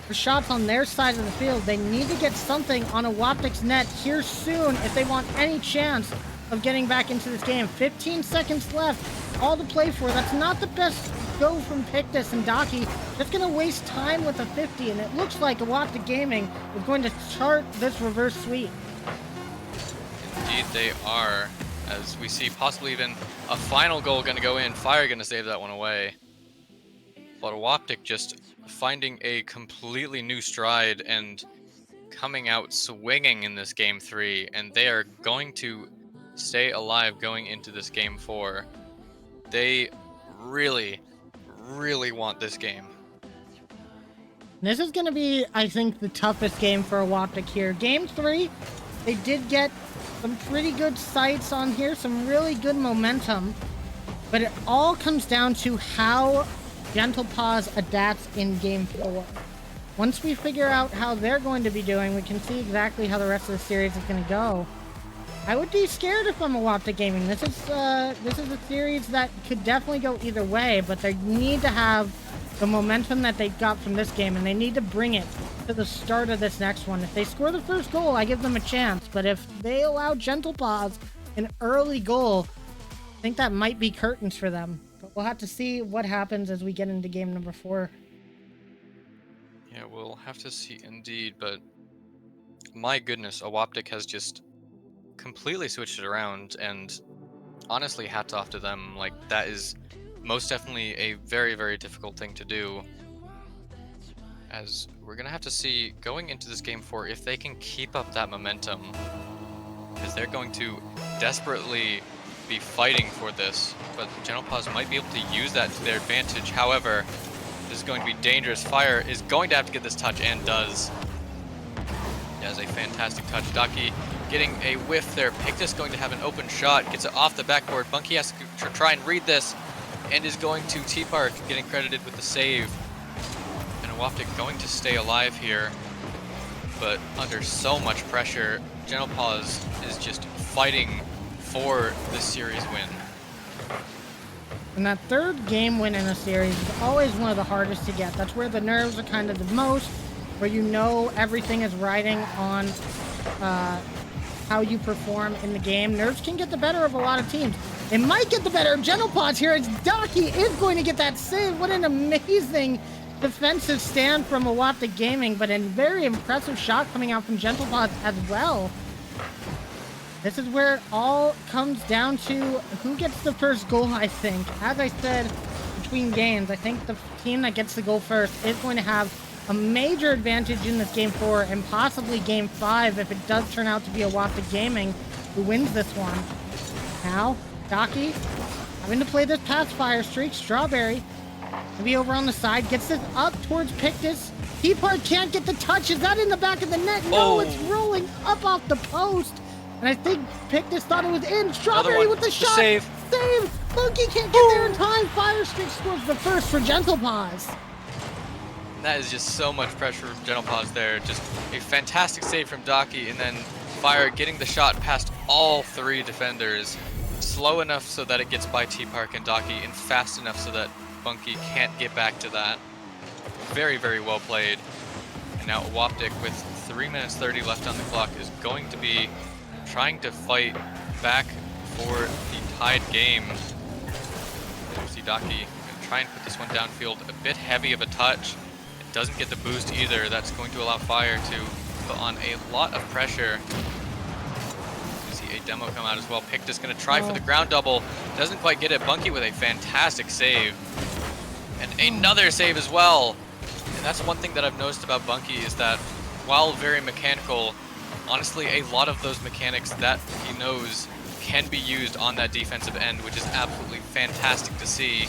for shots on their side of the field. They need to get something on a Waptik's net here soon if they want any chance of getting back into this game. 15 seconds left, all to play for. That's not the best go from Pictus, and Daki just going to waste time with a 50, and it looks like Waptik Gaming is going to chart this reverse sweep. Indeed they are, as we see possibly even a final goal going to go in. Fire going to save that one away. But Waptik just finding a completely new stride and coming out swinging in this game 3, and they are going to stay alive going into this game 4. They really, really want this game. This is going to be, I think, the toughest game for Waptik here. Game 3, they did get some pretty good sights on here, some really good momentum, but it all comes down to how Gentle Paws adapts in game 4. Once we figure out how they're going to be doing, we can see exactly how the rest of the series is going to go. I would be scared if I'm a Waptik Gaming. This is a series that could definitely go either way, but they need to have the momentum that they got from this game, and they need to bring it to the start of this next one. If they score the first goal, I give them a chance, but if they allow Gentle Paws an early goal, I think that might be curtains for them. But we'll have to see what happens as we get into game number 4. Yeah, we'll have to see indeed, but my goodness, Waptik has just completely switched it around, and honestly, hats off to them. Like, that is most definitely a very, very difficult thing to do, as we're gonna have to see going into this game 4 if they can keep up that momentum, because they're going to desperately be fighting for this, but Gentle Paws might be able to use that to their advantage. However, this is going to be dangerous. Fire is going to have to get this touch, and does. He has a fantastic touch. Daki getting a whiff there. Pictus going to have an open shot, gets it off the backboard. Bunky has to try and read this, and is going to T-Park, getting credited with the save. And Waptik going to stay alive here, but under so much pressure. Gentle Paws is just fighting for the series win. And that third game win in a series is always one of the hardest to get. That's where the nerves are kind of the most, where you know everything is riding on how you perform in the game. Nerves can get the better of a lot of teams. It might get the better of Gentle Paws here, as Daki is going to get that save. What an amazing defensive stand from Waptik Gaming, but a very impressive shot coming out from Gentle Paws as well. This is where it all comes down to who gets the first goal, I think. As I said, between games, I think the team that gets the goal first is going to have a major advantage in this game 4, and possibly game 5 if it does turn out to be a Waptik Gaming who wins this one. Now, Daki having to play this past Fire Streak. Strawberry maybe over on the side, gets this up towards Pictus. T-Part can't get the touch. Is that in the back of the net? No, it's rolling up off the post. And I think Pictus thought it was in. Strawberry with the shot. Save. Monkey can't get there in time. Fire Streak scores the first for Gentle Paws. That is just so much pressure from Gentle Paws there. Just a fantastic save from Daki, and then Fire getting the shot past all 3 defenders. Slow enough so that it gets by T-Park and Daki, and fast enough so that Bunky can't get back to that. Very, very well played. And now Waptik, with 3 minutes 30 left on the clock, is going to be trying to fight back for the tied game. You see Daki gonna try and put this one downfield. A bit heavy of a touch. It doesn't get the boost either. That's going to allow Fire to put on a lot of pressure. You see a demo come out as well. Pictus gonna try for the ground double. Doesn't quite get it. Bunky with a fantastic save. And another save as well. And that's one thing that I've noticed about Bunky, is that while very mechanical, honestly, a lot of those mechanics that he knows can be used on that defensive end, which is absolutely fantastic to see.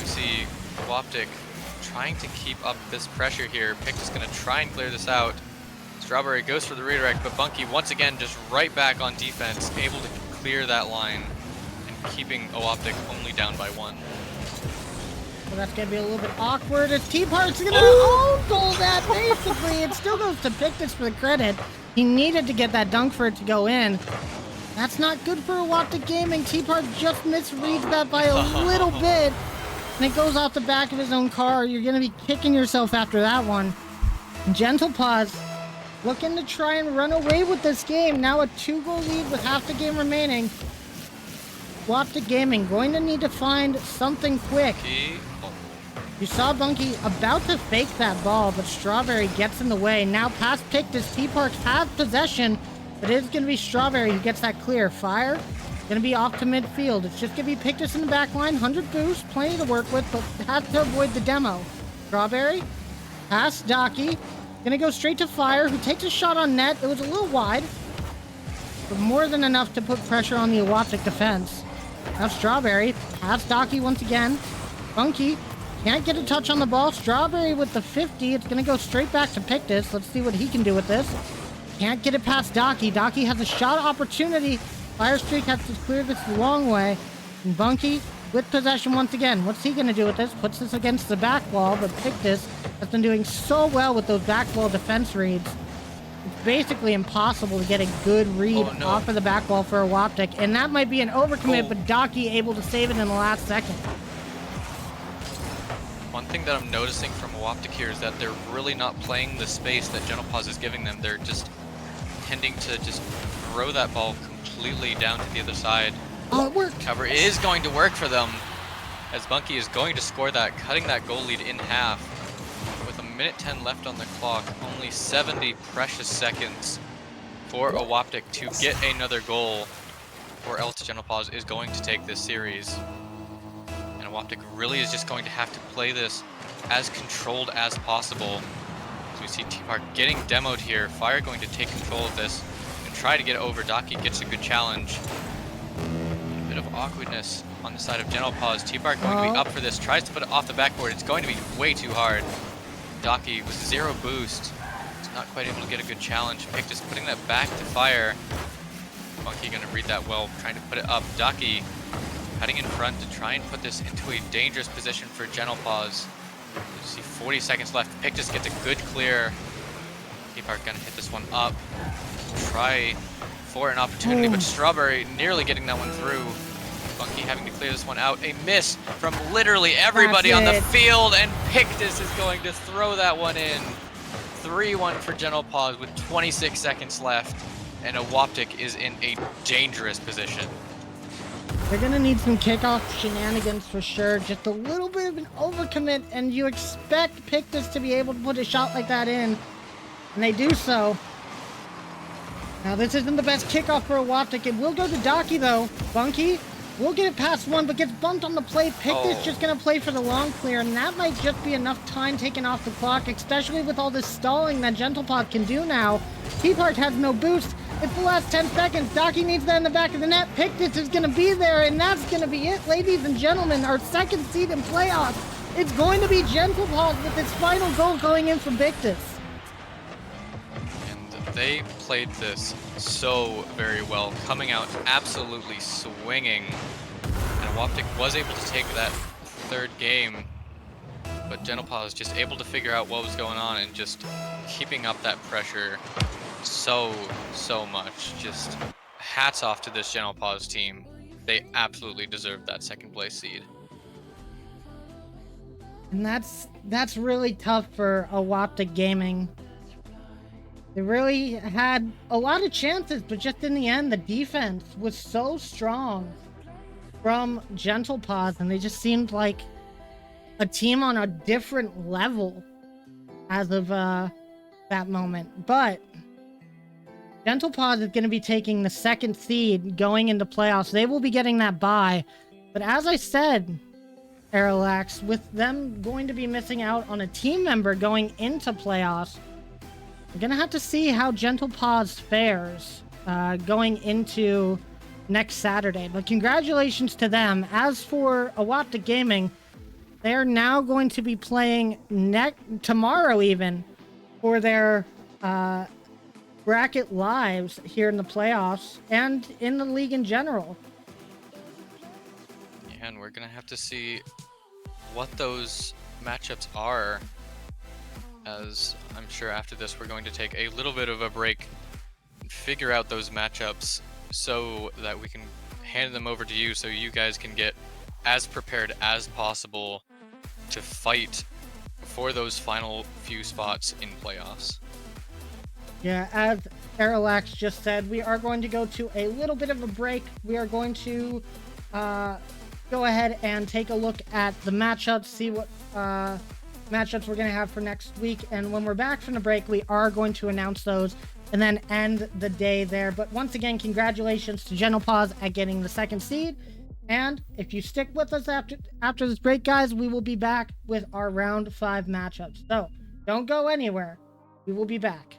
You see Waptik trying to keep up this pressure here. Pictus going to try and clear this out. Strawberry goes for the redirect, but Bunky once again just right back on defense, able to clear that line and keeping OpTic only down by 1. Well, that's going to be a little bit awkward as T-Park's going to own goal that, basically. It still goes to Pictus for the credit. He needed to get that dunk for it to go in. That's not good for OpTic Gaming. T-Park just misreads that by a little bit. And it goes off the back of his own car. You're going to be kicking yourself after that one. Gentle Pause looking to try and run away with this game. Now a 2-goal lead with half the game remaining. OpTic Gaming going to need to find something quick. You saw Bunky about to fake that ball, but Strawberry gets in the way. Now past Pictus, T-Park has possession, but it is going to be Strawberry who gets that clear. Fire going to be off to midfield. It's just going to be Pictus in the back line. 100 boost, plenty to work with, but has to avoid the demo. Strawberry, past Docky. Going to go straight to Fire, who takes a shot on net. It was a little wide, but more than enough to put pressure on the OpTic defense. Now Strawberry, past Docky once again. Bunky can't get a touch on the ball. Strawberry with the 50. It's going to go straight back to Pictus. Let's see what he can do with this. Can't get it past Docky. Docky has a shot opportunity. Fire Streak has to clear this the long way. And Bunky with possession once again. What's he going to do with this? Puts this against the back wall, but Pictus has been doing so well with those back wall defense reads. It's basically impossible to get a good read off of the back wall for a OpTic. And that might be an overcommit, but Docky able to save it in the last second. One thing that I'm noticing from OpTic here is that they're really not playing the space that Gentle Pause is giving them. They're just tending to just throw that ball completely down to the other side. Oh, it worked. Cover is going to work for them, as Bunky is going to score that, cutting that goal lead in half. With a minute 10 left on the clock, only 70 precious seconds for OpTic to get another goal, or else Gentle Pause is going to take this series. OpTic really is just going to have to play this as controlled as possible. So we see T-Park getting demoed here. Fire going to take control of this and try to get over. Docky gets a good challenge. A bit of awkwardness on the side of Gentle Pause. T-Park going to be up for this. Tries to put it off the backboard. It's going to be way too hard. Docky with 0 boost. He's not quite able to get a good challenge. Pictus putting that back to Fire. Monkey going to read that well, trying to put it up. Docky cutting in front to try and put this into a dangerous position for Gentle Pause. You see 40 seconds left. Pictus gets a good clear. T-Park gonna hit this one up. Try for an opportunity, but Strawberry nearly getting that one through. Bunky having to clear this one out. A miss from literally everybody on the field, and Pictus is going to throw that one in. 3-1 for Gentle Pause with 26 seconds left, and OpTic is in a dangerous position. They're going to need some kickoff shenanigans for sure. Just a little bit of an overcommit, and you expect Pictus to be able to put a shot like that in. And they do so. Now, this isn't the best kickoff for OpTic. It will go to Docky, though. Bunky will get it past one, but gets bumped on the play. Pictus just going to play for the long clear, and that might just be enough time taken off the clock, especially with all this stalling that Gentle Pause can do now. T-Part has no boost. It's the last 10 seconds. Docky needs that in the back of the net. Pictus is going to be there, and that's going to be it, ladies and gentlemen. Our second seed in playoffs. It's going to be Gentle Pause with its final goal going in from Pictus. And they played this so very well, coming out absolutely swinging. And OpTic was able to take that third game, but Gentle Pause just able to figure out what was going on and just keeping up that pressure so much. Just hats off to this Gentle Pause team. They absolutely deserve that second place seed. And that's really tough for OpTic Gaming. They really had a lot of chances, but just in the end, the defense was so strong from Gentle Pause, and they just seemed like a team on a different level as of that moment. But Gentle Pause is going to be taking the second seed going into playoffs. They will be getting that bye. But as I said, Aerolax, with them going to be missing out on a team member going into playoffs, we're going to have to see how Gentle Pause fares going into next Saturday. But congratulations to them. As for OpTic Gaming, they're now going to be playing tomorrow even for their bracket lives here in the playoffs and in the league in general. and we're gonna have to see what those matchups are, as I'm sure after this we're going to take a little bit of a break, figure out those matchups so that we can hand them over to you so you guys can get as prepared as possible to fight for those final few spots in playoffs. Yeah, as Arilax just said, we are going to go to a little bit of a break. We are going to go ahead and take a look at the matchups, see what matchups we're going to have for next week. And when we're back from the break, we are going to announce those and then end the day there. But once again, congratulations to Genopause at getting the 2nd seed. And if you stick with us after this break, guys, we will be back with our round 5 matchups. So don't go anywhere. We will be back.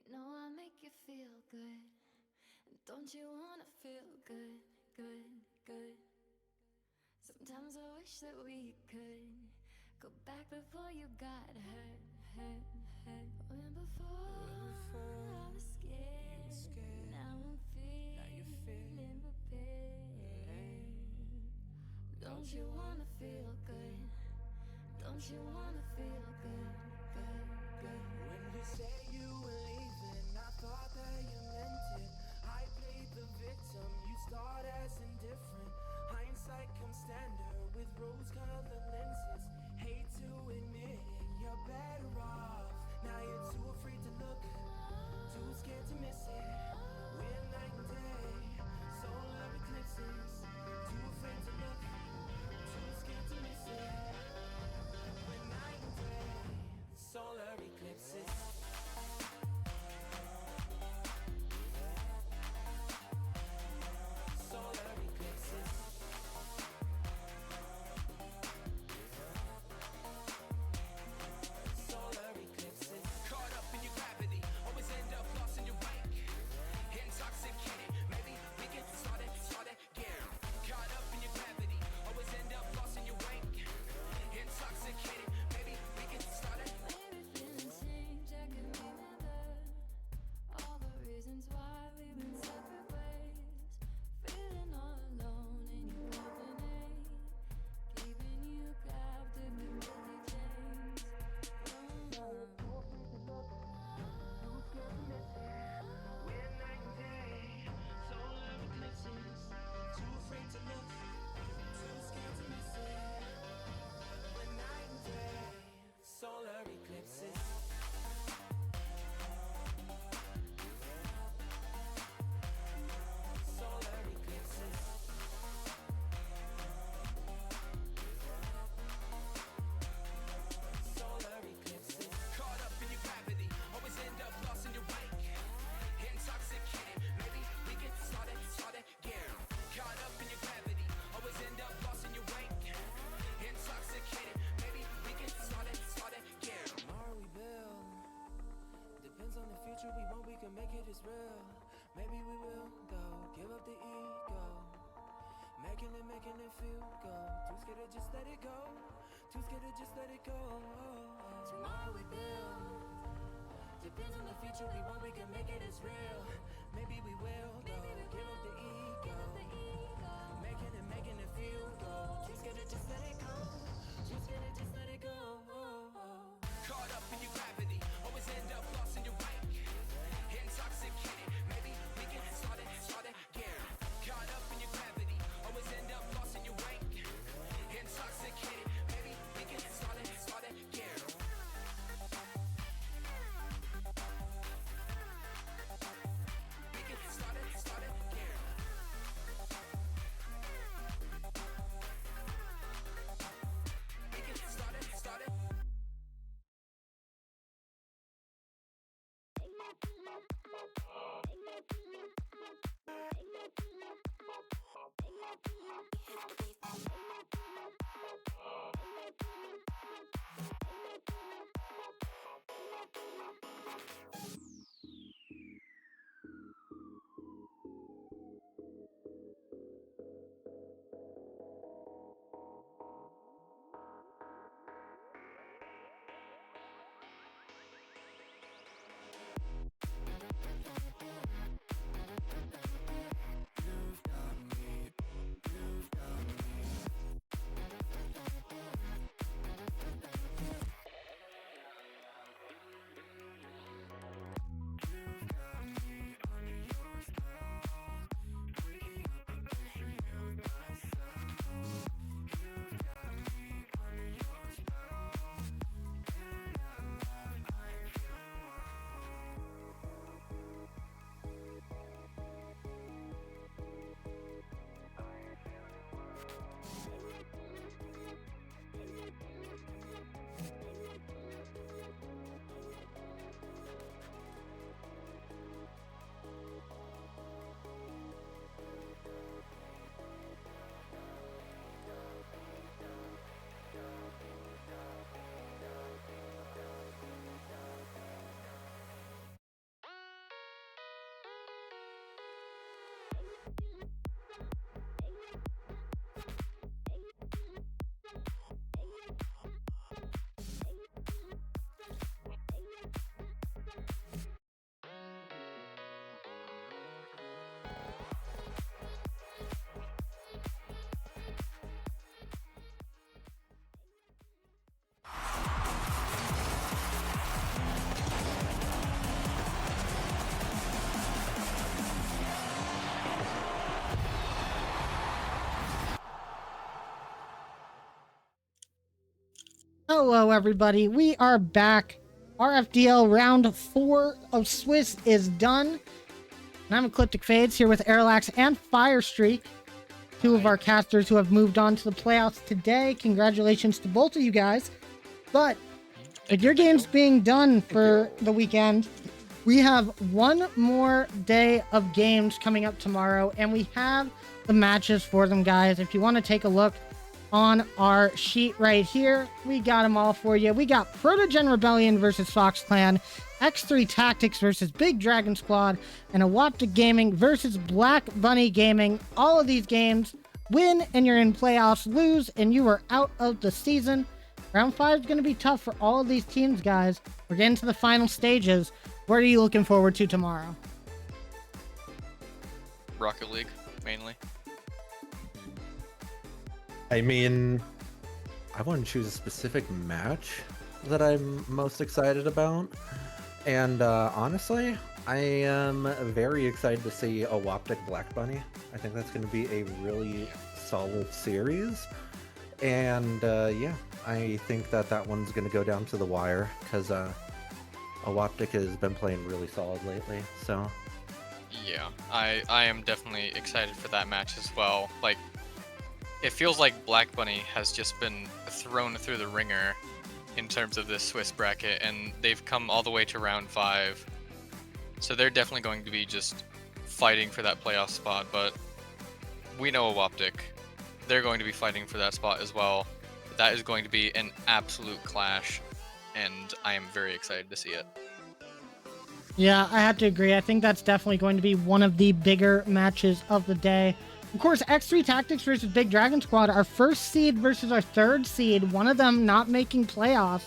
You know I make you feel good. Don't you wanna feel good, good, good? Sometimes I wish that we could go back before you got hurt, hurt, hurt. When before I was scared, now I'm feeling prepared. Don't you wanna feel good? Don't you wanna feel good, good, good? When you say you will leave double standard with rose-colored lenses. Hate to admit it, you're better off. Now you're too afraid to look, too scared to miss it. We're night and day, solar eclipses. Too afraid to look, too scared to miss it. We're night and day, solar eclipses. Solar eclipses. Solar eclipses. Caught up in your gravity, always end up lost in your wake. Intoxicated, maybe we can start it again. Caught up in your gravity, always end up lost in your wake. Intoxicated, maybe we can start it. Maybe feeling strange, I can remember all the reasons why we went separate ways. Feeling all alone in your company, keeping you captive with guilty chains. We're night and day, solar eclipses. Too afraid to look, too scared to miss it. We're night and day, solar eclipses. Solar eclipses. Solar eclipses. Caught up in your gravity, always end up lost in your wake. Intoxicated, maybe we can start it again. Caught up in your gravity, always end up lost in your wake. Intoxicated, maybe we can start it again. Tomorrow we build, depends on the future we want, we can make it as real. Maybe we will go, give up the ego. Making it feel good. Too scared to just let it go. Too scared to just let it go. Tomorrow we build. Depends on the future we want, we can make it as real. Maybe we will go. Give up the ego. Making it feel good. Too scared to just let it go. Too scared to just let it go. Caught up in your gravity, always end up lost in your wake. Intoxicated, maybe we can start it again. Caught up in your gravity, always end up lost in your wake. Intoxicated, maybe we can start it again. We can start it again. Hello, everybody. We are back. RFDL round 4 of Swiss is done. And I'm Ecliptic Fades here with Airlax and Firestreak, two of our casters who have moved on to the playoffs today. Congratulations to both of you guys. But with your games being done for the weekend, we have one more day of games coming up tomorrow, and we have the matches for them, guys. If you want to take a look on our sheet right here, we got them all for you. We got Protogen Rebellion versus Fox Clan, X3 Tactics versus Big Dragon Squad, and Awaptic Gaming versus Black Bunny Gaming. All of these games, win and you're in playoffs, lose and you are out of the season. Round 5 is going to be tough for all of these teams, guys. We're getting to the final stages. What are you looking forward to tomorrow? Rocket League, mainly. I mean, I wouldn't choose a specific match that I'm most excited about. And honestly, I am very excited to see Awaptic Black Bunny. I think that's going to be a really solid series. And yeah, I think that that one's going to go down to the wire because Awaptic has been playing really solid lately. So Yeah, I am definitely excited for that match as well. Like, it feels like Black Bunny has just been thrown through the ringer in terms of this Swiss bracket, and they've come all the way to round 5. So they're definitely going to be just fighting for that playoff spot, but we know Awaptic. They're going to be fighting for that spot as well. That is going to be an absolute clash, and I am very excited to see it. Yeah, I have to agree. I think that's definitely going to be one of the bigger matches of the day. Of course, X3 Tactics versus Big Dragon Squad, our first seed versus our third seed, one of them not making playoffs.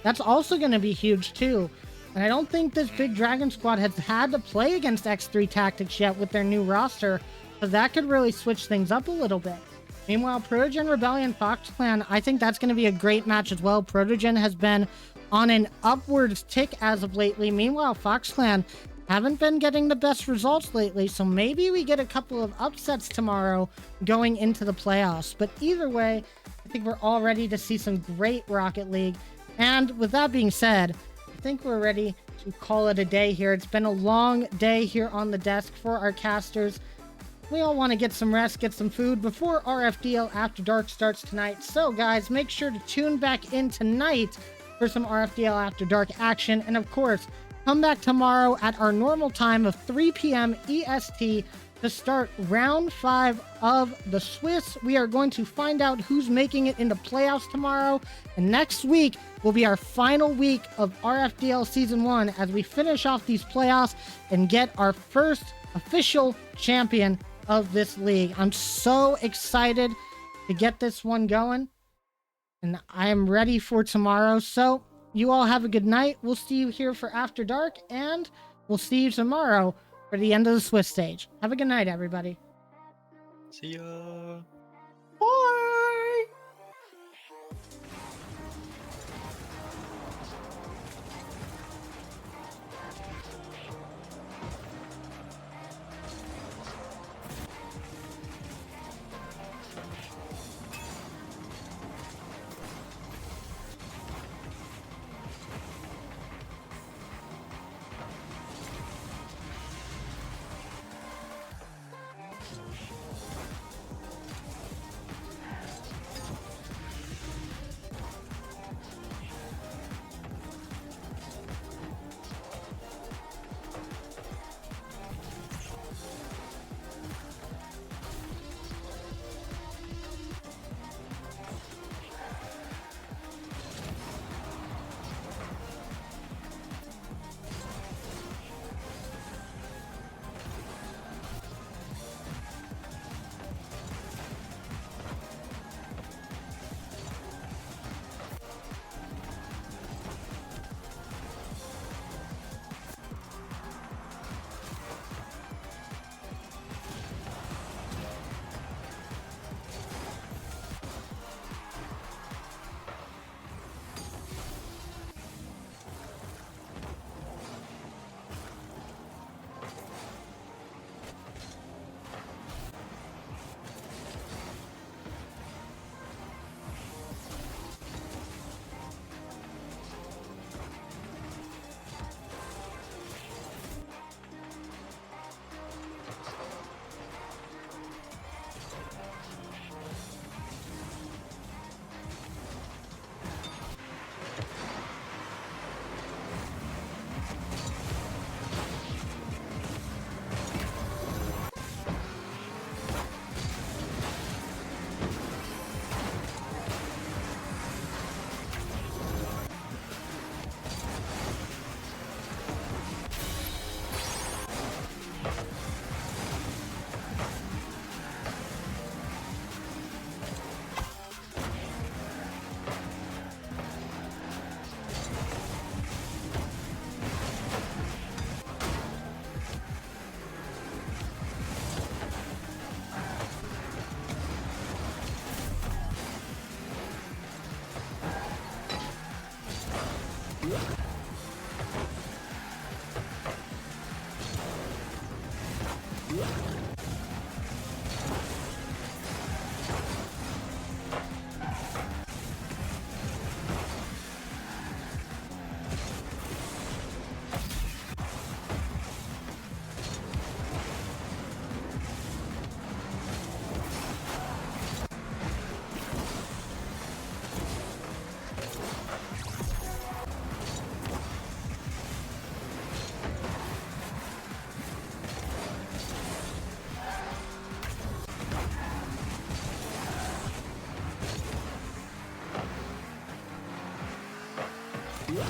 That's also going to be huge too. And I don't think this Big Dragon Squad has had to play against X3 Tactics yet with their new roster, so that could really switch things up a little bit. Meanwhile, Protogen Rebellion Fox Clan, I think that's going to be a great match as well. Protogen has been on an upwards tick as of lately. Meanwhile, Fox Clan haven't been getting the best results lately, so maybe we get a couple of upsets tomorrow going into the playoffs. But either way, I think we're all ready to see some great Rocket League. And with that being said, I think we're ready to call it a day here. It's been a long day here on the desk for our casters. We all want to get some rest, get some food before RFDL After Dark starts tonight. So guys, make sure to tune back in tonight for some RFDL After Dark action. And of course, come back tomorrow at our normal time of 3 p.m. EST to start round 5 of the Swiss. We are going to find out who's making it into playoffs tomorrow. And next week will be our final week of RFDL Season 1 as we finish off these playoffs and get our first official champion of this league. I'm so excited to get this one going, and I am ready for tomorrow. So you all have a good night. We'll see you here for After Dark, and we'll see you tomorrow for the end of the Swiss stage. Have a good night, everybody. See ya! Bye! Yeah.